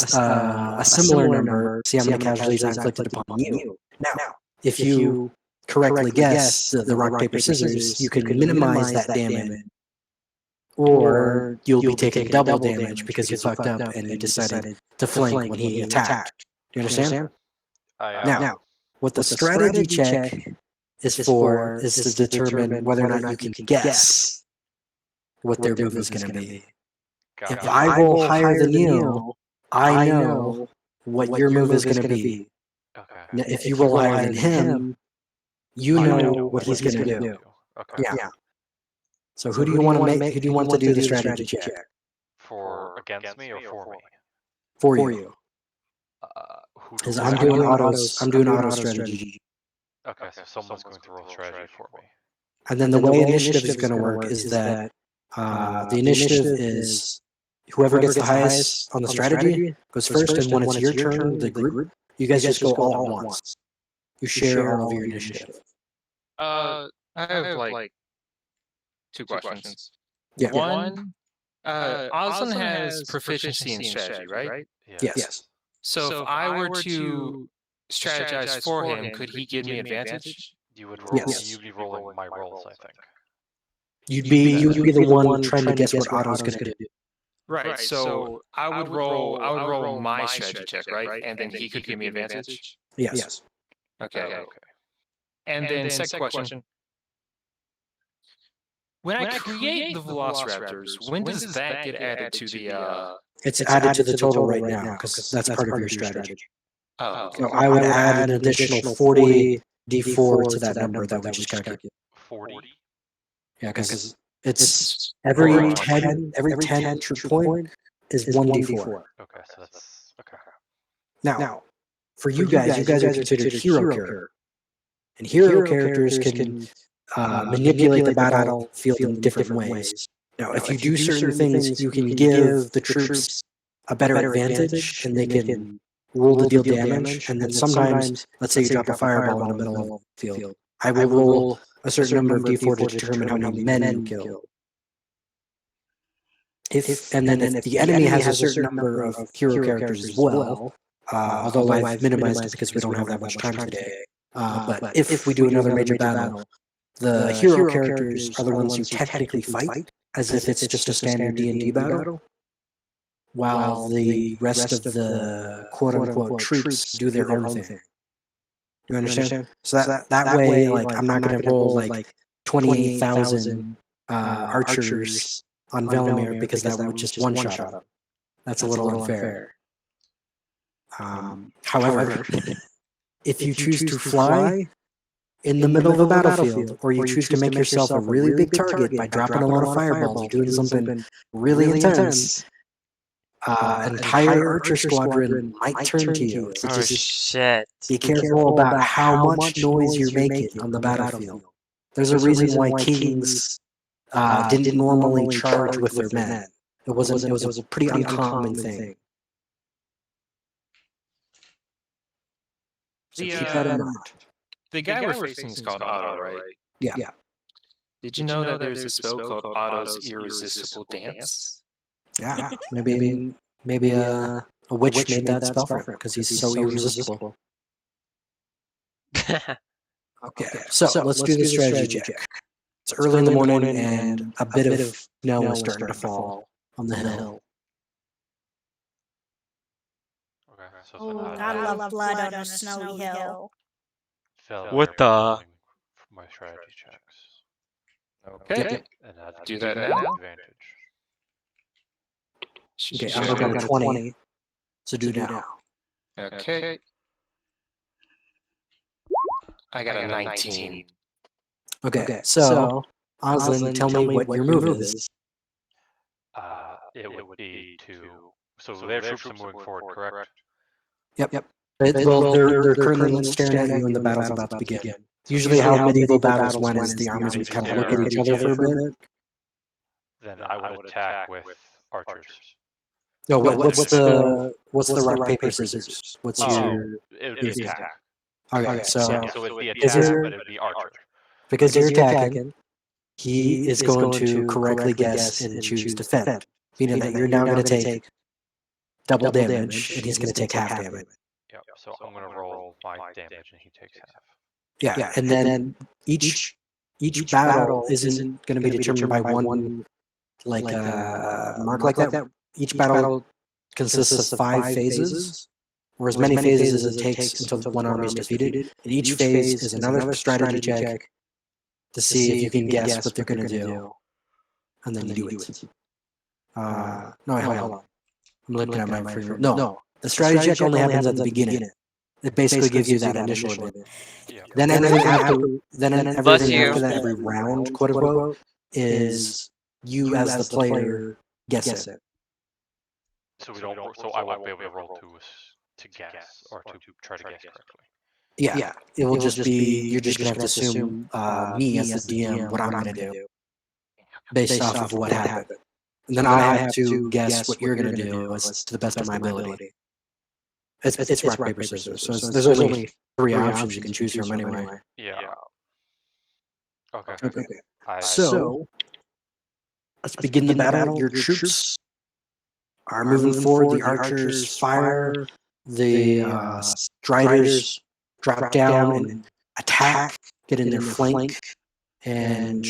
similar number, see how many casualties I inflicted upon you. Now, if you correctly guess the rock, paper, scissors, you can minimize that damage. Or you'll be taking double damage because you fucked up and you decided to flank when he attacked. Do you understand? Now, what the strategy check is for is to determine whether or not you can guess what their move is going to be. If I roll higher than you, I know what your move is going to be. Now, if you roll higher than him, you know what he's going to do. Okay. Yeah. So who do you want to make? Who do you want to do the strategy check? For against me or for me? For you. Who Because do I'm I- doing autos. I'm doing auto strategy. Okay, so someone's going to roll strategy for me. And then the way initiative is going to work is that the initiative is whoever gets the highest on the strategy goes first, and when it's your turn, the group, you guys just go all at once. You share all of your initiative. I have like two questions. Yeah. One, Osland has proficiency in strategy, right? Yes. So if I were to strategize for him, could he give me advantage? You would roll. Yes. You'd be rolling my rolls, I think. You'd be the one trying to guess what Otto's going to do. Right. So I would roll my strategy check, right? And then he could give me advantage. Yes. Okay. And then second question. When I create the Velociraptors, when does that get added to the It's added to the total right now because that's part of your strategy. Oh, So I would add an additional 40 D4 to that number that we just calculated. 40. Yeah, because it's every 10 troop point is 1 D4. Okay, so that's okay. Now, for you guys are considered hero characters. And hero characters can manipulate the battlefield in different ways. Now, if you do certain things, you can give the troops a better advantage, and they can roll to deal damage. And then sometimes, let's say you drop a fireball in the middle of the field, I will roll a certain number of D4 to determine how many men you kill. If the enemy has a certain number of hero characters as well, although I've minimized it because we don't have that much time today. But if we do another major battle, the hero characters are the ones who technically fight as if it's just a standard D&D battle, while the rest of the quote-unquote troops do their own thing. You understand? So that way, like, I'm not going to roll like 28,000 archers on Velimir because that would just one-shot them. That's a little unfair. However, if you choose to fly in the middle of a battlefield, or you choose to make yourself a really big target by dropping a lot of fireballs or doing something really intense, an entire archer squadron might turn to you. So Oh just shit. be careful about how much noise you're making on the battlefield. There's a reason why kings didn't normally charge with their men. It was a pretty uncommon thing. So keep that in mind. The guy we're facing is called Otto, right? Yeah. Did you know that there's a spell called Otto's Irresistible Dance? Yeah. Maybe a witch made that spell for him because he's so irresistible. Okay, so let's do the strategy check. It's early in the morning and a bit of snow is starting to fall on the hill. Okay, so Oh, then I love blood on a snowy hill. What the? My strategy checks. Okay. And add Do that now. advantage. Okay, I got a 20. So do now. Okay. I got a 19. Okay, so Oslin, tell me what your move is. It would be to. So their troops are moving forward, correct? Yep. Well, they're currently staring at you and the battle's about to begin. Usually how medieval battles went is the armies would kind of look at each other for a bit. Then I would attack with archers. No, what's the rock, paper, scissors? What's your... It would be attack. Okay, so... Yeah, so it'd be attack, but it'd be archer. Because you're attacking, he is going to correctly guess and choose defend. Meaning that you're now going to take double damage, and he's going to take half damage. Yep, so I'm going to roll my damage, and he takes half. Yeah, and then each battle isn't going to be determined by one mark like that. Each battle consists of 5 phases, or as many phases as it takes until one army is defeated. And each phase is another strategy check to see if you can guess what they're going to do, and then you do it. No, wait, hold on. I'm looking at my free roll. No, the strategy check only happens at the beginning. It basically gives you that initial advantage. Yeah. Then everything after that, every round, quote unquote, is you as the player guess it. So we don't. So I won't be able to roll to guess or to try to guess correctly. Yeah. It will just be you're just gonna have to assume me as the DM what I'm gonna do based off of what happened, and then I have to guess what you're gonna do as to the best of my ability. It's rock, paper, scissors. So there's only 3 options you can choose from anyway. Yeah. Okay. So let's begin the battle. Your troops are moving forward. The archers fire. The striders drop down and attack, get in their flank, and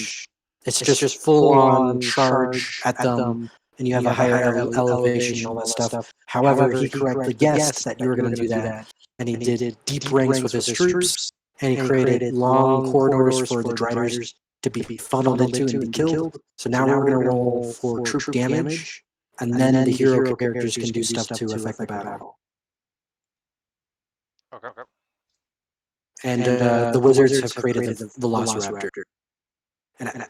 it's just full on charge at them. And you have a higher elevation and all that stuff. However, he correctly guessed that you were going to do that, and he did deep rings with his troops, and he created long corridors for the driders to be funneled into and be killed. So now we're going to roll for troop damage, and then the hero characters can do stuff to affect the battle. Okay. And the wizards have created the Velociraptor. And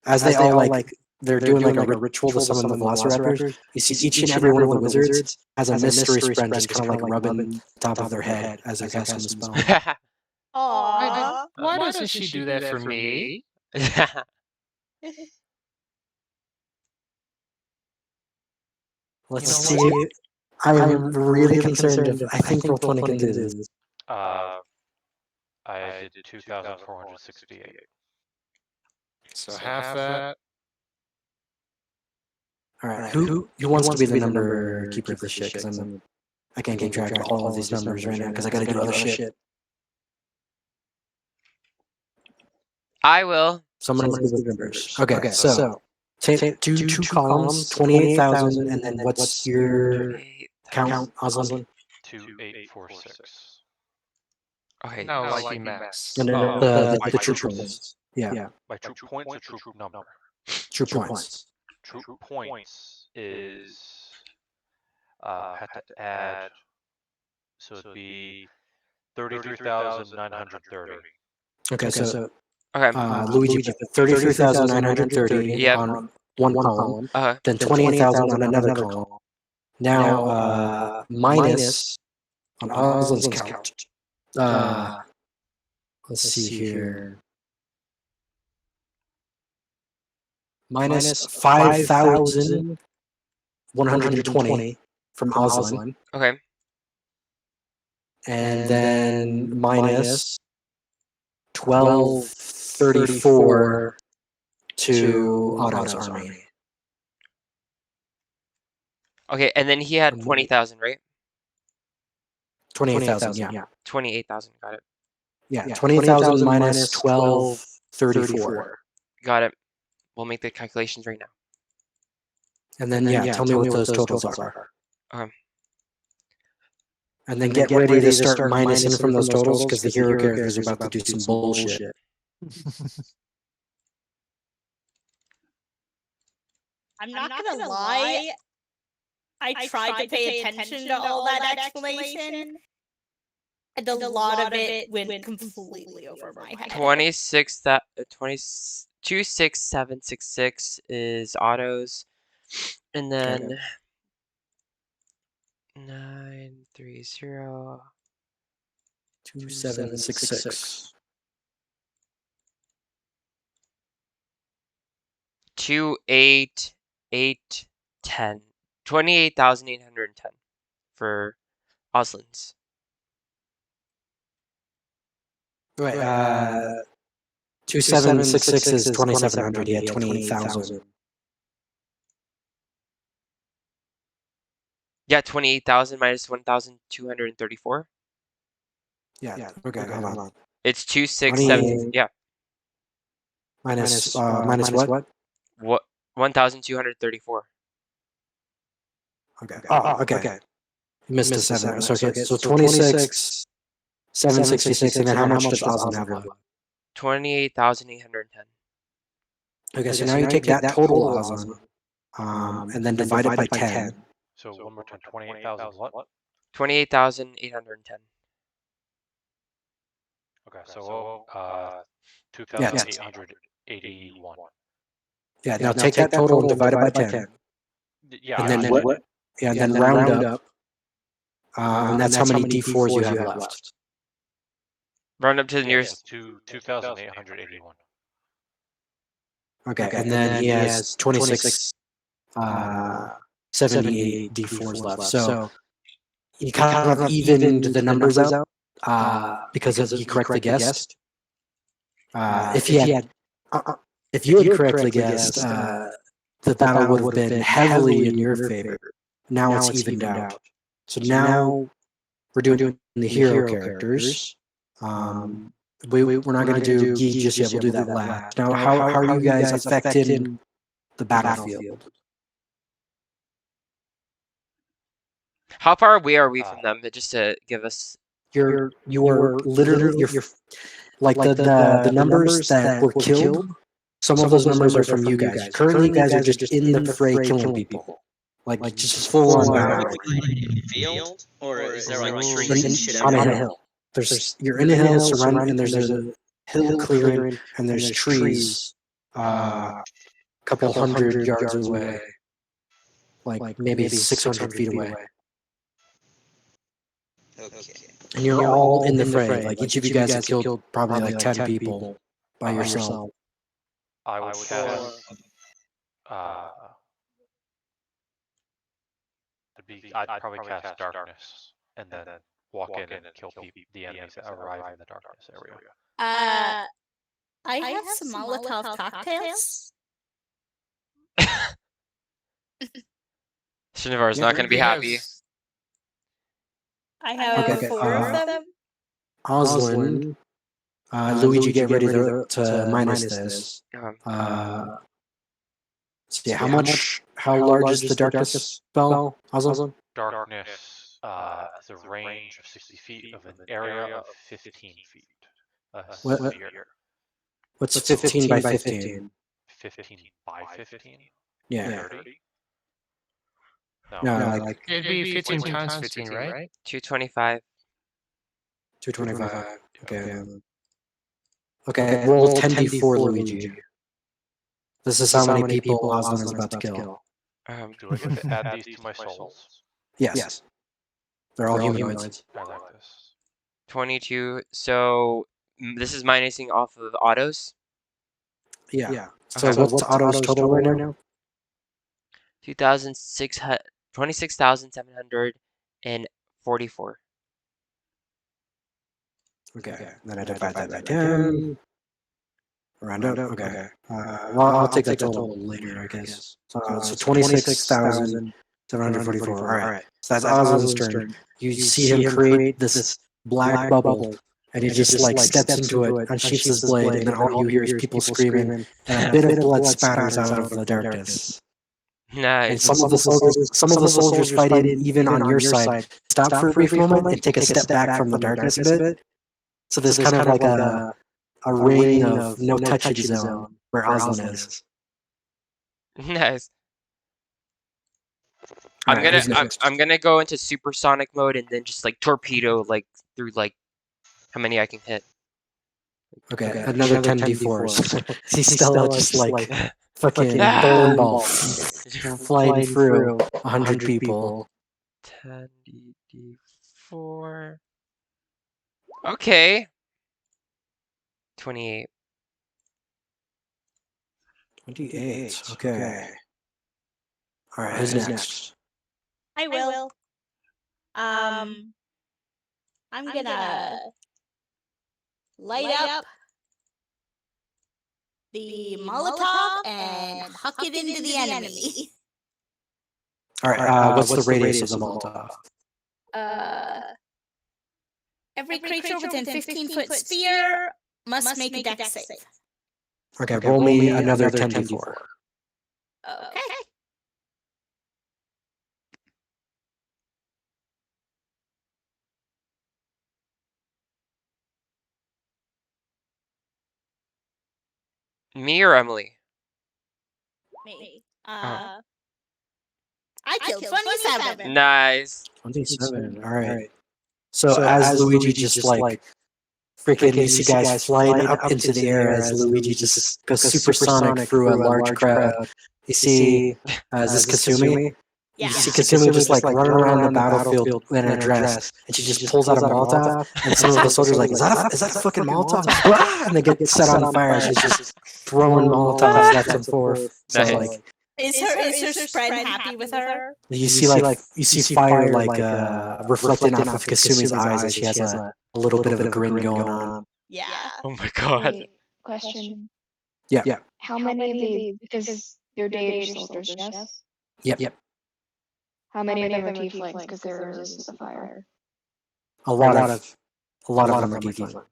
as they all they're doing like a ritual to summon the Velociraptor, you see each and every one of the wizards has a mystery spren just kind of like rubbing the top of their head as they're casting the spell. Aww. Why doesn't she do that for me? Let's see. I'm really concerned. I think Roll20 can do this. I did 2,468. So half that. All right. Who wants to be the number keeper of this shit? Because I can't keep track of all of these numbers right now because I got to do other shit. I will. Someone must be the numbers. Okay. So take two columns, 28,000, and then what's your count, Oslin? 2846. Okay. No, like you max. No, the troop points. Yeah. My troop points or troop number? Troop points. Troop points is had to add, so it'd be 33,930. Okay, so Okay. Luigi, 33,930 Yep. on one column, Uh-huh. then 28,000 on another column. Now minus on Oslin's count. Let's see here. Minus 5,120 from Oslin. Okay. And then minus 1234 to Otto's army. Okay, and then he had 20,000, right? 28,000, yeah. 28,000. Got it. Yeah, 28,000 minus 1234. Got it. We'll make the calculations right now. And then, tell me what those totals are. Okay. And then get ready to start minusing from those totals because the hero characters are about to do some bullshit. I'm not gonna lie. I tried to pay attention to all that explanation, and a lot of it went completely over my head. 26766 is autos, and then 930 2766. 28810 28,810 for Oslin's. Right. 2766 is 2700. He had 28,000. Yeah, 28,000 minus 1,234. Yeah. Okay. Hold on. It's 267. Yeah. Minus what? What? 1,234. Okay. Oh, okay. You missed a 7. So 26, 766, and then how much does Oslin have left? 28,810. Okay, so now you take that total Oslin, and then divide it by 10. So one more time, 28,000 what? 28,810. Okay, so 2,881. Yeah, now take that total and divide it by 10. Yeah, And then what? Yeah, and then round up. And that's how many D4s you have left. Round up to the nearest. 2,881. Okay, and then he has 26, 78 D4s left. So he kind of evened the numbers out because he correctly guessed. If you had correctly guessed, the battle would have been heavily in your favor. Now it's evened out. So now we're doing the hero characters. We're not going to do Geek just yet. We'll do that last. Now, how are you guys affecting the battlefield? How far away are we from them? Just to give us. You're literally like the numbers that were killed. Some of those numbers are from you guys. Currently, you guys are just in the fray killing people. Like just full on battle. Field, or is there like trees and shit on a everywhere? hill. You're in a hill surrounded, and there's a hill clearing, and there's trees a couple hundred yards away, like maybe 600 feet away. Okay. And you're all in the fray. Like each of you guys have killed probably like 10 people by yourself. I would cast. I'd probably cast darkness and then walk in and kill the enemies that arrive in the darkness area. I have some Molotov cocktails. Shinovar is not going to be happy. I have 4 of them. Oslin, Luigi, get ready to minus this. So how large is the darkness spell, Oslin? Darkness has a range of 60 feet of an area of 15 feet. What's 15 by 15? 15 by 15? Yeah. 30? No, like It'd be 15 times 15, right? 225. 225. Okay. Roll 10d4, Luigi. This is how many people Oslin is about to kill. Do I get to add these to my souls? Yes. They're all humanoids. I like this. 22. So this is minusing off of autos. Yeah. So what's Otto's total right now? 26,744. Okay. Then I divide that by 10. Round up. Okay. Well, I'll take that total later, I guess. So 26,744. All right. So that's Oslin's turn. You see him create this black bubble, and he just like steps into it, unsheaths his blade, and then all you hear is people screaming, and a bit of blood spatters out of the darkness. And Nice. some of the soldiers fighting even on your side stop for a brief moment and take a step back from the darkness a bit. So there's kind of like a ring of no touching zone where Oslin is. Nice. I'm Alright, gonna who's next? I'm gonna go into supersonic mode and then just like torpedo like through like how many I can hit. Okay, another 10 d4s. See Stella just like fucking bowling ball flying through 100 people. 10 d4. Okay. 28. 28. Okay. All right, who's next? I will. I'm gonna light up the Molotov and huck it into the enemy. All right, what's the radius of the Molotov? Every creature within 15-foot sphere must make a dex save. Okay, roll me another 10 d4. Okay. Me or Emily? Me. I killed 27. Nice. 27. All right. So as Luigi just like freaking you see guys flying up into the air as Luigi just goes supersonic through a large crowd. You see, is this Kasumi? Yeah. You see Kasumi just like running around the battlefield in her dress, and she just pulls out a Molotov, and some of the soldiers are like, is that a fucking Molotov? And they get set on fire, and she's just throwing Molotovs left and forth. So Nice. like, Is her friend happy with her? you see fire like reflecting off of Kasumi's eyes as she has a little bit of a grin going on. Yeah. Oh my god. Wait, question. Yeah. How many of these, because they're Danish soldiers, yes? Yep. How many of them are tieflings because they're resistant to fire? A lot of them are tiefling.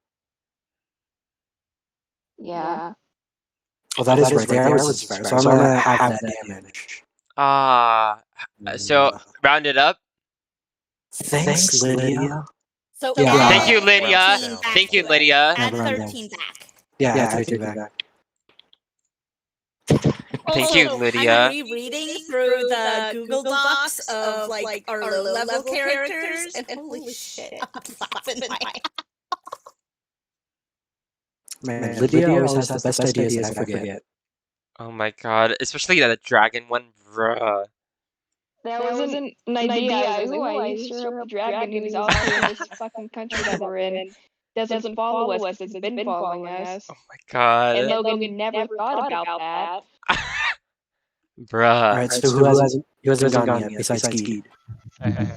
Yeah. Oh, that is right. They are resistant to fire, so I'm gonna have that damage. So round it up. Thanks, Lydia. So Yeah. add Thank you, Lydia. 13 back Thank you, to it. Lydia. Add Yeah, around 13 back. Yeah, 13 back. Thank you, Also, Lydia. I'm rereading through the Google Docs of like our low-level characters, and holy shit, I'm laughing my Man, Lydia always has the best ideas that I forget. Oh my god. Especially that dragon one, bruh. That wasn't an idea. I was like, I used to up the dragon who's also in this fucking country that we're in and doesn't follow us because it's been following us. Oh my god. And Logan never thought about that. Bruh. Alright, so who hasn't gone yet besides Skeed? And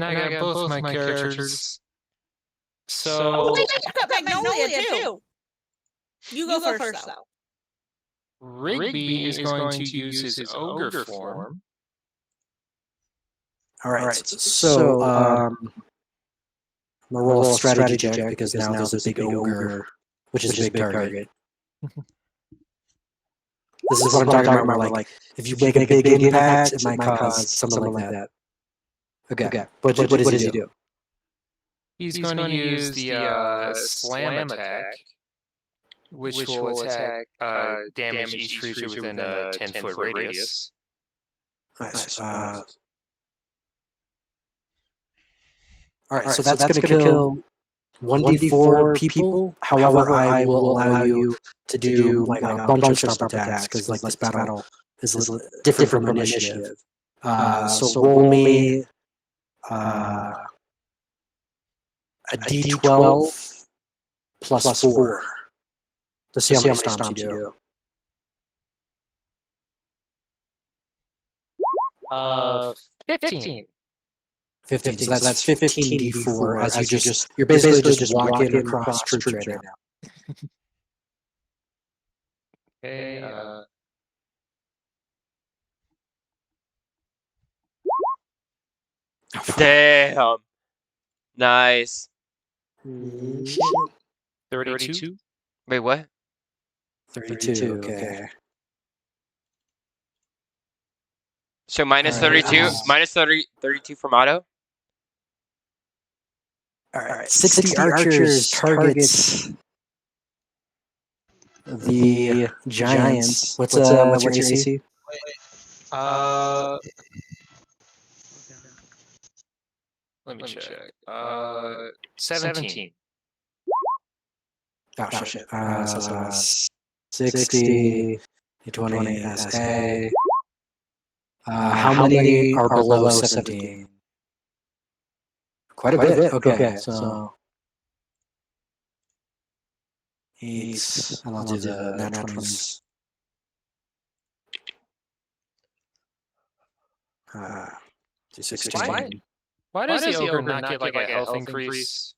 I got both my characters. Oh, So wait, I got Magnolia too. You go first though. Rigby is going to use his ogre form. Alright, so I'm gonna roll a strategy check because now there's a big ogre, which is a big target. This is what I'm talking about, where like, if you make a big impact, it might cause something like that. Okay, what does he do? He's going to use the slam attack, which will attack damage each creature within a 10-foot radius. Nice. Alright, so that's gonna kill 1d4 people. However, I will allow you to do like a bunch of stomp attacks because like this battle is different from initiative. So roll me a d12 plus 4 to see how many stomps you do. 15. 15. So that's 15 d4 as you're basically just walking across troops right now. Okay. Damn. Nice. 32. Wait, what? 32. Okay. So minus Alright, 32? Minus 32 from auto? Alright, 60 archers targets the giants. What's your AC? Let me check. 17. Oh, shit. So 60, 20 SA. How many are below 17? Quite a bit. Okay, so 8, and I'll do the nat 20s. Do 16. Why does the ogre not get like a health increase?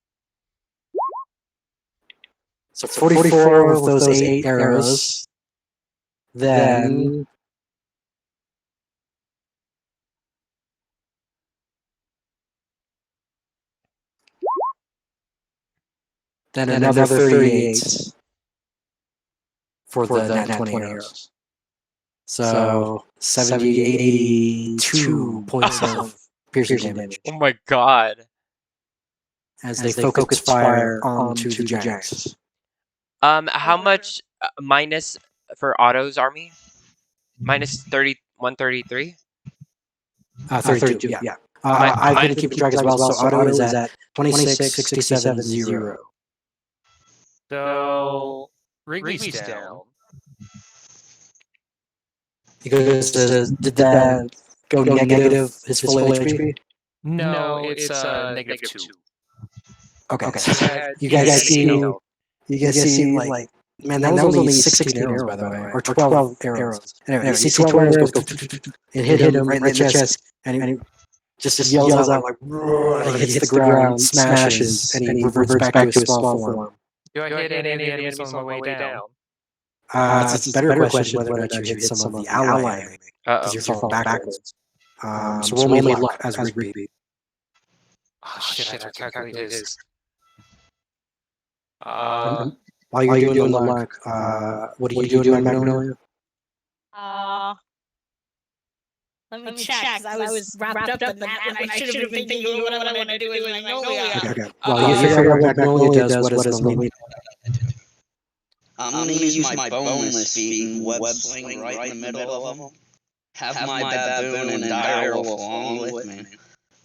So 44 with those 8 arrows. Then another 38 for the nat 20 arrows. So 70, 82 points of piercing damage Oh my god. as they focus fire onto the giants. How much minus for Otto's army? Minus 133? 32, yeah. I've been keeping track as well, so Otto is at 26, 67, 0. So Wrigley's down. Because did that go negative, his full HP? No, it's -2. Okay. So You guys see, like, man, that was only 16 arrows, by the way, or 12 arrows. Anyway, you see 12 arrows go, it hit him right in the chest, and he just yells out, like, and he hits the ground, smashes, and he reverts back to his small form. Do I hit any of the enemies on my way down? It's a better question whether or not you hit some of the ally enemy, because you're falling backwards. So roll me luck as Rigby. Oh shit, I calculated his. While you're doing the luck, what are you doing, Magnolia? Let me check, because I was wrapped up in that, and I should have been thinking what I want to do with Magnolia. Okay. Well, you figure out what Magnolia does, what does Magnolia do? I'm gonna use my boneless feet and web sling right in the middle of them. Have my baboon and direwolf along with me.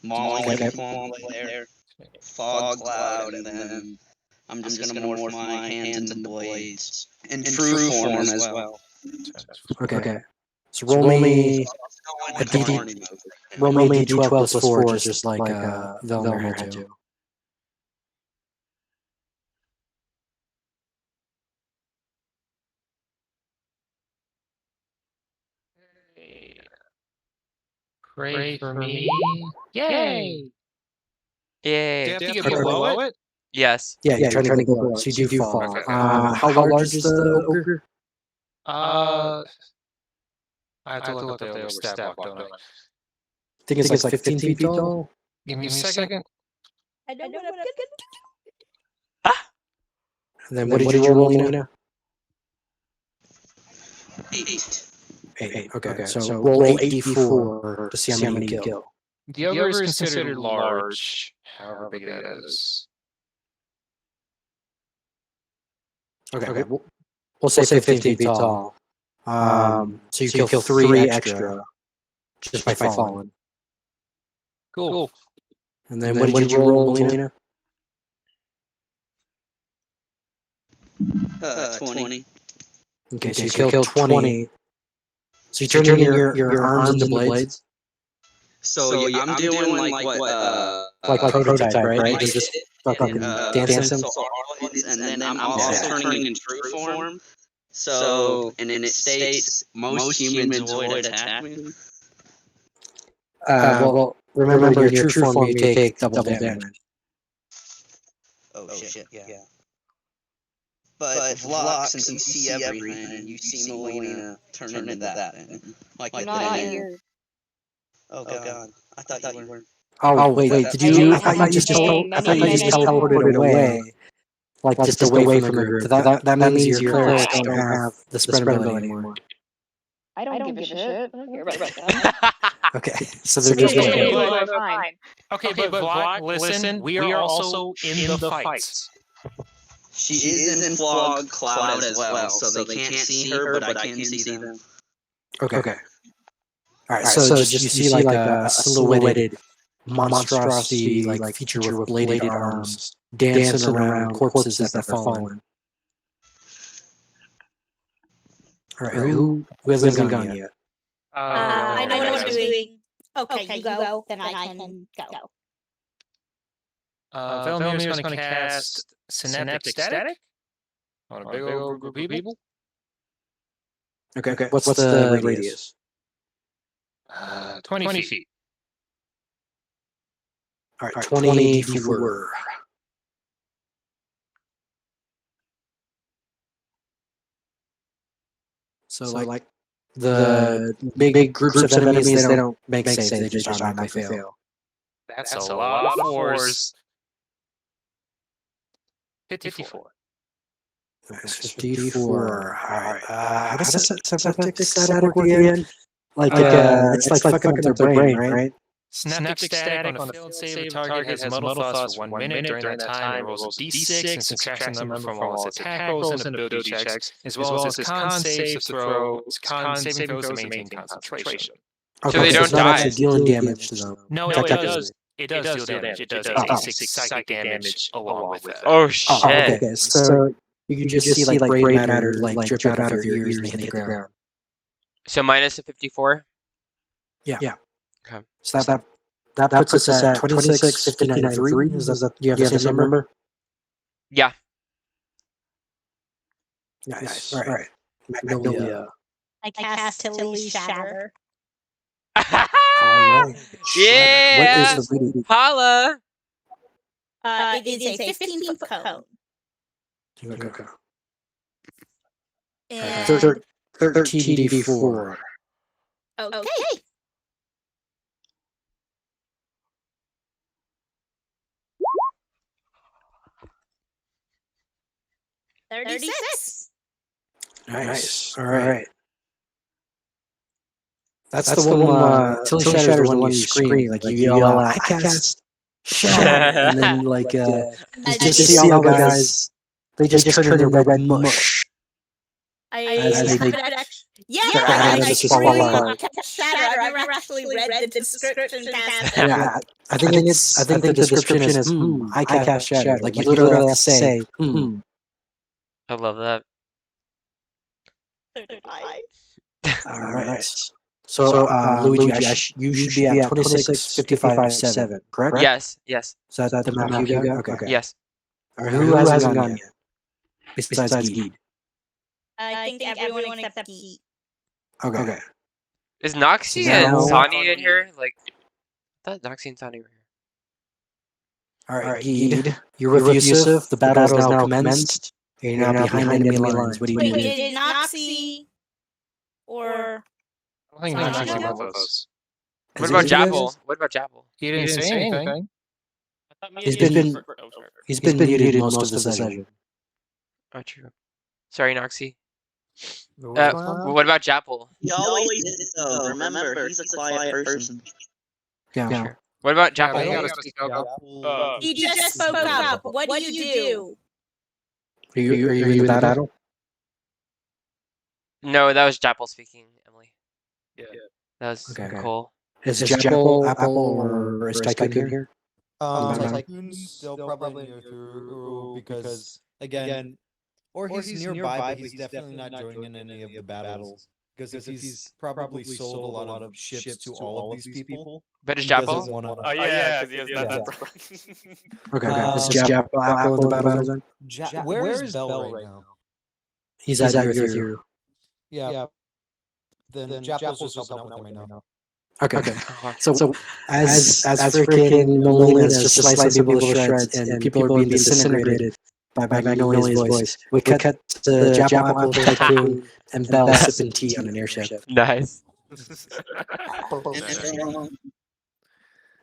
Mauling them there. Fog cloud, and then I'm just gonna morph my hands into blades. In true form as well. Okay. So roll me a D12 plus 4, just like Velmer had to. Pray for me. Yay! Yay. Do you have to get below it? Yes. Yeah, you're trying to get below it, so you do fall. Okay. How large is the ogre? I have to look up the ogre stat block, don't I? I think it's like 15 feet tall. Give me a second. I know what I'm gonna do. And then what did you roll, Lena? 8. 8. Okay, so roll 8d4 to see how many you kill. The ogre is considered large, however big that is. Okay. We'll say 15 feet tall. So you kill 3 extra just by falling. Cool. And then what did you roll, Melina? 20. Okay, so you kill 20. So you turn in your arms into blades? So I'm doing like what Like prototype, right? You just fucking dance them? And then I'm also turning in true form. So, and it states most humans avoid attack me. Well, remember in your true form you take double damage. Oh shit, yeah. But Vlog, since you see everything, you see Melina turn into that thing. Like Not here. Oh god, I thought you were. Oh wait, did you? I thought you just teleported away, like just away from the group. That means your clerics don't have the spread ability anymore. I don't give a shit. I don't care about them. Okay, so they're just They're fine. Okay, but Vlog, listen, we are also in the fights. She is in Fog Cloud as well, so they can't see her, but I can see them. Okay. All right, so just you see like a silhouetted monstrosity like feature with bladed arms dancing around corpses that they're fallen. All right, who hasn't gone yet? I know what got I'm it. doing. Okay, you go, then I can go. Velmir's gonna cast Synaptic Static on a big old group of people. Okay, what's the radius? 20 feet. All right, 20 d4. So like the big groups of enemies, they don't make saves, they just automatically fail. That's a lot of fours. 54. Nice, d4. All right. How does synaptic static work again? Like, it's like fucking up their brain, right? Synaptic Static on a failed save, target has muddle thoughts for 1 minute. During that time, it rolls a d6 and subtracts a number from all its attack rolls and ability checks, as well as its con saves to throw, its con saving throws to maintain concentration. Okay, So they don't it's not die. actually dealing damage to them. No, it does. It does deal damage. It does d6 psychic damage along with that. Oh Oh, shit. okay. So you can just see like gray matter like drip out of your ears and hit the ground. So minus a 54. Yeah. Okay. So that puts us at 26, 59, 3. Is that, do you have the same number? Yeah. Nice. All right. Magnolia. I cast Tilly's Shatter. All right. Yeah. What is the rating? Holla. It is a 15-foot cone. Okay. And 13 d4. okay. 36. Nice. All right. That's the one. Tilly Shatter is the one you scream, like you yell out, "I cast Shatter," and then like you just see all the guys. They just turn into red mush. I As they- haven't actually. Yeah, their I atoms just scream, fall apart. I cast Shatter. I've never actually read the description past it. Yeah, I think the description is I cast Shatter. Like you literally have to say I love that. All right. So, Luigi, you should be at 26, 55, 7, correct? Yes. Yes. So is that the map you got? Okay. Yes. All right, who hasn't gone yet? Besides Geed. I think everyone except Geet. Okay. Is Noxie Now- and Sonny in here? Like, I thought Noxie and Sonny were here. All right, Geed. You're with Yusuf. The battle is now commenced. You're now behind enemy lines. What do you Wait, do? did Noxie or I think Sonny Noxie go? both those. What about Japple? What about Japple? He didn't say anything. He's been muted most of the session. Oh, true. Sorry, Noxie. What's going on? What about Japple? He always is, though. Remember, he's a quiet person. Yeah. Sure. What about Yeah, Japple? but he gotta speak up. He just spoke up. What do you do? Are you in the battle? No, that was Japple speaking, Emily. Yeah. That was Okay. Cole. Is Jackal, Apple, or is Tycoon here? Tycoon's still probably near through because again, or he's nearby, but he's definitely not joining in any of the battles. Because if he's probably sold a lot of ships to all of these people, But is he doesn't Japple? wanna- Oh yeah, because he has Yeah. that. Okay. Is Jackal, Apple in the battle zone? Where is Bell right now? He's at your. Yeah. Then Japple's just helping out with him right now. Okay. Uh-huh. So as freaking Nolan is just slicing people to shreds and people are being disintegrated by Magnolia's voice, we cut to Jackal, Apple, Tycoon, and Bell sipping tea on an airship. Nice.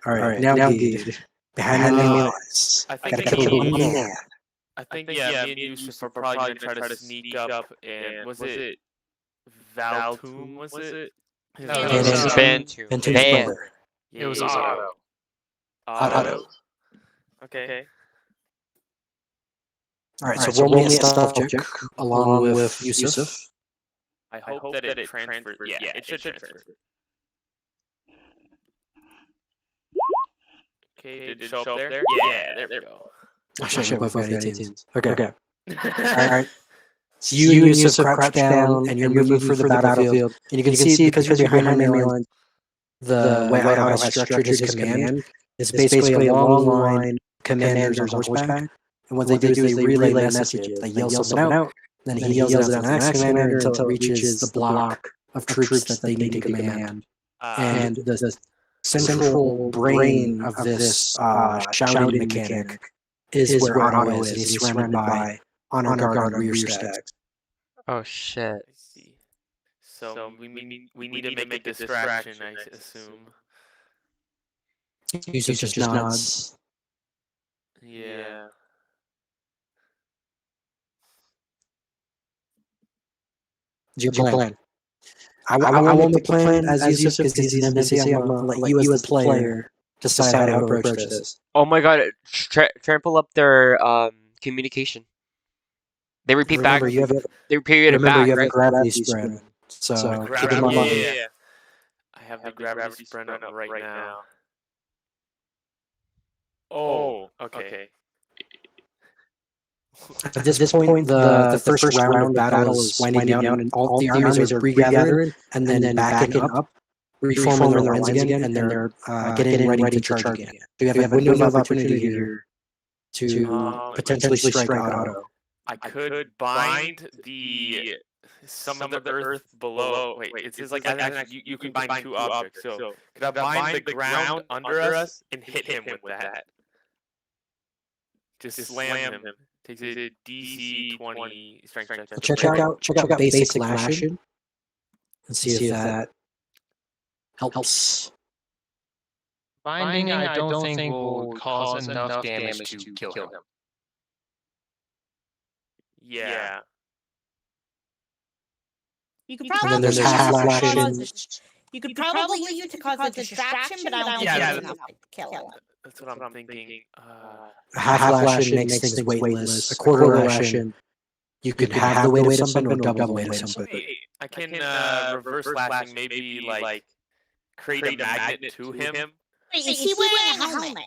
All right, now Geed. Behind enemy lines. I Gotta think kill me one and man. me and Yusuf are probably gonna try to sneak up and was it Valtoom? Was it? His No, name it was, was, Bantu. And Toon's Ban. brother. It was yeah. Otto. Otto. Okay. All right, so roll me a stealth check along with Yusuf. I hope that it transfers. Yeah, it should transfer. Okay, did it show up there? Yeah, there we go. Oh, shit, we both got 18s. Okay. Okay. Alright. So you and Yusuf crouch down, and you're moving through the battlefield. And you can see, because you're behind enemy lines, the way Otto has structured his command is basically a long line commanders on horseback. And what they do is they relay messages. They yell something out, then he yells it out to the next commander until it reaches the block of troops that they need to command. And the central brain of this shouting mechanic is where Otto is. He's surrounded by honor guard and rear stacks. Oh shit. I see. So we need to make a distraction, I assume. Yusuf just nods. Yeah. Your plan. I won't make a plan as Yusuf because he's an NPC. I'm going to let you as the player decide how to approach this. Oh my god, trample up their communication. They repeat back. Remember, you have They repeat it back, you have a right? gravity spread. So keep in mind. Yeah. I have the gravity spread up right now. Oh, okay. At this point, the first round of battle is winding down, and all the armies are regathering and then backing up, reforming their lines again, and they're getting ready to charge again. So you have a window of opportunity here to potentially strike Otto. I could bind some of the earth below. Wait, it says like actually you can bind two objects. So could I bind the ground under us and hit him with that? Just slam him. Takes a DC 20 strength check. Check out basic lashing and see if that helps. Binding, I don't think will cause enough damage to kill him. Yeah. You could And probably then there's half lashing. You could probably use it to cause a distraction, but I don't think it's enough to kill him. That's what I'm thinking. Half lashing makes things weightless. A quarter lashing, you could have the weight of something or double the weight of something. I can reverse lashing, maybe like create a magnet to him. Wait, is he wearing a helmet?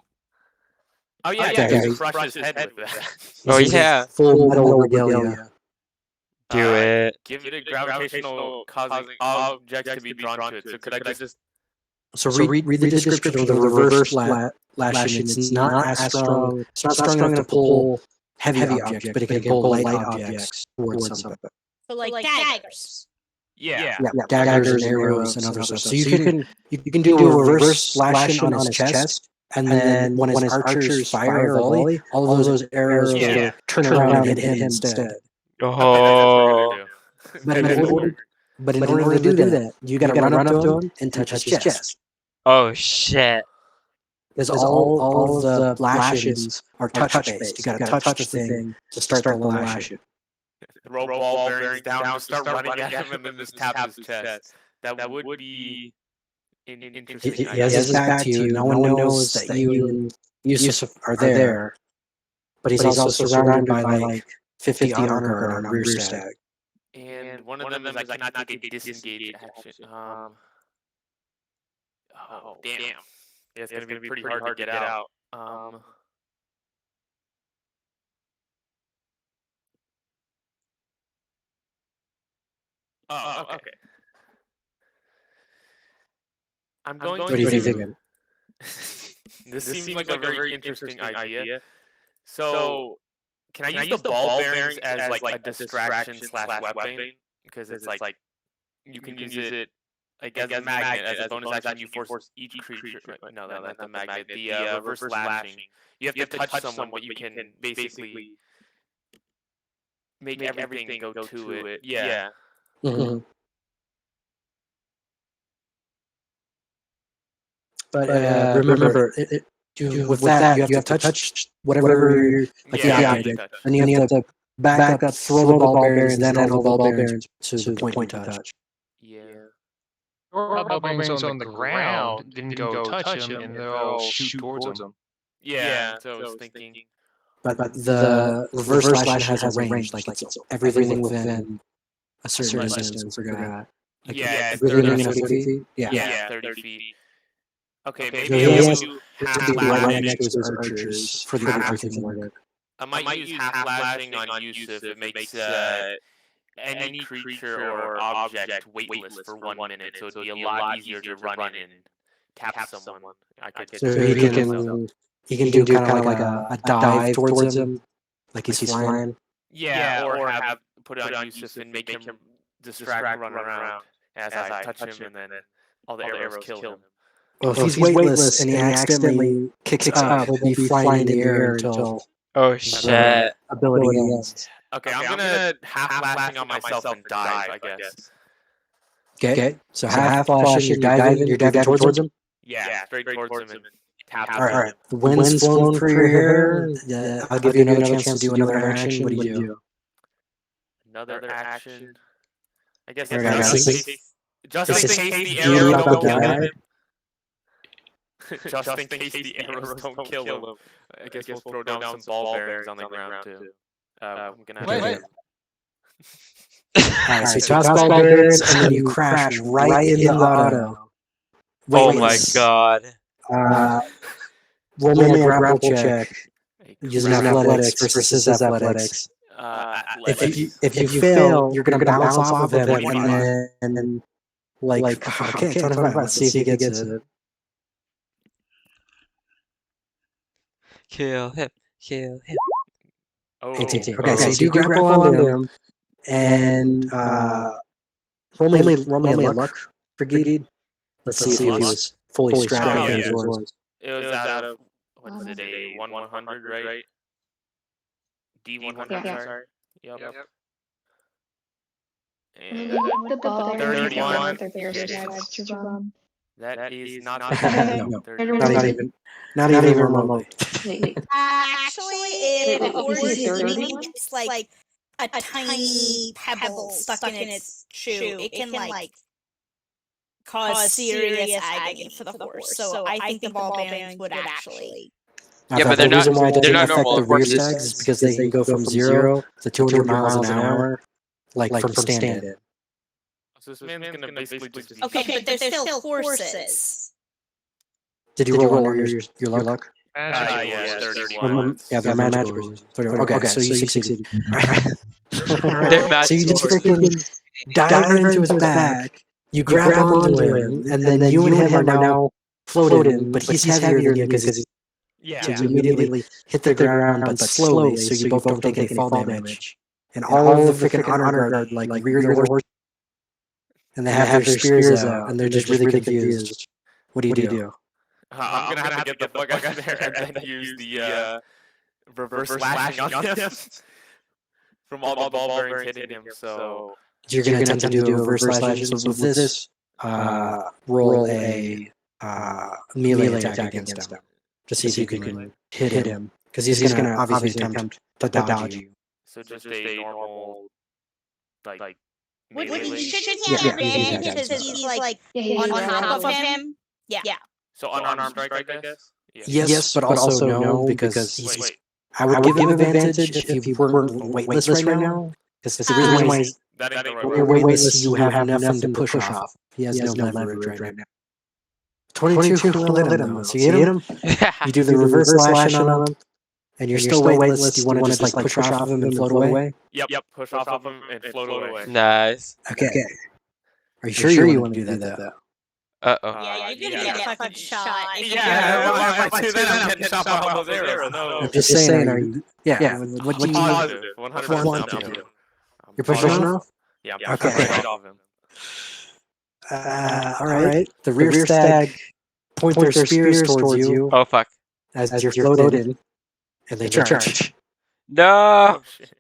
Oh yeah, Okay. just crush his head with that. Oh yeah. Full metal regalia. Do it. Give it a gravitational causing object to be drawn to it. So could I just? So read the description of the reverse lashing. It's not as strong. It's not strong enough to pull heavy objects, but it can pull light objects towards something. So like daggers. Yeah. Yeah, daggers and arrows and other stuff. So you can do a reverse slashing on his chest, and then when his archers fire a volley, all of those arrows will turn around and hit him instead. Oh. But in order to do that, you got to run up to him and touch his chest. Oh shit. Because all of the lashes are touch-based. You got to touch the thing to start the lashing. Throw ball bearings down, just start running at him, and then just tap his chest. That would be an interesting. He has his back to you. No one knows that you and Yusuf are there. But he's also surrounded by like 50 honor guard on a rear stack. And one of them is I cannot take a disengage action. Oh damn! Yeah, it's gonna be pretty hard to get out. Oh, okay. I'm going What are you thinking? This seems like a very interesting idea. So, can I use the ball bearings as like a distraction/weapon? Because it's like you can use it like as a magnet. As a bonus action, you force each creature. No, not the magnet. The reverse lashing. You have to touch someone, but you can basically make everything go to it. Yeah. Mm-hmm. But remember, with that, you have to touch whatever the object, and you have to back up, throw the ball bearings, then hold the ball bearings to the point you touch. Yeah. Or ball bearings on the ground, then go touch him, and they'll all shoot towards him. Yeah, so I was thinking. But the reverse slash has a range, like it's everything within a certain distance. I forgot. Yeah, everything within 50 feet. Yeah, 30 feet. Okay, So maybe he I has would to do be half right flashing. next to his archers for the everything to work. I might use half flashing on Yusuf. It makes any creature or object weightless for 1 minute, so it'd be a lot easier to run in and tap someone. I could So get he can do kind of like a dive towards him, like he's flying. Yeah, or have put it on Yusuf and make him distract, run around as I touch him, and then all the arrows kill him. Well, if he's weightless and he accidentally kicks up, he'll be flying in the air until Oh the shit. ability ends. Okay, I'm gonna half flashing on myself and dive, I guess. Okay, so half flashing, you're diving towards him. Yeah, straight towards him and tap All right, the wind's flowing through your hair. I'll give you another chance to do another action. What do you do? Another action. I guess Alright, just in case the do you arrows have don't to kill dive? him. Just in case the arrows don't kill him. I guess we'll throw down some ball bearings on the ground too. I'm gonna have Wait. Alright, so you toss ball bearings and then you crash right in the auto. Oh my Weightless. god. Roll me a grapple check using athletics versus athletics. If you fail, you're gonna bounce off of him and then like okay, 25. Let's see if he gets it. Kill him. Kill him. Oh, 18. Okay, so you do grapple onto him and roll me a luck brigade. Let's see if he was fully strapped Oh, in yeah. his horse. it was out of what is it, a 100, right? D100, Yeah. sorry. Yep. And And the ball 31. with their fierce legs to run. that is not No, Not 31. not even remotely. Actually, if Wait, a horse is is it eating 31? it's like a tiny pebble stuck in its shoe, it can like cause serious agony for the horse. So I think the ball bearings would actually. Yeah, but they're the reason not- why it they're doesn't not affect normal the rear horses. stags is because they can go from 0 to 200 miles an hour, like from stand-in. So this man's gonna basically just be Okay, but they're still horses. Did you roll under your luck? yeah, 31. Yeah, they're magical. Okay, so you succeeded. They're So you just magical. freaking dive into his back, you grab onto him, and then you and him are now floating, but he's heavier than you because so you immediately hit the ground, but slowly, so you both don't take any fall damage. And all of the freaking honor guard like rear the horse, and they have their spears out, and they're just really confused. What do you do? I'm gonna have to get the fuck out of there and then use the reverse slashing on him from all the ball bearings hitting him. So You're gonna attempt to do a reverse slash. So with this, roll a melee attack against him to see if you can hit him, because he's gonna obviously attempt to dodge you. so just a normal like Shouldn't melee. he have Yeah, advantage yeah, because he's like Yeah, he's on right top of above him. him? Yeah. So unarmed strike, I guess. Yes, but also no, because he's. Wait, I would give him advantage if you weren't weightless right now. Because the reason why that ain't the right when word. you're weightless, you have nothing to push off. He has no leverage right now. 22 will hit him. So you hit him. You do the reverse slash on him, and you're still weightless. Do you want to just like push off of him and float away? Yep. Push off of him and float away. Nice. Okay. Are you sure you want to do that though? Uh-oh. Yeah, you're gonna get fucking shot. Yeah, why I say that? I'm getting shot by all those arrows. No. I'm just saying. Are you? Yeah. What do you? Positive. 100%. You're pushing off? Yeah. I'm Okay. right off him. All right. The rear stag point their spears towards you Oh fuck. as you're floated, and they charge. No. Oh shit.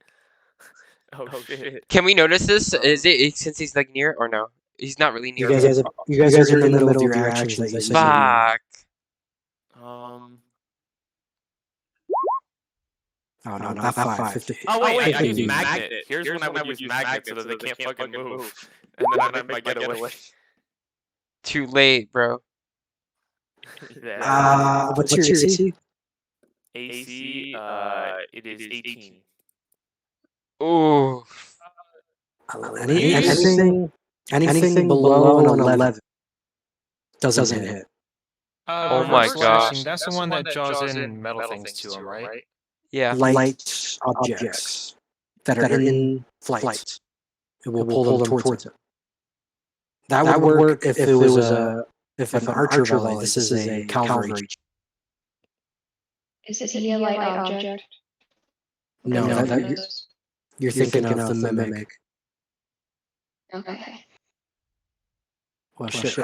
Oh shit. Can we notice this? Is it since he's like near or no? He's not really You near. guys are in the middle of your actions that you said. Fuck. Oh no, not 5. 50. Oh wait, I can 50. use magnet. Here's when I would use magnet so that they can't fucking move. And then I make my getaway. Too late, bro. What's your AC? AC, it is 18. Ooh. Anything below an 11 doesn't hit. Oh my reverse gosh. slashing, that's the one that draws in metal things to him, right? Yeah. Light objects that are in flight. It will pull them towards it. That would work if it was an archer volley. This is a cavalry. Is he a light object? No, you're thinking of the mimic. Okay. Well, shit.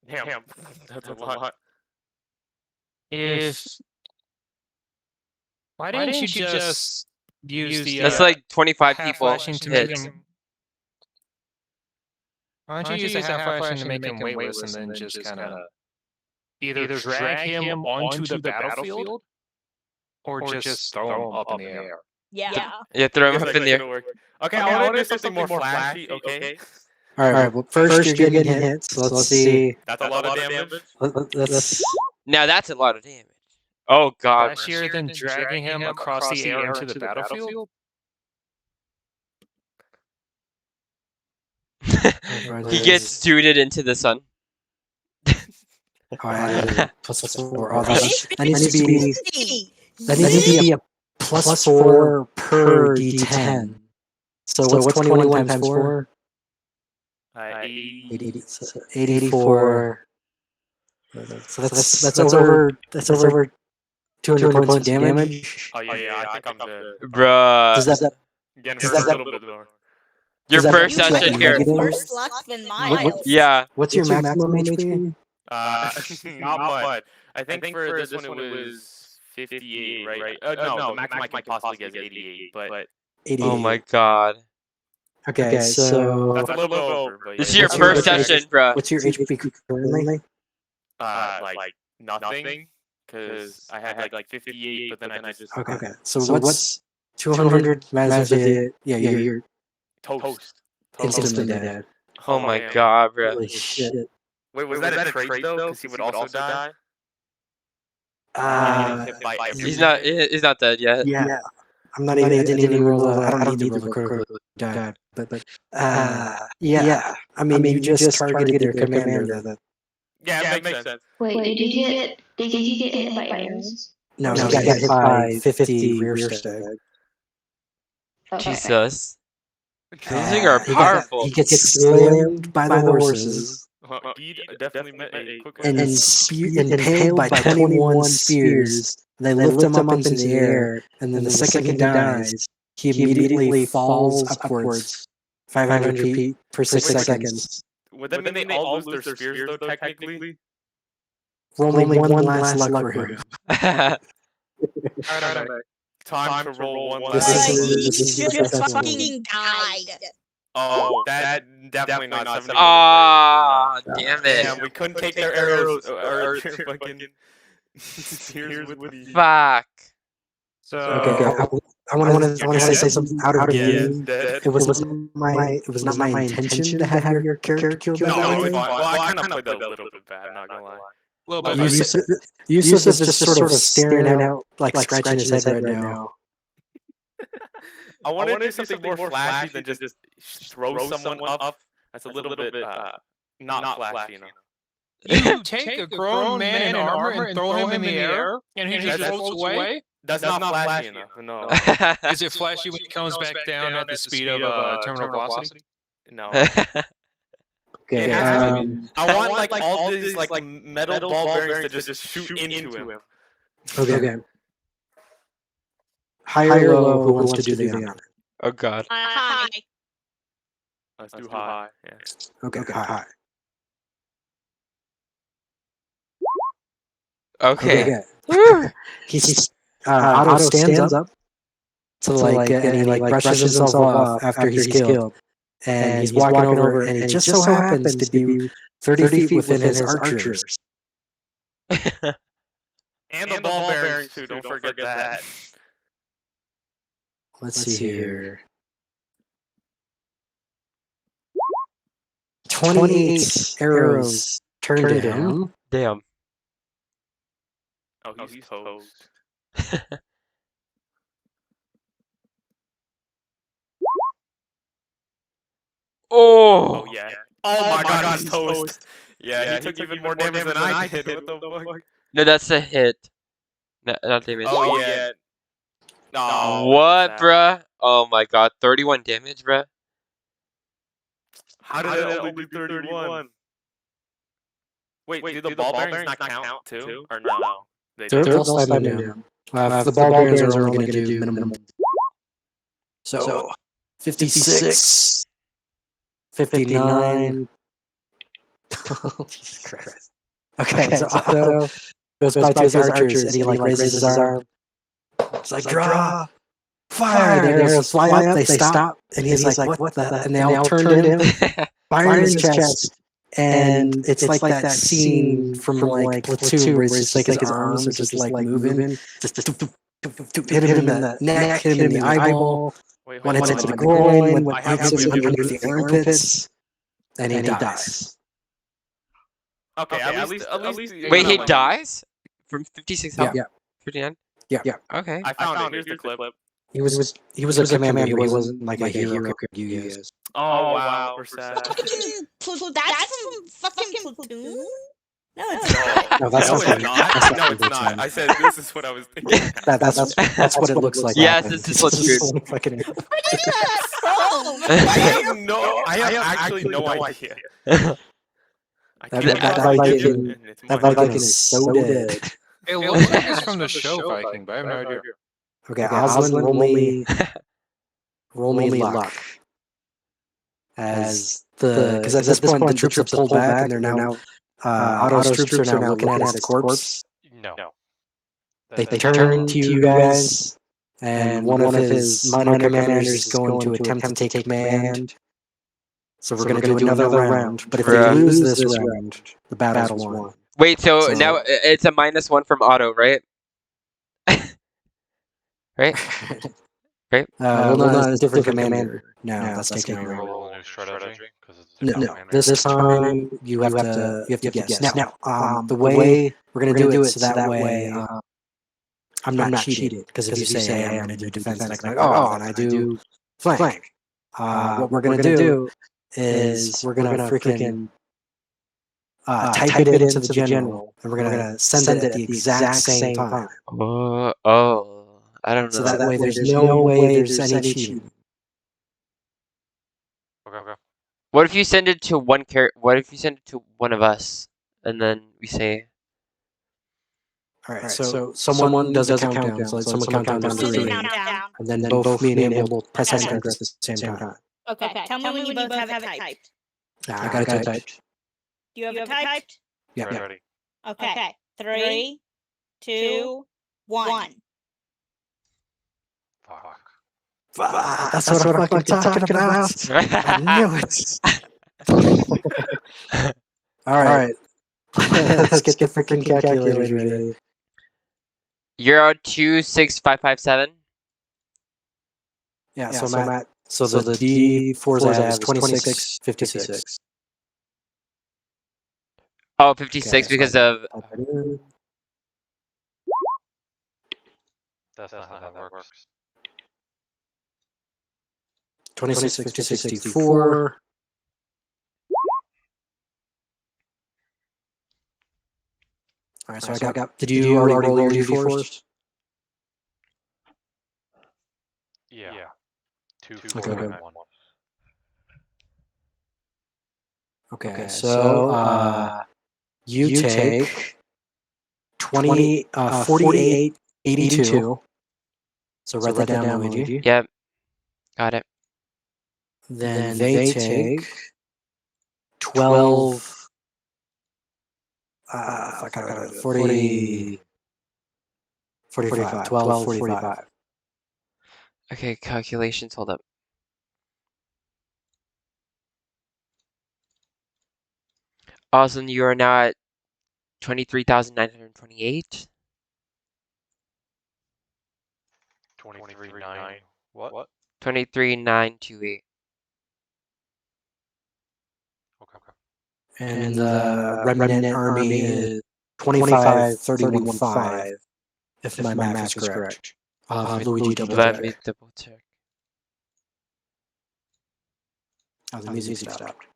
Damn, that's a lot. If why didn't you just use the That's like 25 half people flashing to make hit. him? Why don't you use the half flashing to make him weightless and then just kind of either drag him onto the battlefield or just throw him up in the air? Yeah. Yeah, throw him Gotta up in make the it air. work. Okay, I want to do something more flashy. Okay. All right. Well, first you're getting hit. So let's see. That's a lot of damage. Let's. Now that's a lot of damage. Oh god. Flashier than dragging him across the air into the battlefield? He gets dooted into the sun. Oh, I added +4. Oh, that needs to be. That needs to be a +4 per D10. So what's 21 times 4? 84. So that's over 200 points of damage. Oh yeah, I think I'm good. Bruh. Does that Getting does hurt that- a little bit more. Your does that first mean session that here. negative? Worse luck than Miles. Yeah. What's your maximum HP? Not much. I think for this one it was 58, right? No, the maximum I can possibly get is 88, but 88. Oh my god. Okay, so that's a little bit over. But This is yeah. your What's your first HP? session, bruh. What's your HP currently? Like nothing, because I had like 58, but then I just Okay. So what's 200 minus 50? Yeah, you're toast. instantly dead. Oh my god, bruh. Holy shit. Wait, was that a trait though? Because he would also die. He's not dead yet. Yeah. I didn't even roll that. I don't need to roll a critical die. But yeah. I mean, you just targeted their commander. Yeah, it makes sense. Wait, did you get hit by arrows? No, he got hit by 50 rear stag. Okay. Jesus. Those things are powerful. He gets slammed by the horses Geed definitely met a quick and impaled by 21 spears. They lift him up into the air, and then the second he dies, he immediately falls upwards 500 feet per 6 seconds. Would that mean they all lose their spears though, technically? Roll only one last luck for him. Time to roll one This last. is He just successful. fucking died. Oh, that definitely not 70. Ah, damn it. Damn, we couldn't take their arrows or their fucking spears with me. Fuck. So Okay, I want to say something out of game. Dead. It was not my intention to have your character killed No, that it's way. fine. Well, I kind of played that a little bit bad, not gonna lie. Yusuf is just sort of staring out, like scratching his head right now. I want to do something more flashy than just throw someone up. That's a little bit not flashy, you know. you take a grown man in armor and throw him in the air, and he just floats away? That's not flashy enough. No. Is it flashy when he comes back down at the speed of terminal velocity? No. Okay, I want like all these like metal ball bearings to just shoot into him. okay. High or low, who wants to do the honor? Oh god. Hi. Let's do high. Yeah. Okay, high. Okay. He's Otto stands up to and he brushes himself off after he's killed, and he's walking over, and it just so happens to be 30 feet within his archers. And the ball bearings too. Don't forget that. Let's see here. 28 arrows turned at him. Damn. Oh, he's toast. Oh. Oh yeah. Oh my god, he's toast. Yeah, he took even more damage than I did. What the fuck? No, that's a hit. No, not damage. Oh yeah. No. What, bruh? Oh my god, 31 damage, bruh. How did it only do 31? Wait, do the ball bearings not count too? Or no? They They'll do. slide them down. If the ball bearings are only going to do minimum. So 56, 59. Jesus Christ. Okay, so Otto goes by to his archers and he like raises his arm. It's like draw, fire. The arrows fly up, they stop, and he's like, "What the?" And they all turn to him, fire in his chest, and it's like that scene from like Platoon where it's just like his arms are just like moving, just hit him in the neck, hit him in the eyeball, one hits him in the groin, one hits him underneath the armpits, and he dies. Okay, at least. Wait, he dies? From 56 health? Yeah. 59? Yeah. Okay. I found it. Here's the clip. He was a commander. He wasn't like a hero you guys. Oh wow, we're sad. That's from fucking Platoon? No, it's No, No, that's no, not it's good. not. That's No, not it's good, not. Sam. I said this is what I was thinking. That's what it looks like. Yes, happened. this is what's true. Fucking- I have actually no idea. I That- can't that imagine Viking- it, and it's That mine. Viking is so dead. It looks like it's from the show Viking, but I have no idea. Okay, Aslan, roll me luck. As because at this point the troops have pulled back and they're now Otto's troops are now looking at his corpse. No. They turn to you guys, and one of his minor commanders is going to attempt to take command. So we're going to do another round. But if they Bruh. lose this round, the battle's won. Wait, so So- now it's a -1 from Otto, right? Right? Right? Well, no, it's a different commander. No, that's taking over. Roll a new strategy because it's a No, different commander. this time you have to guess. Now, the way we're going to do it so that way I'm not cheated. Because if you say, hey, I'm going to do defense, and I can and I do flank. What we're going to do is we're going to freaking type it into the general, and we're going to send it at the exact same time. I don't know. So that way there's no way there's any cheating. Okay. What if you send it to one What if you send it to one of us, and then we say, All right, so someone does a countdown. So someone count down to 3. And then both me and him will press enter at the same time. Okay, tell me when you both have it typed. I got it typed. You have it typed? Yeah. Ready. Okay. 3, 2, 1. Fuck. That's what I'm fucking talking about. I knew it. All right. Let's get the freaking calculators ready. Euro 26557? Yeah, so I'm at, so the D4s I have is 26, 56. Oh, 56 Okay, because so of. That's not how that works. 26, 56, 64. All right, so I got. Did you already roll your D4s? Yeah. 2, Okay, 4, good. 9, 1. Okay, so you take 48, 82. So write that down, Luigi. Yep. Got it. Then they take 12. 40. 45. 12, 45. Okay, calculations. Hold up. Awesome. You are now at 23,928. 23.9. What? 23,928. Okay. And the remnant army is 25, 31, 5. If my math is correct. Luigi double Let me check. double check. Oh, the music stopped.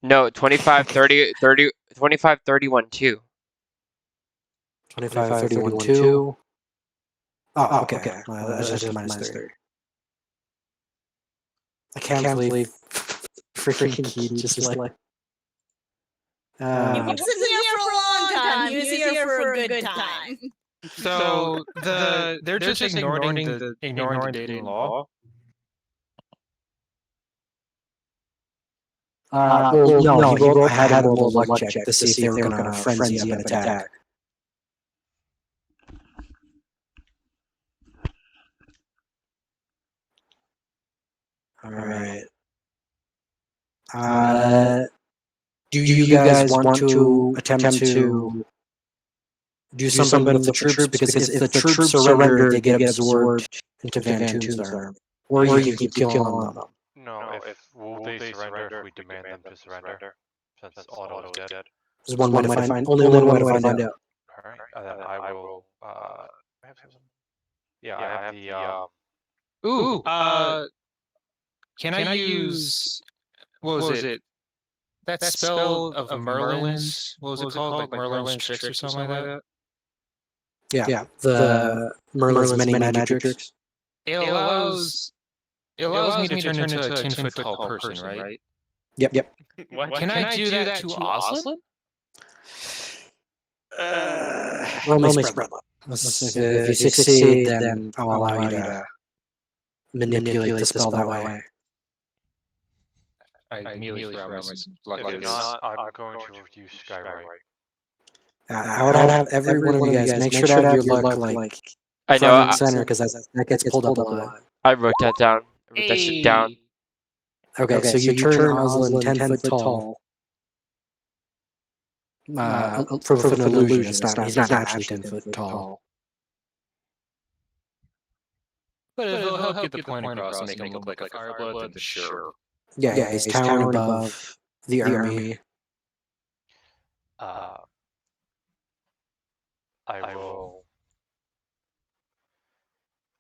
No, 25, 30, 30, 25, 31, 2. 25, 31, 2. Oh, okay. Well, that's just minus 3. I can't believe freaking Keith just like. He wasn't here for a long time. He was here for a good time. So they're just ignoring the dating law. Well, no, he rolled, I had him roll a luck check to see if they were gonna frenzy up an attack. Alright. Do you guys want to attempt to do something with the troops? Because if the troops surrender, they get absorbed into Van Toom's army. Or you can keep killing them. No, will they surrender if we demand them to surrender? Since Otto is dead. There's one way to find, only one way to find out. Alright, then I will, yeah, I have the, Ooh, can I use, what was it? That spell of Merlin's, what was it called? Like Merlin's tricks or something like that? Yeah, the Merlin's many magic tricks. It allows me to turn into a 10-foot tall person, right? Yep. Can I do that to Oslin? Roll me spread luck. If you succeed, then I'll allow you to manipulate the spell that way. I immediately throw my luck. if not, I'm going to use Skywrite. I would have every one of you guys make sure to have your luck like I know. front and center because that gets pulled up a lot. I wrote that down. I wrote that shit down. Okay, so you turn Oslin 10 foot tall. For an illusion, he's not actually 10 foot tall. But it'll help get the point across and make him look like a fireblood, then sure. Yeah, he's towering above the army. I'll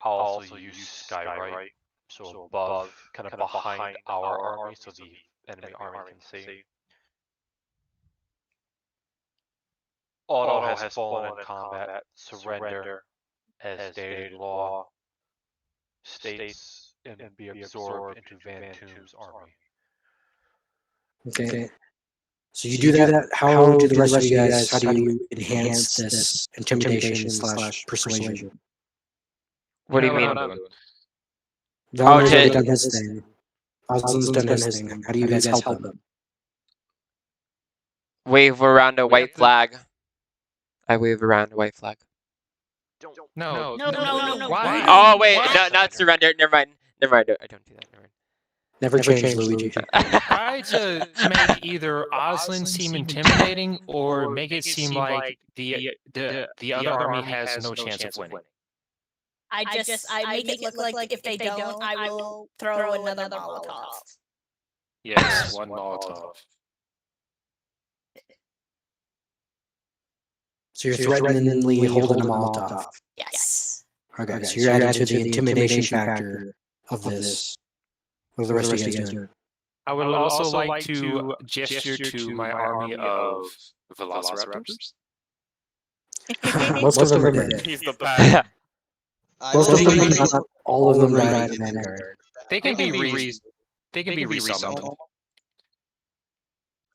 also use Skywrite, so above, kind of behind our army, so the enemy army can see. Otto has fallen in combat. Surrender, as stated law, states and be absorbed into Van Toom's army. Okay. So you do that. How do the rest of you guys? How do you enhance this intimidation/persuasion? What do you mean? Valor's already done his thing. Oslin's done his thing. How do you guys help them? Wave around a white flag. I wave around a white flag. No. Why? Oh wait, no, not surrender. Never mind. I don't do that. Never change, Luigi. Try to make either Oslin seem intimidating or make it seem like the other army has no chance of winning. I make it look like if they don't, I will throw another Molotov. Yes, one Molotov. So you're threateningly holding a Molotov. Yes. Okay, so you're adding to the intimidation factor of this. What are the rest of you guys doing? I would also like to gesture to my army of Velociraptors. Most of them are dead. He's the bad. Most of them, not all of them died in Vanguard. They can be resummoned.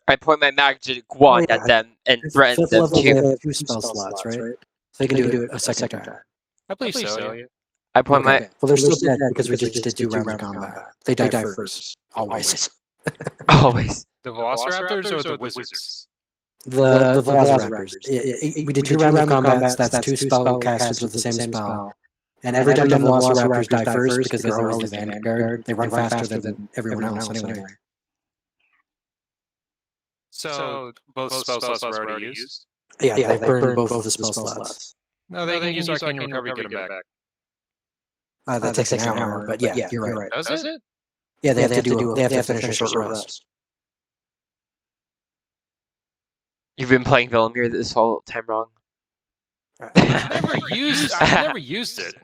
I point my magic wand at them and threaten Fifth them level, they to. have 2 spell slots, right? So they can do it a second time. I believe so. Yeah. I point my. Well, they're still dead because we just did 2 rounds of combat. They die first, always. Always. The Velociraptors or the wizards? The Velociraptors. We did 2 rounds of combat, so that's 2 spell casters with the same spell. And every time the Velociraptors die first, because they're always the Vanguard, they run faster than everyone else anyway. So both spell slots were already used? Yeah, they burned both of the spell slots. No, they can use Arcane Recovery to get them back. That takes an hour, but yeah, you're right. Does it? Yeah, they have to finish a short rest. You've been playing Velimir this whole time wrong. I've never used it.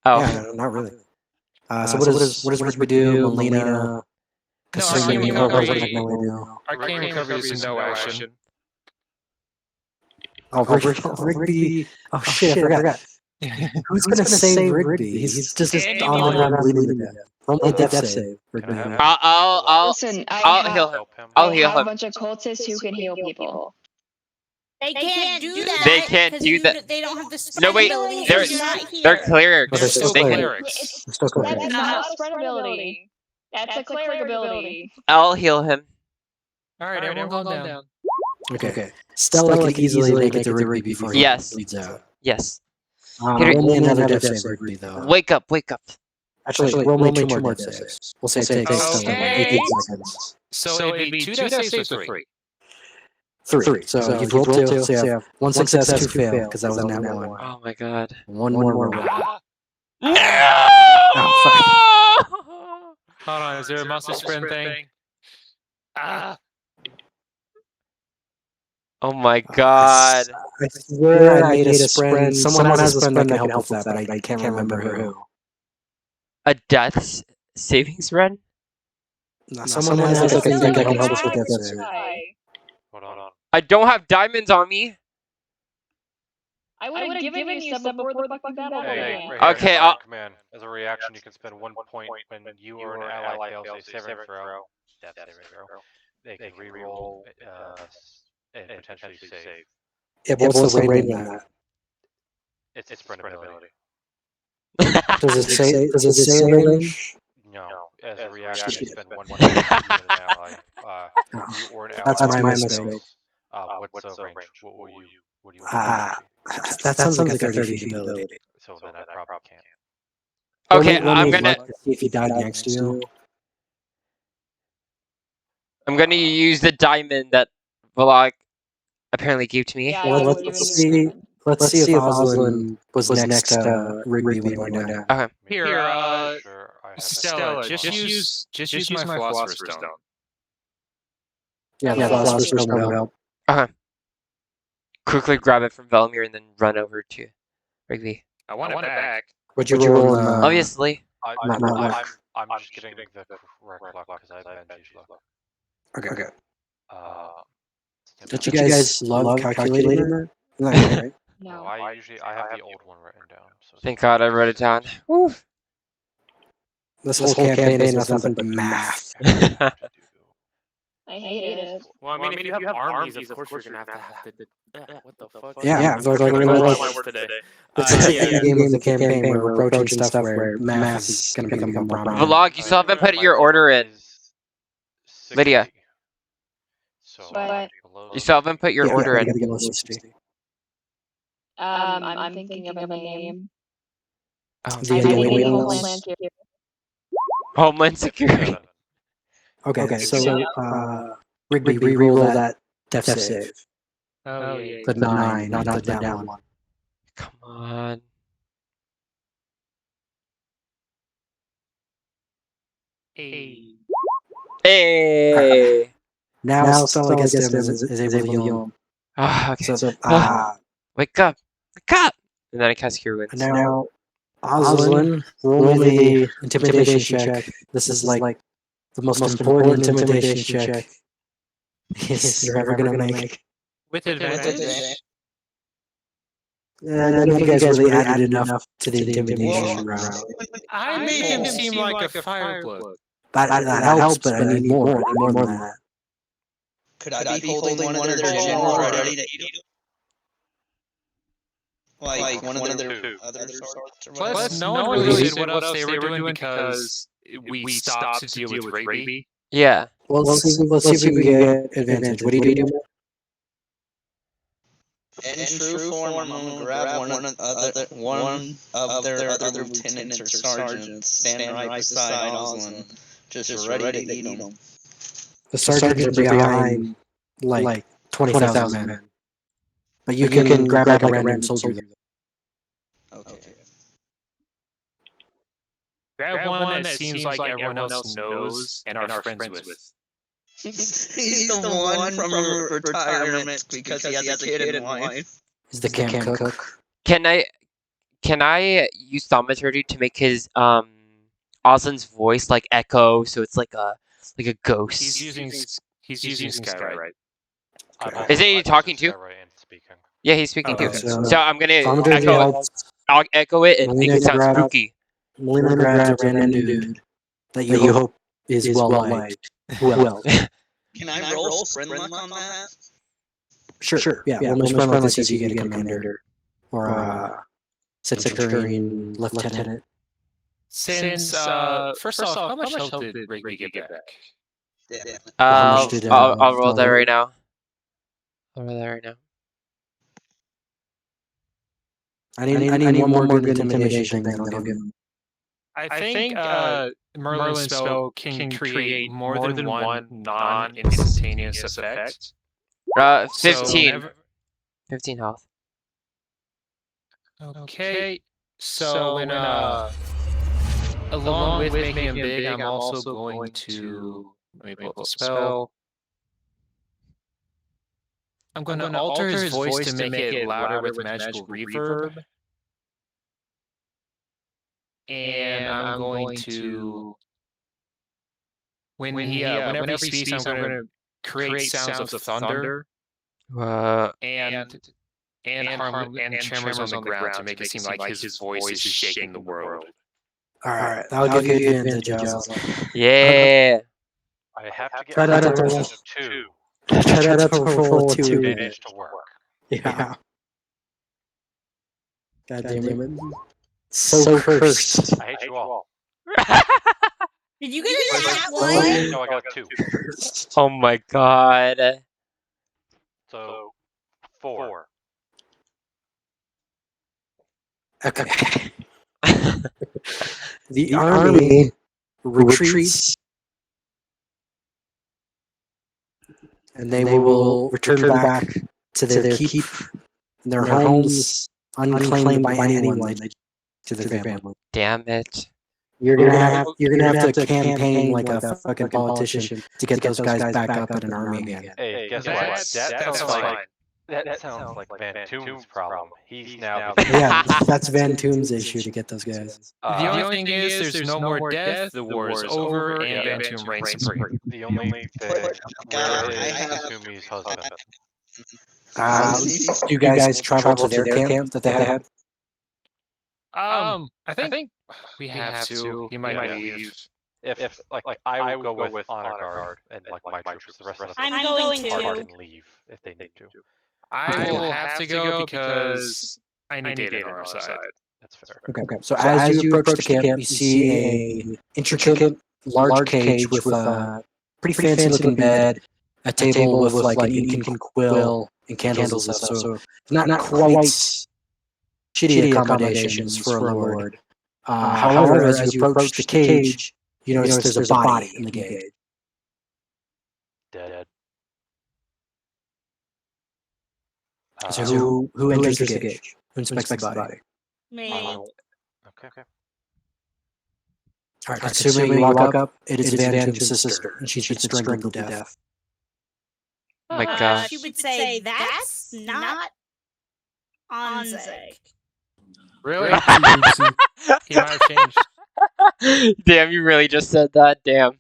Oh. Yeah, not really. So what does Rigby do? Melina No, Assuming Arcane you know what Recovery. Magnolia do. Arcane Recovery is no action. Oh, Rigby. Oh shit, I forgot. Who's gonna save Rigby? He's just on the ground bleeding to death. Roll me a death save, Rigby. Can I have- I'll Listen, I'll heal him. Help him. I'll I heal have a him. bunch of cultists who can heal people. They can't do that. They can't 'cause do that. They don't have the No, wait, ability. they're- He's not here. They're clerics. But they're still They can- clerics. They're still clerics. That's not a spread ability. That's a cleric ability. I'll heal him. All right, everyone calm down. Okay. Stella can easily make it to Rigby before he Yes. bleeds out. Yes. Roll me another death save, Rigby, though. Wake up, wake up. Actually, roll me 2 more death saves. We'll say it takes Stella Okay. 18 seconds. So it'd be 2 death saves or 3? 3. So you've rolled 2, so you have 1 success, 2 fail, because that was a nat 1. Oh my god. 1 more roll. No! Hold on, is there a monster sprint thing? Ah! Oh my god. I swear I made a sprint. Someone has a sprint that can help with that, but I can't remember who. A death savings run? No, someone has a thing that can help us with death save. Hold on. I don't have diamonds on me. I would have given you some before the fucking battle began. Okay, I'll- Command. As a reaction, you can spend 1 point when you or an ally fails a saving throw. Death saving throw. They can reroll and potentially save. Yeah, but what's the rating on that? It's sprint ability. Does it say range? No. As a reaction, you spend 1 point when you and an ally. You or an ally That's my fails. mistake. What's the range? What will you? That sounds like a 30 feet ability. So then I probably can't. Okay, Let me I'm gonna look to see if he died next to you. use the diamond that Vlog apparently gave to me. Yeah, Well, I let's would've see. given you Let's see if Oslin was next to Rigby when he went down. Okay. Here, Sure, I have it. Stella, just use my philosopher's stone. Yeah, the Philosopher's Stone would help. Quickly grab it from Velimir and then run over to Rigby. I want it back. Would you roll? Obviously. Not luck. I'm just getting the correct luck because I have bench luck. Okay. Don't Don't you guys love calculating that? Not good, right? No. I have the old one written down. So Thank God I wrote it down. Whew. This whole campaign is nothing but math. I hate it. Well, I mean, if you have armies, of course you're gonna have to. What the fuck? Yeah, I'm like gonna we're watch like my work today. it's a game of the campaign where we're approaching stuff where math is going to become more prominent. Vlog, you still haven't put your order in. Lydia. So But- You still haven't put your Yeah, order I in. gotta get below 60. I'm thinking of a name. Oh, The I'm thinking waiting Homeland list. Security. Homeland Security. Okay, so Rigby, re-roll that death save. Oh, yeah. The 9, not the down one. Come on. Hey. Hey. Now Stella gets him is able to heal him. Ah, okay. So, Wake up. Wake up. And then I cast Cure Wounds. now, Oslin, roll me the intimidation check. This is like the most important intimidation check you're ever gonna make. With advantage? And then you guys really added enough to the intimidation round. I made him seem like a fireblood. That helps, but I need more. I need more than that. Could I be holding one of their generals ready to eat them? Like one of their other swords or whatever? Plus, no one really did what else they were doing because we stopped to deal with Rigby. Yeah. Well, let's see if we can get advantage. What do you do? In true form, I'm gonna grab one of their other lieutenants or sergeants, stand right beside Oslin, just ready to eat them. The sergeants are behind like 20,000 men. But you can grab like a random soldier. Okay. Grab one that seems like everyone else knows and are friends with. He's the one from retirement because he has a kid and wife. He's the camp cook. Can I use thaumaturgy to make his Oslin's voice like echo, so it's like a like a ghost. He's using Skywrite. Is he talking to? Skywrite and speaking. Yeah, he's speaking Okay. too. So- So I'm gonna So I'm gonna echo. do I'll echo it and make Melina it sound grabs- spooky. Melina grabs a random dude that you hope is well liked. Who else? Can I roll sprint luck on that? Sure. Yeah. Well, Miss Brunley says you get a commander or Centurion Lieutenant. Since first off, how much health did Rigby get back? Yeah. How much did, I'll roll that Father- right now. I'll roll that right now. I need one more good intimidation thing. That'll give him. I think Merlin's spell can create more than one non-instantaneous effect. 15. 15 health. Okay, so when along with making him big, I'm also going to let me pull the spell. I'm going to alter his voice to make it louder with magical reverb. And I'm going to whenever he speaks, I'm going to create sounds of thunder and tremors on the ground to make it seem like his voice is shaking the world. All right. That'll give you advantage. Yeah. I have to get Try a that minimum to- of 2 Try that to roll to two. manage to work. Yeah. God damn it. So cursed. I hate you all. Did you get a nat one? No, I got 2. Oh my god. So 4. Okay. The army retreats, and they will return back to their keep, and their homes unclaimed by anyone to their family. Damn it. You're gonna have to campaign like a fucking politician to get those guys back up in an army again. Hey, guess what? That's fine. That sounds like Van Toom's problem. He's now. Yeah, that's Van Toom's issue to get those guys. The only thing is, there's no more death, the war is over, and Van Toom reigns supreme. The only thing. Where is Van Toom's husband? Do you guys travel to their camp that they had? I think we have to. He might leave. If I will go with Honor Guard and like my troops, the rest of the I'm going party to. can leave if they need to. I will have to go because I need data on our side. That's fair. Okay. So as you approach the camp, you see a intricate, large cage with a pretty fancy-looking bed, a table with like an inking quill and candles and stuff. So not quite shitty accommodations for a lord. However, as you approach the cage, you notice there's a body in the cage. Dead. So who enters the cage? Who inspects the body? Me. Okay. All right, assuming you walk up, it is Van Toom's sister, and she's been strangled to death. Oh my gosh. She would say that's not Anzeg. Really? He might have changed. Damn, you really just said that. Damn.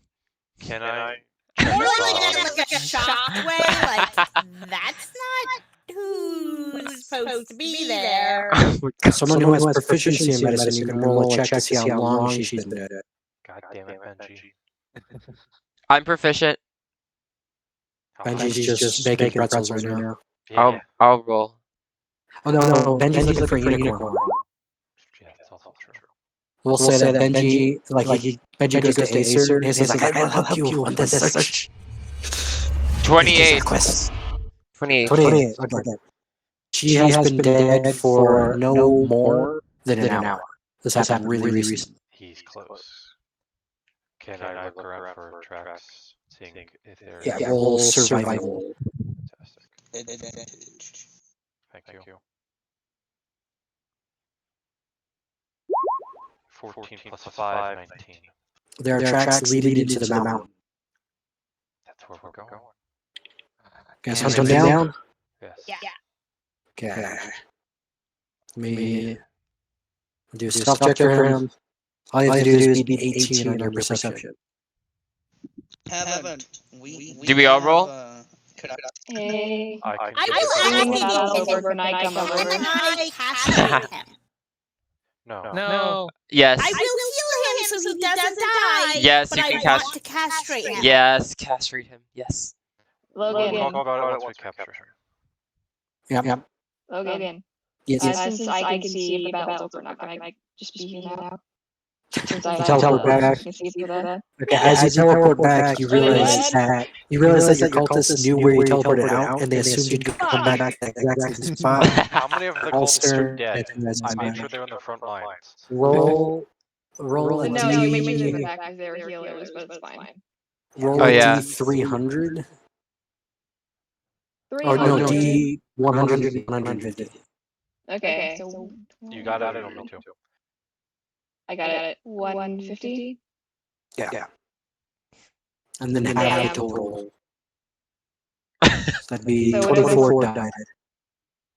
Can I? More like in like a shocked way, like that's not who's supposed to be there. Oh my god. Someone who has proficiency in medicine, you can roll a check to see how long she's been dead. God damn it, Benji. I'm proficient. Benji's just baking pretzels right now. Yeah. I'll roll. Oh no, Benji's looking for a unicorn. Yeah, that's also true. We'll say that Benji, Benji goes to Acer, and he's like, I will help you on this search. 28. 28. 28. Okay. She has been dead for no more than an hour. This happened really recently. He's close. Can I look around for tracks, seeing if there's... Yeah, roll survival. Fantastic. Advantage. Thank you. 14 plus 5, 19. There are tracks leading into the mountain. That's where we're going. Guys, hunt him down? Yes. Yeah. Okay. Let me do a stealth check for him. All you have to do is beat 18 on your perception. Do we all roll? Hey. I I can will Bringing ask that again. over, can I come over? Can I castrate him? No. No. Yes. I will heal him so he doesn't die. Yes, but you I can want cast. to castrate him. Yes, castrate him. Yes. We'll Logan. talk about it once we capture her. Yep. Logan. Yes. Since I can see if the battle's over or not, can I just be here now? Since I Teleport back. can see for the... Okay, as you teleport back, you Are they realize dead? that your cultists knew where you teleported out, and they assumed you'd come back to the exact same spot. How many of the All cultists are staring dead? at you guys. I made sure they're on the front lines. Roll No, a you made me in the D. back because they were healers, but it's fine. Roll Oh, a yeah. D300. Oh, Or no, D100, 150. Okay, so... You got it, on me too. I got it. 150? Yeah. And then half the total. That'd be So 24 died.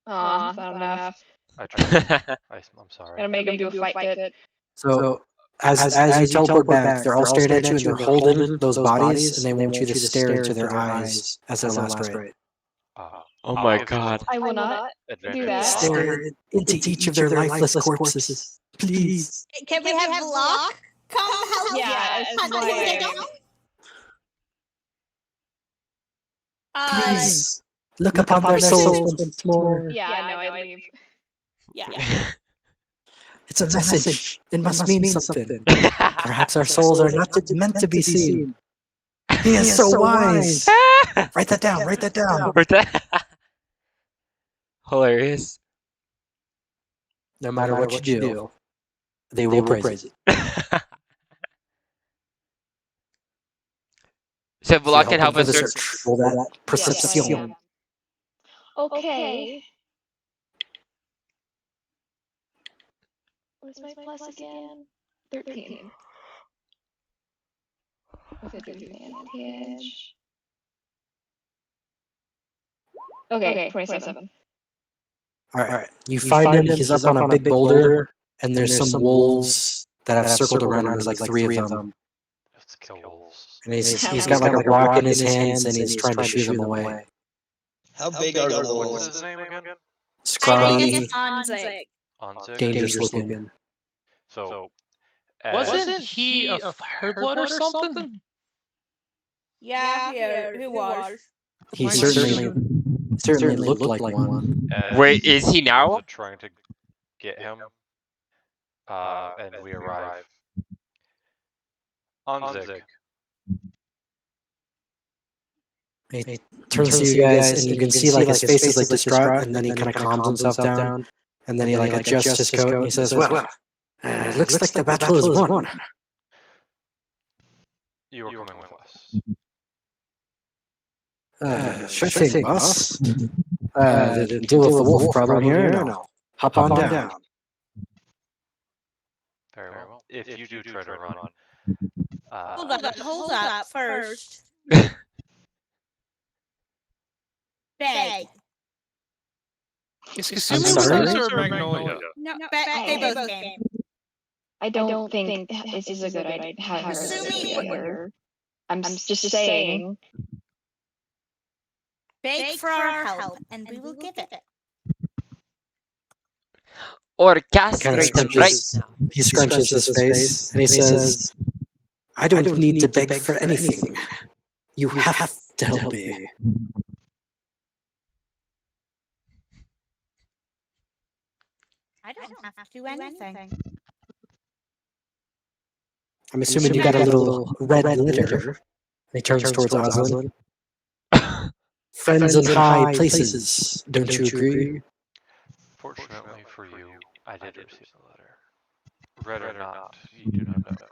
Aw, not enough. I tried. I'm sorry. Gotta make him do a fight pit. So as you teleport back, they're all staring at you and they're holding those bodies, and they want you to stare into their eyes as their last rite. Oh my god. I will not do that. Stare into each of their lifeless corpses. Please. Can we have Block come help? Yeah, it's hunt why- him down? Please. Look upon their souls once more. Yeah, I leave. Yeah. It's a message. It must mean something. Perhaps our souls are not meant to be seen. He is so wise. Write that down. Write that down. Hilarious. No matter what you do, they will praise it. So Bullock can help us search. Roll that perception. Yeah. Okay. What's my plus again? 13. With advantage. Okay, 27. All right. You find him. He's up on a big boulder, and there's some wolves that have circled around him. There's like 3 of them. Let's kill wolves. And he's got like a rock in his hands, and he's trying to shoo them away. How big are the What's wolves? his name again? Scrawny, Anzig. Anzig? dangerous looking. So, Wasn't he a fireblood or something? Yeah, who was? He certainly looked like one. Wait, is he now? Trying to get him, and we arrive. Anzig. He turns to you guys, and you can see like his face is like distraught, and then he kind of calms himself down, and then he like adjusts his coat, and he says, "Well, it looks like the battle is won." You are coming with us. Sure thing, boss. Deal with the wolf problem here, and I'll hop on down. Very well. If you do try to run, Hold up first. Bay. Is I'm Kasumi sorry? with us or Magnolia? No, they both came. I don't think this is a good idea. Have her Assuming- together. I'm just saying. Beg for our help, and we will give it. Or Kind of castrate him right scrunches, now. he scrunches his face, and he says, "I don't need to beg for anything. You have to help me." I don't have to do anything. I'm assuming you got a little red letter. He turns towards Oslin. Friends in high places, don't you agree? fortunately for you, I did receive the letter. Read or not, you do not know.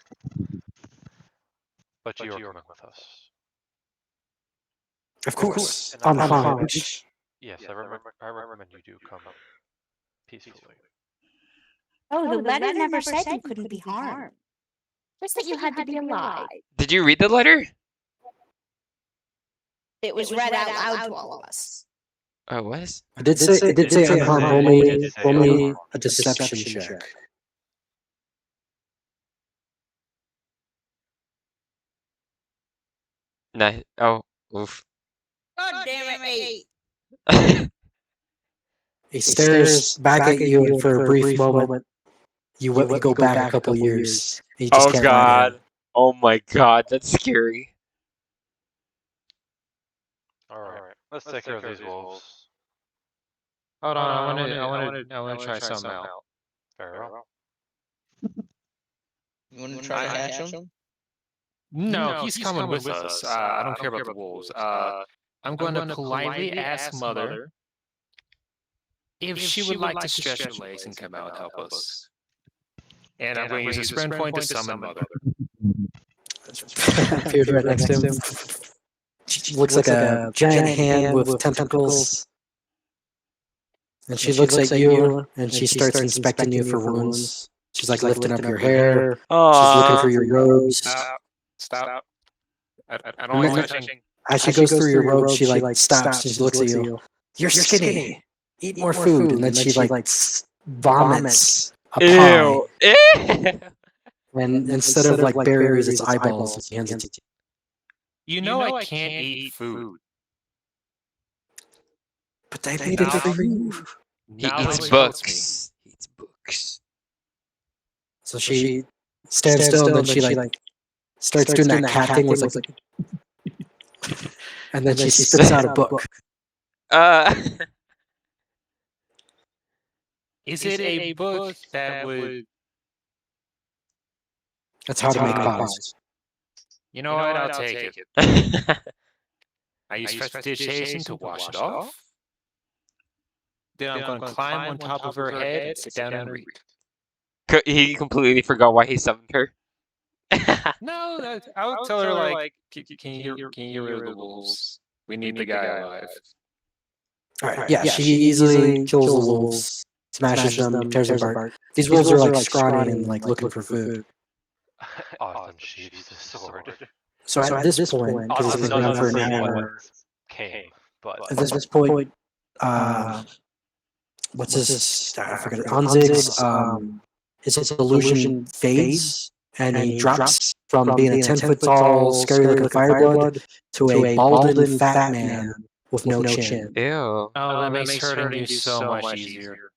But you are coming with us. Of course, And on homage. Yes, I recommend you do come up peacefully. Oh, the letter never said you couldn't be harmed. Just that you had to be alive. Did you read the letter? It was read out loud to all of us. Oh, it was? It did say unharmed, only a deception check. Nice. Oh, oof. God damn it, 8. He stares back at you, and for a brief moment, you go back a couple years. You just Oh can't lie to him. god. Oh my god, that's scary. Alright, let's take care of these wolves. Hold on, I wanna try something out. Very well. You want to try to hatch them? No, he's coming with us. I don't care about the wolves. I'm going to politely ask Mother if she would like to stretch her legs and come out and help us. And I'm going to use a sprint point to summon Mother. Appeared right next to him. She looks like a giant hand with tentacles. And she looks at you, and she starts inspecting you for wounds. She's like lifting up your hair. She's looking for your robes. Stop. I don't like touching. As she goes through your robes, she like stops and she looks at you. You're skinny. Eat more food. And then she like vomits a pie. Ew. And instead of like berries, it's eyeballs. And she hands it to you. You know I can't eat food. But they made it for you. He Knowledge eats helps books. He eats books. So she stands still, and then she like starts doing that cat thing where it's like, and then she spits out a book. Is it a book that would... That's how to make pies. You know what? I'll take it. I use prestidigitation to wash it off. Then I'm going to climb on top of her head, sit down and read. He completely forgot why he summoned her. No, I'll tell her like, can you get rid of the wolves? We need the guy alive. Alright, yeah, she easily kills the wolves, smashes them, tears them apart. These wolves are like scrawny and like looking for food. Austin sheathes the sword. So at this point, because it's been on for an hour, Came, but at this point, what's this? I forget it. Onzig's his illusion fades, and he drops from being a 10-foot tall, scary-looking fireblood to a balding fat man with no chin. Ew. Oh, that makes hurting you so much easier.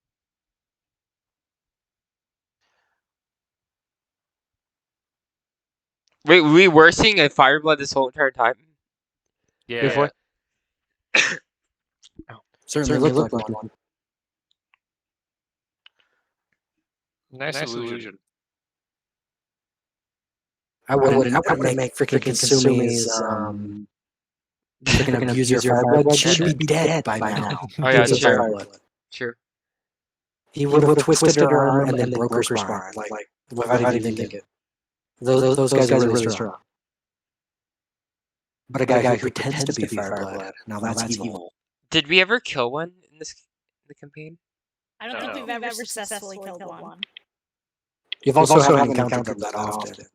Wait, we were seeing a fireblood this whole entire time? Yeah. Before? Certainly looked like one. Nice illusion. I wouldn't make freaking Konsumi's freaking abuse your fireblood. She'd be dead by now. Oh yeah, Abuse of sure. fireblood. Sure. He would have twisted her arm and then broke her spine, like without even thinking. Those guys are really strong. But a guy who pretends to be fireblood, now that's evil. Did we ever kill one in the campaign? I don't think we've ever successfully killed one. You've also haven't encountered them that often.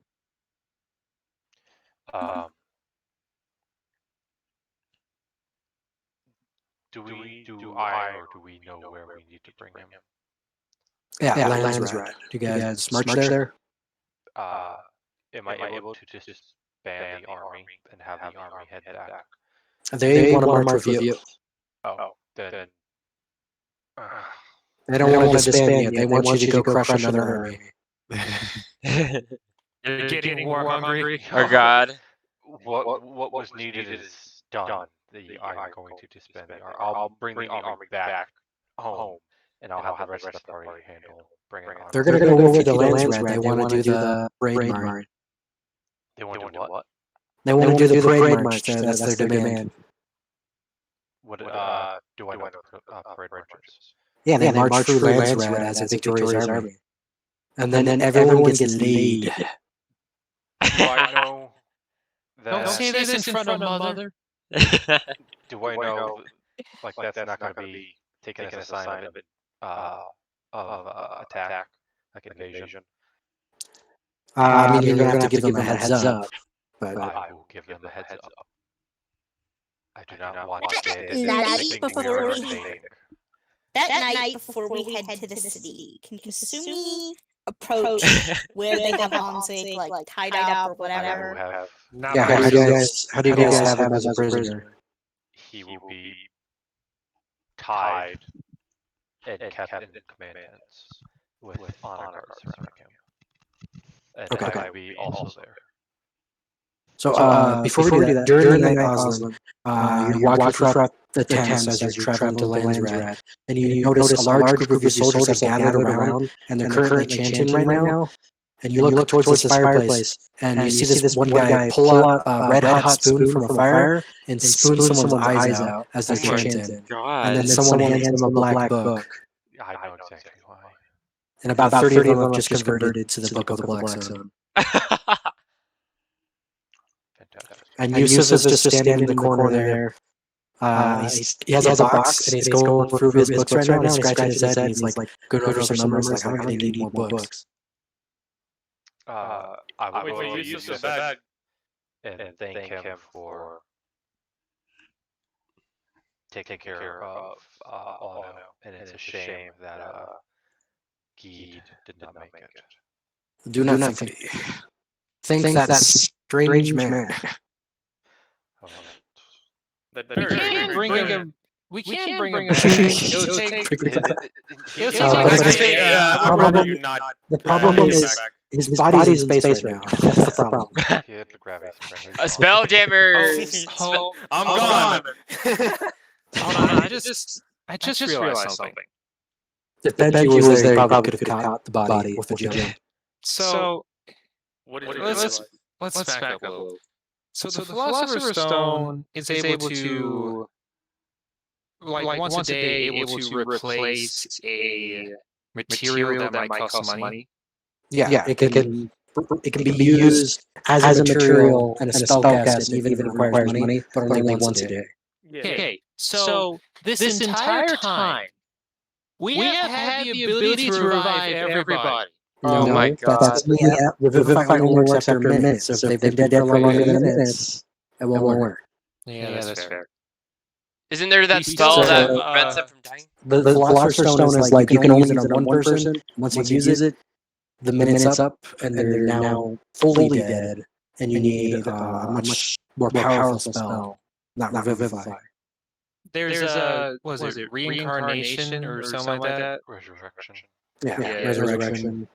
Do I or do we know where we need to bring him? Yeah, Land's right. Do you guys march there? Am I able to just disband the army and have the army head back? They want to march with you. Oh, then. They don't want to disband you. They want you to go crush another army. You're getting war hungry. Oh god. What was needed is done. I'm going to disband the army. I'll bring the army back home, and I'll have the rest of the party bring it on. They're going to go with the Land's Red. They want to do the parade march. They want to do what? They want to do the parade march. That's their demand. What do I know? Parade marches. Yeah, they march through Land's Red as a victorious army. And then everyone gets laid. Do I know that? Don't say this in front of Mother. Do I know, like that's not going to be taken as a sign of attack, like invasion? I mean, you're going to have to give them a heads up. But I will give them a heads up. I do not want That night before we head to the city, can Kasumi approach where they have Hanzig like tied up or whatever. Not Yeah, my how do you guys have him as a prisoner? He will be tied and kept in command tents with honor guards surrounding him. And Okay. I will be also there. So before we do that, during the night, Oslan, you're walking throughout the tents as you're traveling to Landsrad, and you notice a large group of your soldiers have gathered around, and they're currently chanting right now. And you look towards this fireplace, and you see this one guy pull out a red-hot spoon from a fire and spoon someone's eyes out as they're chanting. And then someone hands them a black book. I know exactly why. And about 30 of them have just converted to the Book of the Black Zone. And Yusuf is just standing in the corner there. He has a box, and he's going through his books right now, and he's scratching his head, and he's like going over some numbers, like, I'm going to need more books. I will use this bag and thank him for taking care of Ono, and it's a shame that Geed did not make it. Do not think that strange man. That We can't bring him. We can't bring him. It'll take. The problem is his body's in space right now. That's the problem. A Spelljammer. I'm gone. Hold on, I just realized something. If Benji was there, he probably could have caught the body with the gem. So What did you let's back up a little. So the Philosopher's Stone is able to, like once a day, able to replace a material that might cost some money. Yeah, it can be used as a material and a spellcast, even if it requires money, but only once a day. Okay, so this entire time, we have had the ability to revive everybody. Oh No, my god. Revivify only works after a minute, so if they've been dead for longer than minutes, it won't work. Yeah, that's fair. Isn't there that We spell still that have, prevents them from dying? The Philosopher's Stone is like you can only use it on one person. Once you use it, the minute's up, and they're now fully dead, and you need a much more powerful spell, not Revivify. There's a was it reincarnation or something like that? Resurrection. Yeah, Yeah. Resurrection.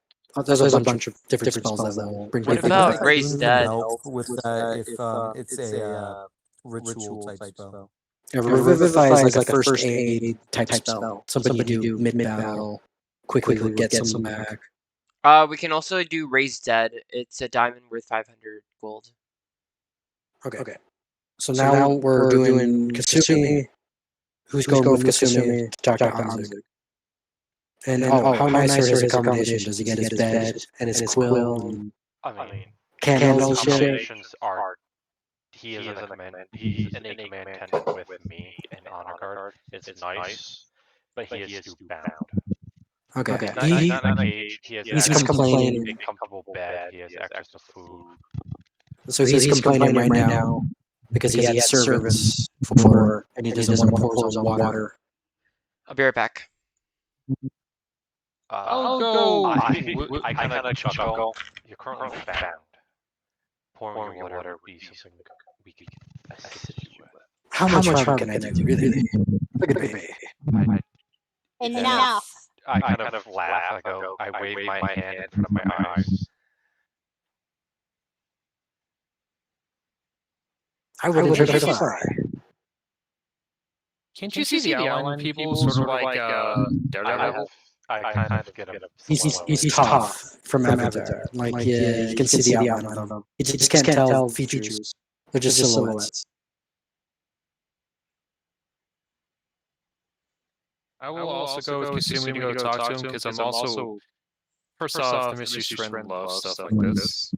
There's a bunch of different spells that will bring What people about back. Raise Dead? Help with that if it's a ritual type spell. Yeah, Revivify is like a first aid type spell. Something you do mid-battle, quickly get some back. We can also do Raise Dead. It's a diamond worth 500 gold. Okay. So now we're doing Kasumi. Who's going with Kasumi to talk to Hanzig? And how nice are his accommodation? Does he get his bed and his quill and I mean, candles and shit? accommodations are. He's in a command tent with me and honor guard. It's nice, but he is too bound. Okay. Not in a cage. He's complaining. A comfortable bed. He has access to food. So he's complaining right now because he had servants before and he doesn't want to pour his own water. I'll be right back. I'll go. I kind of chuckle. You're currently bound. Pouring your water would be something we could assist you with. How much harm can I do, really? Look at me. Enough. I kind of laugh. I wave my hand in front of my eyes. I would have fly. Can't you see the outline people sort of like Daredevil? I kind of get him. He's tough from Avatar. Like, yeah, you can see the outline of them. You just can't tell features. They're just silhouettes. I will also go with Kasumi to go talk to him because I'm also, first off, the Mystery Friend loves stuff like this.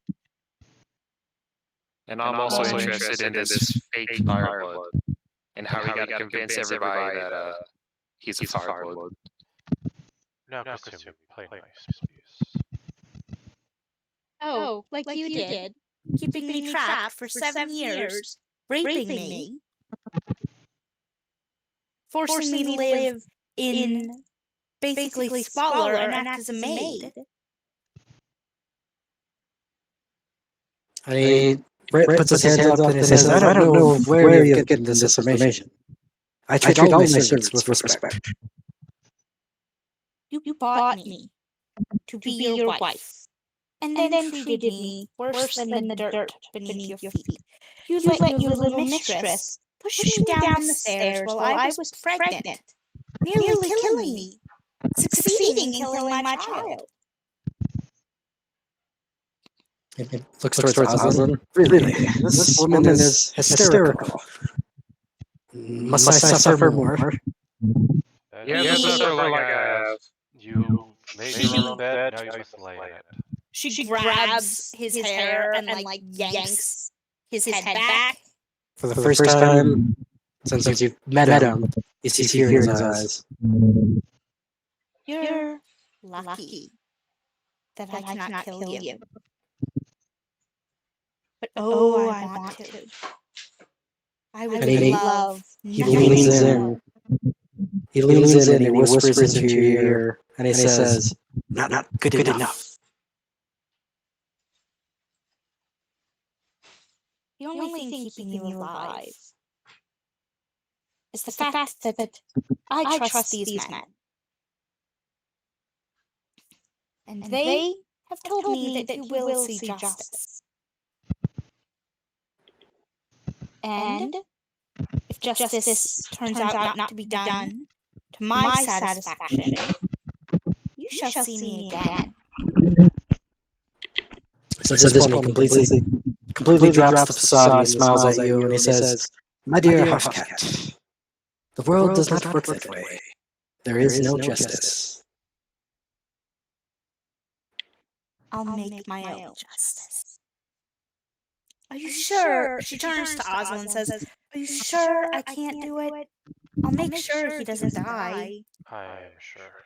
And I'm also interested in this fake Fireblood and how we gotta convince everybody that he's a Fireblood. No, Kasumi, play nice, please. Oh, like you did. Keeping me trapped for 7 years. Raping me. Forcing me to live in basically Spoiler and act as a maid. And he puts his hands up and he says, I don't know where you're getting this information. I treat all my servants with respect. You bought me to be your wife, and then treated me worse than the dirt beneath your feet. You let your little mistress push me down the stairs while I was pregnant, nearly killing me, succeeding in killing my child. He looks towards Aslan. Really, this woman is hysterical. Must I suffer more? Yeah, that's not like I have. You made your own bed, now you must lay in it. She grabs his hair and like yanks his head back. For the first time since you've met him, you see tears in his eyes. You're lucky that I cannot kill you. But oh, I want to. I would love. He leans in. He leans in and he whispers into your ear, and he says, "Not good enough." The only thing keeping you alive is the fact that I trust these men. And they have told me that you will see justice. And if justice turns out not to be done to my satisfaction, you shall see me again. So at this point, he completely drops the facade and he smiles at you and he says, "My dear Hushcat, the world does not work that way. There is no justice." I'll make my own justice. Are you sure? She turns to Oswald and says, "Are you sure I can't do it? I'll make sure he doesn't die." I am sure.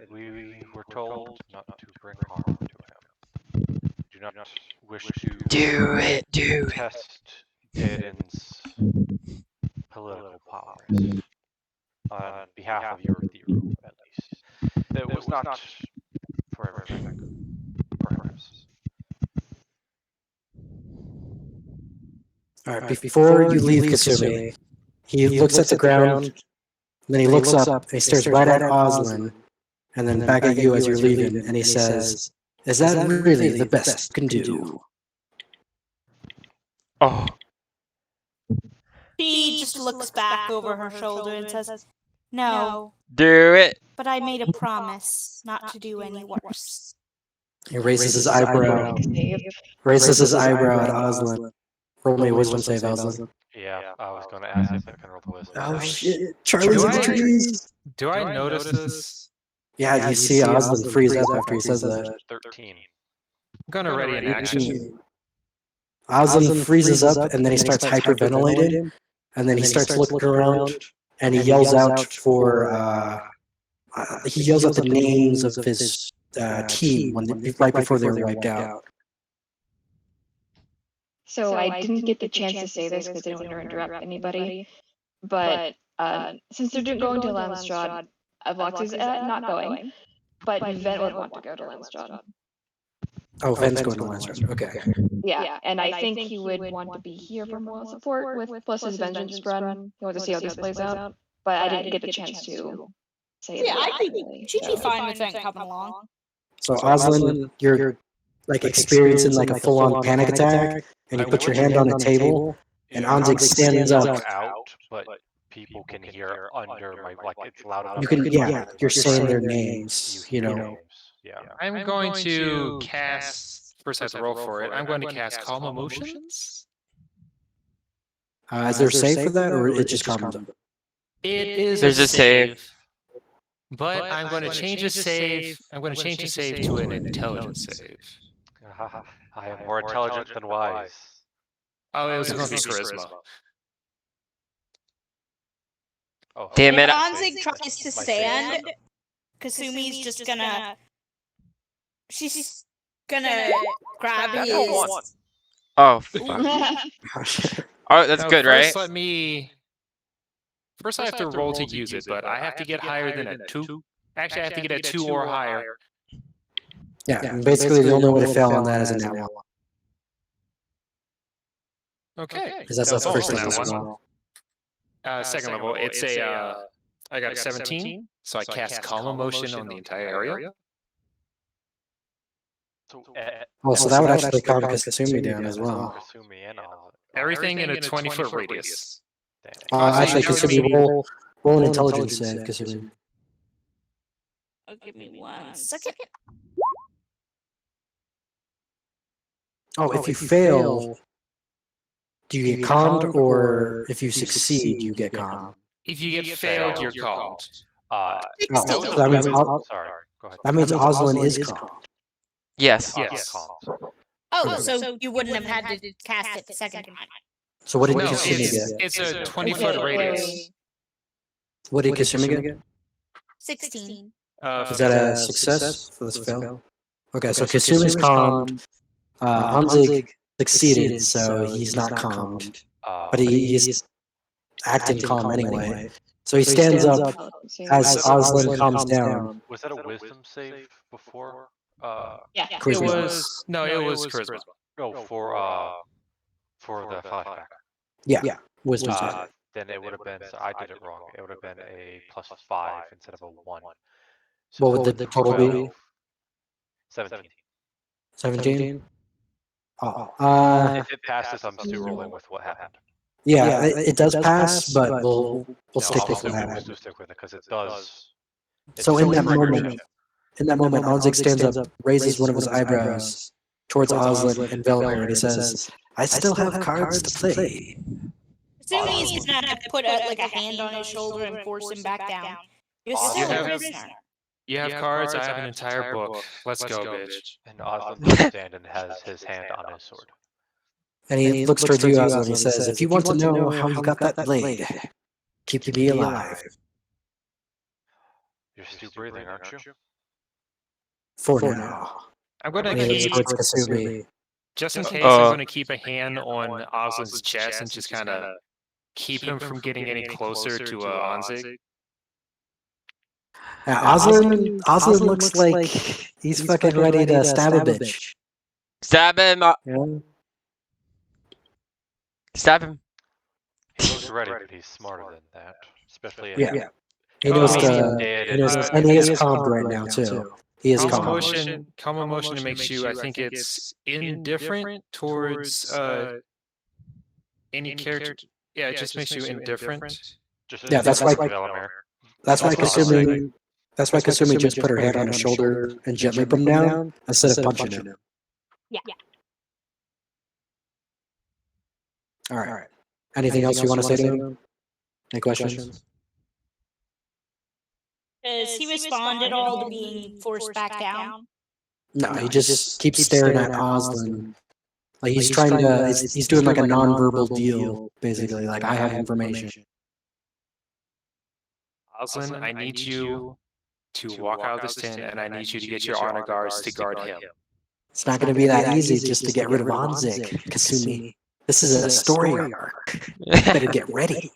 We were told not to bring harm to him. Do not wish to test Aiden's political powers on behalf of your Thero, at least. It was not for everything, perhaps. All right, before you leave Kasumi, he looks at the ground, then he looks up, and he stares right at Aslan, and then back at you as you're leaving, and he says, "Is that really the best you can do?" Oh, She just looks back over her shoulder and says, "No, do it. but I made a promise not to do any worse." He raises his eyebrow at Aslan. Roll me a wisdom save, Aslan. Yeah, I was going to ask if I can roll the wisdom. Oh shit! Charlie's in the trees! Do I notice this? Yeah, you see Aslan freeze up after he says that. 13. I'm gonna ready an action. Aslan freezes up and then he starts hyperventilating, and then he starts looking around and he yells out for he yells out the names of his team right before they were wiped out. So I didn't get the chance to say this because I didn't want to interrupt anybody. But since they're going to Lanstrad, Vox is not going. But Vent would want to go to Lanstrad. Oh, Vent's going to Lanstrad. Okay. Yeah, and I think he would want to be here for moral support with plus his vengeance run. He wants to see how this plays out. But I didn't get the chance to say Yeah, that. I think she'd be fine with Vent coming along. So Aslan, you're like experiencing like a full-on panic attack, and you put your hand on the table, and Anzig stands up. Out, but people can hear under my, like, it's loud enough. You can, yeah, you're saying their names, you know. Yeah. I'm going to cast. First, I have to roll for it. I'm going to cast Calm Emotions. Is there a save for that, or it just calms them? It is. There's a save. But I'm going to change a save. I'm going to change a save to an intelligence save. I am more intelligent than wise. Oh, it was going to be charisma. Oh, Damn it. If Anzig tries to stand, Kasumi's just gonna. She's gonna grab his. Oh, fuck. Oh, that's Now, good, first right? Let me. First, I have to roll to use it, but I have to get higher than a 2. Actually, I have to get a 2 or higher. Yeah, and basically the only way to fail on that is a nat one. Okay. Because that's the So first on level that as one. well. Second level, it's a I got a 17, so I cast Calm Emotion on the entire area. So Oh, so that would actually calm Kasumi down as well. Kasumi and all. Everything in a 20-foot radius. Actually, that would Kasumi, be- roll an intelligence save, Kasumi. Oh, give me 1 second. Oh, if you fail, do you get calmed, or if you succeed, you get calmed? If you get failed, you're calmed. Oh, Still so don't that means know. Sorry, go ahead. that means Oslin is calmed. Yes. Yes. Oh, so you wouldn't have had to cast it the second time. So what did No, Kasumi get? it's a 20-foot radius. What did Kasumi get? 16. Is that a success for this fail? Okay, so Kasumi's calmed. Anzig succeeded, so he's not calmed. But he's acting calm anyway. So he stands up as Oslin calms down. Was that a wisdom save before? Yeah. It Charisma. was charisma. No, for the flashback. Yeah, wisdom save. Then it would have been. So I did it wrong. It would have been a +5 instead of a 1. What would the total be? 17. 17? Oh, If it passes, I'm still rolling with what happened. yeah, it does pass, but we'll No, stick I'll with still, what we'll happened. still stick with it because it does. So in that trigger moment, check. Anzig stands up, raises one of his eyebrows towards Oslin and Velimir, and he says, "I still have cards to play." Kasumi is gonna have to put like a hand on his shoulder and force him back down. You're still a prisoner. You have cards, I have an entire book. Let's go, bitch. And Oslin will stand and has his hand on his sword. And he looks towards you, Oslin, and he says, "If you want to know how you got that blade, keep me alive." You're still breathing, aren't you? For now. I'm gonna And he looks keep, towards Kasumi. just in case, I'm gonna keep a hand on Oslin's chest and just kind of keep him from getting any closer to Anzig. Oslin looks like he's fucking ready to stab a bitch. Stab him. Yeah. Stab him. He looks ready, but he's smarter than that. Especially if Yeah. He knows he's to, dead he knows, and he is calmed right now too. He is calm. Calm emotion makes you, I think it's indifferent towards any character. Yeah, it just makes you indifferent. Yeah, that's why. Velimir. That's why Kasumi. That's why Kasumi just put her hand on his shoulder and gently put him down instead of punching him. Yeah. All right. Anything else you want to say to him? Any questions? Does he respond at all to being forced back down? No, he just keeps staring at Oslin. Like he's trying to. He's doing like a non-verbal deal, basically. Like I have information. Oslin, I need you to walk out of this tent, and I need you to get your honor guards to guard him. It's not going to be that easy just to get rid of Anzig, Kasumi. This is a story arc. Better get ready.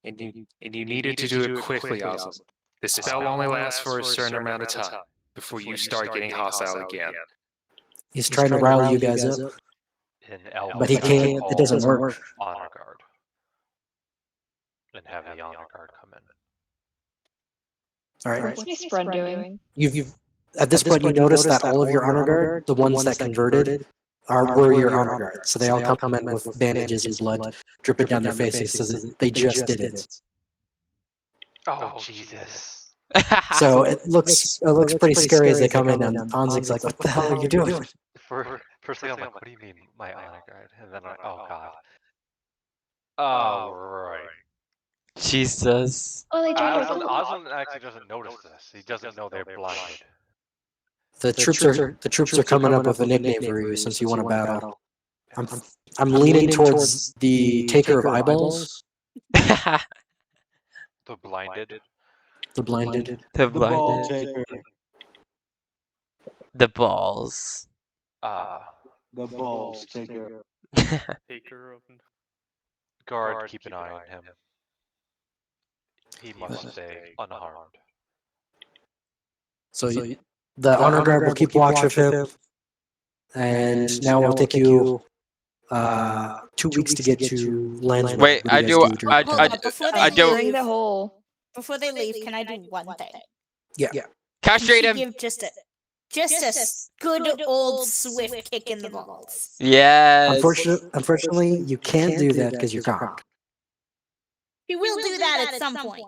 And you needed to do it quickly, Oslin. The spell only lasts for a certain amount of time before you start getting hostile again. He's trying to rile you guys up, but he can't. It doesn't work. Honor guard. And have the honor guard come in. All right. What's his friend doing? You've at this point you notice that all of your honor guard, the ones that converted, were your honor guard. So they all come in with bandages and blood dripping down their faces. So they just did it. Oh Jesus! So it looks pretty scary as they come in, and Anzig's like, "What the hell are you doing?" Firstly, I'm like, "What do you mean, my honor guard?" And then I'm like, "Oh God." Oh right. Jesus. Oh, they tried to Oslin actually doesn't notice this. He doesn't know they're blinded. The troops are coming up with a nickname for you since you won a battle. I'm leaning towards the taker of eyeballs. The blinded. The blinded. The ball blinded. taker. The balls. The balls taker. Taker of Guard, keep an eye on him. He must stay unharmed. So the honor guard will keep watch of him, and now we'll take you 2 weeks to get to Lanswood. Wait, What I you guys do. during Hold that? on, before they I don't. During the whole. Before they leave, can I do one thing? Yeah. Castrate Can she him. give just a good old swift kick in the balls? Yes. Unfortunately, you can't do that because you're cocked. She will do that at some point.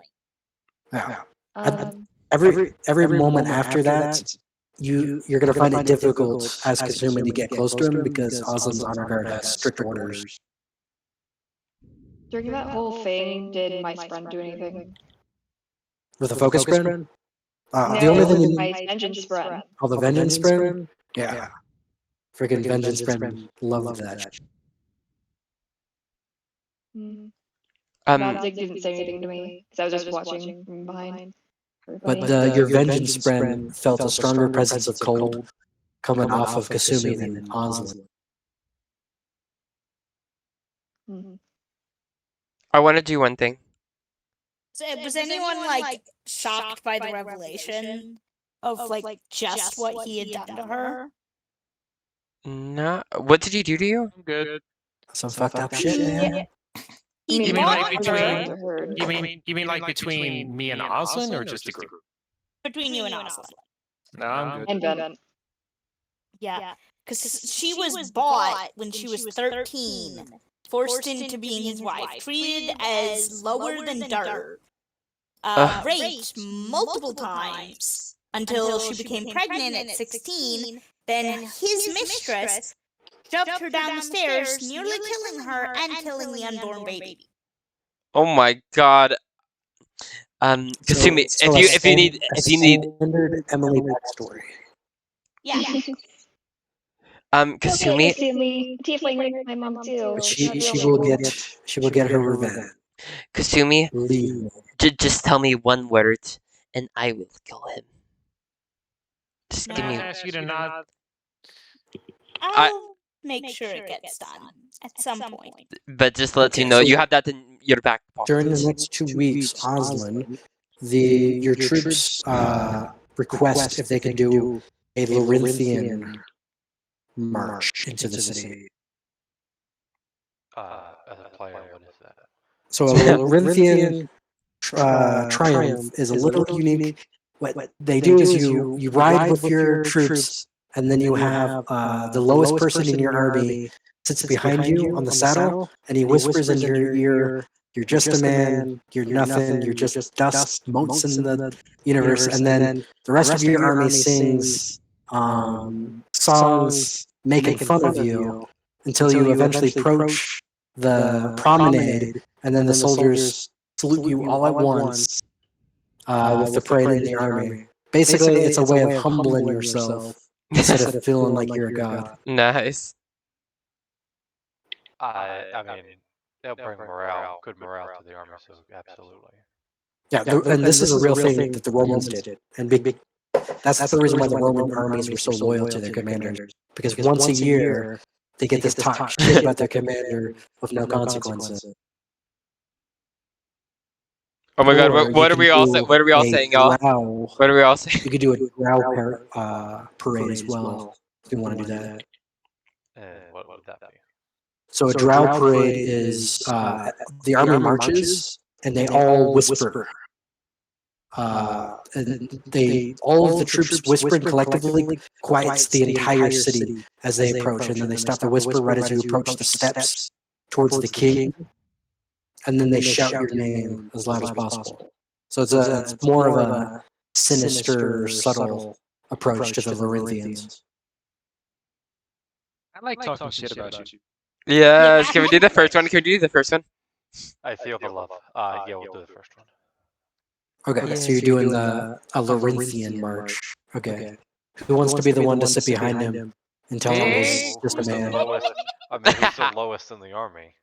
Yeah. Um, Every moment after that, you're gonna find it difficult as Kasumi to get close to him because Oslin's honor guard has strict orders. during that whole thing, did my friend do anything? With a focus friend? No, The only thing my vengeance friend. Oh, the vengeance friend? Yeah. Freaking vengeance friend. Love that. Mm. Um, Malzig didn't say anything to me because I was just watching from behind. But your vengeance friend felt a stronger presence of cold coming off of Kasumi than Oslin. Mhm. I want to do one thing. So, was anyone like shocked by the revelation of like just what he had done to her? No. What did he do to you? I'm good. Some fucked up shit, man. He You You mean bought like her between? You mean like between me and Oslin or just the group? between you and Aslan. No, I'm good. And Ben. Yeah, because she was bought when she was 13, forced into being his wife, treated as lower than dirt, raped multiple times until she became pregnant at 16. Then his mistress shoved her down the stairs, nearly killing her and killing the unborn baby. Oh my god. Kasumi, if you need Standard Emily backstory. Yeah. Kasumi, Kasumi, Tiefling raped my mom too. But It's she not will get her revenge. Kasumi, Believe me. just tell me one word, and I will kill him. Just give me. Can I ask you to not? I'll make sure it gets done at some point. But just to let Okay, you know, so you have that in your back pocket. During the next 2 weeks, Oslin, your troops request if they can do a Larinthian march into the city. As a player, what is that? So a Larinthian triumph is a little unique. What they do is you ride with your troops, and then you have the lowest person in your army sits behind you on the saddle, and he whispers in your ear, "You're just a man. You're nothing. You're just dust, motes in the universe." And then the rest of your army sings songs making fun of you until you eventually approach the promenade, and then the soldiers salute you all at once with the parade in the army. Basically, it's a way of humbling yourself instead of feeling like you're a god. Nice. I mean, it'll bring good morale to the army, so absolutely. Yeah, and this is a real thing that the Romans did, and that's the reason why the Roman armies were so loyal to their commanders, because once a year they get this talk shit about their commander with no consequences. Oh my god, Or you what are can we all do what are we all a saying, y'all? drow- What are we all saying? You could do a drow parade as well if you want to do that. And what would that be? So a drow parade is the army marches and they all whisper. And all of the troops whispering collectively quiets the entire city as they approach, and then they stop to whisper right as you approach the steps towards the king, and then they shout your name as loud as possible. So it's more of a sinister, subtle approach to the Larinthians. I like talking shit about you. Yes, can we do the first one? Can we do the first one? I feel the love. Yeah, we'll do the first one. Okay, so you're doing a Larinthian march. Okay. Who wants to be the one to sit behind him and tell him he's just a Who's the man? lowest? I mean, who's the lowest in the army?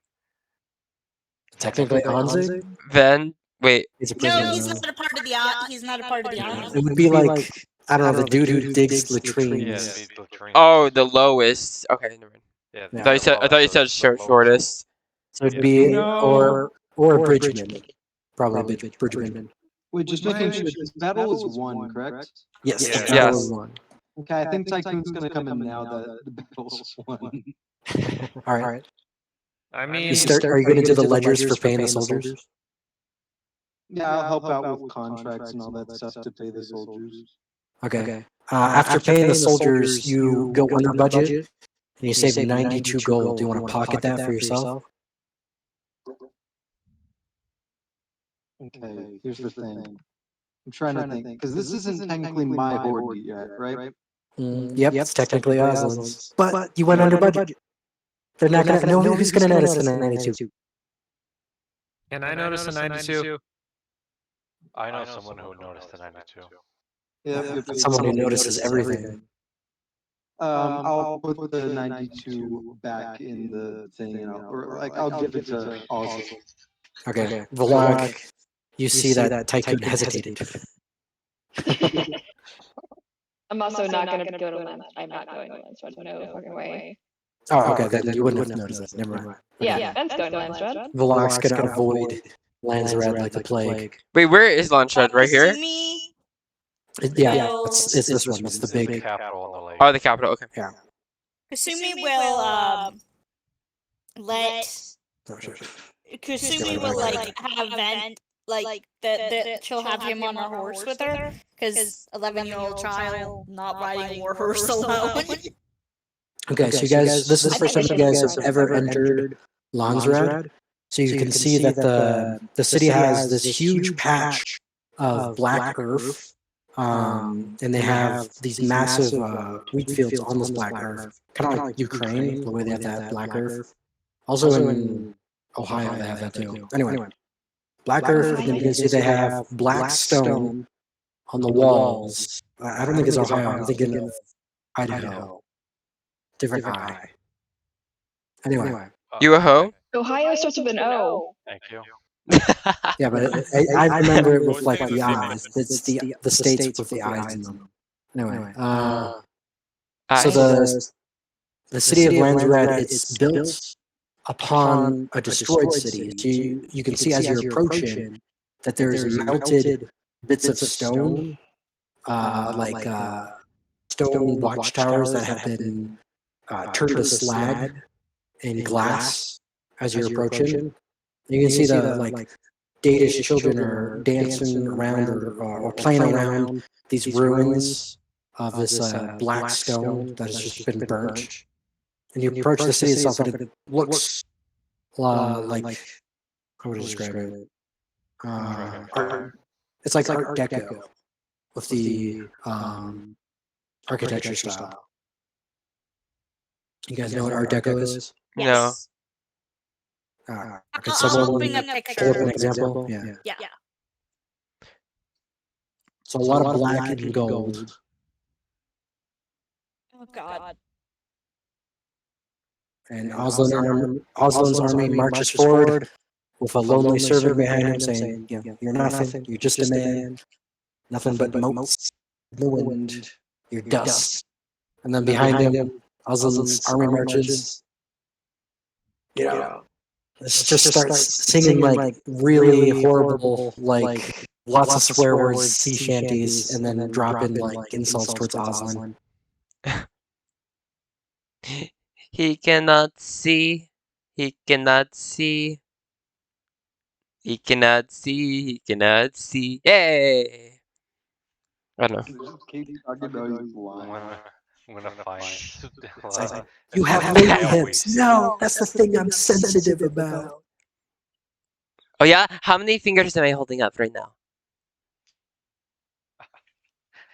Technically, Anze? Then wait. He's a No, prisoner. he's not a part of the he's not a part of the army. It would be like, I don't know, the dude who digs latrines. Yeah, the latrines. Oh, the lowest. Okay, never mind. Yeah, Yeah. I thought you said shortest. So it'd be, No. or a bridgeman. Probably a bridgeman. Wait, just making sure this battle is won, correct? Yes, Yeah. the battle is won. Okay, I think Tycoon's gonna come in now that the battle's won. All right. I You mean, start. Are you going to do the ledgers for paying the soldiers? Yeah, I'll help out with contracts and all that stuff to pay the soldiers. Okay. After paying the soldiers, you go under budget and you save 92 gold. Do you want to pocket that for yourself? Okay, here's the thing. I'm trying to think, because this isn't technically my horde yet, right? Yep, it's technically Oslin's. But you went under budget. They're not going to. Nobody's going to notice the 92. can I notice the 92? I know someone who would notice the 92. Yep. Someone who notices everything. I'll put the 92 back in the thing, or like I'll give it to Ozzy. Okay. Vlog, you see that Tycoon hesitated. I'm also not going to go to Lens. I'm not going to Lens. No fucking way. Oh, okay. Then you wouldn't have noticed that. Never mind. Yeah, Ben's going to Lens. Vlog's going to avoid Landsred like the plague. Wait, where is Landsred? Right here? Kasumi Yeah, it's this one. It's the big. Capital on the lake. Oh, the capital. Okay. Yeah. Kasumi will let Kasumi will like have Vent like that she'll have him on a horse with her because 11-year-old child not riding a war horse alone. Okay, so you guys, this is the first time you guys have ever entered Landsred. So you can see that the city has this huge patch of black earth. And they have these massive wheat fields on this black earth, kind of like Ukraine, the way they have that black earth. Also in Ohio, they have that too. Anyway, black earth, and then you can see they have black stone on the walls. I don't think it's Ohio, I'm thinking of Idaho. Different eye. Anyway. You a hoe? Ohio starts with an O. Thank you. Yeah, but I remember it with like the eyes. It's the states with the eyes in them. Anyway, so the city of Landsred, it's built upon a destroyed city. So you can see as you're approaching that there's mounted bits of stone, stone watchtowers that have been turned to slag and glass as you're approaching. You can see the Danish children are dancing around or playing around these ruins of this black stone that has just been burnt. And you approach the city itself, and it looks like, how would I describe it? It's like Art Deco with the architecture style. You guys know what Art Deco is? No. Could I'll someone bring a pull up picture. an example? Yeah. Yeah. So a lot of black and gold. Oh God. And Oslin's army marches forward with a lonely servant behind him saying, "You're nothing. You're just a man. Nothing but motes in the wind. You're dust." And then behind him, Oslin's army marches. It just starts singing like really horrible, like lots of swear words, sea shanties, and then drop in like insults towards Oslin. He cannot see. He cannot see. He cannot see. He cannot see. Yay! I don't know. I'm gonna find. You have lady hips. No, that's the thing I'm sensitive about. Oh yeah? How many fingers am I holding up right now?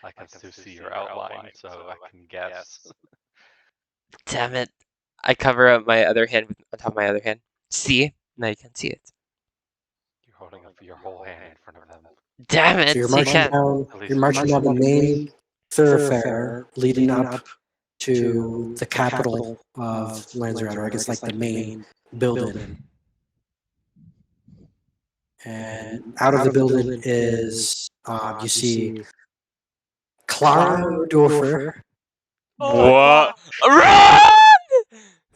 I can still see your outline, so I can guess. Damn it. I cover up my other hand on top of my other hand. See? Now you can see it. You're holding up your whole hand in front of them. Damn it! So you're you marching can't. down. You're marching down the main thoroughfare leading up to the capital of Landsred, or I guess like the main building. And out of the building is you see Clara Dorfer What? Run!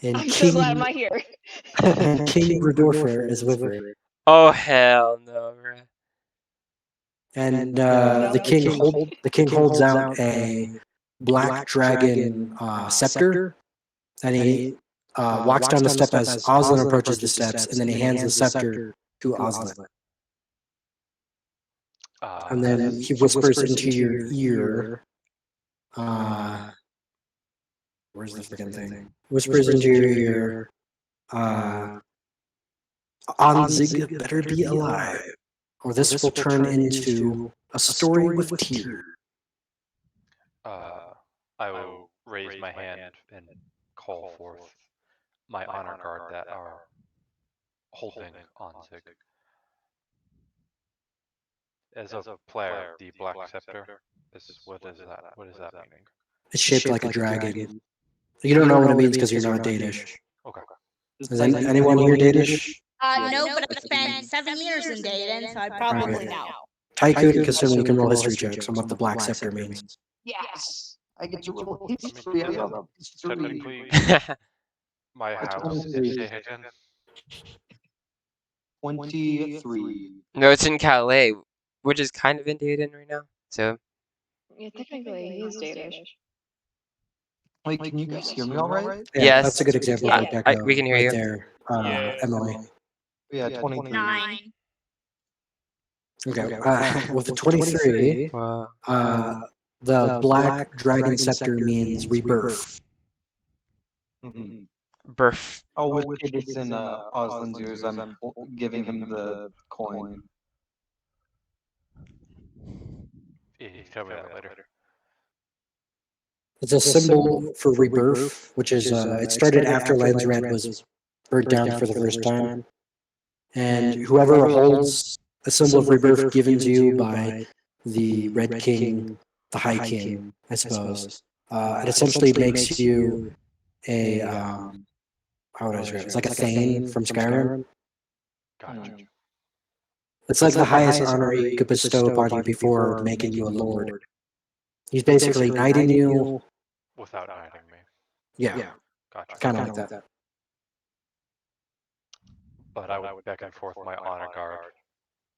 and I'm so glad I'm King not here. King Rudorfer is with her. Oh hell no, bro. And the king holds out a black dragon scepter, and he walks down the step as Oslin approaches the steps, and then he hands the scepter to Oslin. And then he whispers into your ear. Where's the freaking thing? Whispers into your ear. Onzig better be alive, or this will turn into a story with tears. I will raise my hand and call forth my honor guard that are holding Onzig. As a player, the Black Scepter is what is that? What is that meaning? It's shaped like a dragon. You don't know what it means because you're not Danish. Okay. Is anyone here Danish? No, but I spent 7 years in Dayton, so I'd probably know. Tycoon and Kasumi can roll history checks on what the Black Scepter means. Yes. I get to roll history. I love history. Technically, my house is Dayton. 23. No, it's in Calais, which is kind of in Dayton right now. So Yeah, technically, he's Danish. Wait, can you guys hear me all right? Yeah, yes, that's a good example of like we can hear right you. there, Yeah. Emily. Yeah, 23. 9. Okay, with the 23, Wow. the Black Dragon Scepter means rebirth. Mhm. Birth. Oh, which it is in Oslin's ears. I'm giving him the coin. Yeah, you can tell me that later. It's a symbol for rebirth, which is it started after Land's Red was burned down for the first time, and whoever holds a symbol of rebirth given to you by the Red King, the High King, I suppose, it essentially makes you a how would I describe it? It's like a Thane from Skyrim. Gotcha. It's like the highest honor he could bestow upon you before making you a lord. He's basically knighting you. Without knighting me. Yeah, Gotcha. kind of like that. But I would beckon forth my honor guard,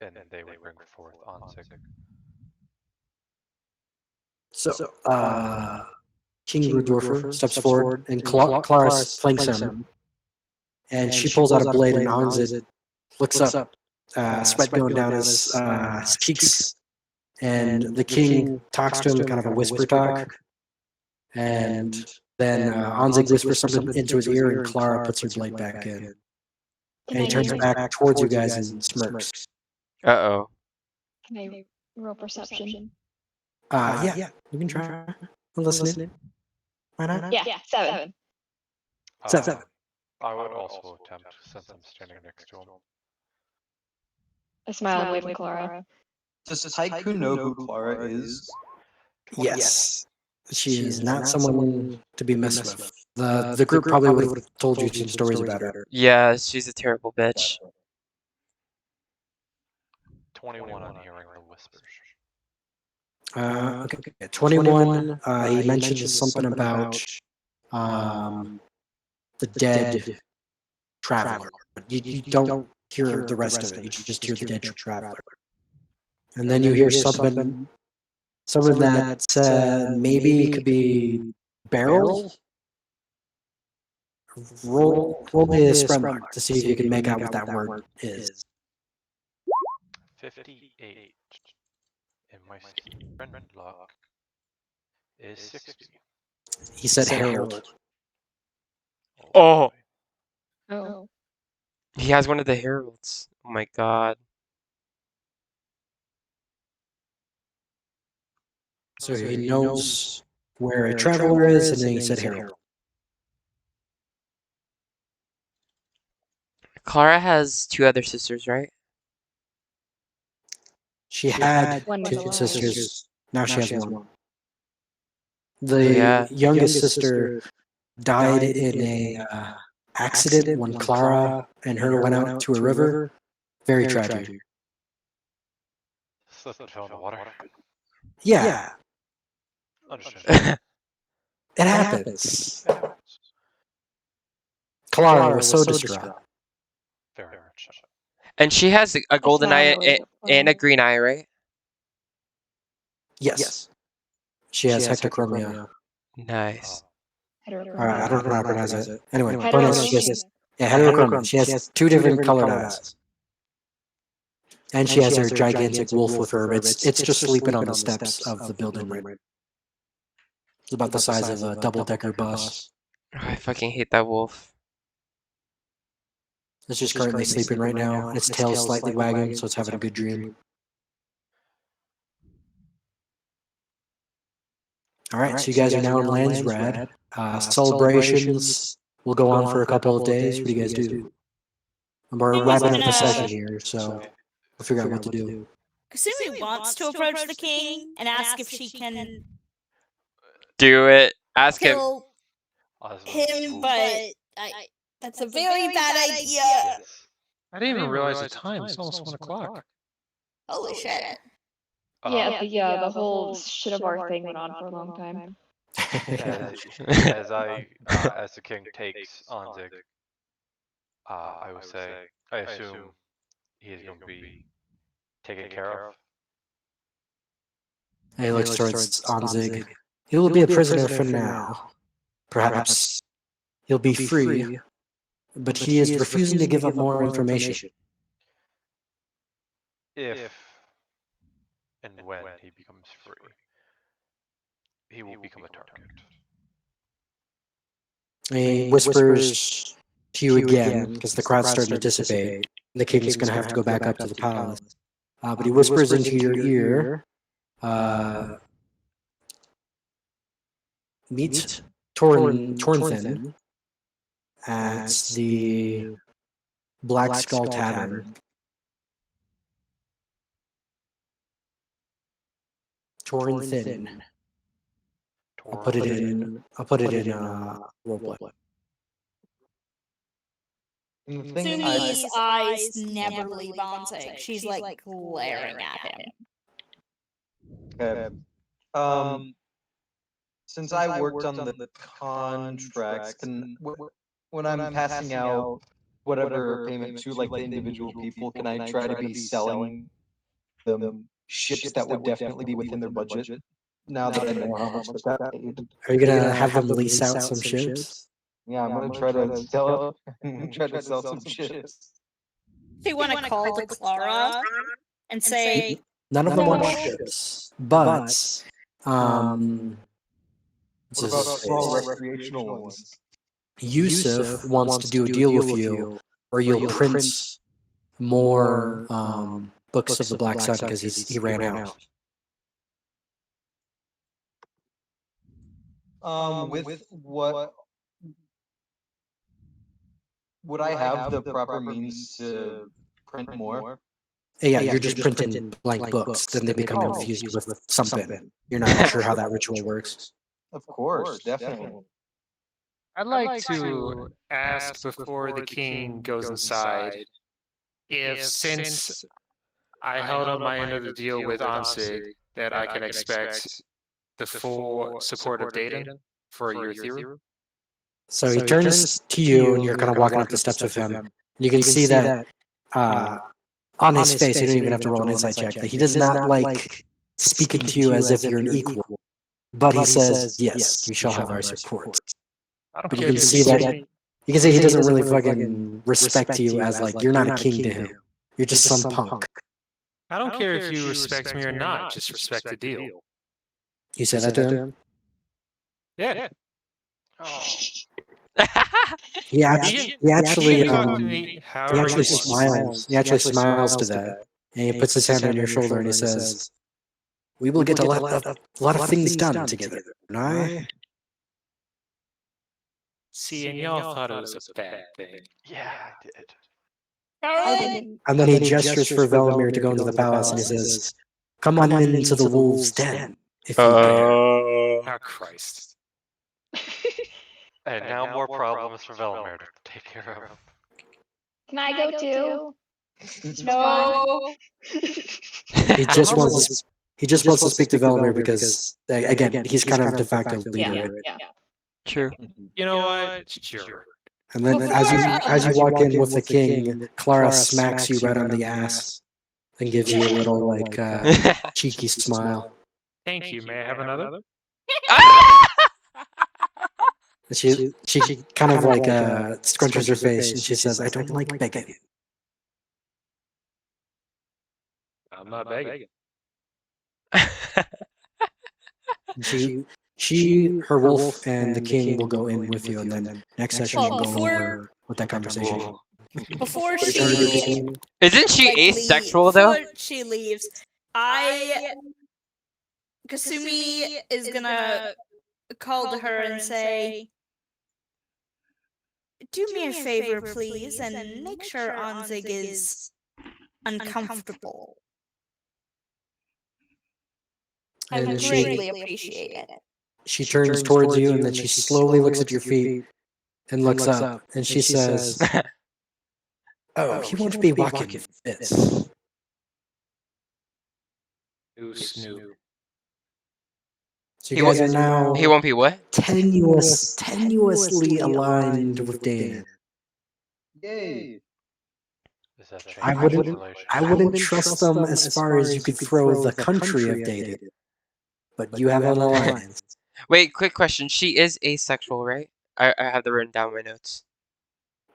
and then they would bring forth Onzig. So, King Rudorfer steps forward, and Clara flanks him. And she pulls out a blade, and Onzig looks up, sweat going down his cheeks. And the king talks to him, kind of a whisper talk. And then Onzig whispers something into his ear, and Clara puts her blade back in. And he turns back towards you guys and smirks. Uh-oh. Can I roll perception? Yeah, you can try. I'm listening. Why not? Yeah, 7. 7. I would also attempt, since I'm standing next to him. I smile and wave at Clara. Does Tycoon know who Clara is? Yes. She is not someone to be messed with. The group probably would have told you some stories about her. Yeah, she's a terrible bitch. 21 on hearing the whispers. Okay. 21, he mentions something about the dead traveler. You don't hear the rest of it. You just hear the dead traveler. And then you hear something that maybe it could be barrel. Roll me a spread mark to see if you can make out what that word is. 58. And my friend luck is 60. He said herald. Oh, Oh. he has one of the heralds. Oh my god. So he knows where a traveler is, and then he said herald. Clara has 2 other sisters, right? She had One was 2 alive. sisters. Now she has 1. The youngest sister died in a accident when Clara and her went out to a river. Very tragic. Slipped and fell in the water. Yeah, Understood. it happens. Clara was so distraught. Very much so. And she has a golden eye smile and wave at and a Clara. green eye, right? Yes. She has hectochromia. Nice. I don't know how to pronounce it. Anyway, Heterochromia. point is, heterochromia. She has 2 different colored eyes. And she has her gigantic wolf with her. It's just sleeping on the steps of the building right now. It's about the size of a double-decker bus. I fucking hate that wolf. It's just currently sleeping right now, and its tail slightly wagging, so it's having a good dream. Alright, so you guys are now in Landsrad. Celebrations will go on for a couple of days. What do you guys do? We're wrapping up the session here, so we'll figure out what to do. Kasumi wants to approach the king and ask if she can Do it. Ask him. kill him, but that's a very bad idea. I didn't even realize the time. It's almost 1 o'clock. Holy shit. Yeah, the whole shit of our thing went on for a long time. As the king takes Anzig, I would say, I assume he is going to be taken care of. He looks towards Anzig. He will be a prisoner for now. Perhaps he'll be free, but he is refusing to give up more information. If and when he becomes free, he will become a target. He whispers to you again, because the crowd's starting to dissipate. The king's going to have to go back up to the palace. But he whispers into your ear, meet Tornthin at the Black Skull Tavern. Tornthin. I'll put it in roleplay. Sumi's eyes never leave Anzig. She's like glaring at him. Okay. Since I worked on the contracts, can when I'm passing out whatever payment to like the individual people, can I try to be selling them ships that would definitely be within their budget? Now that I know how much they got paid. Are you gonna have them lease out some ships? Yeah, I'm gonna try to sell. Try to sell some ships. Do you want to call to Clara and say None of them want ships, but what about small recreational ones? Yusuf wants to do a deal with you, where you'll print more books of the Black Sun because he ran out. With what would I have the proper means to print more? Yeah, you're just printing blank books, then they become infused with something. You're not sure how that ritual works. Of course, definitely. I'd like to ask before the king goes inside if, since I held up my end of the deal with Anzig, that I can expect the full support of Dayton for your theory. So he turns to you, and you're kind of walking up the steps with him. You can see that on his face, you don't even have to roll an insight check, that he does not like speaking to you as if you're an equal. But he says, yes, you shall have our support. But you can see that you can see he doesn't really fucking respect you as like you're not a king to him. You're just some punk. I don't care if you respect me or not, just respect the deal. You said that to him? Yeah. He actually smiles. He actually smiles to that, and he puts his hand on your shoulder and he says, "We will get a lot of things done together." And See, and y'all thought it was a bad thing. Yeah, I did. And then he gestures for Velimir to go into the palace, and he says, "Come on into the wolves' den, if you dare." Oh, Christ. And now more problems for Velimir to take care of. Can I go too? no? He just wants to speak to Velimir because again he's kind of de facto leader. Yeah. True. You know what? Sure. And then as you walk in with the king, Clara smacks you right on the ass and gives you a little like cheeky smile. Thank you. May I have another? And she kind of like scrunches her face and she says, "I don't like begging." I'm not begging. Her wolf, and the king will go in with you, and then next session Well, we'll go before- over what that conversation. Whoa. Before What are you trying to do, she Christine? Isn't she like, asexual though? before she leaves, Kasumi is gonna call to her and say, "Do me a favor, please, and make sure Anzig is uncomfortable. I And would she- greatly appreciate it." She turns towards you, and then she slowly looks at your feet and looks up, and she says, "Oh, he won't be walking this." Ooh, Snoop. So you guys are now He won't be what? tenuously aligned with Danon. Yay! Does that change I your wouldn't- relationship? I wouldn't trust them as far as you could throw the country of Danon, but you have an alliance. Wait, quick question. She is asexual, right? I have that written down in my notes.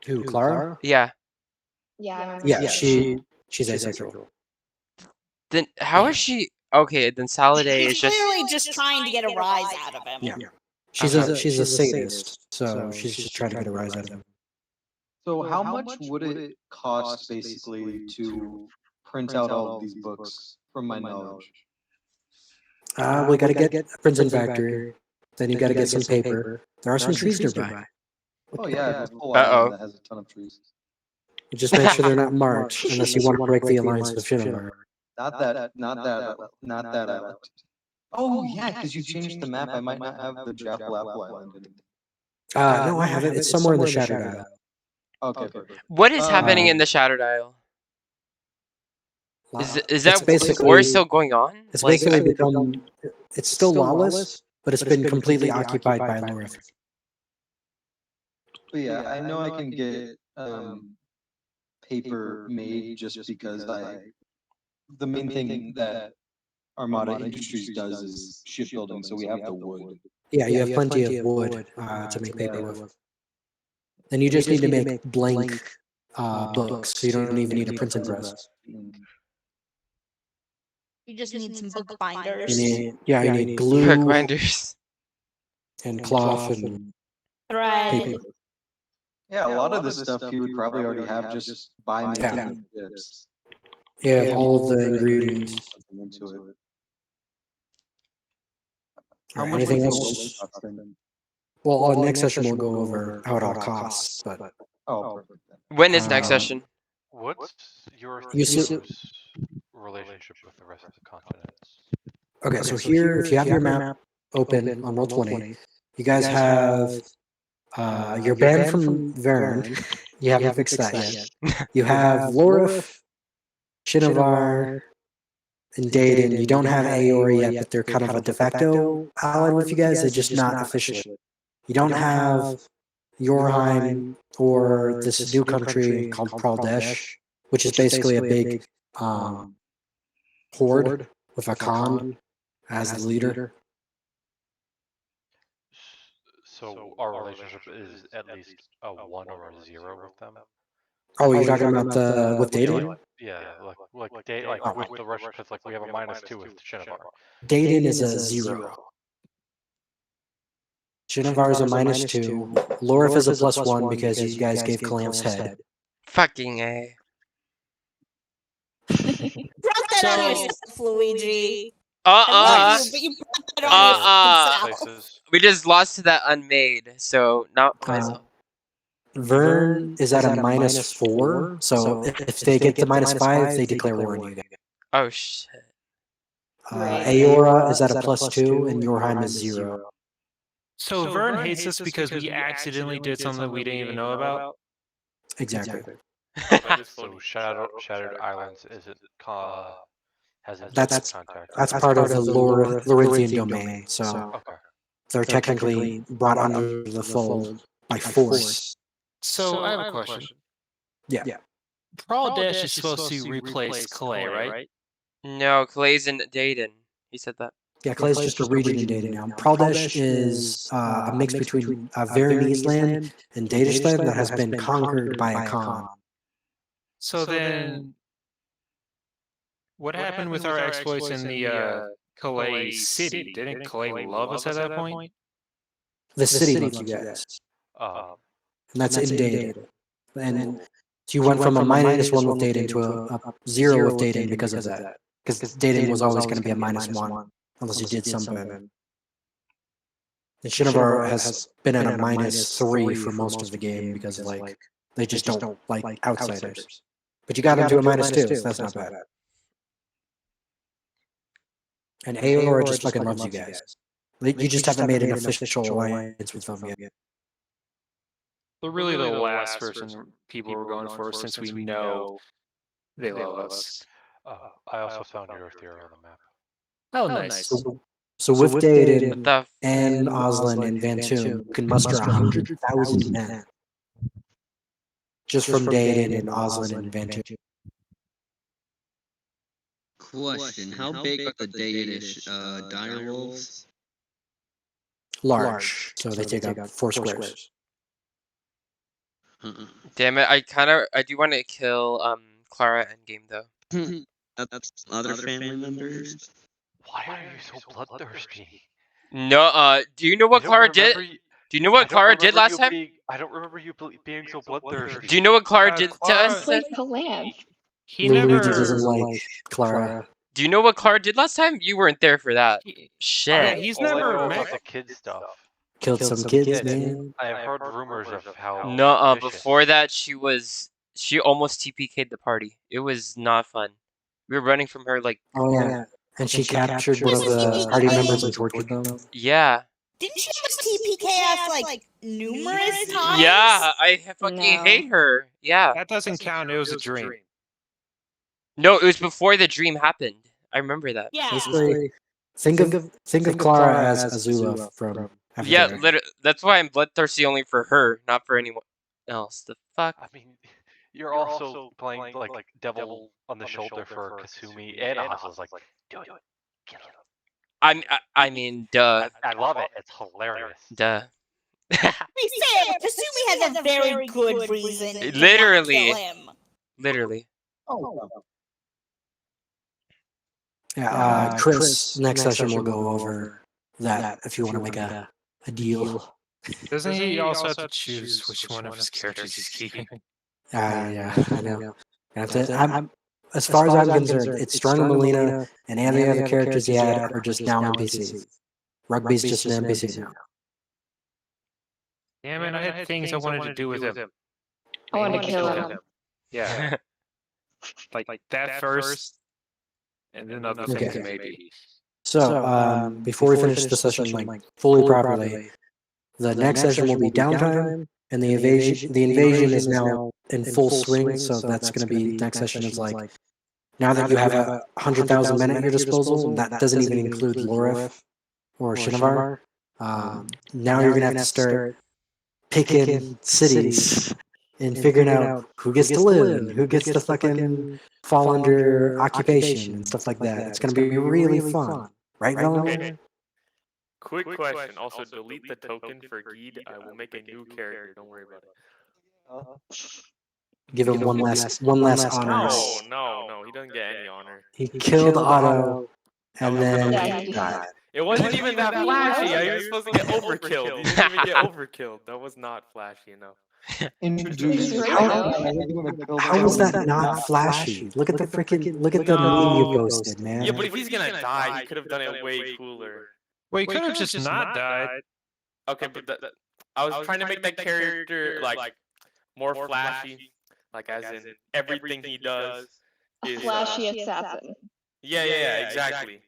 Who, Clara? Yeah. Yeah, I remember Yeah, that. she's asexual. Then how is she? Okay, then Saladay is She's just. clearly just trying to get a rise out of him. Yeah. She's a sadist, so she's just trying to get a rise out of him. So how much would it cost basically to print out all of these books from my knowledge? We gotta get a printing factory. Then you gotta get some paper. There are some trees nearby. Oh yeah, there's a whole Uh-oh. island that has a ton of trees. You just make sure they're not marked unless you want to break the alliance with Shinovar. Not that island. Oh yeah, because you changed the map. I might not have the Jaffle Apple Island in it. No, I have it. It's somewhere in the Shattered Isle. Okay, perfect. What is happening in Um, the Shattered Isle? Is It's that basically- war still going on? It's Like, basically become. It's still lawless, but it's been completely occupied by Lorith. But yeah, I know I can get paper made just because the main thing that Armada Industries does is shipbuilding, so we have the wood. Yeah, you have plenty of wood to make paper with. Then you just need to make blank books, so you don't even need a printing press. You just need some book You binders, need, you need book glue binders. and cloth and thread. paper. Yeah, a lot of this stuff you would probably already have just by making Yeah. the ships. You have all of the ingredients. Into it. Or much anything would else? the cost then? Well, next session we'll go over how it all costs, but Oh, perfect. Then. When is next Um, session? What's your You see- team's relationship with the rest of the continents? okay, so here, if you have your map open on Roll20, you guys have you're banned from Vern. You haven't fixed that yet. You have Lorith, Shinovar, and Daden. You don't have Aora yet, but they're kind of a de facto ally with you guys. They're just not officially. You don't have Yorheim or this new country called Pradesh, which is basically a big horde with a Khan as the leader. So our relationship is at least a 1 or a 0 with them? Oh, you're talking about the with Daden? Yeah, like with the Russian, because like we have a -2 with Shinovar. Daden is a 0. Shinovar is a -2. Lorith is a +1 because you guys gave Calam's head. Fucking A. Brought that on yourself, Luigi. Uh-uh. But you brought that on yourself. Places. We just lost to that unmade, so not myself. Vern is at a -4, so if they get to -5, they declare war on you guys. Oh shit. Aora is at a +2, and Yorheim is 0. So Vern hates us because we accidentally did something we didn't even know about. Exactly. So Shattered Islands isn't has a That's contact. that's part of the Lorithian domain, so Okay. they're technically brought under the fold by force. So I have a question. Yeah. Pradesh is supposed to replace Clay, right? No, Clay's in Daden. He said that. Yeah, Clay is just a region in Data now. Pradesh is a mix between Veronese land and Dadish land that has been conquered by a Khan. So then, what happened with our exploits in the Calais city? Didn't Calais love us at that point? The city loves you guys, Um, and that's in Data. And so you went from a -1 with Data to a 0 with Data because of that. Because Data was always going to be a -1 unless you did something. And Shinovar has been at a -3 for most of the game because like they just don't like outsiders. But you got them to a -2, so that's not bad. And Aora just fucking loves you guys. You just haven't made an official alliance with them yet. They're really the last person people were going for since we know they love us. I also found Eurothere on the map. Oh, nice. So with Daden the and Oslin and Vantoom, you can muster 100,000 men. Just from Daden and Oslin and Vantoom. Question: how big are the Danish direwolves? Large, so they take up 4 squares. Damn it! I do want to kill Clara Endgame though. That's other family members. Why are you so bloodthirsty? No, do you know what Clara did? Do you know what Clara did last time? I don't remember you being so bloodthirsty. Do you know what Clara did to us? Played Kalan. He Luigi never. doesn't like Clara. Do you know what Clara did last time? You weren't there for that. Shit. Yeah, he's All I never know met. about the kid stuff. Killed some kids, man. I have heard rumors of how. No, vicious- before that she almost TPK'd the party. It was not fun. We were running from her like Oh yeah. And she captured one of the party members and tortured them. yeah. Didn't she just TPK us like numerous times? Yeah, I fucking No. hate her. Yeah. That doesn't count. It was a dream. No, it was before the dream happened. I remember that. Yeah. Basically, think of Clara as Azula from Yeah, Avatar. literally. That's why I'm bloodthirsty only for her, not for anyone else. The fuck? I mean, you're also playing like devil on the shoulder for Kasumi and Oz. Like, do it, kill him. I mean, duh, I love it. It's hilarious. duh. Hey Sam, Kasumi has a very good reason. to not Literally. kill him. Literally. Yeah, Chris, next session we'll go over that if you want to make a deal. Doesn't he also have to choose which one of his characters he's keeping? Yeah, I know. As far as I'm concerned, it's Strong and Melina, and any of the other characters he had are just now NPCs. Rugby's just an NPC now. Damn it, I had things I wanted to do with him. I wanted to kill him. Yeah. like that first, and then other things Okay. maybe. So, before we finish the session like fully properly, the next session will be downtime, and the invasion is now in full swing. So that's going to be next session is like now that you have 100,000 men at your disposal. That doesn't even include Lorif or Shinovar. Now you're going to have to start picking cities and figuring out who gets to live and who gets to fucking fall under occupation and stuff like that. It's going to be really fun, right, Melanie? Quick question. Also, delete the token for Geed. I will make a new character. Don't worry about it. Give him one less honor. No. He doesn't get any honor. He killed Otto, and then Yeah, he died. It wasn't even that flashy. I was supposed to get overkilled. He didn't even get overkilled. That was not flashy enough. He's right, though. How was that not flashy? Look at the meme you posted, man. Yeah, but if he's gonna die, he could have done it way cooler. Well, he could have just not died. Okay, but I was trying to make that character like more flashy, like as in everything he does A is flashy assassin. Yeah, exactly.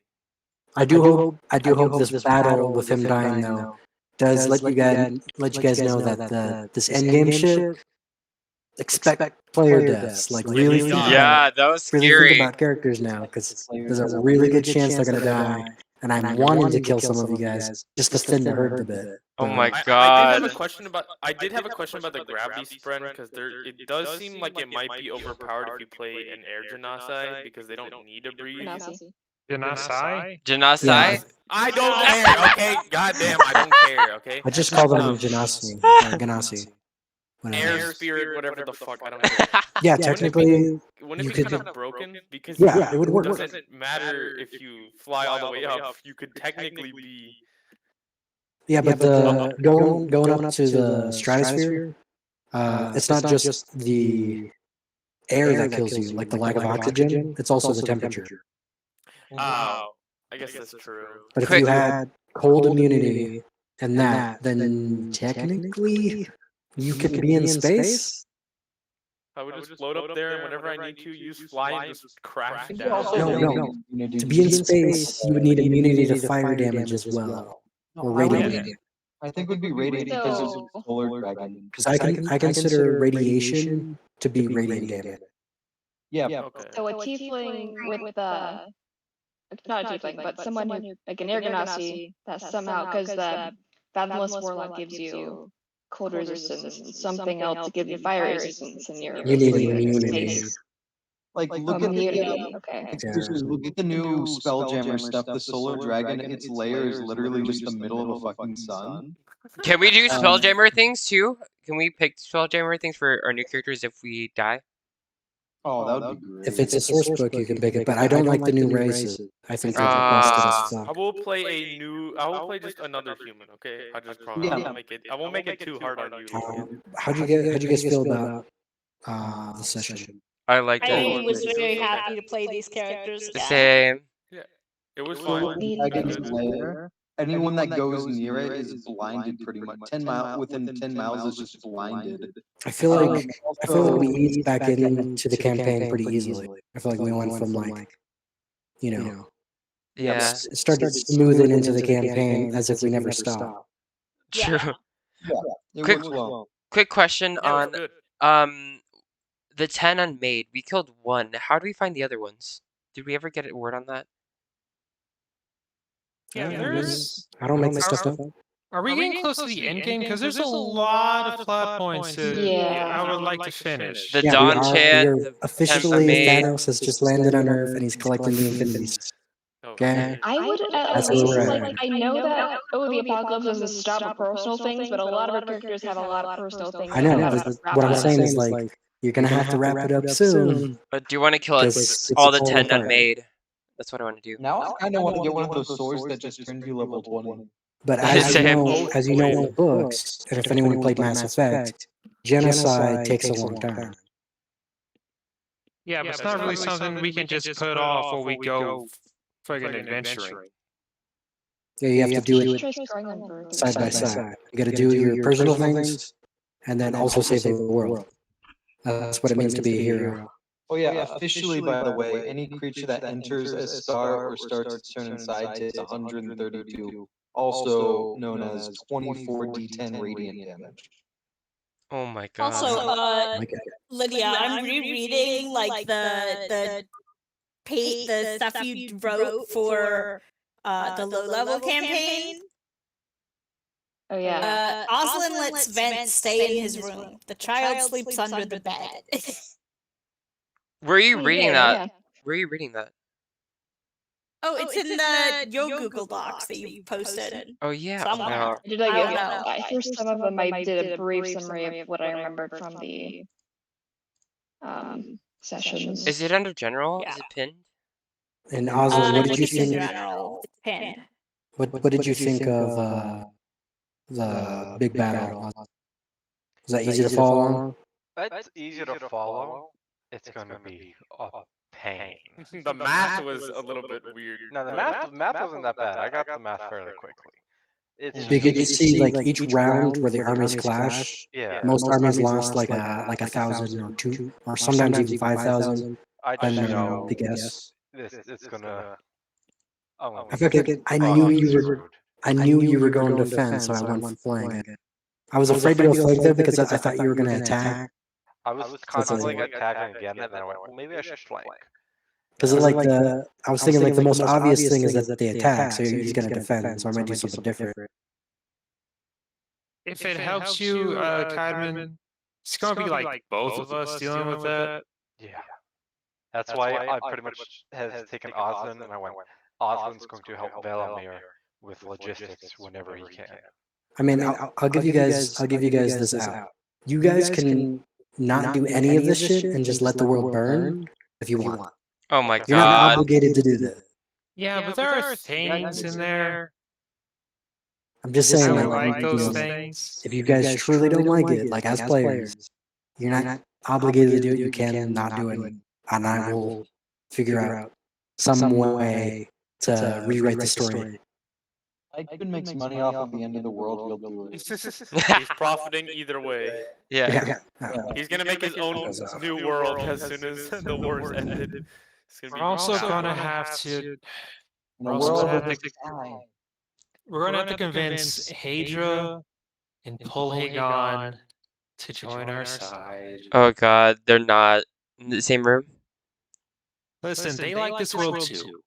I do hope this battle with him dying though does let you guys know that this endgame shit. Expect player deaths. Like really think Yeah, that was really scary. think about characters now because there's a really good chance they're gonna die. And I'm wanting to kill some of you guys just to thin the herd a bit. Oh my I god. did have a question about the gravity spread because it does seem like it might be overpowered if you play an Air Genasi because they don't need a breeze. Nazi. Janasai? Janasai? Yeah. I don't care. Okay, goddamn, I don't care. Okay. I just call them Ganassi or Ganassi. Air Whatever. spirit, whatever the fuck. I don't care. Yeah, Wouldn't it technically, Wouldn't you it be could. kind of broken? Because Yeah, it would work. doesn't matter if you fly all the way up. You could technically be. Yeah, but the going up to the stratosphere, it's not just the air that kills you, like the lack of oxygen. It's also the temperature. Oh, I guess that's true. But if you had cold immunity and that, then technically you can be in space. I would just float up there, and whenever I need to, use fly and just crash down. No. To be in space, you would need immunity to fire damage as well, or radiation. I think it would be radiant because it's So- a solar dragon. Because I consider radiation to be radiant damage. Yeah. Okay. So a tiefling with the not a tiefling, but someone who like an air ganassi that somehow because the fathomless warlock gives you cold resistance and something else to give you fire resistance and you're You need basically in immunity. space. Like look at Immunity, the okay. exclusives, look at the new Spelljammer stuff. The solar dragon, its layer is literally just the middle of a fucking sun. Can we do Um, Spelljammer things too? Can we pick Spelljammer things for our new characters if we die? Oh, that would be great. If it's a source book, you can pick it, but I don't like the new races. I think they're busted as I fuck. will play a new. I will play just another human. Okay, I just promise. I won't make it. I won't make it too hard on you. How'd you guys feel about the session? I liked I it. was very happy to play these characters again. Same. It was So fun. dragon's lair, anyone that goes near it is blinded pretty much. 10 mile within 10 miles is just blinded. I feel like we eased back into the campaign pretty easily. I feel like we went from like, Yeah. it started smoothing into the campaign as if we never stopped. True. It Quick- works well. Quick question Yeah, it was on good. the 10 unmade. We killed one. How do we find the other ones? Did we ever get a word on that? Yeah, I don't make this stuff up. Are we getting close to the end game? Because there's a lot of plot points Yeah. I would like to finish. The Yeah, Dawn we are Chant, officially unmade. Thanos has just landed on Earth and he's collecting the Infinities. Okay. I would at That's where least we're at. like I know that the apocalypse doesn't stop with personal things, but a lot of our characters have a lot of personal things. I know. that but gotta What I'm wrap saying up. is like you're gonna have to wrap it up soon. But do you want to kill Because it, it's all the all 10 apart. unmade? That's what I want to do. Now I kind of want to get one of those swords that just turns you level 20. But as you Same. know, in the books, and if anyone played Mass Effect, genocide takes a long time. Yeah, but it's not really something we can just put off while we go friggin' adventuring. Yeah, you have to do it Try scoring on birth. side by side. You got to do your personal things, and then also save the world. That's what it means to be a hero. Oh yeah, officially by the way, any creature that enters a star or starts its turn inside takes 132, also known as 24d10 radiant damage. Oh my god. Also, Like, Lydia, I'm rereading like the stuff you wrote for the low level campaign. Oh yeah. Oslin lets Vent stay in his room. The child sleeps under the bed. Where are you reading Yeah, that? yeah. Where are you reading that? Oh, it's in the Yo Google Docs that you posted. Oh yeah. Somewhere. wow. Did I I get don't know. for some of them I did a brief summary of what I remembered from the sessions. Is it under general? Is Yeah. it pinned? and Oslin, what did Look you at the think? general. It's pinned. What did you think of the big battle? Was that easy to follow? It's easy to follow. It's gonna be a pain. The math was a little bit weird. No, the math wasn't that bad. I got the math fairly quickly. It's Because you see, like each round where the armies clash, yeah. most armies lost like a 1,000 or 2, or sometimes even 5,000. I Depending just on know the guess. it's gonna. Oh, I feel like I knew you were going defense, so I went flank. I was afraid to go flank there because I thought you were going to attack. I was contemplating attacking again, and then I went, well, maybe I should flank. Because I was thinking like the most obvious thing is that they attack, so he's going to defend. So I might do something different. If it helps you, Cadman, it's gonna be like both of us dealing with that. Yeah. That's why I pretty much have taken Osland, and I went, Osland's going to help Velamir with logistics whenever he can. I mean, I'll give you guys this out. You guys can not do any of this shit and just let the world burn if you want. Oh my You're not god. obligated to do that. Yeah, but there are things in there. I'm just I saying, would like, like those you know, things. if you guys truly don't like it, like as players, you're not obligated to do it. You can not do it, and I will figure out some way to rewrite the story. I could make some money off of the end of the world. He'll do it. He's profiting either way. Yeah. He's gonna make his own new world as soon as the war's ended. It's gonna We're be also powerful. gonna have to. In a also world gonna of have to- We're gonna have to convince Hadra and Polhagon to join our side. Oh god, they're not in the same room. Listen, they like this world too.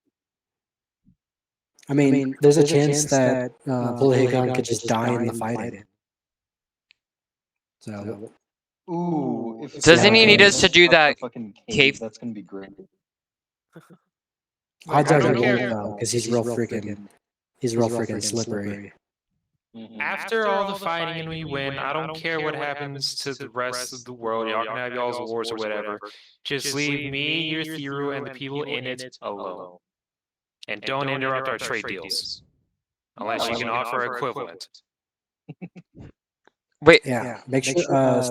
I mean, there's a chance that Polhagon could just die in the fighting. So, Ooh, if Doesn't he need us to do that fucking cave- That's gonna be great. odds I are don't he care. won't though, because he's real freaking slippery. After all the fighting and we win, I don't care what happens to the rest of the world. Y'all can have y'all's wars or whatever. Just leave me, your Theru, and the people in it alone. And don't interrupt our trade deals. Unless you can offer equivalent. Wait, Yeah, make sure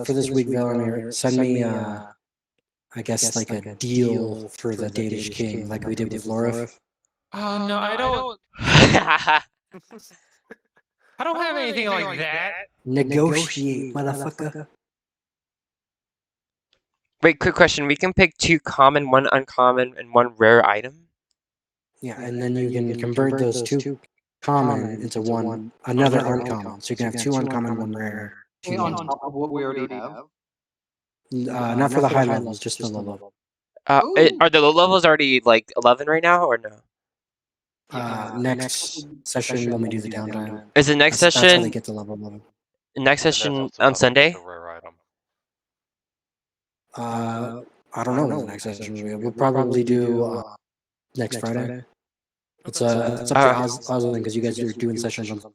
for this week, Velamir, send me I guess like a deal for the Danish king, like we did with Lorif. Oh no, I don't. I don't have anything like that. Negotiate, motherfucker. Wait, quick question. We can pick 2 common, 1 uncommon, and 1 rare item? Yeah, and then you can convert those 2 common into another uncommon. So you can have 2 uncommon, 1 rare. if you On want. top of what we already have. Not for the high levels, just the low level. Are the low levels already like 11 right now, or no? Next session when we do the downtime. Is the next That's how they session get to level 11. next And that's session also on not Sunday? a rare item. I don't know when the next session will be. We'll probably do next Friday. It's up to Osland because you guys are doing sessions on.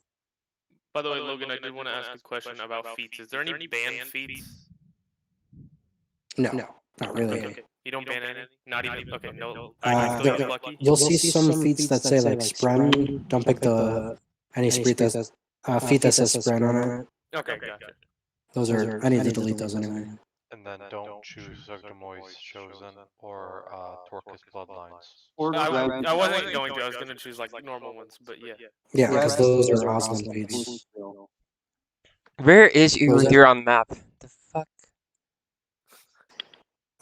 By the way, Logan, I did want to ask a question about feats. Is there any ban feats? No, not really. Okay. You don't ban any? Not even. Okay, no. Uh, I still there- get lucky. You'll see some feats that say like Spren. Don't pick any feat that says Spren on it. Okay, gotcha. Those are I need to delete those anyway. And then don't choose Zogdemoy's Chosen or Torcus Bloodlines. Or I grab- wasn't going to. I was going to choose like normal ones, but yeah. Yeah, grab because those are the Osland feats. Where is Was Uthir on the map? The fuck?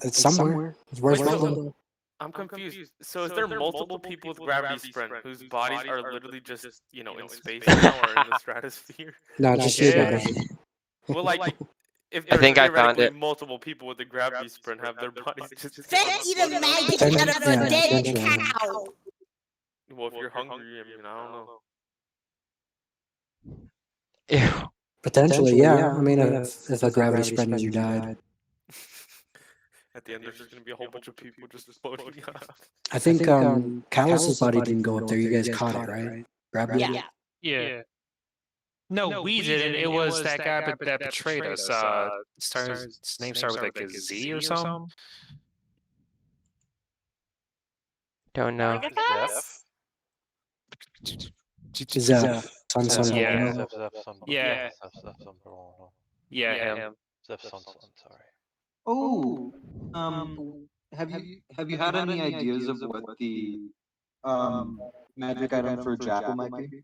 It's somewhere. Where's Wait, so- London? I'm confused. So is there multiple people with gravity sprint whose bodies are literally just, in space now or in the stratosphere? No, just Yeah. your body. Well, like, if I there's think I found theoretically it. multiple people with the gravity sprint have their bodies just... Then eat a maggot Then- out of yeah, a dead eventually. cow. Well, if you're hungry, I mean, I don't know. Ew. Potentially, yeah. I mean, if a gravity spread as you died. At the end, there's just going to be a whole bunch of people just floating up. I think Callus's body didn't go up there. You guys caught it, right? Grabbed it. Yeah. Yeah. No, we didn't. It was that guy that betrayed us. His name started with like a Z or something. Don't know. Zeph. Son. Yeah. Zeph, Yeah. Yeah, him. Zeph, sorry. Oh, have you had any ideas of what the magic item for Jackal might be?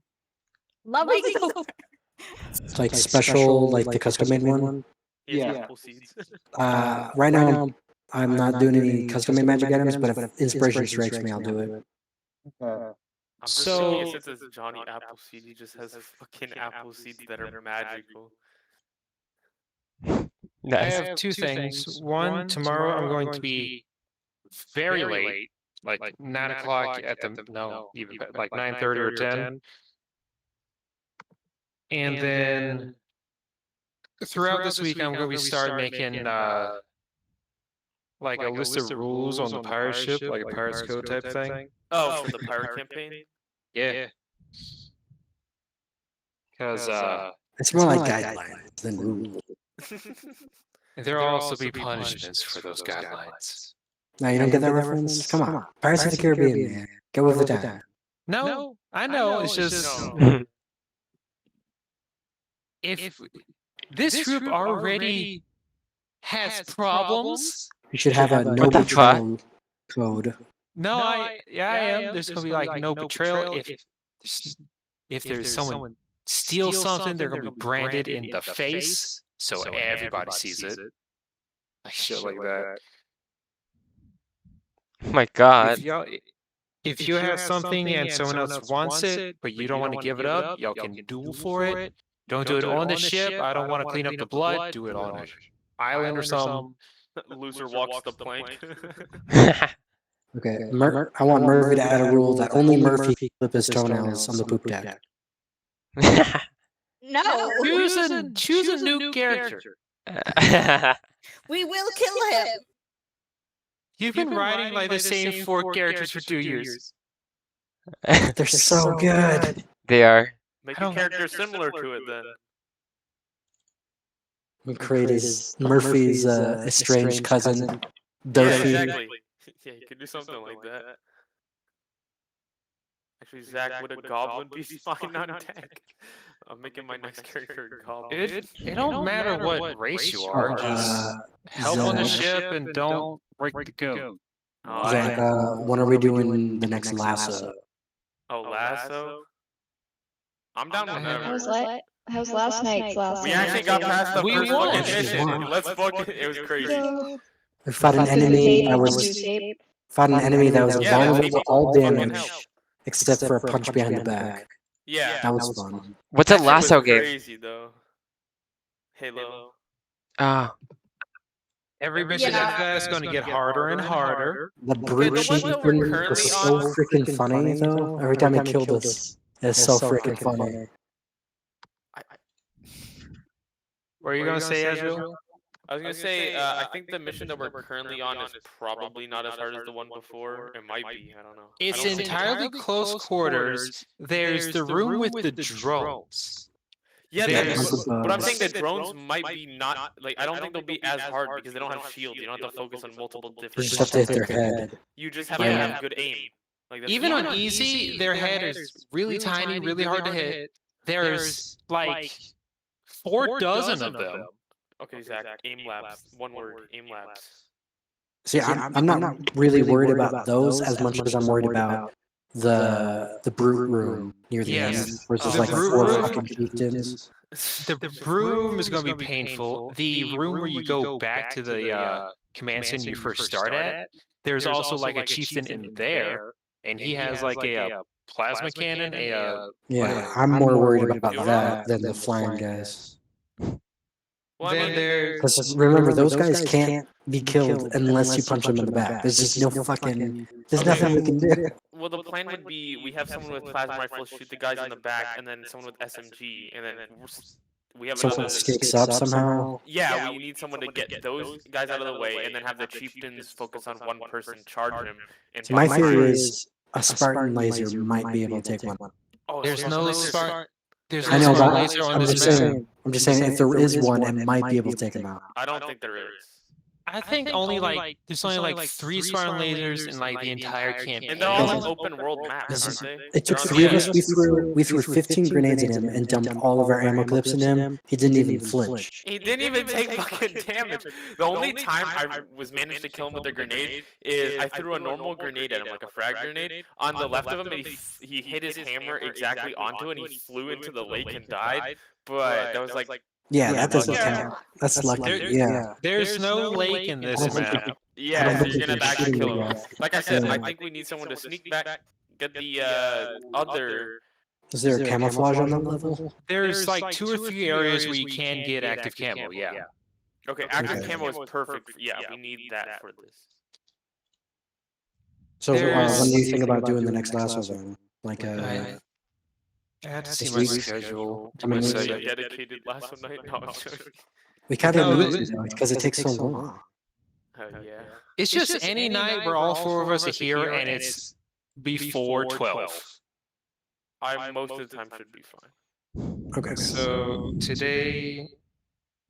Lovely. It's like special, like the custom made one. Yeah. Yeah. Apple seeds. Right now, I'm not doing any custom made magic items, but if inspiration strikes me, I'll do it. Okay. I'm just So- thinking since it's Johnny Appleseed, he just has fucking apple seeds that are magical. I Nice. have 2 things. One, tomorrow I'm going to be very late, like 9 o'clock at the even like 9:30 or 10. And then throughout this week, I'm going to start making like a list of rules on the pirate ship, like a pirate's code type thing. Oh, for the pirate campaign. Yeah. Because It's more like guidelines than rules. there will also be punishments for those guidelines. No, you don't get that reference? Come on. Pirates of the Caribbean, man. Go with the time. No, I know. It's just if this group already has problems. You should have a no What the betrayal code. No, I am. There's gonna be like no betrayal. If there's someone steals something, they're gonna be branded in the face, so everybody sees it. Like shit like that. Oh my god. If you have something and someone else wants it, but you don't want to give it up, y'all can duel for it. Don't do it on the ship. I don't want to clean up the blood. Do it on an island or something. Loser walks the plank. Okay, I want Murphy to add a rule that only Murphy can clip his toenails on the poop deck. No. Choose a new character. We will kill him. You've been writing like the same 4 characters for 2 years. They're so good. They are. Make a character similar to it then. We created Murphy's estranged cousin, Yeah, Durfee. exactly. Yeah, you could do something like that. Actually, Zach, would a goblin be fine on deck? I'm making my next character a goblin. It don't matter what race you are. Just help on the ship and don't break the code. Oh, Zach, when are we doing the next lasso? Oh, lasso? I'm down with whatever. How's last night's last We night? actually got past the We first won. fucking mission. won. Let's fucking. It was crazy. We fought an enemy that was Yeah, vulnerable to all fucking damage, help. except for a punch behind the back. Yeah. That was fun. What's a That shit was lasso game? Crazy though. Halo. Ah. Every mission after that is going to get harder and harder. The brute the ones that chieftain we're was currently so on- freaking funny though. Every time he killed us, it's so freaking funny. What are you going to say, Ezreal? I was gonna say, I think the mission that we're currently on is probably not as hard as the one before. It might be. I don't know. It's I don't think- entirely close quarters. There's the room with the drones. Yeah, there's- but I'm saying the drones might be not like I don't think they'll be as hard because they don't have shields. You don't have to focus on multiple You different. just have to hit their head. You just have to Yeah. have good aim. Like that's Even the- on easy, their head is really tiny, really hard to hit. There's like 4 dozen of them. Okay, Zach. Aim labs. One word. Aim labs. See, I'm not really worried about those as much as I'm worried about the brute room near the end, Yes. where there's The like brute 4 room- fucking chieftains. The room is going to be painful. The room where you go back to the command center you first start at, there's also like a chieftain in there, and he has like a plasma cannon, Yeah, I'm more worried about that than the flying guys. Well, I then mean, there's Because remember, those guys can't be killed unless you punch them in the back. There's just no fucking. There's nothing we can do. well, the plan would be we have someone with plasma rifles shoot the guys in the back, and then someone with SMG, and then we have Someone another. escapes up somehow. Yeah, we need someone to get those guys out of the way, and then have the chieftains focus on one person, charge him, and. My fire. theory is a Spartan laser might be able to take one. Oh, there's so no lasers- Spartan. There's I no know, Spartan but laser on I'm this just map. saying. I'm just saying, if there is one, it might be able to take him out. I don't think there is. I think only like there's only like 3 Spartan lasers in like the entire campaign. And they're all on open world maps, This aren't is- they? It took They're on 3 of the us. We threw 15 grenades at him and dumped all of our ammo clips in him. He didn't even flinch. He didn't even take fucking damage. The only time I was managed to kill him with a grenade is I threw a normal grenade at him, like a frag grenade, on the left of him, and he hit his hammer exactly onto it, and he flew into the lake and died. But that was like, Yeah, that doesn't lucky. count. That's lucky. There- Yeah. There's no lake in this I don't think map. I yeah, don't so think you're you gonna can back shoot and him kill with him. that. Like I said, Yeah. I think we need someone to sneak back, get the other. Is there a camouflage on that level? There's like 2 or 3 areas where you can get active camo. Yeah. Okay, active Okay. camo is perfect. Yeah, we need that for this. So There's- when do you think about doing the next lasso zone? Like I had to see This my week? schedule. I mean, So, it's- yeah. Dedicated last night. No, I'm joking. we kind of No, need to because it takes so long. Yeah. It's just any night where all four of us are here and it's before 12. I most of the time should be fine. Okay. So today,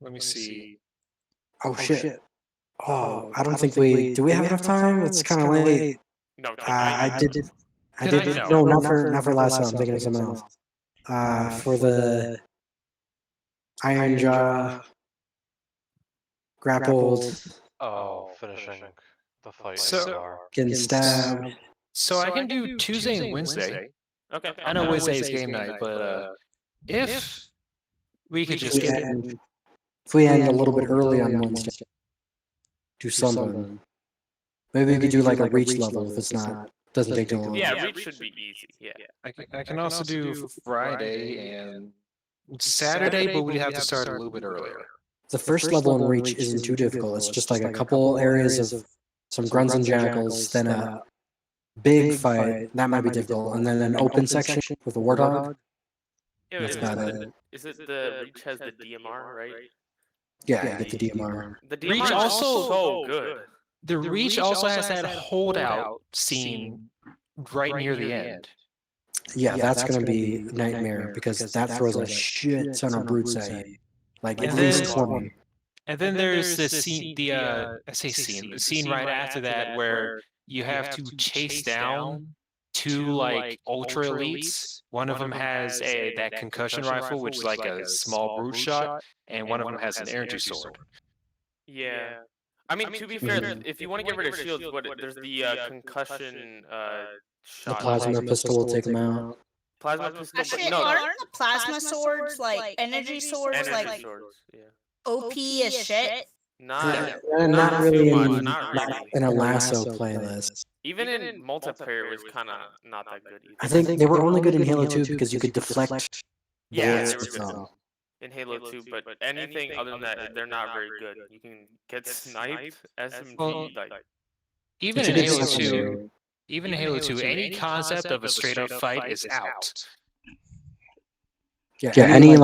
let me see. Oh shit. Oh, I don't think we do. We have enough time. It's kind of late. No, I did. Tonight, No, no. not for last time. I'm thinking of something else. For the Iron Jaw grappled, Oh, finishing the fight in So- the bar. getting stabbed. So I can do Tuesday and Wednesday. Okay. I know Wednesday is game night, but if we could just get If we end a little bit early on Wednesday, do something. Maybe we could do like a reach level if it's not. Doesn't take too long. Yeah, reach should be easy. Yeah. I can also do Friday and Saturday, but we'd have to start a little bit earlier. The first level in reach isn't too difficult. It's just like a couple areas of some grunts and jackals, then a big fight that might be difficult, and then an open section with a warthog. Yeah, That's about it. Is it the reach has the DMR, right? Yeah, you get the DMR. The DMR Reach is also- so good. The Reach also has that holdout scene right near the end. Yeah, that's gonna be a nightmare because that throws a shit ton of brutes at you. Like at And least then- 20. And then there's the scene, the scene right after that where you have to chase down two like ultra elites. One of them has that concussion rifle, which is like a small brute shot, and one of them has an energy sword. Yeah. I mean, to be fair, if you want to get rid of shields, there's the concussion The shot. plasma pistol will take them out. Plasma pistol. Actually, but no, aren't the plasma swords like energy swords energy like swords. Yeah. OP as shit? Not Not really too in, much, not really. in a lasso playlist. Even in multiplayer, it was kind of not that good either. I think they were only good in Halo 2 because you could deflect Yeah, bullets they were with good them. in Halo 2, but anything other than that, they're not very good. You can get sniped, SMG, Well, like Even But in you did Halo secondary. 2, even in Halo 2, any concept of a straight up fight is out. Yeah, any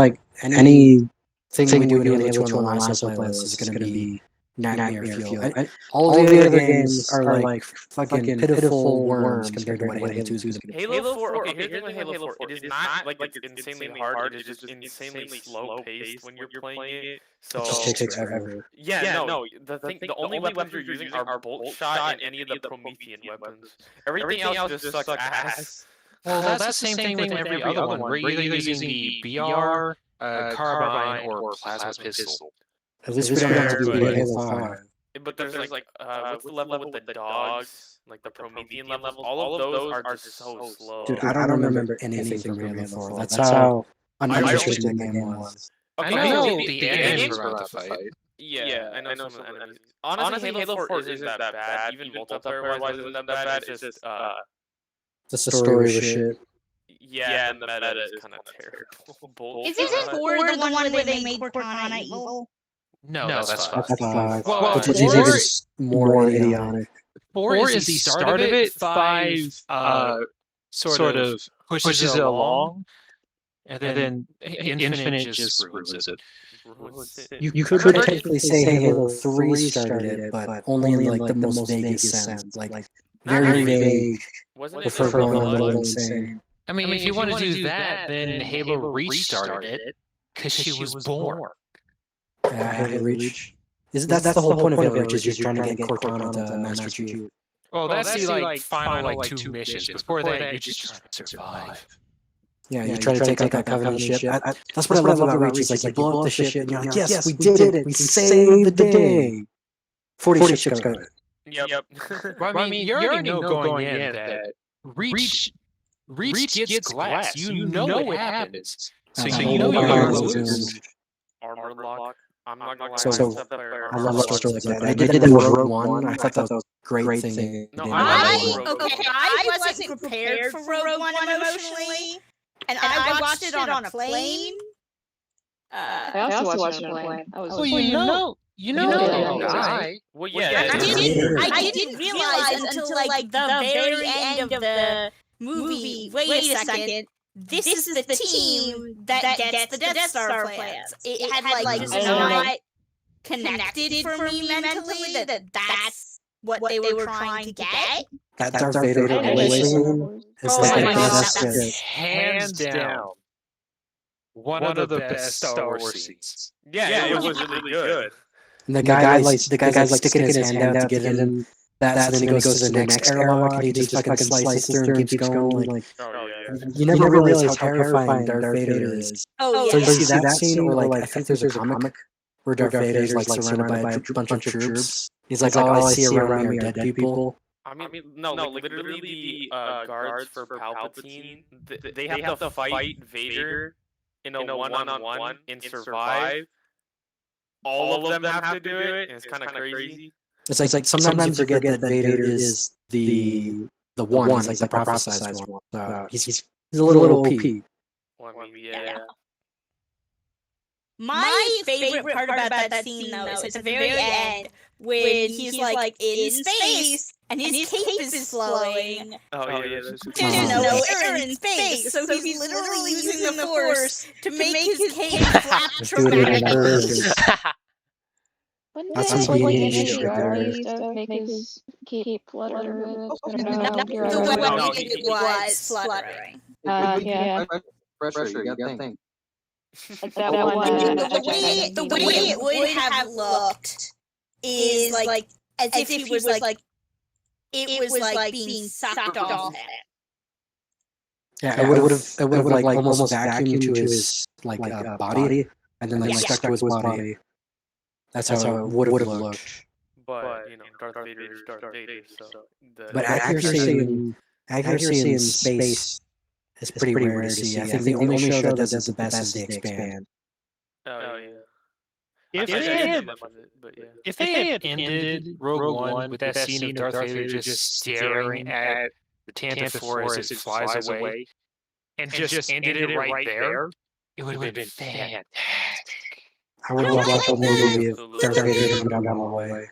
thing we do in Halo 2 on the lasso playlist is going to be nightmare fuel. All the other games are like fucking pitiful worms compared to what Halo 2 is going to be. Halo 4. Okay, here's the thing with Halo 4. It is not like it's insanely hard. It is just insanely slow paced when you're playing it. So It just takes forever. yeah, no. The only weapons you're using are bolt shot and any of the Promethean weapons. Everything else just sucks ass. Well, that's the same thing with every other one. We're either using the BR, carbine, or plasma pistol. At least we don't have to do Halo 5. But there's like what's the level with the dogs? Like the Promethean levels. All of those are just so slow. Dude, I don't remember anything from Halo 4. That's how uninteresting the game was. Okay, I know maybe the enemies were about to fight. Yeah, I know some of the enemies. Honestly, Halo 4 isn't that bad. Even multiplayer-wise, isn't that bad. It's just The story was shit. yeah, and the meta is kind of terrible. Isn't 4 the one where they made Cortana evil? No, that's fine. That's 5. Well, Which is four- even more idiotic. 4 is the start of it. 5 sort of pushes it along, and then Infinite just ruins it. You could technically say Halo 3 started it, but only in like the most vaguest sense. Like very vague. Wasn't it Before just going a Blood? little insane. I mean, if you want to do that, then Halo Reach started it because she was born. Yeah, Halo Reach. That's the whole point of Halo Reach is you're trying to get Cortana to Master Chief. Well, that's the like final like 2 missions. Before that, you're just trying to survive. Yeah, you try to take out that Covenant ship. That's what I love about Reach. Is like you blow up the ship and you're like, yes, we did it. We saved the day. 40 ships got it. Yep. Well, I mean, you already know going in that Reach gets glass. You know what happens. So you know you're going to lose. Armor lock. I'm not gonna lie. So, multiplayer I armor love lock stories is like that. great. They did that in Rogue One. I thought that was a great thing. No, I wasn't prepared for Rogue One emotionally, and I watched it on a plane. I also watched it on a plane. I was Well, you know they'll die. Well, I yeah. didn't realize until like the very end of the movie. Wait a second. This is the team that gets the Death Star plans. It had like just not connected for me mentally that that's what they were trying to get. That Darth Vader I away hate Star scene Wars. is Oh like my the God, best that's- shit. Hands down. One of the best Star Wars scenes. Yeah, it was really good. And the guy's like sticking his hand out to get him that, so then he goes to the next airlock and he just fucking slices through and keeps going. Like, Oh yeah. you never realize how terrifying Darth Vader is. Oh So yeah. you see that scene, or like I think there's a comic where Darth Vader's like surrounded by a bunch of troops. He's like, all I see around me are dead people. I mean, no, like literally the guards for Palpatine, they have to fight Vader in a one-on-one and survive. All of them have to do it, and it's kind of crazy. It's like sometimes you forget that Vader is the one. He's like the prophesized one. He's a little OP. Well, I mean, yeah. My favorite part about that scene, though, is at the very end when he's like in space and his cape is flowing. Oh yeah. Didn't know we're in space, so he's literally using the Force to make his cape flap dramatically. Wouldn't That's they some have like BD an shit ADR there. used to make his cape flutter? I don't know. Not You're the right. way No, it was fluttering. Yeah. Pressure, you gotta think. Like that one. The way it would have looked is like as if he was like it was like being sucked off. Yeah, it would have like almost vacuumed to his like body, and then like stuck to his body. That's how it would have looked. But you know, Darth Vader is Darth Vader, so. But accuracy in space is pretty rare to see. I think the only show that does it the best is The Expanse. Oh yeah. If they had ended Rogue One with that scene of Darth Vader just staring at the Tantive 4 as it flies away, and just ended it right there, it would have been fantastic. I would watch a whole movie of Darth Vader coming down the way.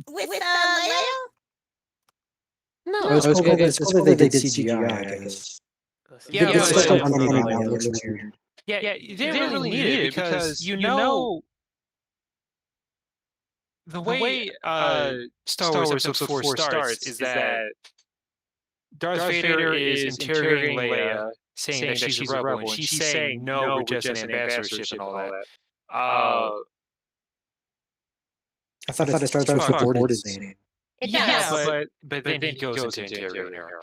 With Leia? No, it's cool that they did CGI, I guess. Yeah, It's but- still uncanny valley, it looks weird. Yeah, you didn't really need it because you know the way Star Wars Episode 4 starts is that Darth Vader is interrogating Leia, saying that she's a rebel, and she's saying, no, we're just an ambassadorship and all that. I thought it starts with the board saying. It Yeah, does. but then he goes into interrogating her.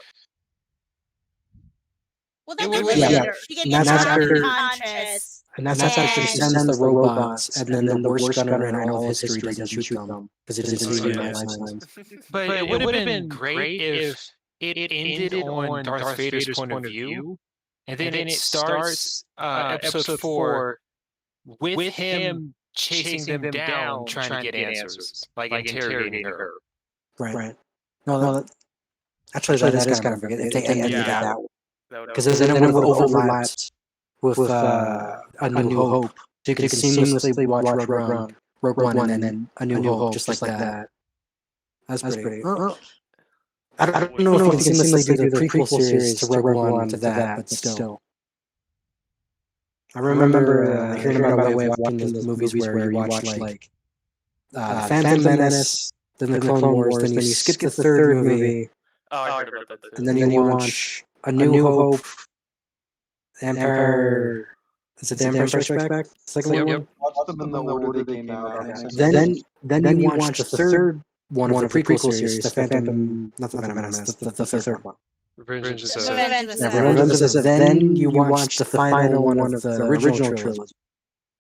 Well, It then would- later, she And gets that's knocked after- unconscious. And that's after she sends the robots, and then the worst gunner in all of history doesn't shoot them because it didn't see any life signs. But it would have been great if it ended on Darth Vader's point of view, and then it starts Episode 4 with him chasing them down, trying to get answers, like interrogating her. Right. No, actually, that is kind of forget if they ended Yeah. that way. Because Because then it would have overlapped with A New Hope. So you could seamlessly watch Rogue One, and then A New Hope, just like that. That's pretty. I don't know if you can seamlessly do the prequel series to Rogue One to that, but still. I remember hearing about a way of watching those movies where you watch like Phantom Menace, then the Clone Wars, then you skip the third movie, Oh, I heard about that too. and then you watch A New Hope, Empire. Is it The Empire Strikes Back? Second one. Watch them in the order they came out. Then you watch the third one of the prequel series, the Phantom, not the Phantom Menace, the third one. Revenge of the Sith. Revenge of the Yeah, Sith. Revenge of the Sith. Then you watch the final one of the original trilogy.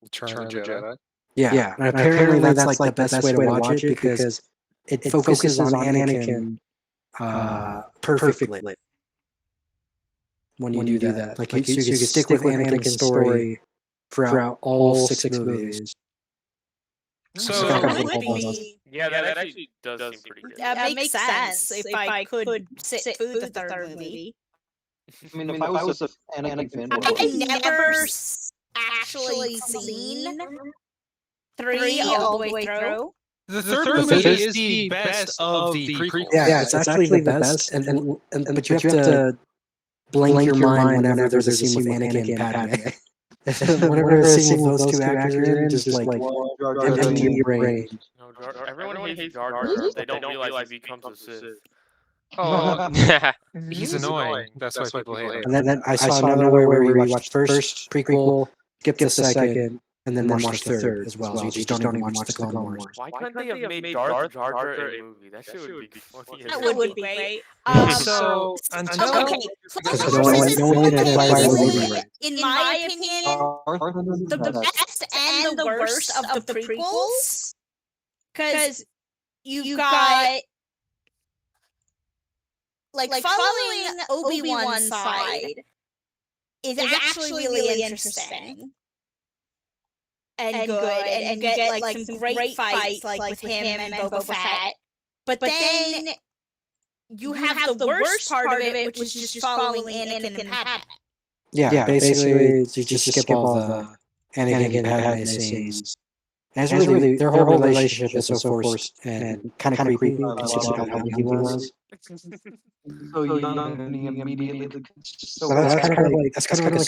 Return of the Jedi. Yeah, and apparently that's like the best way to watch it because it focuses on Anakin perfectly. When you do that, like you can stick with Anakin's story throughout all six movies. So It would be. Yeah, that actually does seem pretty good. That makes sense if I could sit through the third movie. I mean, if I was a Anakin fanboy, I've never actually seen 3 all the way through. the third The movie third- is the best of the prequels. Yeah, it's actually the best, but you have to blank your mind whenever there's a scene with Anakin and Padme. Whenever a scene with those two actors are in, just like empty your brain. No, everyone hates Jar Jar. They don't realize he becomes a Sith. Oh, he's annoying. That's why people hate him. And then I saw another way where you watch the first prequel, skip the second, and then watch the third as well. So you just don't even watch the Clone Wars. Why couldn't they have made Jar Jar a movie? That shit would be funny. That would be great. So until Okay, Because Clone no Wars one, is, no one acquired the movie right. in my opinion, the best and the worst of the prequels. Because you've got like following Obi-Wan's side is actually really interesting and good, and you get like some great fights like with him and Boba Fett. But then you have the worst part of it, which is just following Anakin and Padme. Yeah, basically, you just skip all the Anakin and Padme scenes. And it's really, their whole relationship is so forced and kind of creepy, considering how he was. So you immediately. So that's kind of like a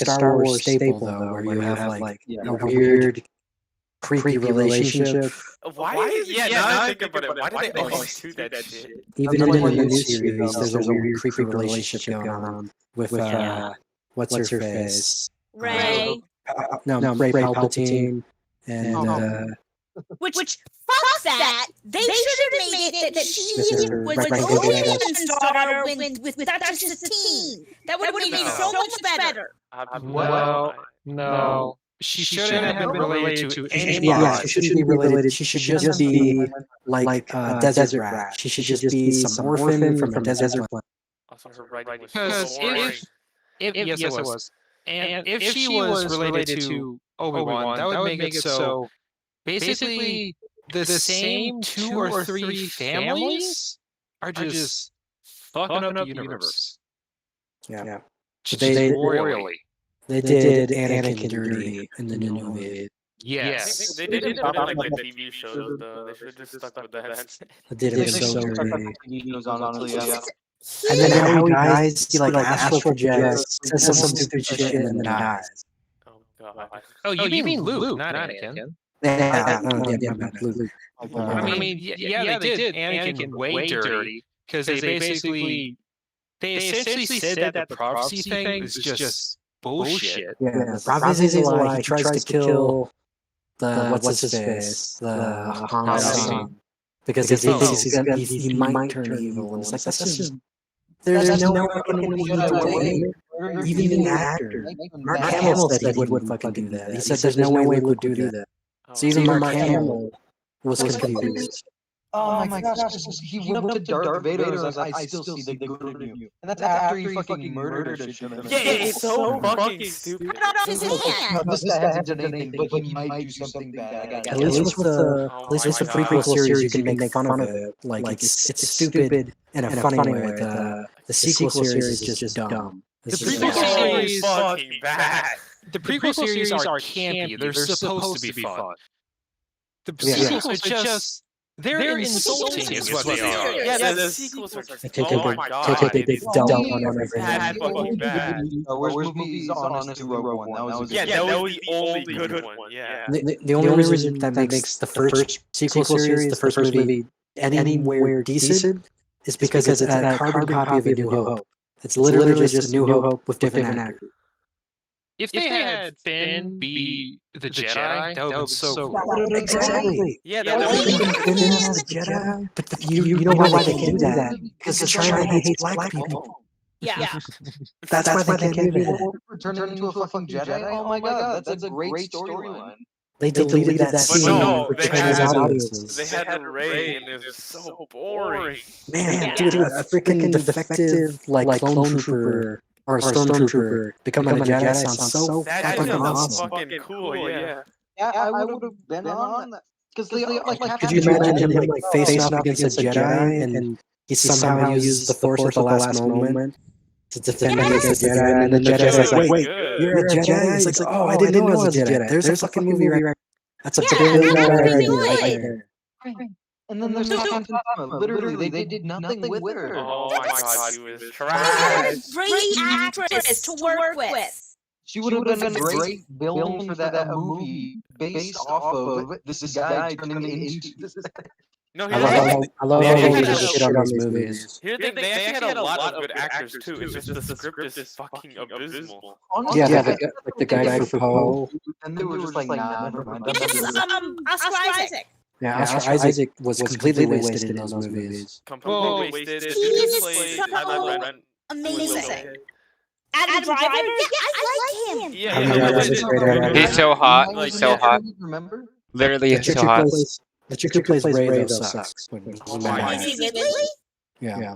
Star Wars staple, though, where you have like a weird, creepy relationship. Why? Yeah, now I think about it. Why do they always do that shit? Even in the new series, there's a weird, creepy relationship going on with what's her face? Ray. No, Ray Palpatine. And Which fuck that. They should have made it that she Mr. was Rex Obi-Wan's daughter with Duchess Satine. That would have made it so much better. No. She shouldn't have been related to anybody. yeah, she shouldn't be related. She should just be like Desert Rat. She should just be some orphan from a desert planet. Also, her writing was Because so boring. yes, it was. And if she was related to Obi-Wan, that would make it so basically the same 2 or 3 families are just fucking up the universe. Yeah. Just They- royally. They did Anakin dirty in the new movie. Yes. They didn't put it like the TV shows though. They should have just stuck with that. They did it so dirty. Honestly, yeah. And then how he dies, he like astral projects, says some stupid shit, and then dies. Oh god. Oh, you mean Luke, not Anakin. Yeah, Luke. I mean, yeah, they did Anakin way dirty because they essentially said that the prophecy thing was just bullshit. Yeah, the prophecy is a lie. He tries to kill the what's his face, the Han son, because he thinks he might turn evil. And it's like that's just there's no fucking way. Even the actor, Mark Hamill said he wouldn't fucking do that. He said there's no way Luke would do that. So even Mark Hamill was confused. Oh my gosh, he went up to Darth Vader and was like, I still see the good in you. And that's after he fucking murdered a shit. Yeah, it's so fucking stupid. Cut off his hand. This guy hasn't done anything, but he might do something bad. At least with the prequel series, you can make fun of it. Like it's stupid in a funny way. The sequel series is just dumb. The It's just prequel dumb. series fucking bad. The prequel series are campy. They're supposed to be fun. The Yeah. sequels are just they're insulting is what they are. Yeah, the sequels are They take oh a my big, god. take a big dump on Bad, everything. fucking bad. Where's movies honest to Rogue One? That was Yeah, that was the only good one. Yeah. The only reason that makes the first sequel series, the first movie, anywhere decent is because it's a carbon copy of A New Hope. It's literally just A New Hope with different actors. If they had Finn be the Jedi, that would have been so cool. Exactly. Yeah, Yeah, that well, was you Finn can as a Jedi, but you know why they can do that? Because China hates black people. Yeah. That's why they can do that. Turn into a fucking Jedi? Oh my god, that's a great storyline. They deleted that But scene no, for they Chinese had audiences. they had Rey and it was so boring. Man, dude, a freaking defective like clone trooper or stormtrooper becoming a Jedi sounds so That fucking shit was awesome. fucking cool, yeah. Yeah, I would have been on that. Because Could you imagine him like facing off against a Jedi and he somehow uses the Force at the last moment to defend against the Jedi, and then the Jedi's like, "Wait, you're a Jedi?" He's like, "Oh, I didn't know I was a Jedi." There's a fucking movie right. That's a Yeah, billion-dollar that would be idea good. right there. And then there's Captain Phasma. Literally, they did nothing with her. Oh my god, she was They had trash. a great actress to work with. She would have been a great villain for that movie based off of this guy turning into this. No, I here's love the how thing. I love They how actually they had just a- shit on these movies. Here's the thing. They actually had a lot of good actors too. It's just the script is fucking abysmal. Honestly, Yeah, I the guy for Poe. and they were just like, nah, never mind. Yes, Oscar Isaac. Yeah, Oscar Isaac was completely wasted in those movies. Completely wasted. The he dude is played so Kylo Ren. Amazing. Adam Driver? Yeah, I like him. Yeah, Adam yeah, Driver's a great actor. He's so hot. Like, so yeah. hot. Remember? Literally, The it's chick so who hot. plays Rey though sucks. When he's Oh mad. my Is he really? Yeah,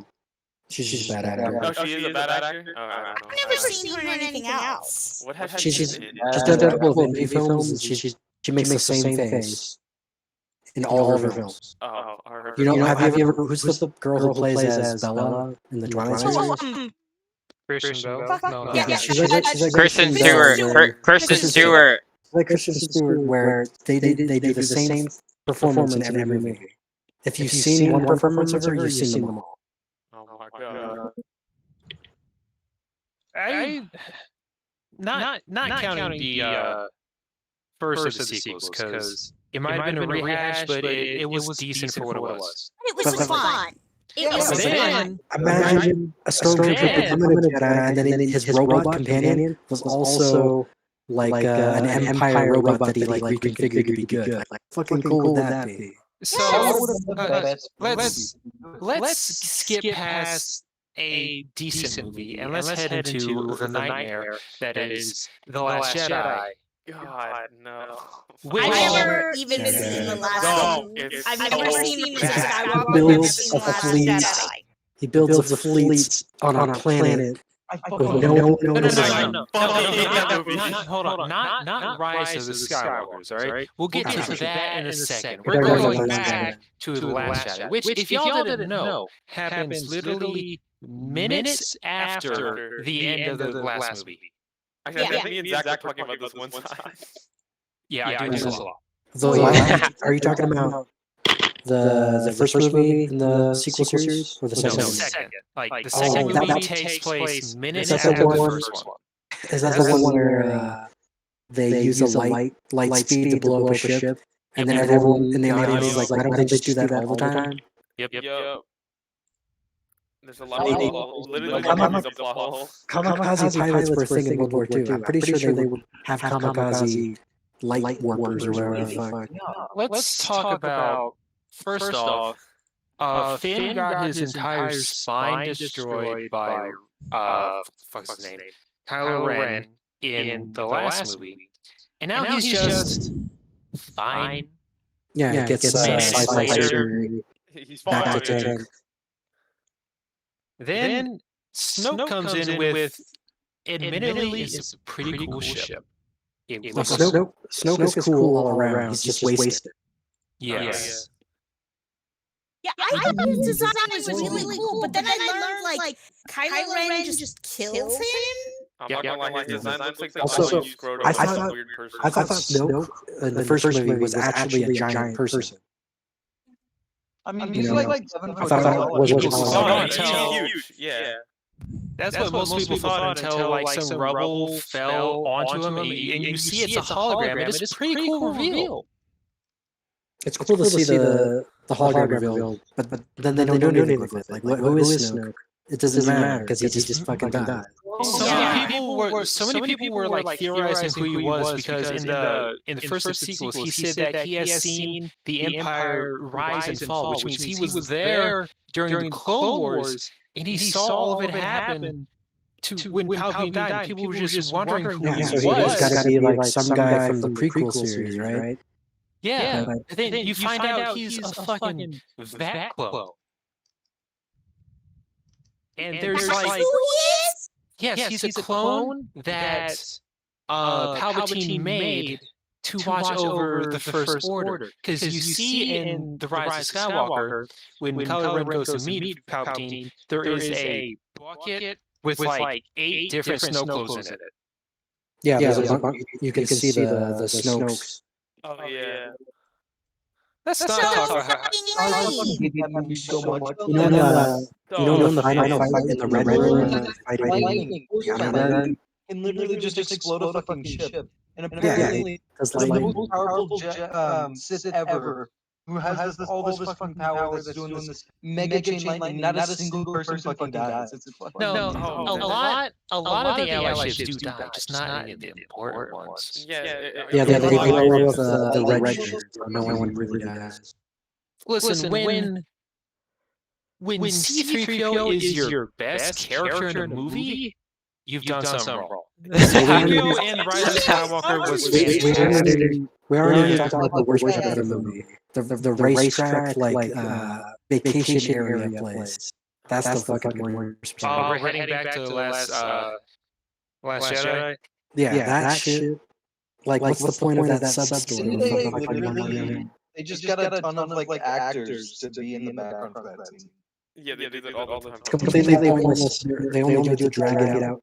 she's just a bad actor. Oh, she is a bad actor? Oh, I don't know. I've never seen her in anything else. What has She's she done did? a couple of indie films, and she makes the same face in all of her films. Oh, or You know, have you ever? Who's the girl who plays as Bella in the Twilight Oh, series? Christian Bell? fuck- No, yeah, no. She's like Kristen Bell, Stewart. where- Kristen Stewart. like Kristen Stewart, where they do the same performance in every movie. If you've seen one performance of her, you've seen them all. Oh my god. I not counting the first of the sequels because it might have been a rehash, but it was decent for what it was. It was fun. It was But fun. then, Imagine a stormtrooper becoming a Jedi, and then his robot companion was also like an Empire robot that he like reconfigured to be good. Like fucking cool would that be? so Yes. let's skip past a decent movie and let's head into the nightmare that is The Last Jedi. God, no. Which- I've never even seen the last No, one. it's I've never so seen Rise of bad. Skywalker. I've Builds never seen a The Last fleet. Jedi. He builds a fleet on a planet I with fucking no No, design. hold on. Not Rise of the Skywalkers, all right? We'll get to that in a second. We're We're going going back back to The Last Jedi, which, if y'all didn't know, happens literally minutes after the end of the last movie. Actually, I Yeah. think me and Zach were talking about this one time. Yeah, I do this a lot. Are you talking about the first movie in the sequel series or the No, second? second. Like, the Oh, second that- movie takes place minutes Is that after the the one- first one. Is that the one where they use a light speed to blow up a ship, and then everyone in the audience is like, "Why don't they just do that all the time?" Yep. Yep. There's a lot They- of they- plot holes. Literally, Come on. there's a plot hole. Kamikaze pilots were a thing in World War II. I'm pretty sure they would have kamikaze light warpers or whatever the fuck. Let's talk about, first off, Finn got his entire spine destroyed by, fuck's his name? Kylo Ren in the last movie. And now he's just fine. Yeah, it gets minutes sci-fi later. surgery, He's back fine. to check. Then Snoke comes in with, admittedly, it's a pretty cool ship. It Like, looks, Snoke is cool all around. He's just wasted. yes. Yeah, I thought his design was really cool, but then I learned like Kylo Ren just kills him. I'm not gonna lie, his design looks like the Also, eye you scrolled I over thought- a weird person. I thought Snoke in the first movie was actually a giant person. I mean, You he's know, like 7 I thought that was what People you saw wanted. it He's until- huge. Yeah. That's what most people thought until like some rubble fell onto him, and you see it's a hologram. It is a pretty cool reveal. It's cool to see the hologram reveal, but then they don't do anything with it. Like, who is Snoke? It doesn't matter because he just fucking died. So many people were like theorizing who he was because in the first of sequels he said that he has seen the Empire rise and fall, which means he was there during the Clone Wars and he saw all of it happen to when Palpatine died. And people were just wondering who Yeah, he so was. he's got to be like some guy from the prequel series, right? Yeah, But but then you find out he's a fucking vat clone. And there's That's like, who he is? yes, he's a clone that Palpatine made to watch over the First Order. Because you see in The Rise of Skywalker, when Kylo Ren goes to meet Palpatine, there is a bucket with like 8 different snow clones in it. Yeah, you can see the Snokes. Oh yeah. Let's So not talk about how. fucking I lame. fucking hate that movie so much. You know in the final fight in the Red Room, fighting the Army Men, can literally just explode a fucking ship. And apparently, Because the like most powerful Sith ever, who has all this fucking power that's doing this mega chain lightning, not a single person fucking dies. It's fucking No, Oh, a lot of the ally ships do die, just not any of the important ones. yeah, they blow up the red shirt, so no one really dies. Listen, when C-3PO is your best character in a movie, you've done something wrong. C-3PO and Rise of Skywalker was fantastic. We already talked about the worst part of the movie. The racetrack, like vacation area place. That's the fucking worst Oh, part. we're heading back to the Last Jedi? Yeah, that shit. Like, what's the point of that sub-story? They just got a ton of like actors to be in the background for that scene. Yeah, they do that all the time. Completely pointless. They only do to drag it out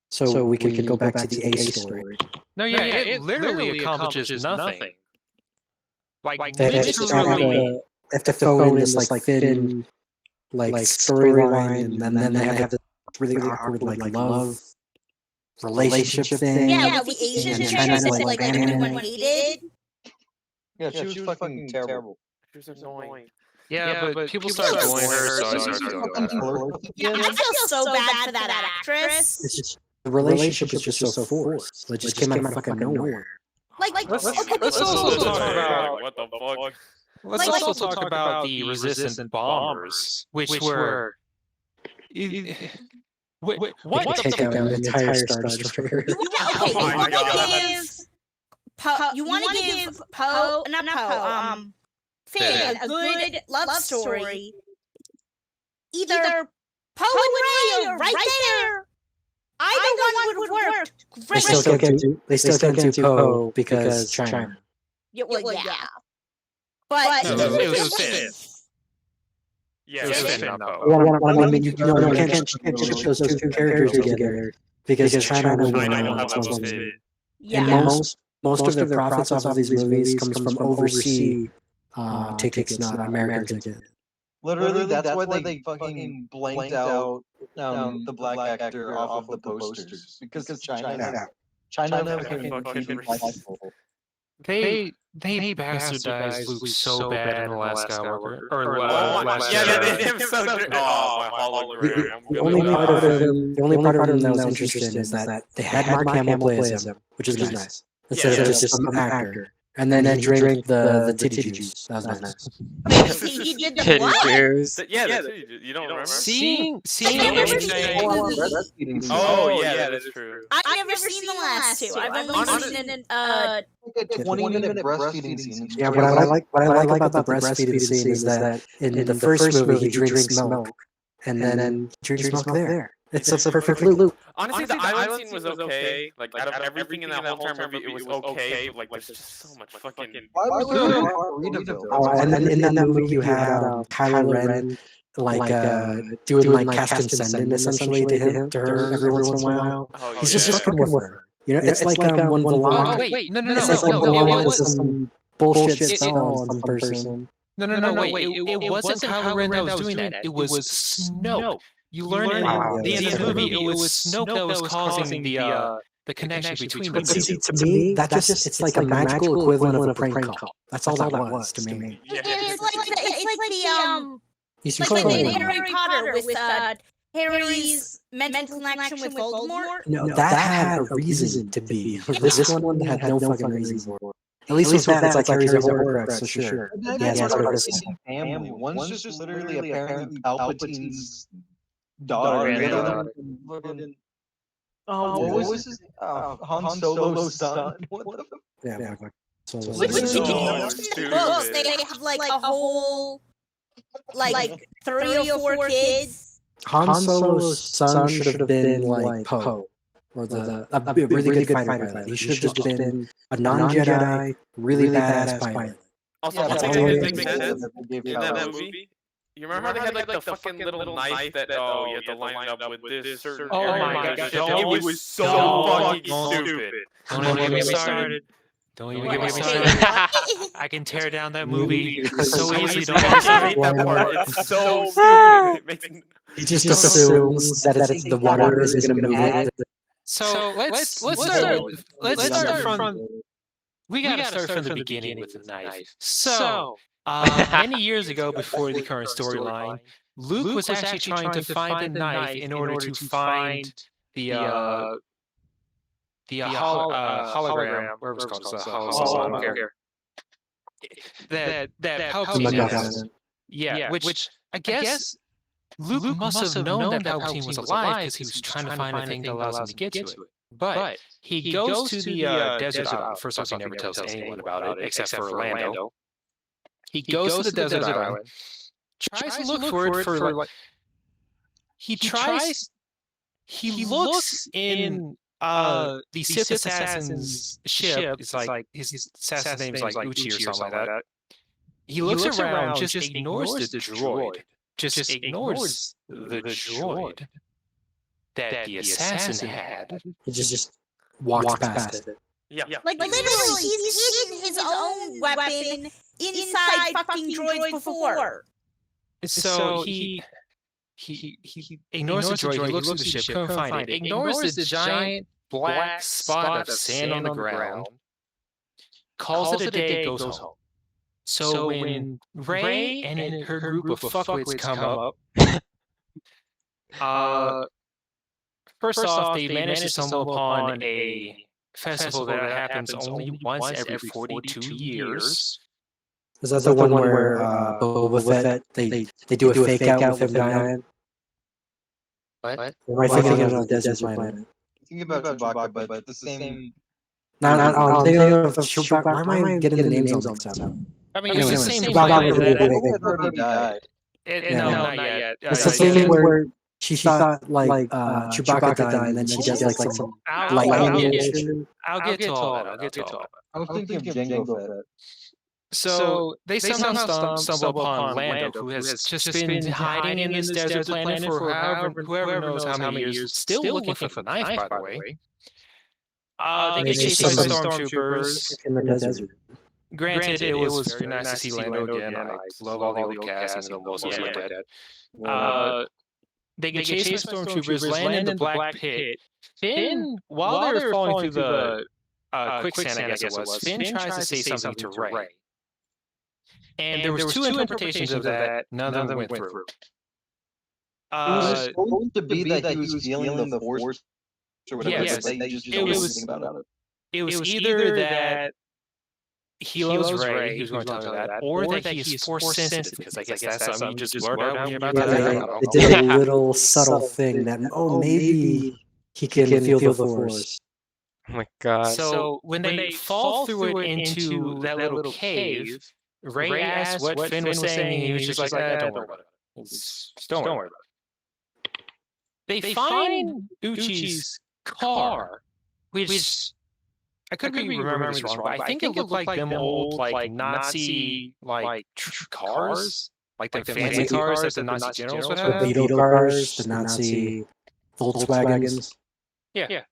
so we can go back to the A story. No, yeah, it literally accomplishes nothing. Like, They have to throw in this like thin like storyline, and then they have this really awkward like love relationship thing. Yeah, with the Asian and chick China's that like everyone anime. hated. Yeah, she was fucking terrible. She was annoying. Yeah, but people started going her, so I started going Yeah, I feel so bad for that actress. It's just, the relationship is just so forced. It just came out of fucking nowhere. Like, Let's okay, also talk Like, about what the fuck? Let's also talk about the resistant bombers, which were. What Take the out an entire Star Destroyer. okay, Oh my God. you want to give Poe, not Poe, Finn a good love story. Either Poe and Rey are right there. Either one would work. They still can't do Poe because China. Yeah, well, yeah. But No, it was Finn. Yeah, It was Finn. Finn, not Poe. Well, I mean, you can't ship those two characters together because China will win. China will That's have what's a in it. bid. yeah. And most of their profits off of these movies comes from overseas tickets, not American tickets. Literally, that's why they fucking blanked out the black actor off of the posters because China They bastardized Luke so bad in the Last Skywalker or Last Yeah, Jedi. they did him so good. Oh, my hologram. I'm The only gonna part die. of him that was interesting is that they had Mark Hamill play as him, which is nice, instead Yeah. of just some actor. And then he drank the titty juice. That was nice. He did the Titty what? juice. Yeah, you don't remember? Seeing I've never AJ seen the movie. Oh, yeah, that is true. I've never seen the last two. I've only seen it like a 20-minute breastfeeding scene. Yeah, what I like about the breastfeeding scene is that in the first movie he drinks milk, and then he drinks milk there. It's a perfect loop. Honestly, the island scene was okay. Like, out of everything in that whole entire movie, it was okay. But, like, there's just so much fucking... Why was there a Margaritaville? Oh, and then in that movie you had Kylo Ren doing like cast and send essentially to her every once in a while. Oh, He's yeah. just fucking with her. You know, it's like when Oh, Valak. wait, no, It's like when it Valak was does some bullshit spell on some person. No, wait, it wasn't Kylo Ren that was doing that. It was Snoke. You learn in the end of the movie, it was Snoke that was causing the connection between But them. see, to me, that just it's like a magical equivalent of a prank call. That's all that was to me. It's like the You see, like they did Chloe- Harry Potter with Harry's mental connection with Voldemort. No, that had a reason to be. This one had no fucking reason for it. At least with that, it's like Harry's a Horcrux, so sure. Yeah, that's what it is. Family. One's just literally apparently Palpatine's daughter. Yeah, The other one- what was his Han Solo's son? What the fuck? Yeah, so Which Which is is books. stupid. They have like a whole like 3 or 4 kids. Han Solo's son should have been like Poe, or a really good fighter pilot. He should have just been a non-Jedi, really badass pilot. Also, Yeah, one that's thing all that it didn't is. make sense They gave in Kylo that Ren. movie. You remember how they had like the fucking little knife that you had to line up with this certain Oh area? my God, It was so fucking stupid. Don't even get me started. Don't even get me Okay, started. I can tear down that movie so easily. Don't get me I started. hate that part. It's so stupid. It makes He just assumes that the water is going to move it, So let's start from we gotta start from the beginning with the knife. So many years ago, before the current storyline, Luke was actually trying to find the knife in order to find the hologram, whatever it's called, it's a hologram, I don't care. That Palpatine has. Yeah, which I guess Luke must have known that Palpatine was alive because he was trying to find a thing that allows him to get to it. But he goes to the desert island. First off, he never tells anyone about it except for Orlando. He goes to the desert island, tries to look for it for like. He looks in the Sith assassin's ship. It's like his assassin's name is like Uchi or something like that. He looks around, just ignores the droid. Just ignores the droid that the assassin had. He just walks past it. Yeah. Like literally, he's hidden his own weapon inside fucking droids before. So he ignores the droid. He looks at the ship, couldn't find it. Ignores the giant black spot of sand on the ground. Calls it a day, goes home. So when Rey and her group of fuckwits come up, first off, they manage to stumble upon a festival that happens only once every 42 years. Is that the one where Boba Fett, they do a fake out with him dying? What? Or am I thinking of the desert planet? Think about Chewbacca, but it's the same. No, I'm thinking of Chewbacca. Why am I getting the names all mixed up? I mean, Anyway, it's the same Chewbacca planet. Already died. No, not yet. It's the thing where she thought like Chewbacca died, and then she does like some animation. I'll get to all that. I was thinking of Jango Fett. So they somehow stumble upon Lando, who has just been hiding in this desert planet for whoever knows how many years, still looking for the knife, by the way. They get chased by stormtroopers. In the desert. Granted, it was very nice to see Lando again. I love all the old cast and most of them like that. They get chased by stormtroopers, land in the black pit. Finn, while they're falling through the quicksand, I guess it was, Finn tries to say something to Rey. And there was two interpretations of that. None of them went through. It was supposed to be that he was feeling the Force or whatever. Yes, but they just it don't was- think about it. It was either that he loves Rey, he was going to tell her that, or that he is force sensitive, because I guess that's something you just blurt out when you're about to die. They did a little subtle thing that maybe he can feel the Force. Oh my god. So when they fall through it into that little cave, Rey asked what Finn was saying, and he was just like, don't worry about it. Just don't worry about it. They find Uchi's car, which I could be remembering this wrong, but I think it looked like them old, like Nazi, like cars, like the fancy cars that the Nazi generals would The have. Beetle cars, the Nazi Volkswagens. Yeah.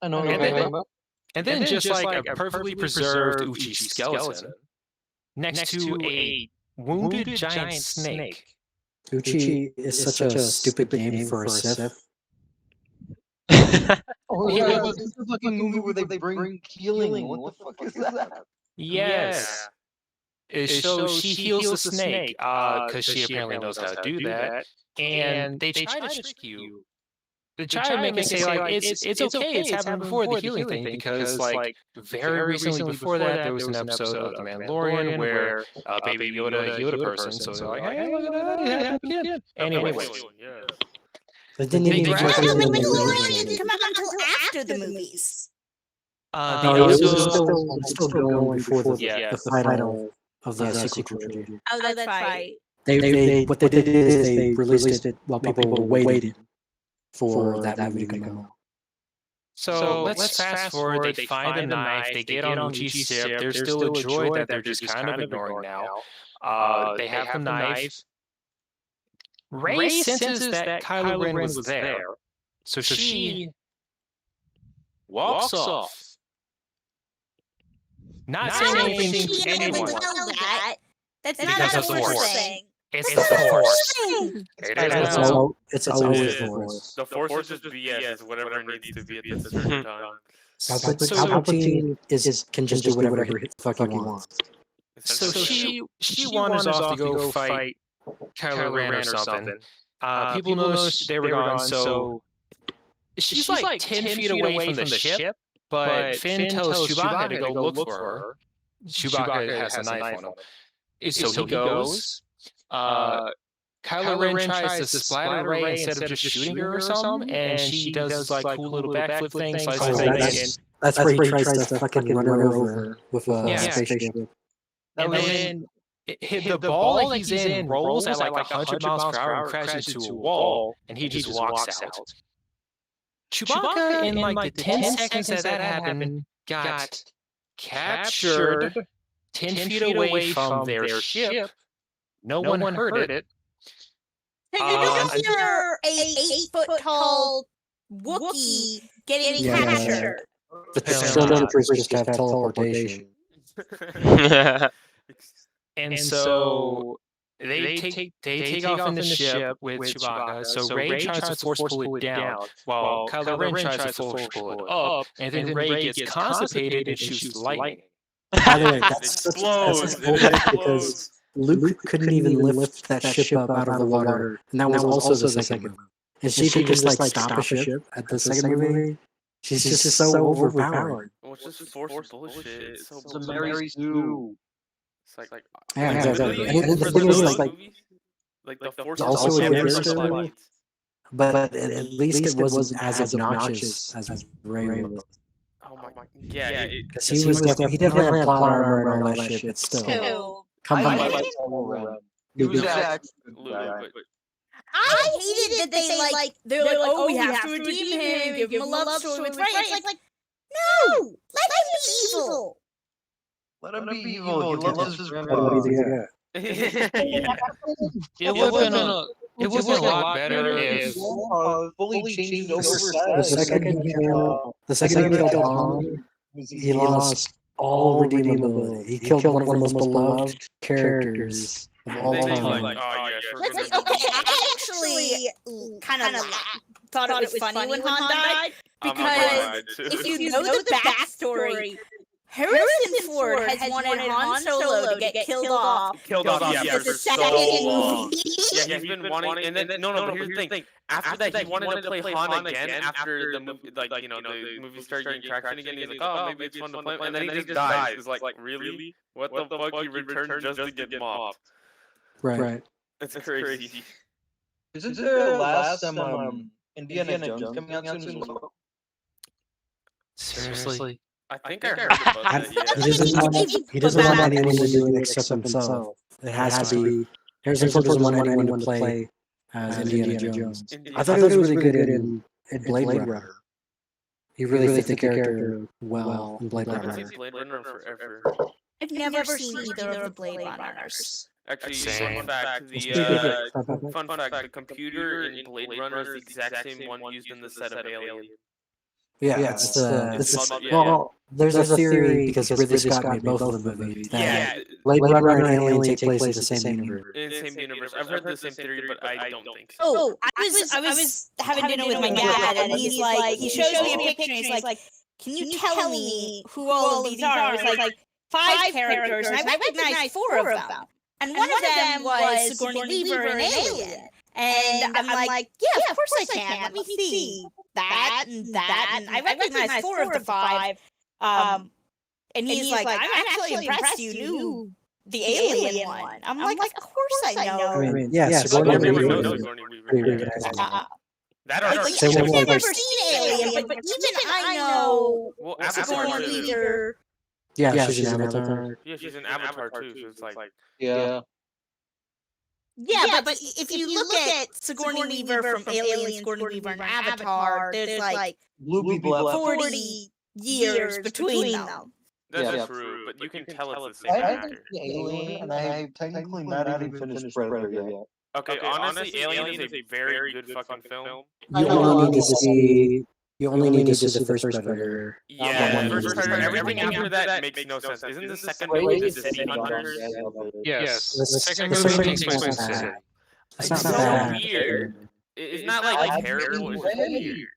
I know what And you're then- talking about. And then just like a perfectly preserved Uchi skeleton next to a wounded giant snake. Uchi is such a stupid name for a Sith. Oh yeah, but this is like a movie where they bring healing. What the fuck is that? Yes. So she heals the snake because she apparently knows how to do that. And they try to trick you. They try to make it say like it's okay, it's happened before the healing thing, because like very recently before that there was an episode of The Mandalorian where Baby Yoda healed a person, so they're like, hey, look at that, it happened again. Anyways, They didn't They even grabbed mention No, it in the Mandalorian movie. didn't come out until after the movies. No, it was episode- still going before the Yeah. final of the sequel trilogy. Oh, that's right. What they did is they released it while people were waiting for that movie to come out. So let's fast forward. They find a knife. They get on Uchi's ship. There's still a droid that they're just kind of ignoring now. They have the knife. Rey senses that Kylo Ren was there, so she walks off, not saying anything to anyone. That's Because not of a the Force Force. thing. It's the Force. It It's is. always the Force. The Force is just BS. It's whatever it needs to be at this certain time. Palpatine can just do whatever the fuck he wants. So she wanders off to go fight Kylo Ren or something. People noticed they were gone, so she's like 10 feet away from the ship, but Finn tells Chewbacca to go look for her. Chewbacca has a knife on him. So he goes. Kylo Ren tries to splatter Rey instead of just shooting her or something, and she does like cool little backflip things, slices things, That's where he tries to fucking run her over with a spaceship. and then the ball that he's in rolls at like 100 miles per hour and crashes into a wall, and he just walks out. Chewbacca, in like the 10 seconds that happened, got captured 10 feet away from their ship. No one heard it. You hear a 8-foot tall Wookiee getting captured. But the stormtroopers just have teleportation. And so they take off in the ship with Chewbacca. So Rey tries to force pull it down, while Kylo Ren tries to force pull it up, and then Rey gets constipated and shoots lightning. By the way, that's because Luke couldn't even lift that ship up out of the water, and that was also the second movie. And she could just like stop a ship at the second movie. She's just so overpowered. Well, it's just forced bullshit. It's so It's a Mary Sue. It's like Yeah, like, exactly. literally, And the for thing is, those like, movies, like the Force also is a never good story, like but at least it wasn't as obnoxious as Rey was. oh my yeah, Because he definitely had plot armor and all that shit, but still. Ew. Come I on. like Kylo Ren. He Luke was is- actually a good Luke, guy. but I hated that they're like, oh, we have to redeem him, give him a love story with Rey. It's like, no, let him be evil. Let him be evil. He loves his What grandpa. do you think? yeah. It would have been a lot better if Fully changed over The second he killed Han, he lost all redeemability. He killed one of the most beloved characters of all They think time. like, oh yeah, sure. Let's okay, I actually kind of thought it was funny when Han died, because if you know the backstory, Harrison Ford has wanted Han Solo to get killed off Killed off, yeah, since for the so second long. movie. Yeah, he's been wanting, and then no, but here's the thing. After that, he wanted to play Han again. After the movie, like the movie started getting traction again. He's like, oh, maybe it's fun to play, and then he just dies. It's like, really? What the fuck? You returned just to get mopped? Right. It's crazy. Isn't there a last Indiana Jones coming out soon as well? seriously. I think I heard about that. Yeah. He doesn't want anyone to do it except himself. It has to be. Harrison Ford doesn't want anyone to play as Indiana Jones. I thought it was really good in Blade Runner. He really fit the character well in Blade I haven't Runner. seen Blade Runner in forever. I've never seen either of the Blade Runners. Actually, Same. fun fact: It's fun fact, the computer in Blade Runner is the exact same one used in the set of Alien. Yeah, well, there's a theory because Ridley Scott made both of the movies. Yeah, Blade Runner and Alien take place in the same universe. in the same universe. I've heard the same theory, but I don't think so. Oh, I was having dinner with my dad, and he's like, he shows me a picture, and he's like, can you tell me who all of these are? It's like 5 characters, and I recognize 4 of them. And one of them was Sigourney Weaver in Alien. And I'm like, yeah, of course I can. Let me see that and that. And I recognize 4 of the 5. And he's like, I'm actually impressed you knew the Alien one. I'm like, of course I know. I mean, yeah, I Sigourney never Weaver know is Sigourney pretty Weaver. recognizable. That Like, or Same I've with, like- never seen Alien, but even I know well, Avatar Sigourney too. Weaver. Yeah, she's an Avatar. Yeah, she's an Avatar too. So it's like Yeah. Yeah, but if you look at Sigourney Weaver from Alien, Sigourney Weaver, and Avatar, there's like Bluey Black. 40 years between them. that's Yeah. true, but you can tell it's the I same haven't actor. seen Alien, and I technically not even finished Predator yet. Okay, honestly, Alien is a very good fucking film. You only need to see You only need to see the first Predator. Yeah, one the first movie. Predator, everything after that makes no sense. Isn't the second Prey movie the is City second Hunters? Yes. The The second second movie movie takes place in is the city. bad. It's not so bad. weird. It's not like terrible. It's just weird.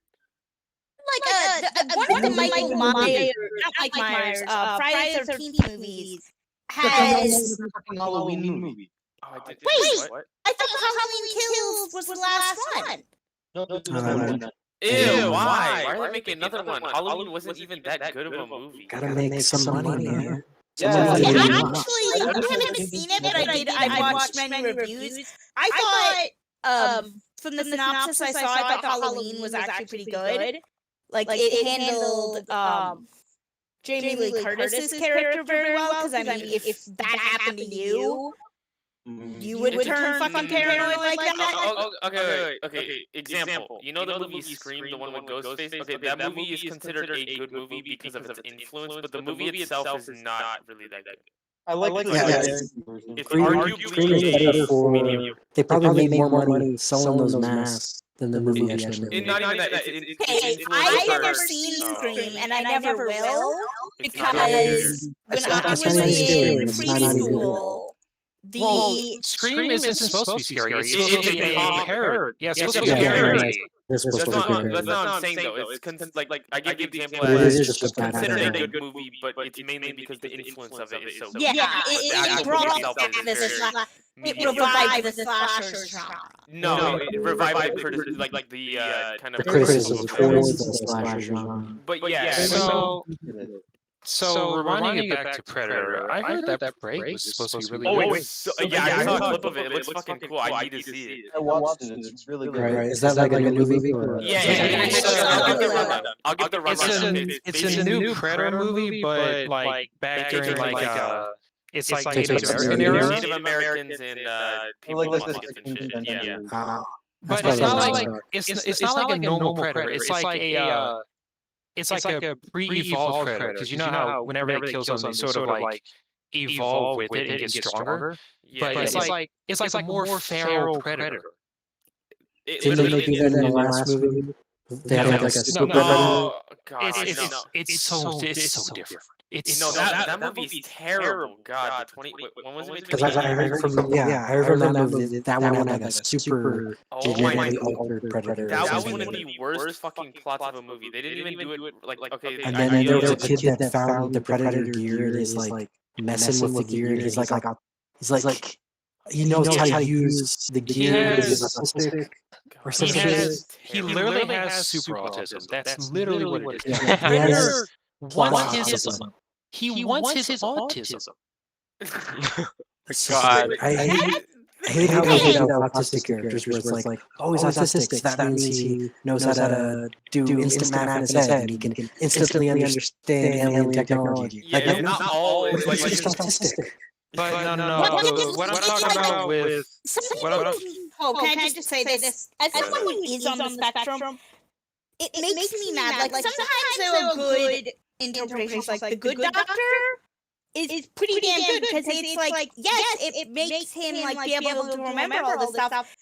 One of the Michael Myers, not Mike Myers, Friday the 13th movies has. Halloween movie. Oh, I did. Wait, What? I thought Halloween Kills was the last one. Ew, why? Why are they making another one? Halloween wasn't even that good of a movie. Gotta make some money, man. Yeah, Someone Yeah, needs to actually, make I haven't seen it, but I watched many reviews. I thought, from the synopsis I thought Halloween was actually pretty good. Like it handled Jamie Lee Curtis's character very well. Because I mean, if that happened to you, you would turn fucking paranoid like that. Okay. Example. You know the movie Scream, the one with Ghostface? Okay, that movie is considered a good movie because of its influence, but the movie itself is not really that good. I like the Yeah, version. It's Scream arguably is better a for. medium. They probably made more money selling those masks than the movie actually It's made. not even that. Okay, I've never seen Scream, and I never will, because when I was That's not even scary. in It's not even preschool, the Scream isn't supposed to be scary. It's It's supposed to be a a comedy. parody. Yeah, it's It's supposed to a be a parody. parody. They're supposed to be good. That's not what I'm saying though. It's like I give the example But it as is just a bad considered a idea. good movie, but it's mainly because the influence of it is so good. yeah, The it actual brought movie itself back is this very it mediocre. revived the slasher genre. No, it revived the criticism, like the kind of The criticism of towards the slasher genre. But yeah, So rewinding it back to Predator, I heard that break was supposed to be really good. yeah, I saw a clip of it. It looks fucking cool. I need to see it. I watched it. It's really good. Right? Is that like a new movie? Or? Yeah, I'll give the rundown. It's a new Predator movie, but like back during it's like Native American era. Native Americans and people with muskets and shit. Yeah. But it's not like it's not like a normal Predator. It's like a it's like a pre-evolved Predator, because you know how whenever it kills something, they sort of like evolve with it and get stronger. But it's like a more feral Predator. Didn't they do that in the last movie? They had like a super predator. No, God, It's so different. It's no, that movie's terrible. God, the 20. When was it? Because I heard from I heard from that movie that one had like a super genetically altered predator. That was one of the worst fucking plots of a movie. They didn't even do it like okay. And then there was a kid that found the predator gear and is like messing with the gear. And he's like he knows how to use the gear. He's autistic or something. He literally has super autism. That's literally what it is. Predator He wants his autism. God, I hate how they do autistic characters where it's like, oh, he's autistic, so that means he knows how to do instant math in his head, and he can instantly understand alien technology. Yeah, Like, not all. It's like he's just autistic. But no. What I'm talking about with can I just say this? As someone who is on the spectrum, it makes me mad. Like sometimes there are good interpretations, like the Good Doctor is pretty damn good, because it's like yes, it makes him like be able to remember all this stuff,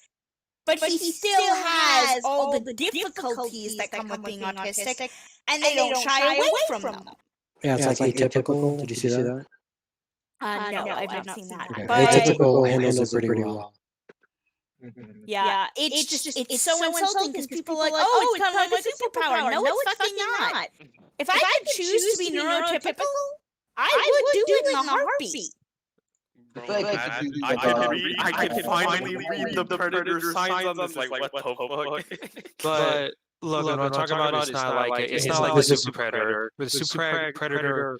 but he still has all the difficulties that come with being autistic, and they don't shy away from them. Yeah, it's like atypical. Did you see that? No, I've not seen that. Okay. But Atypical handles it pretty well. yeah, it's so insulting because people are like, oh, it's kind of like a superpower. No, it's fucking not. If I could choose to be neurotypical, I would do it in a heartbeat. I can finally read the predator signs on this. Like, what the fuck? But look, what I'm talking about is not like the super predator. The super predator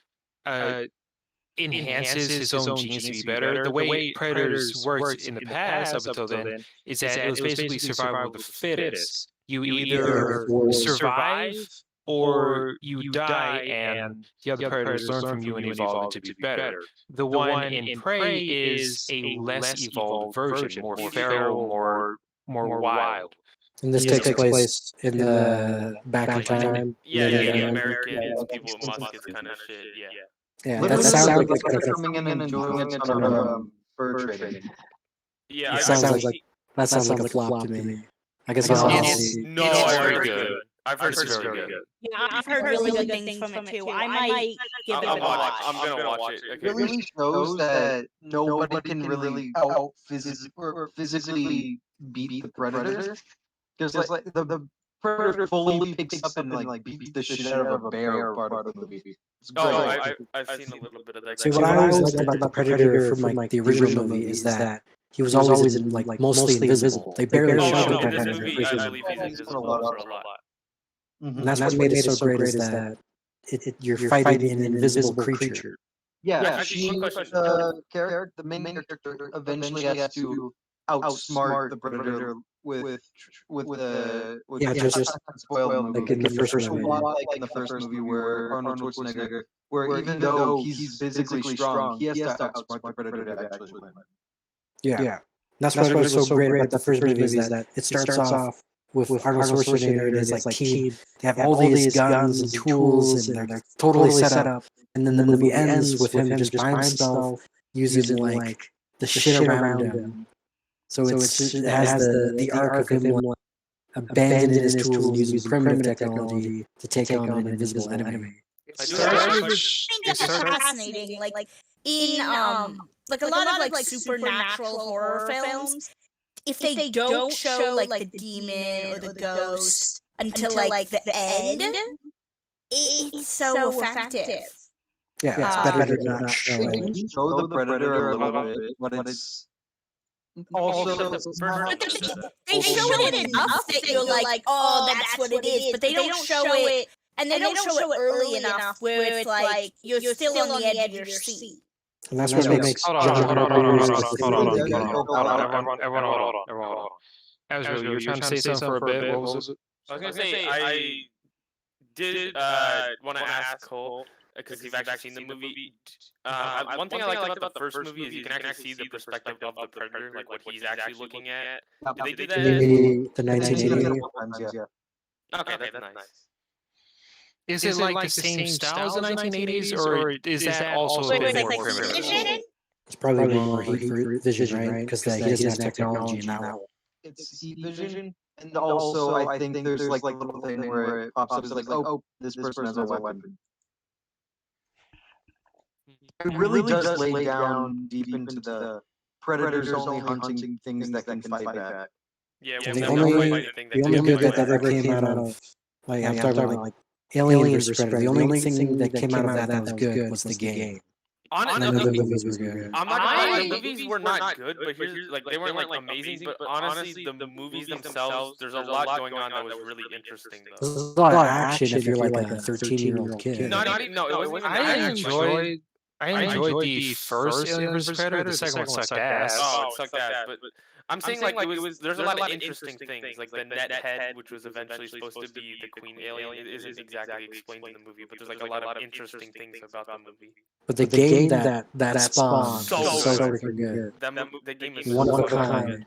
enhances his own genes to be better. The way predators worked in the past up until then is that it was basically survival of the fittest. You either survive or you die, and the other predators learn from you and evolve to be better. The one in Prey is a less evolved version, more feral, more wild. And this takes place in the back in time. Yeah, Americans, people with muskets kind of shit. Yeah, that sounds like it's coming in and enjoying it on fur trading. Yeah, that sounds like a flop to me. I guess no, it's very good. I've heard It's it's very very good. good. Yeah, I've heard really good things from it too. I might give it a watch. I'm gonna watch it. It Okay. really shows that nobody can really out physically beat the predator. Because like the predator fully picks up and like beats the shit out of a bear part of the movie. It's great. Oh, I've seen a little bit of that. See, what I always liked about the Predator from like the original movie is that he was always in, like mostly invisible. They barely Oh, showed no, the in this Predator. movie, I believe he's invisible for a lot. And that's what made it so great is that you're fighting an invisible creature. Yeah, Actually, quick question. the main character eventually has to outsmart the predator with Yeah, just spoil the like movie. in the first It's a movie. lot like in the first movie where Arnold Schwarzenegger, where even though he's physically strong, he has to outsmart the predator to actually win. Yeah. That's what was so great about the first movie is that it starts off with Arnold Schwarzenegger and his like team. They have all these guns and tools and they're totally set up. And then the movie ends with him just by himself using like the shit around him. So it has the arc of him like, abandoning his tools and using primitive technology to take on an invisible enemy. I think that's fascinating. Like in like a lot of like supernatural horror films, if they don't show like the demon or the ghost until like the end, it's so effective. Yeah, it's better to not show They it. can show the predator a little bit, but it's also But they show it enough that you're like, oh, that's what it is. But they don't show it, and they don't show it early enough where it's like you're still on the edge of your seat. And that's what makes Hold on, John hold on, Carpenter's hold on, like, hold on, everyone hold on. Asriel, you were trying to say something for a bit. What was it? I was gonna say I did want to ask Cole because you've actually seen the movie. One thing I like about the first movie is you can actually see the perspective of the predator, like what he's actually looking at. Did they do that? the 1980. Okay, that's nice. Is it like the same style as the 1980s, or is that also a bit more primitive? It's probably more heat vision, right? Because he doesn't have technology in that one. it's heat vision, and also I think there's like a little thing where it pops up as like, oh, this person has a weapon. It really does lay down deep into the predators only hunting things that can fight back. Yeah, The only good that ever came out of, like, I'm talking about like Alien vs Predator. The only thing that came out of that was good was the game. Honestly, None of the movies were good. I'm not gonna lie, the movies were not good, but here's like they weren't like amazing. But honestly, the movies themselves, there's a lot going on that was really interesting though. There's a lot of action if you're like a 13-year-old kid. No, it wasn't. I enjoyed the first Alien vs Predator. The second one sucked ass. Oh, it sucked ass. But I'm saying like it was. There's a lot of interesting things, like the net head, which was eventually supposed to be the queen alien. It isn't exactly explained in the movie, but there's like a lot of interesting things about the movie. But the game that spawned so is so freaking good. The game is One of a so kind. good.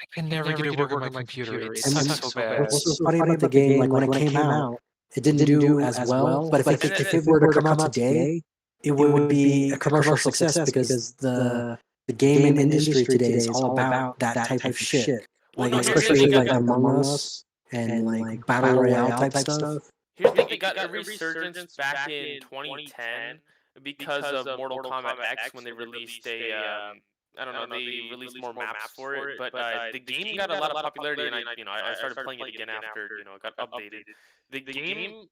I can never get it working on my computer. It And sucks so bad. what's so funny about the game, like when it came out, it didn't do as well. But if it were to come out today, it would be a commercial success because the gaming industry today is all about that type of shit. Like especially like Among Us and like Battle Royale type stuff. Here's the thing, it got a resurgence back in 2010 because of Mortal Kombat X when they released I don't know, they released more maps for it, but the game got a lot of popularity, and I started playing it again after it got updated. The game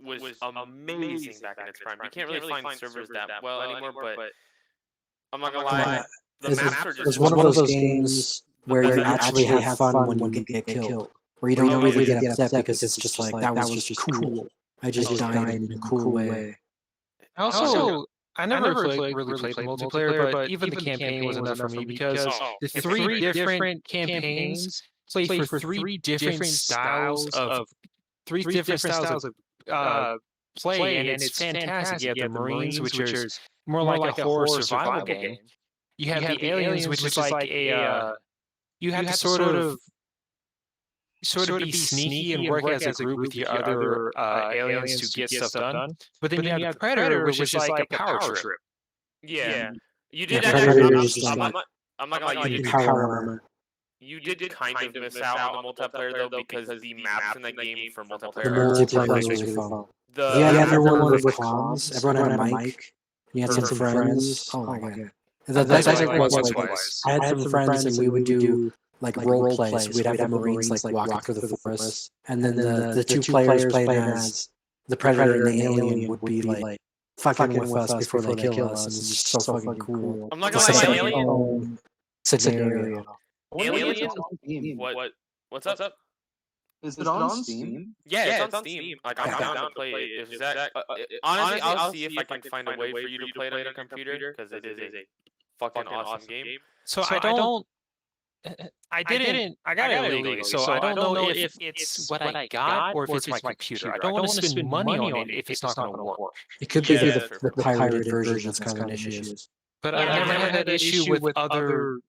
was amazing back in its prime. You can't really find servers that well anymore, but I'm not gonna lie, the maps are just. It's one of those games where you actually have fun when you get killed, where you don't really get upset because it's just like that was just cool. I just died in a cool way. I never really played the multiplayer, but even the campaign was enough for me because the three different campaigns play for three different styles of play, and it's fantastic. You have the Marines, which is more like a horror survival game. You have the Aliens, which is like a you have to sort of be sneaky and work as a group with your other aliens to get stuff done. But then you have the Predator, which is like a power trip. Yeah, you did Yeah, actually. Predator is like I'm not gonna lie, power armor. You did kind of miss out on the multiplayer though, because the maps in that game for The multiplayer multiplayer are was really really fun. The You had everyone with comms. Everyone had a mic. You had some friends. Oh my god. The best like part was once or like twice. I had some friends and we would do like role plays. We'd have the Marines like walking through the forest, and then the two players playing as the Predator and the Alien would be like fucking with us before they kill us, and it's just so fucking cool. I'm not It's gonna like lie, its Alien. own scenario. Alien. Steam. What's up? Is it on Steam? Yeah, it's on Steam. Like I'm down to play it. If Zach, honestly, I'll see if I can find a way for you to play it on your computer, because it is a fucking awesome game. So I don't. I didn't. I got it illegally, so I don't know if it's what I got or if it's my computer. I don't want to spend money on it if it's not going to work. It could be Yeah, the pirated version that's kind of an issue. But I've never had that issue with other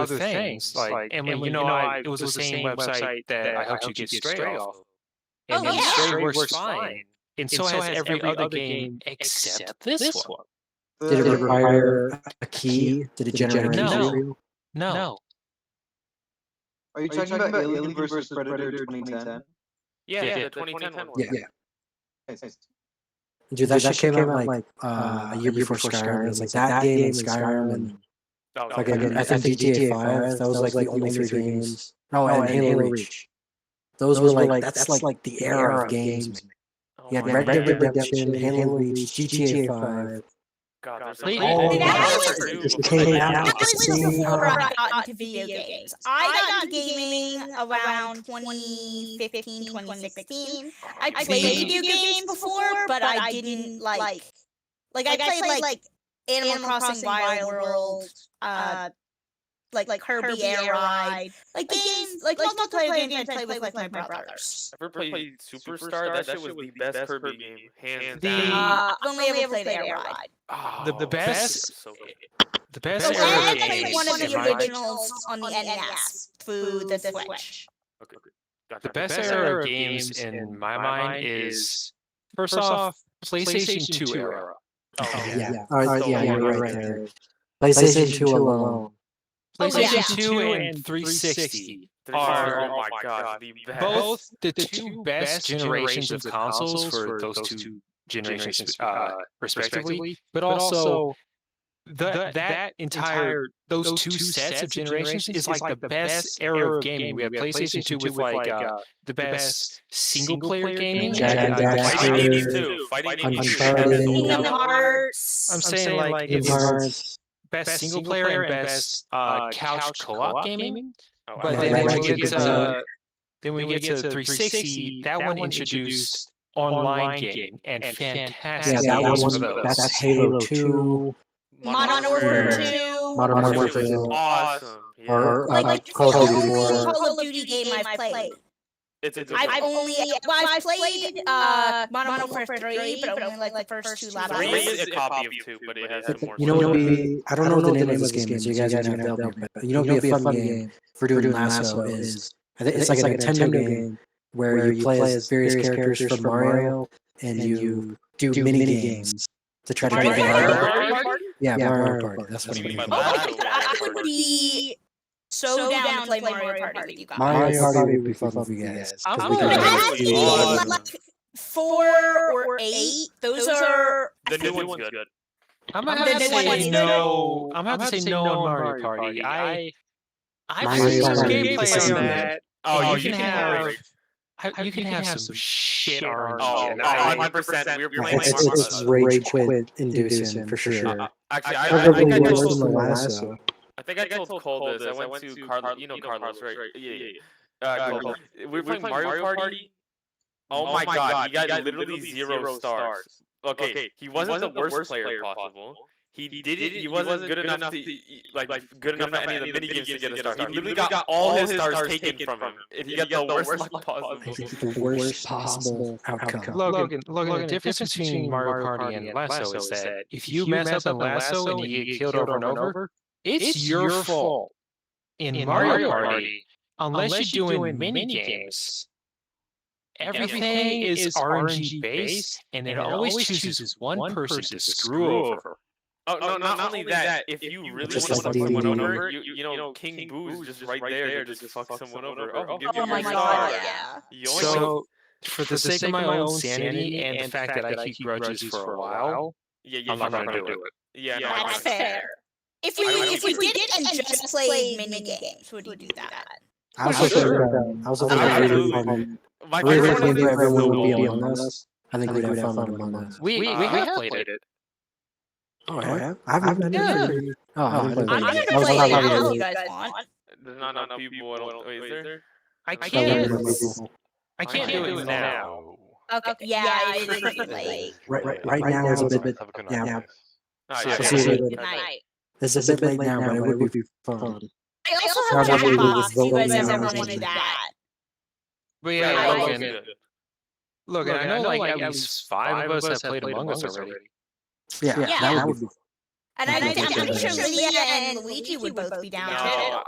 things. Like, and when it was the same website that I helped you get Stray off. And then Stray works fine. And so has every other game except this one. Did it require a key? Did it generate a key for you? No. Are you talking about Alien versus Predator 2010? Yeah, the 2010 one. Yeah. Nice. Dude, that shit came out like a year before Skyrim. It was like that game and Skyrim and fucking I think GTA 5. That was like the only 3 games. Oh, and Halo Reach. Those were like that's like the era of games. Man. You had Red Dead Redemption, Halo Reach, GTA 5. God, there's Wait, all See, that of was just came out that at the was same before time. I got into video games. I got into gaming around 2015, 2016. I played video games before, but I didn't like I played like Animal Crossing Wild World, like Kirby Air Ride, like games, like multiplayer games I played with my brothers. Ever played Superstar? That shit was the best Kirby game, hands The- down. I've only ever played Air Ride. The best So good. the best So era I of played games one of in the my- originals on the NES through the Switch. Okay. Gotcha. The best era of games in my mind is first off PlayStation 2 era. Yeah. All right, yeah, you're right there. PlayStation 2 alone. PlayStation yeah. 2 and 360 Oh are my god, the best. both the two best generations of consoles for those two generations respectively, but also that entire those two sets of generations is like the best era of gaming. We have PlayStation 2 with like the best single player gaming. Jack and Fighting Daxter, games too. Fighting games too. Uncharted. Kingdom Hearts. I'm saying like Kingdom it's Hearts. best single player and best couch co-op gaming. Oh, But wow. then Right, when right, we get right. to 360, that one introduced online gaming and fantastic Yeah, that games one. for those. That's Halo 2 Modern Warfare 2. Modern That shit Warfare was 2. awesome. Yeah. or Like Call the of Duty only 4. Call of Duty game I've played. It's I've only I've played Modern Warfare 3, but only like the first 2 levels. 3 is a copy of 2, but it has some more. You know what stuff. would be? I don't know the name of this game, so you guys are gonna have to help me. But you know what would be a fun game for doing lasso is I think it's like a Nintendo game where you play as various characters from Mario and you do mini games to try to Mario get Party? better. Yeah, Mario Party. That's what What I do you mean. mean by Oh my that? god, I would be so down to play Mario Party with you guys. Mario Party would be fun with you guys. 'cause I'm we gonna can It go has do to be Awesome. like 4 or 8. Those are The new one's good. I'm gonna The have to new one say is no. I'm gonna have to say no on Mario Party. I've Mario seen some Party gameplay is on good. that. Oh, you can have you can have some shit RNG. Oh, and 100%. We were playing It's rage quit inducing for sure. Actually, I Probably think I worse told than the lasso. I think I told Cole this. I went to Carlos. You know Carlos, right? Yeah. Cole. We were playing Mario Party. Oh my god, he got literally 0 stars. Okay, he wasn't the worst player possible. He wasn't good enough to good enough at any of the mini games to get a star. He literally got all his stars taken from him, and he got the worst luck possible. The worst possible outcome. Logan, the difference between Mario Party and Lasso is that if you mess up in Lasso and you get killed over and over, it's your fault. In Mario Party, unless you're doing mini games, everything is RNG based, and it always chooses one person to screw over. Oh no, not only that. If you really Just want to like fuck someone D&D. over, you know King Boo's just right there to just fuck someone over. Oh, give Oh you my your god, star. yeah. Yoink. So, for the sake of my own sanity and the fact that I keep grudges for a while, yeah, I'm not gonna do it. Yeah, no, That's fair. If we did it and just played mini games, would you do that? I also think I also think it'd be really fun. My I really favorite think one if is everyone would be Snow. Among Us. I think we'd have fun with Among Us. We have played it. Oh, yeah? I've never been Yeah. to Oh, I didn't I'm play gonna it. I was play it probably now if really- you guys want. There's not enough people. Wait, is there? I I can't. can't- I can't do it now. Okay, yeah, it is pretty late. Right now is a bit. Yeah, Alright, Let's yeah, see yeah, it. Good night. it's a bit late now, but it would be fun. I also How have about we Jackbox just if you vote guys on ever that want to one? do that. But yeah, yeah, I- Logan, Logan, I know like at least 5 of us have played Among Us already. Yeah, that would be. And Yeah, I'm that's pretty good. sure Lydia and Luigi would both be down too. No,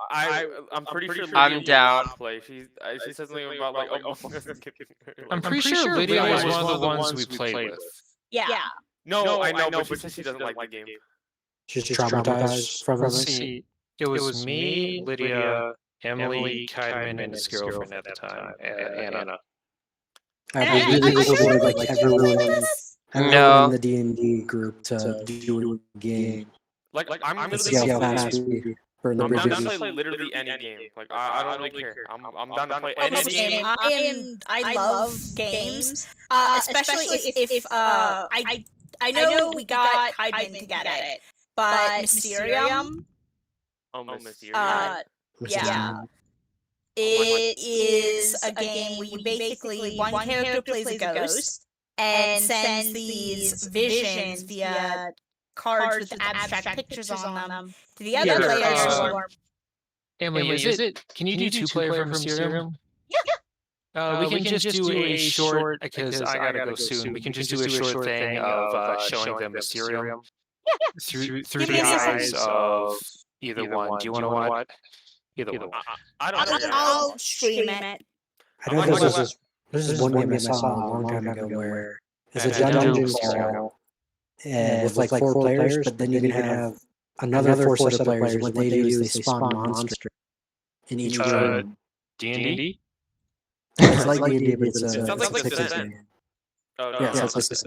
I'm pretty sure. I'm Lydia down. will play. She said something about like Among Us. I'm pretty sure Lydia was one of the ones we played with. Yeah. No, I know, but she said she doesn't like the game. She's traumatized from Let's it. see. It was me, Lydia, Emily, Kaiman, and his girlfriend at the time, Anna. I And really I'm would sure like Luigi everyone, would play this. everyone No. in the D&D group to do a game. Like I'm Let's literally see how down fast we burn the I'm down to bridges. play literally any game. Like I don't really care. I'm down to play any Almost game. I love games, especially if I know we got Kaiban to get it, but Mysterium, Oh, Mysterium. yeah, it is a game where you basically one character plays a ghost and sends these visions via cards with abstract pictures on them to the other Here, players who are. Emily, is it? Can you do 2-player for Mysterium? We can just do a short, because I gotta go soon. We can just do a short thing of showing them Mysterium through Give the me a second. eyes of either one. Do you want to watch? Either one. I don't care. I'll stream it. I know there's this one game I saw a long time ago where it's a dungeon crawl and with like 4 players, but then you can have another 4 set of players. What they do is they spawn monsters in each room. D&D? It's like D&D, but it's It a sounds like it's a Descent. game. Oh, no, Yeah, no, it's like this.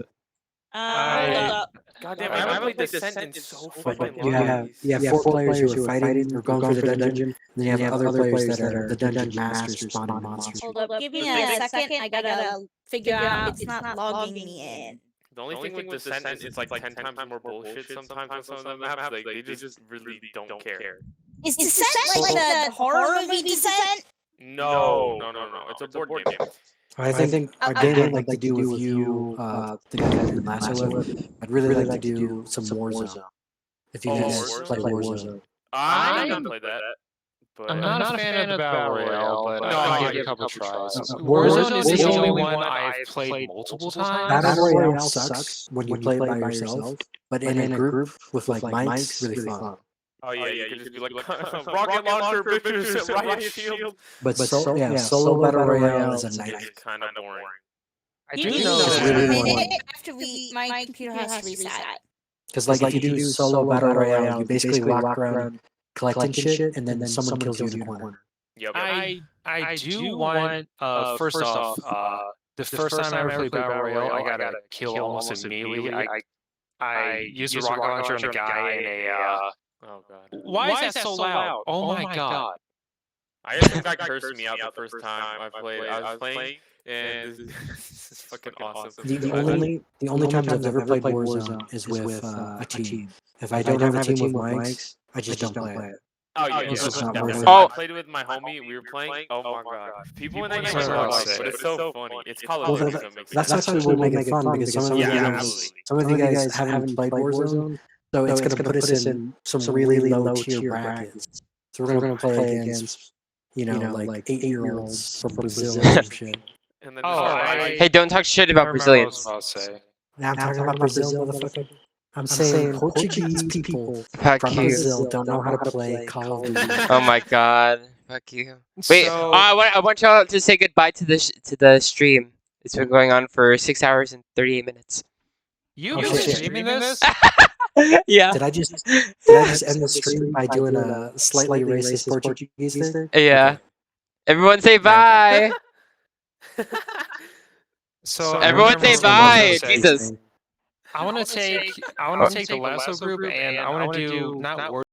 Hold up. God damn, I haven't played Descent in so fucking But long. you have 4 players who are fighting or going for the dungeon, and then you have other players that are the dungeon masters spawning monsters. Hold up. Give me a second. I gotta figure out. It's not logging me in. The only thing with Descent is it's like 10 times more bullshit sometimes on some of the maps. Like they just really don't care. Is Descent like the horror movie Descent? No. It's a board game. I think a game I'd like to do with you, the guy who did Lasso with, I'd really like to do some Warzone. If you Oh, guys Warzone? play Warzone. I haven't played that. But I'm not a fan of the Battle Royale, but No, I I give it get a couple tries. Warzone Warzone is the is only one I've played multiple times. Battle Royale sucks when you play it by yourself, but in a group with like mics, really fun. Oh yeah, you can just be like rocket launcher bitches at Riot Shield. But solo Battle Royale is a It's nightmare. kind of boring. I Give do me know It's a that really minute after my computer has to reset. Because like if you do solo Battle Royale, you basically walk around collecting shit, and then someone kills you in the corner. Yep. I do want first off, the first time I ever played Battle Royale, I got a kill almost immediately. I used a rocket launcher on a guy in a Oh god. why is that so loud? Oh my god. I had some guy cursing me out the first time I played. I was playing, and this is fucking awesome. The only times I've ever played Warzone is with a team. If I don't have a team with mics, I just don't play it. Oh yeah, It's just not definitely. worth it. I played it with my homie. We were playing. Oh my god, people in that game That's are what I like, was but it's so funny. It's Call Well, of Duty, so it makes That's sense. actually what make it fun because some of you Yeah, guys, absolutely. some of you guys haven't played Warzone, so it's going to put us in some really low tier brackets. So we're going to play against, like 8-year-olds from Brazil or some shit. And then Oh, Hey, don't talk shit about Brazilians. I'll say. Now I'm talking about Brazil, motherfucker. I'm saying Portuguese people Fuck from you. Brazil don't know how to play Call of Duty. Oh my god. Fuck you. Wait, So- I want y'all to say goodbye to the stream. It's been going on for 6 hours and 38 minutes. You've Oh, been shit. streaming this? Yeah. Did I just end the stream by doing a slightly racist Portuguese thing? Yeah. Okay. Everyone say bye. So Everyone say bye. Jesus. I want to take the Lasso group and I want to do not